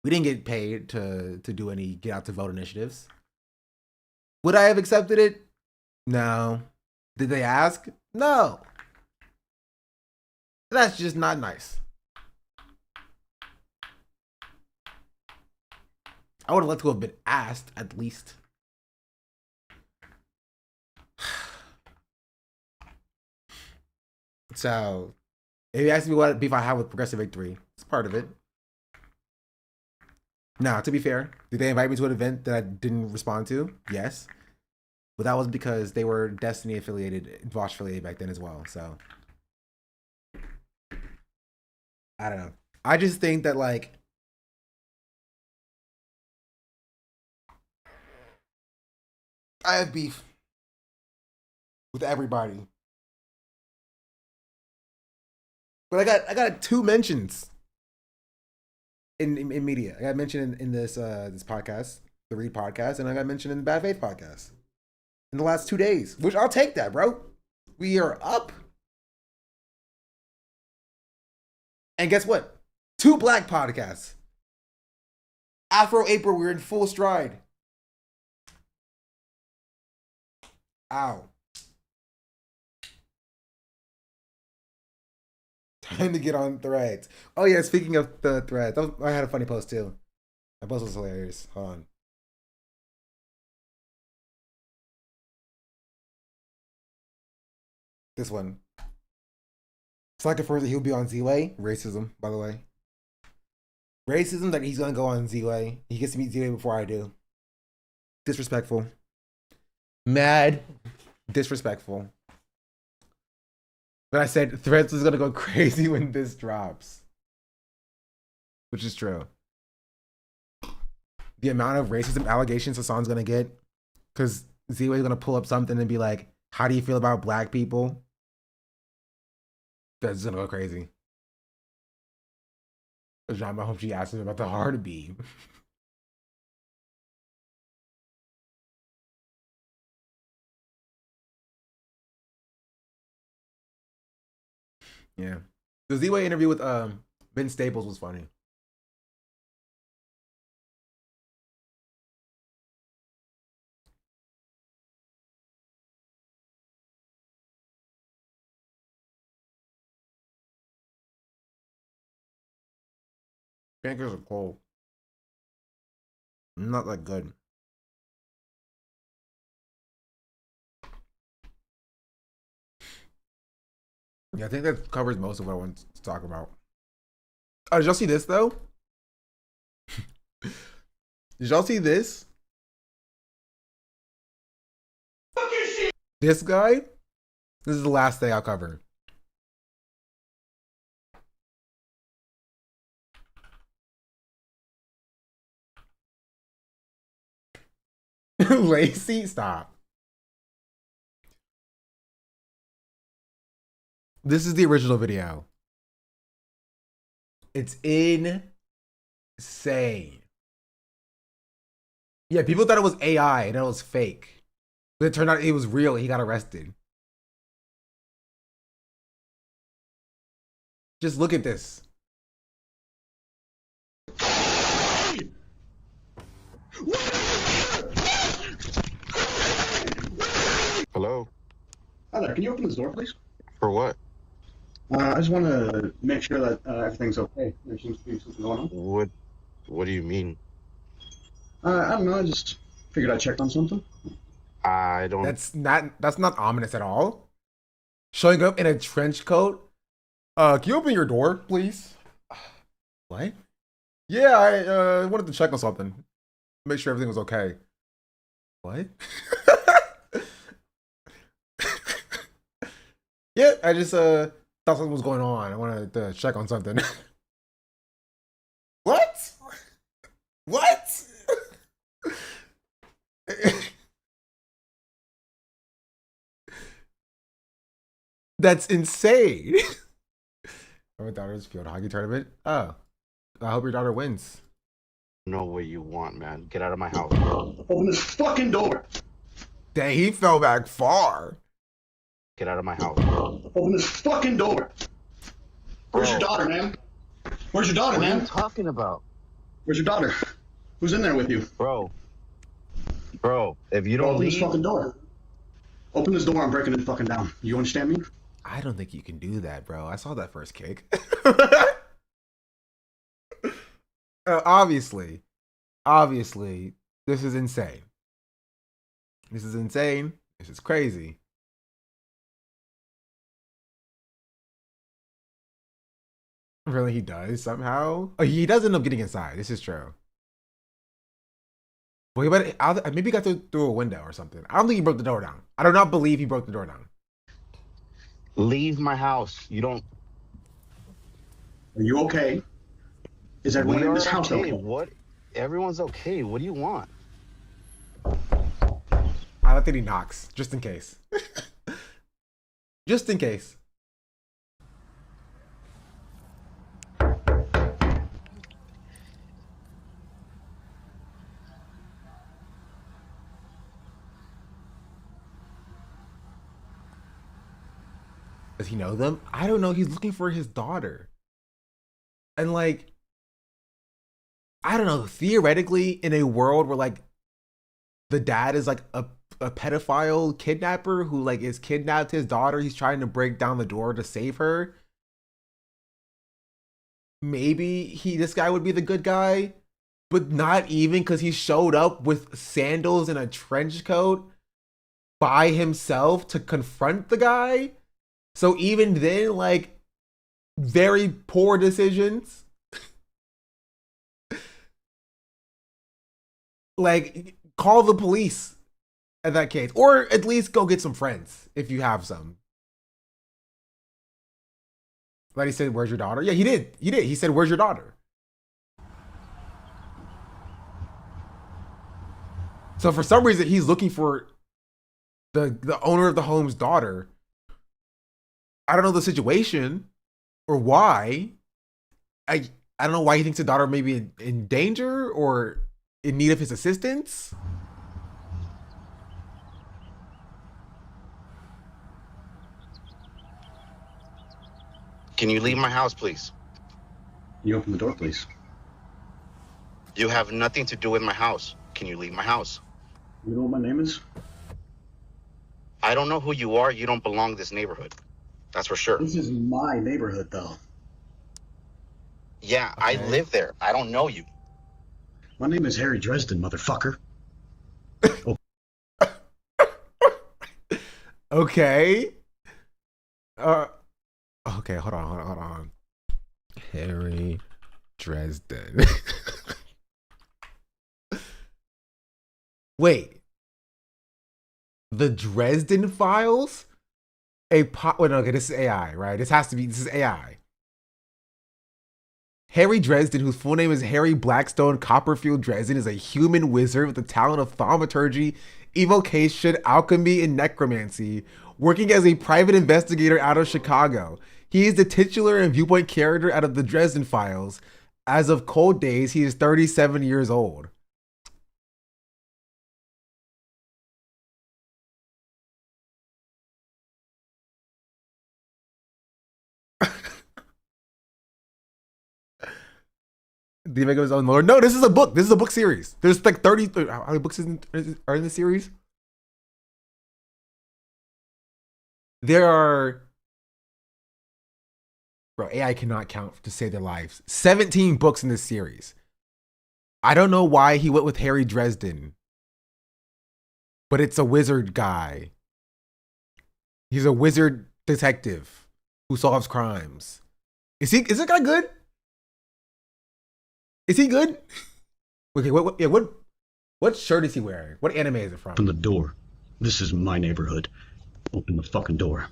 We didn't get paid to do any get out to vote initiatives. Would I have accepted it? No. Did they ask? No. That's just not nice. I would have liked to have been asked at least. So, if you ask me what beef I have with Progressive Victory, it's part of it. Now, to be fair, did they invite me to an event that I didn't respond to? Yes. But that was because they were Destiny affiliated, Vosh affiliated back then as well. So, I don't know. I just think that, like, I have beef with everybody. But I got 2 mentions in media. I got mentioned in this this podcast, the Read podcast, and I got mentioned in the Bad Faith podcast in the last 2 days, which I'll take that, bro. We are up. And guess what? 2 black podcasts. Afro April, we're in full stride. Ow. Time to get on threads. Oh yeah, speaking of the threads, I had a funny post too. My post was hilarious. Hold on. This one. Slack confirms that he'll be on Z-Way. Racism, by the way. Racism that he's gonna go on Z-Way. He gets to meet Z-Way before I do. Disrespectful. Mad. Disrespectful. But I said Threads is gonna go crazy when this drops. Which is true. The amount of racism allegations Hassan's gonna get. Because Z-Way's gonna pull up something and be like, how do you feel about black people? That's gonna go crazy. John, I hope she asked him about the hard beam. Yeah. The Z-Way interview with Ben Staples was funny. Pancakes are cold. Not that good. Yeah, I think that covers most of what I want to talk about. Oh, did y'all see this though? Did y'all see this? This guy? This is the last thing I'll cover. Lacey, stop. This is the original video. It's insane. Yeah, people thought it was AI and it was fake. But it turned out it was real and he got arrested. Just look at this. Hello? Hi there, can you open this door, please? For what? I just want to make sure that everything's okay. There seems to be something going on. What do you mean? I don't know, I just figured I'd check on something. I don't... That's not ominous at all. Showing up in a trench coat. Can you open your door, please? What? Yeah, I wanted to check on something. Make sure everything was okay. What? Yeah, I just thought something was going on. I wanted to check on something. What? What? That's insane. My daughter's field hockey tournament. Oh, I hope your daughter wins. Know what you want, man. Get out of my house. Open this fucking door. Dang, he fell back far. Get out of my house. Open this fucking door. Where's your daughter, man? Where's your daughter, man? What are you talking about? Where's your daughter? Who's in there with you? Bro, if you don't open leave... this fucking door. Open this door, I'm breaking it fucking down. You understand me? I don't think you can do that, bro. I saw that first kick. Obviously, this is insane. This is insane. This is crazy. Really, he does somehow? Oh, he does end up getting inside. This is true. Well, maybe he got through a window or something. I don't think he broke the door down. I do not believe he broke the door down. Leave my house. You don't... Are you okay? Is everyone in this house okay? What? Everyone's okay. What do you want? I like that he knocks, just in case. Just in case. Does he know them? I don't know. He's looking for his daughter. And like, I don't know, theoretically, in a world where like the dad is like a pedophile kidnapper who like is kidnapped his daughter, he's trying to break down the door to save her. Maybe this guy would be the good guy, but not even, because he showed up with sandals and a trench coat by himself to confront the guy. So even then, like, very poor decisions. Like, call the police in that case, or at least go get some friends if you have some. Like he said, "Where's your daughter?" Yeah, he did. He said, "Where's your daughter?" So for some reason, he's looking for the owner of the home's daughter. I don't know the situation or why. I don't know why he thinks the daughter may be in danger or in need of his assistance. Can you leave my house, please? You open the door, please. You have nothing to do with my house. Can you leave my house? You know what my name is? I don't know who you are. You don't belong to this neighborhood. That's for sure. This is my neighborhood, though. Yeah, I live there. I don't know you. My name is Harry Dresden, motherfucker. Okay. Okay, hold on. Harry Dresden. Wait. The Dresden Files? Wait, no, okay, this is AI, right? This is AI. Harry Dresden, whose full name is Harry Blackstone Copperfield Dresden, is a human wizard with the talent of thaumaturgy, evocation, alchemy, and necromancy, working as a private investigator out of Chicago. He is the titular and viewpoint character out of the Dresden Files. As of Cold Days, he is 37 years old. Did he make up his own lore? No, this is a book. This is a book series. There's like 30. How many books are in the series? There are. Bro, AI cannot count to save their lives. 17 books in this series. I don't know why he went with Harry Dresden, but it's a wizard guy. He's a wizard detective who solves crimes. Is that guy good? Is he good? Okay, what shirt is he wearing? What anime is it from? Open the door. This is my neighborhood. Open the fucking door.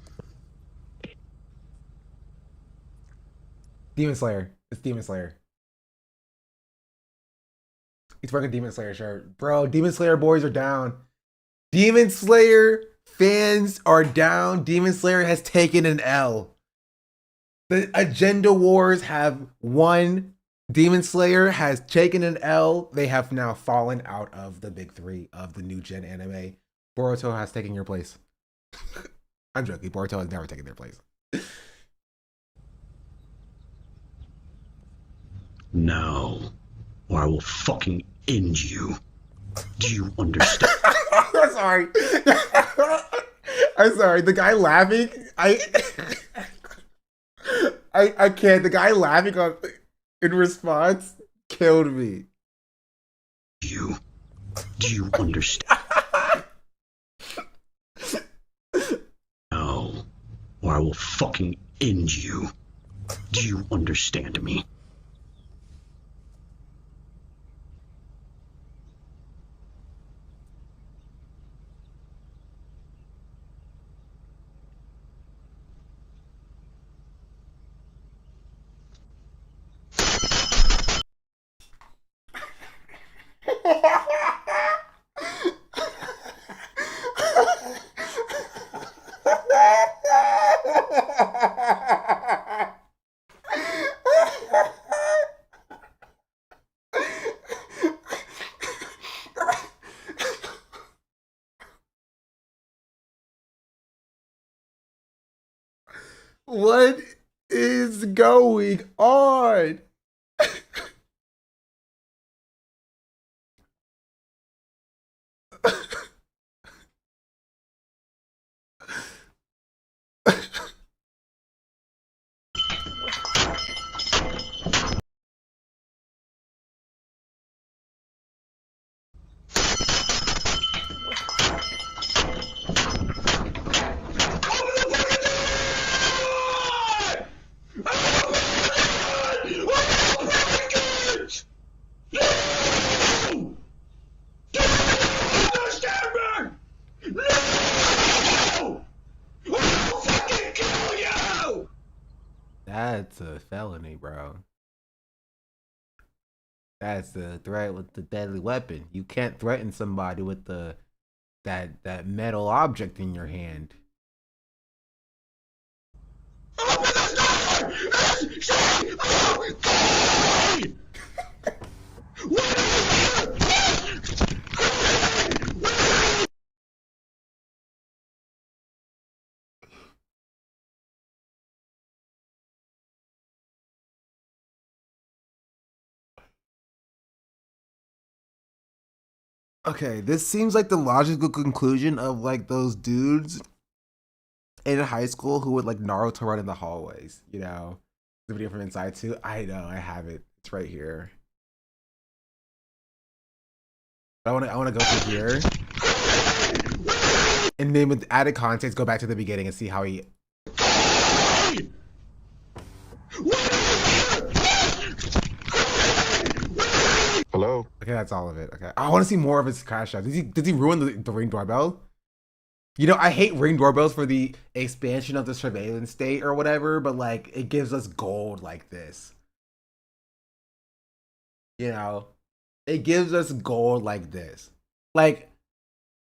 Demon Slayer. It's Demon Slayer. He's wearing a Demon Slayer shirt. Bro, Demon Slayer boys are down. Demon Slayer fans are down. Demon Slayer has taken an L. The agenda wars have won. Demon Slayer has taken an L. They have now fallen out of the big three of the new gen anime. Boruto has taken your place. I'm joking. Boruto has never taken their place. No, or I will fucking end you. Do you understand? I'm sorry. I'm sorry. The guy laughing, I can't. The guy laughing in response killed me. Do you understand? No, or I will fucking end you. Do you understand me? What is going on? a felony, bro. That's the threat with the deadly weapon. You can't threaten somebody with that metal object in your hand. Okay, this seems like the logical conclusion of like those dudes in high school who would like Naruto run in the hallways, you know? The video from inside too. I know, I have it. It's right here. I wanna go from here. And then with added context, go back to the beginning and see how he Hello? Okay, that's all of it. Okay. I want to see more of his crash shots. Does he ruin the Ring doorbell? You know, I hate Ring doorbells for the expansion of the surveillance state or whatever, but like it gives us gold like this. You know, it gives us gold like this. Like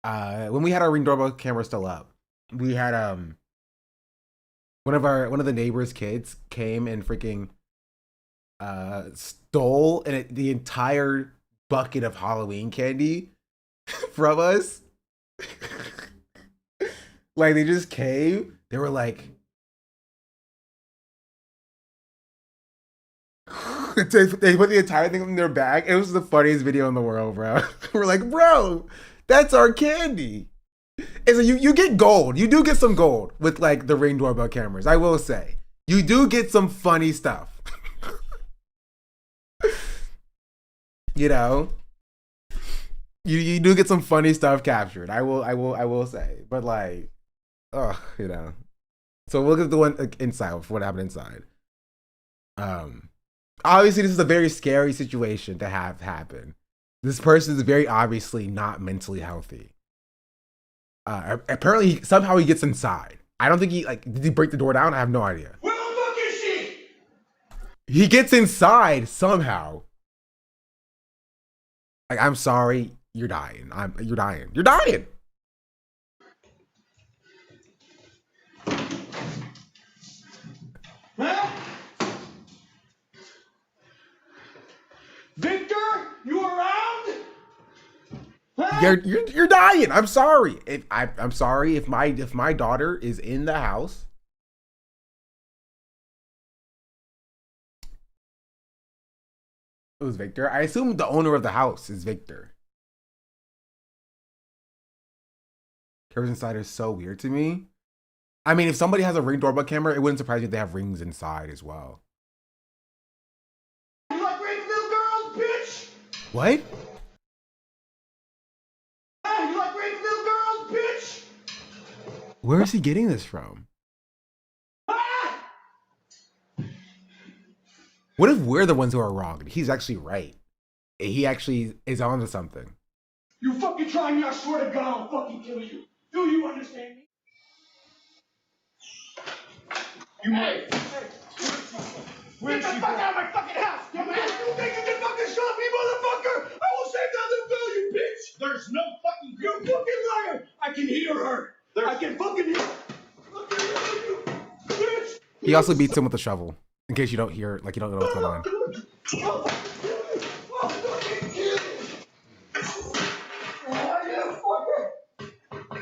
when we had our Ring doorbell camera still up, we had one of the neighbors' kids came and freaking stole the entire bucket of Halloween candy from us. Like they just came, they were like they put the entire thing in their bag. It was the funniest video in the world, bro. We're like, bro, that's our candy. And so you get gold. You do get some gold with like the Ring doorbell cameras. I will say, you do get some funny stuff. You know, you do get some funny stuff captured. I will say, but like, oh, you know. So we'll look at the one inside for what happened inside. Obviously, this is a very scary situation to have happen. This person is very obviously not mentally healthy. Apparently, somehow he gets inside. I don't think did he break the door down? I have no idea. Where the fuck is she? He gets inside somehow. Like, I'm sorry, you're dying. You're dying. You're dying. Huh? Victor, you around? Huh? You're dying. I'm sorry. I'm sorry if my daughter is in the house. It was Victor. I assume the owner of the house is Victor. Cameras inside are so weird to me. I mean, if somebody has a Ring doorbell camera, it wouldn't surprise me if they have rings inside as well. You like raping little girls, bitch? What? You like raping little girls, bitch? Where is he getting this from? What if we're the ones who are wrong and he's actually right? He actually is onto something. You fucking try me, I swear to God I'll fucking kill you. Do you understand me? You might. Get the fuck out of my fucking house! You think you can fucking stop me, motherfucker? I will save that little girl, you bitch! There's no fucking... You fucking liar! I can hear her! I can fucking hear her! Look at you, bitch! He also beats him with a shovel. In case you don't hear, like you don't know what's going on.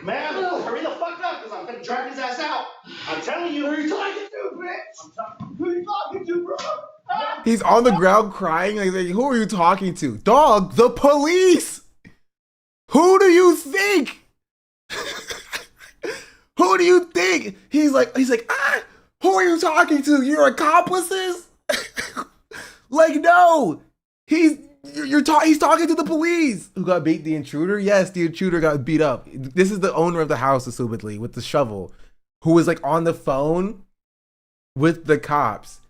Man, hurry the fuck up, because I'm gonna drag his ass out. I'm telling you. Who are you talking to, bitch? Who are you talking to, bro? He's on the ground crying. Like, who are you talking to? Dog, the police! Who do you think? Who do you think? He's like, who are you talking to? Your accomplices? Like, no. He's talking to the police. Who got beat? The intruder? Yes, the intruder got beat up. This is the owner of the house, assumedly, with the shovel, who was like on the phone with the cops,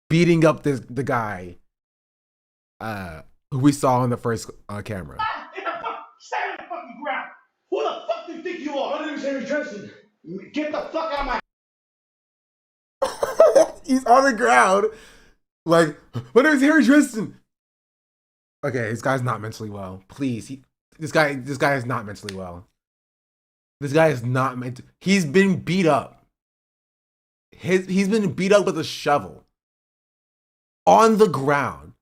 beating up the guy who we saw on the first camera. Stand on the fucking ground. Who the fuck do you think you are? My name is Henry Dresden. Get the fuck out of my... He's on the ground. Like, my name is Harry Tristan. Okay, this guy's not mentally well. Please, this guy is not mentally well. This guy is not meant to. He's been beat up. He's been beat up with a shovel on the ground,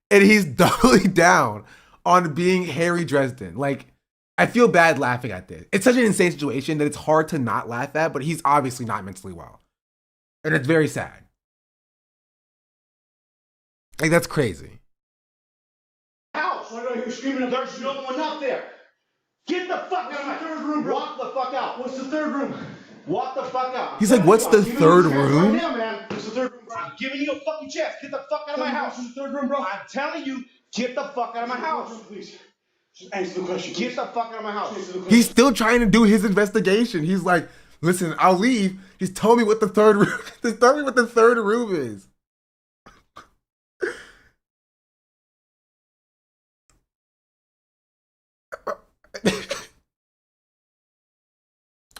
and he's doubling down on being Harry Dresden. Like, I feel bad laughing at this. It's such an insane situation that it's hard to not laugh at. But he's obviously not mentally well, and it's very sad. Like, that's crazy. House. Why are you screaming? There's no one up there. Get the fuck out of my third room, bro. Walk the fuck out. What's the third room? Walk the fuck out. He's like, what's the third room? Right now, man. What's the third room, bro? I'm giving you a fucking chance. Get the fuck out of my house. What's the third room, bro? I'm telling you, get the fuck out of my house. Please. Just answer the question. Get the fuck out of my house. He's still trying to do his investigation. He's like, listen, I'll leave. Just tell me what the third room. Just tell me what the third room is.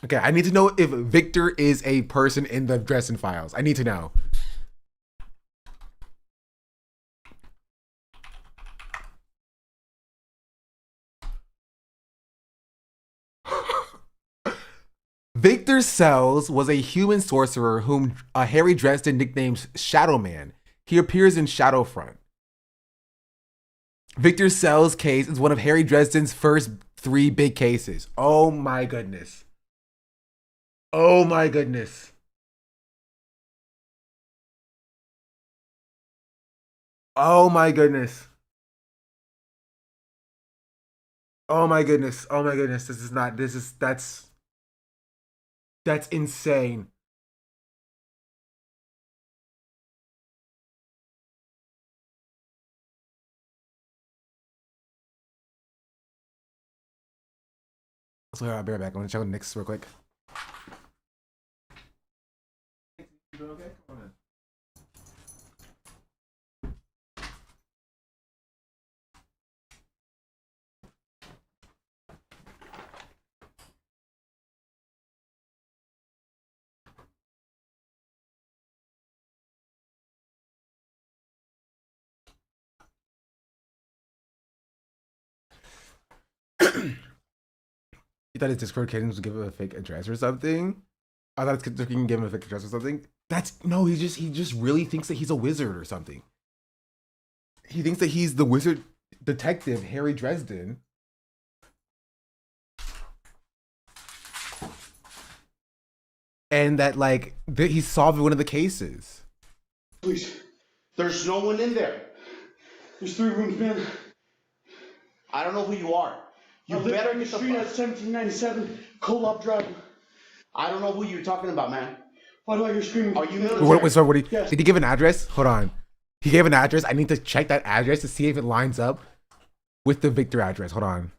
Okay, I need to know if Victor is a person in the Dresden Files. I need to know. Victor Sells was a human sorcerer whom Harry Dresden nicknames Shadow Man. He appears in Shadowfront. Victor Sells' case is one of Harry Dresden's first 3 big cases. Oh my goodness. Oh my goodness. Oh my goodness. Oh my goodness. Oh my goodness. That's insane. So I'll be right back. I'm gonna check on Nick's real quick. Okay, come on in. You thought his Discord cadence would give him a fake address or something? I thought his can give him a fake address or something. No, he just really thinks that he's a wizard or something. He thinks that he's the wizard detective Harry Dresden. And that he's solving one of the cases. Please. There's no one in there. There's 3 rooms, man. I don't know who you are. You better get the street at 1797 Co-op Drive. I don't know who you're talking about, man. Why do I hear screaming? Are you military? Yes. Did he give an address? Hold on. He gave an address. I need to check that address to see if it lines up with the Victor address. Hold on.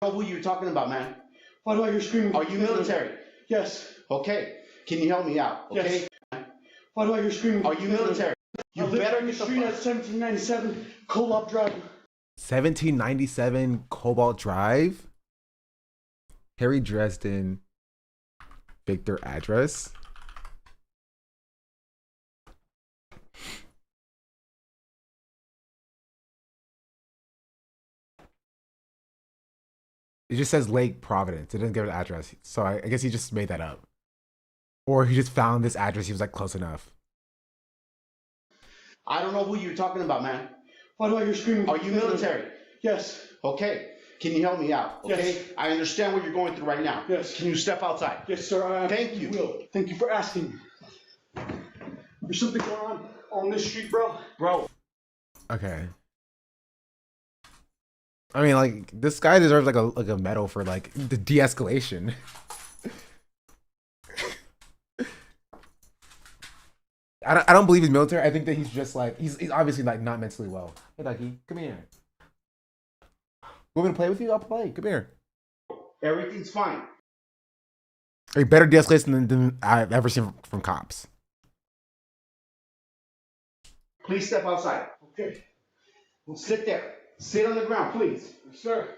I don't know who you're talking about, man. Why do I hear screaming? Are you military? Yes. Okay. Can you help me out? Okay. Yes. Why do I hear screaming? Are you military? You better get the street at 1797 Co-op Drive. 1797 Cobalt Drive. Harry Dresden. Victor address. It just says Lake Providence. It doesn't give an address. So I guess he just made that up. Or he just found this address. He was like close enough. I don't know who you're talking about, man. Why do I hear screaming? Are you military? Yes. Okay. Can you help me out? Okay. Yes. I understand what you're going through right now. Yes. Can you step outside? Yes, sir. Thank you. Will. Thank you for asking. There's something going on this street, bro. Bro. Okay. I mean, this guy deserves like a medal for the de-escalation. I don't believe he's military. I think that he's just he's obviously not mentally well. Hey, Ducky, come here. You want me to play with you? I'll play. Come here. Everything's fine. A better de-escalation than I've ever seen from cops. Please step outside. Okay. Well, sit there. Sit on the ground, please. Yes, sir.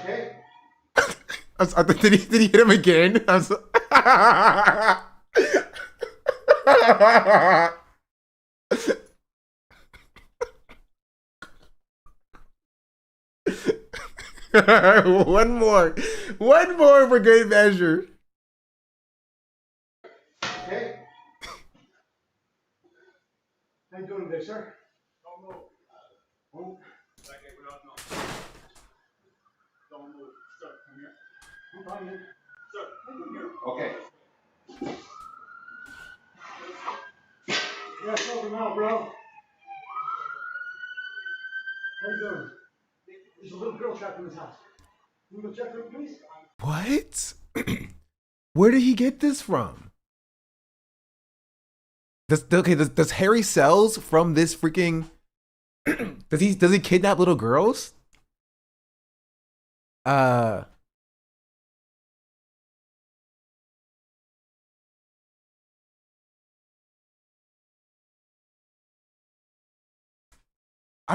Okay. Did he hit him again? One more. One more for good measure. Okay. How you doing today, sir? Don't move. Move. Don't move. Sir, come here. I'm fine, man. Sir, come here. Okay. Yeah, it's over now, bro. How you doing? There's a little girl trapped in this house. Can you go check her, please? What? Where did he get this from? Does Harry sells from this freaking does he kidnap little girls? I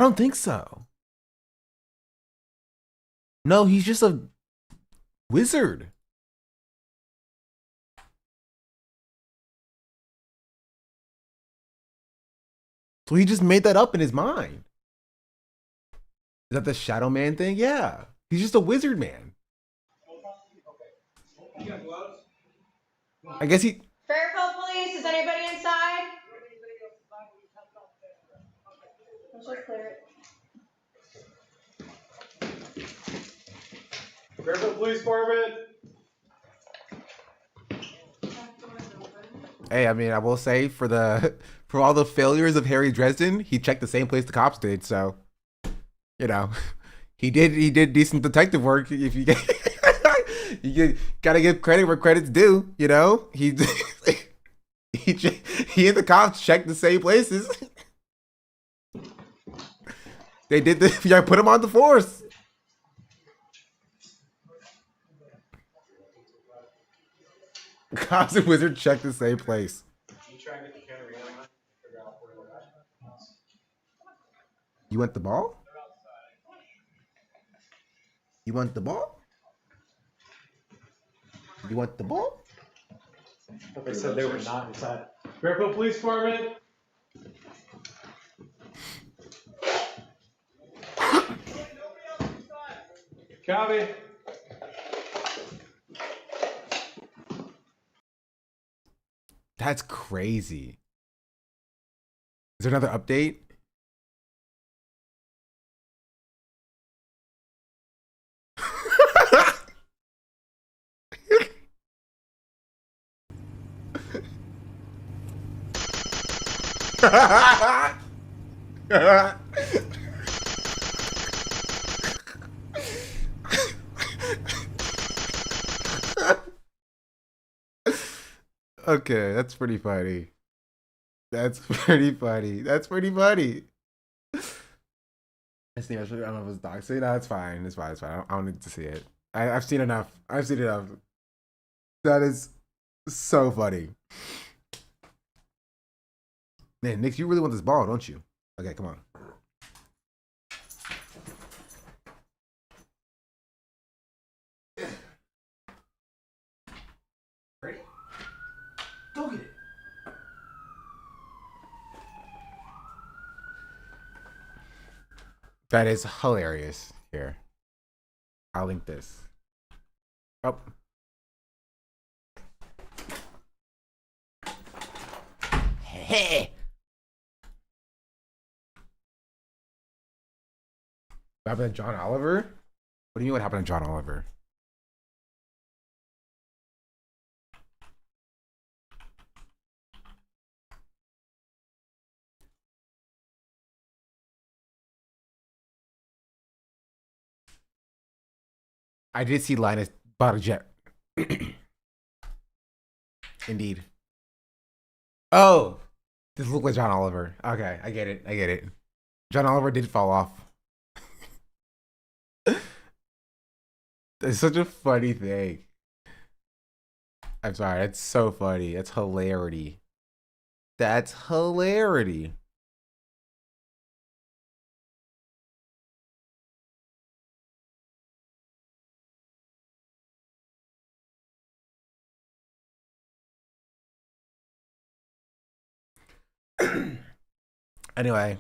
don't think so. No, he's just a wizard. So he just made that up in his mind. Is that the Shadow Man thing? Yeah. He's just a wizard man. I guess he... Fairfield Police, is anybody inside? Let's just clear it. Fairfield Police Department. Hey, I mean, I will say for all the failures of Harry Dresden, he checked the same place the cops did. So, you know, he did decent detective work. If you get, gotta give credit where credit's due. You know, he and the cops checked the same places. They did the yeah, put him on the force. Cops and wizard checked the same place. You want the ball? You want the ball? You want the ball? They said they were not inside. Fairfield Police Department. Copy. That's crazy. Is there another update? Okay, that's pretty funny. That's pretty funny. That's pretty funny. I don't know if it's doxing. No, it's fine. It's fine. It's fine. I don't need to see it. I've seen enough. I've seen enough. That is so funny. Man, Nick, you really want this ball, don't you? Okay, come on. Ready? Go get it. That is hilarious. Here, I'll link this. Oh. Hey. What happened to John Oliver? What do you mean what happened to John Oliver? I did see Linus bought a jet. Indeed. Oh, this looked like John Oliver. Okay, I get it. I get it. John Oliver did fall off. It's such a funny thing. I'm sorry. It's so funny. It's hilarity. That's hilarity. Anyway.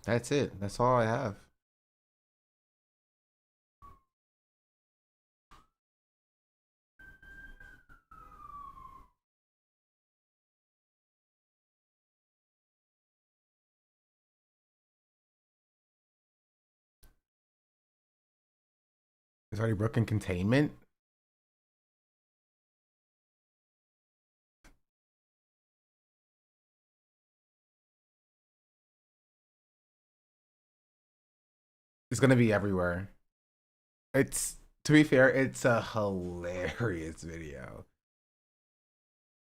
That's it. That's all I have. It's already broken containment. It's gonna be everywhere. It's, to be fair, it's a hilarious video.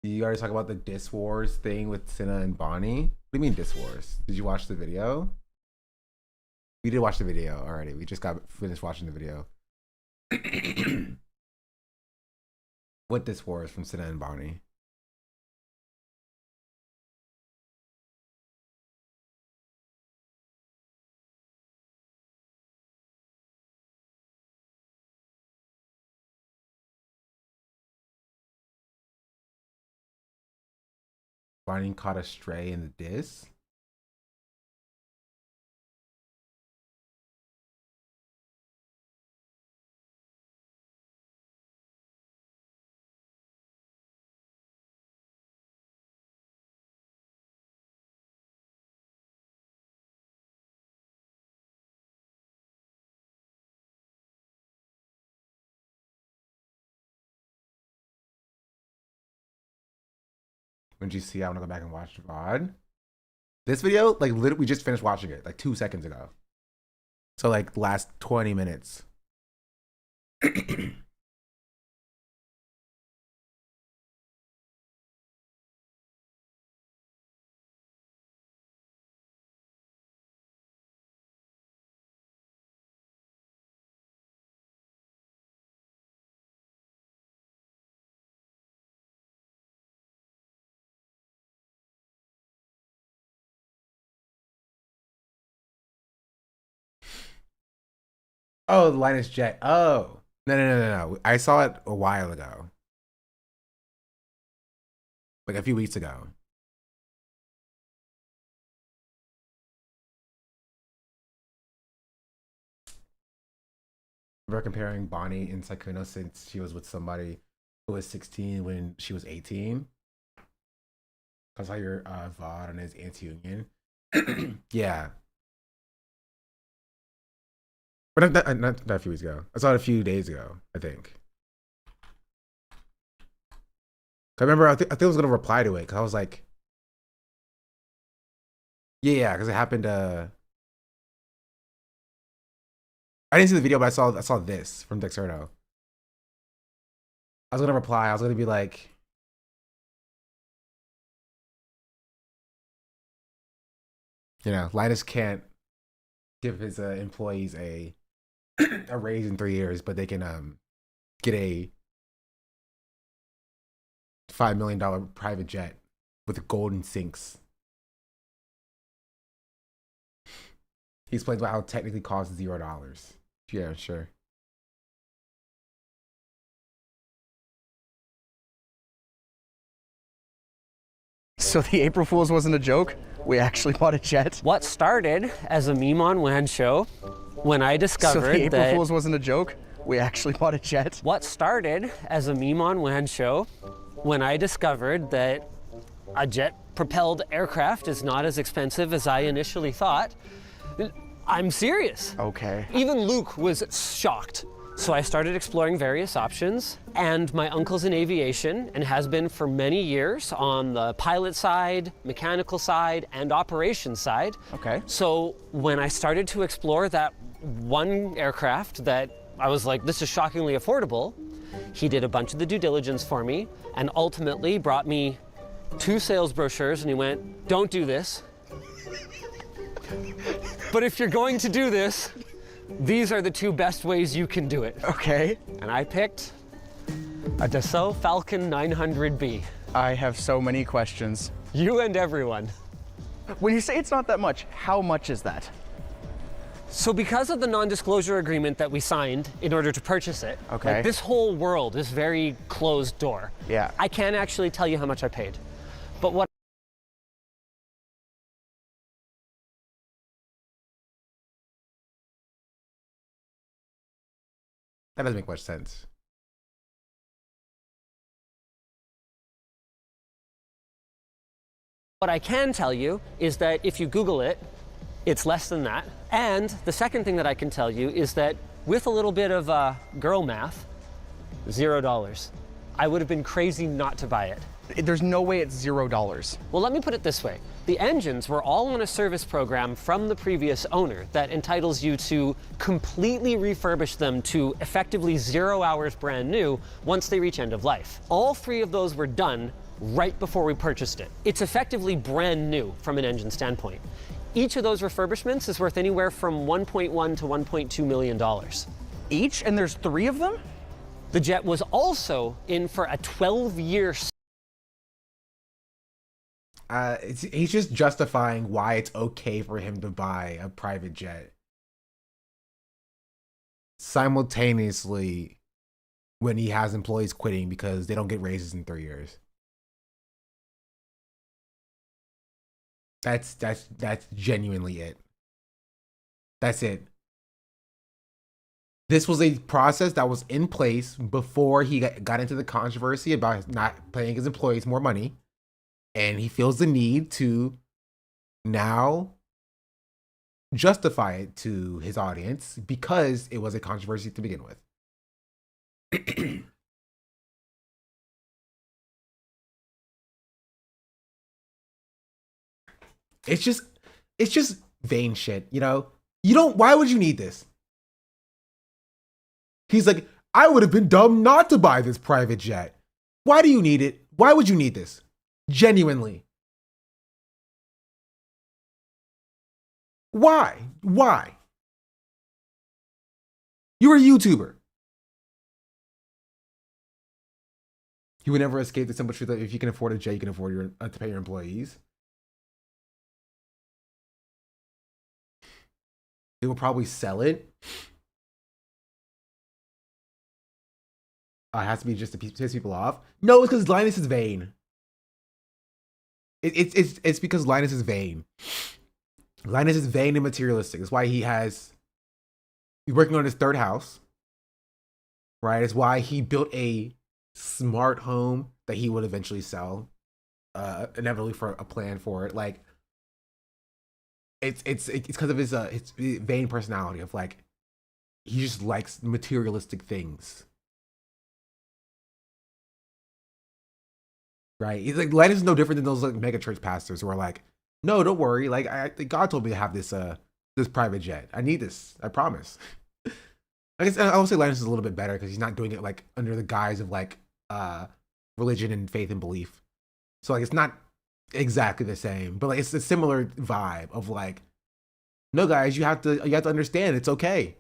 You already talk about the Diss Wars thing with Cinna and Bonnie? What do you mean Diss Wars? Did you watch the video? We did watch the video already. We just got finished watching the video. What Diss Wars from Cinna and Bonnie? Bonnie caught a stray in the diss. When did you see? I want to go back and watch the VOD. This video, like, literally, we just finished watching it like 2 seconds ago. So, like, last 20 minutes. Oh, the Linus Jet. Oh. No. I saw it a while ago. Like a few weeks ago. We're comparing Bonnie and Sykkuno since she was with somebody who was 16 when she was 18. I saw your VOD on his anti-union. Yeah. But not a few weeks ago. I saw it a few days ago, I think. I remember, I think I was going to reply to it because I was like, yeah, because it happened. I didn't see the video, but I saw this from Dexerto. I was going to reply. I was going to be like, you know, Linus can't give his employees a raise in 3 years, but they can get a $5 million private jet with golden sinks. He explains about how it technically costs $0. Yeah, sure. So the April Fool's wasn't a joke? We actually bought a jet? What started as a meme on WAN show when I discovered So the April Fool's wasn't a joke? We actually bought a jet? What started as a meme on WAN show when I discovered that a jet-propelled aircraft is not as expensive as I initially thought. I'm serious. Okay. Even Luke was shocked. So I started exploring various options, and my uncle's in aviation and has been for many years on the pilot side, mechanical side, and operations side. Okay. So when I started to explore that one aircraft that I was like, this is shockingly affordable, he did a bunch of the due diligence for me and ultimately brought me 2 sales brochures, and he went, don't do this. But if you're going to do this, these are the 2 best ways you can do it. Okay. And I picked a Dassault Falcon 900B. I have so many questions. You and everyone. When you say it's not that much, how much is that? So because of the non-disclosure agreement that we signed in order to purchase it, Okay. like, this whole world is very closed door. Yeah. I can't actually tell you how much I paid. But what That doesn't make much sense. I can tell you is that if you Google it, it's less than that. And the second thing that I can tell you is that with a little bit of girl math, $0. I would have been crazy not to buy it. There's no way it's $0. Well, let me put it this way. The engines were all on a service program from the previous owner that entitles you to completely refurbish them to effectively 0 hours brand new once they reach end of life. All 3 of those were done right before we purchased it. It's effectively brand new from an engine standpoint. Each of those refurbishments is worth anywhere from $1.1 to $1.2 million. Each? And there's 3 of them? The jet was also in for a 12-year. He's just justifying why it's okay for him to buy a private jet. Simultaneously, when he has employees quitting because they don't get raises in 3 years. That's genuinely it. That's it. This was a process that was in place before he got into the controversy about not paying his employees more money. And he feels the need to now justify it to his audience because it was a controversy to begin with. It's just vain shit, you know? Why would you need this? He's like, I would have been dumb not to buy this private jet. Why do you need it? Why would you need this? Genuinely. Why? Why? You're a YouTuber. You would never escape the simple truth that if you can afford a jet, you can afford to pay your employees. They will probably sell it. It has to be just to piss people off. No, it's because Linus is vain. It's because Linus is vain. Linus is vain and materialistic. That's why he's working on his 3rd house. Right? It's why he built a smart home that he would eventually sell. Inevitably for a plan for it. Like, it's because of his vain personality of like, he just likes materialistic things. Right? He's like, Linus is no different than those like mega church pastors who are like, no, don't worry. Like, God told me to have this private jet. I need this. I promise. I guess I will say Linus is a little bit better because he's not doing it like under the guise of like religion and faith and belief. So like, it's not exactly the same, but like, it's a similar vibe of like, no guys, you have to understand it's okay.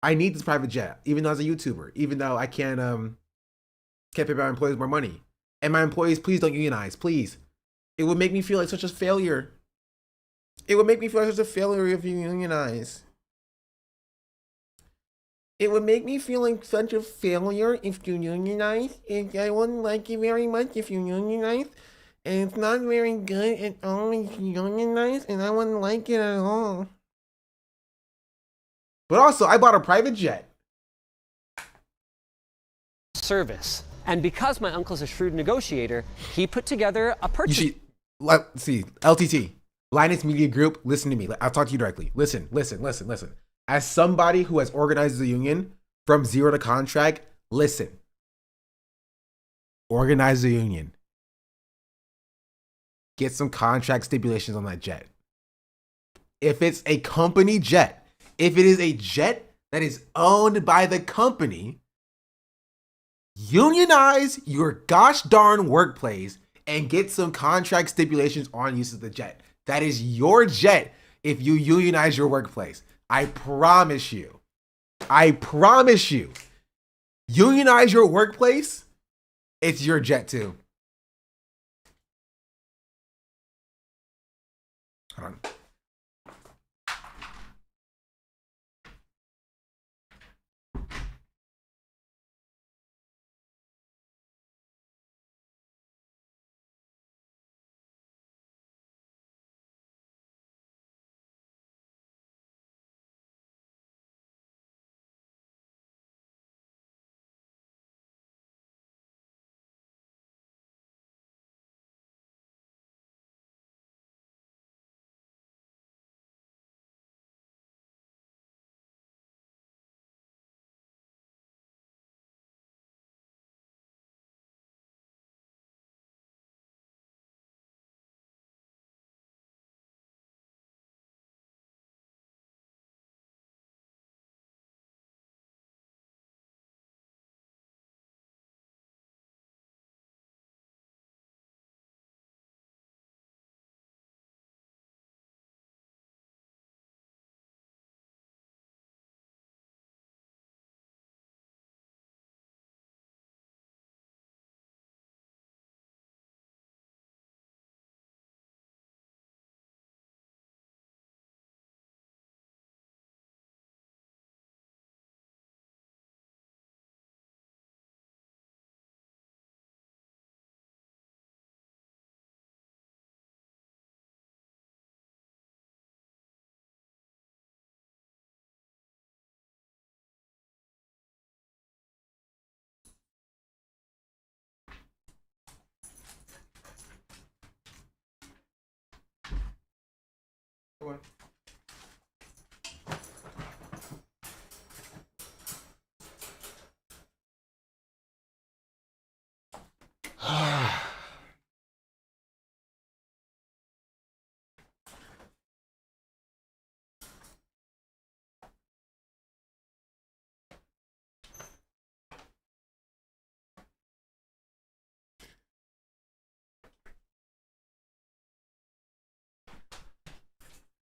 I need this private jet, even though as a YouTuber, even though I can't pay my employees more money. And my employees, please don't unionize, please. It would make me feel like such a failure. It would make me feel like such a failure if you unionize. It would make me feel like such a failure if you unionize. And I wouldn't like it very much if you unionize. And it's not very good at all if you unionize. And I wouldn't like it at all. But also, I bought a private jet. Service. And because my uncle's a shrewd negotiator, he put together a purchase. See, LTT, Linus Media Group, listen to me. I'll talk to you directly. Listen. As somebody who has organized the union from 0 to contract, listen. Organize the union. Get some contract stipulations on that jet. If it's a company jet, if it is a jet that is owned by the company, unionize your gosh darn workplace and get some contract stipulations on use of the jet. That is your jet if you unionize your workplace. I promise you. Unionize your workplace, it's your jet too. Hold on.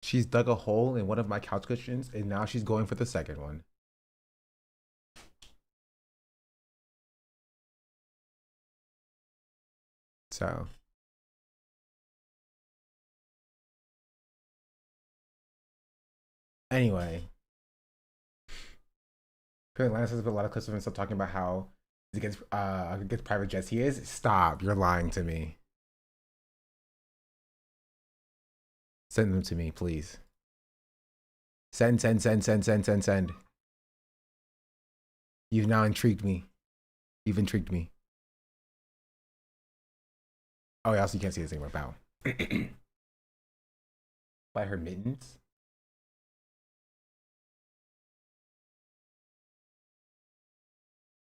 She's dug a hole in one of my couch cushions, and now she's going for the second one. So. Anyway. Apparently Lance has a lot of clips of himself talking about how he's against private jets. He is? Stop. You're lying to me. Send them to me, please. Send. You've now intrigued me. You've intrigued me. Oh, yeah, also you can't see this anymore. Bow. By her mittens?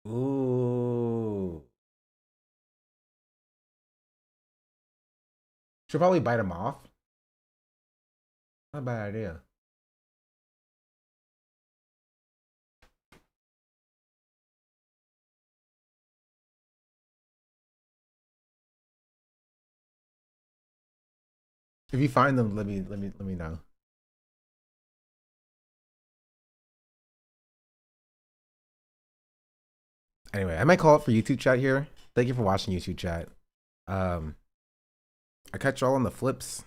Ooh. Should probably bite him off. Not a bad idea. If you find them, let me know. Anyway, I might call it for YouTube chat here. Thank you for watching YouTube chat. I catch y'all on the flips.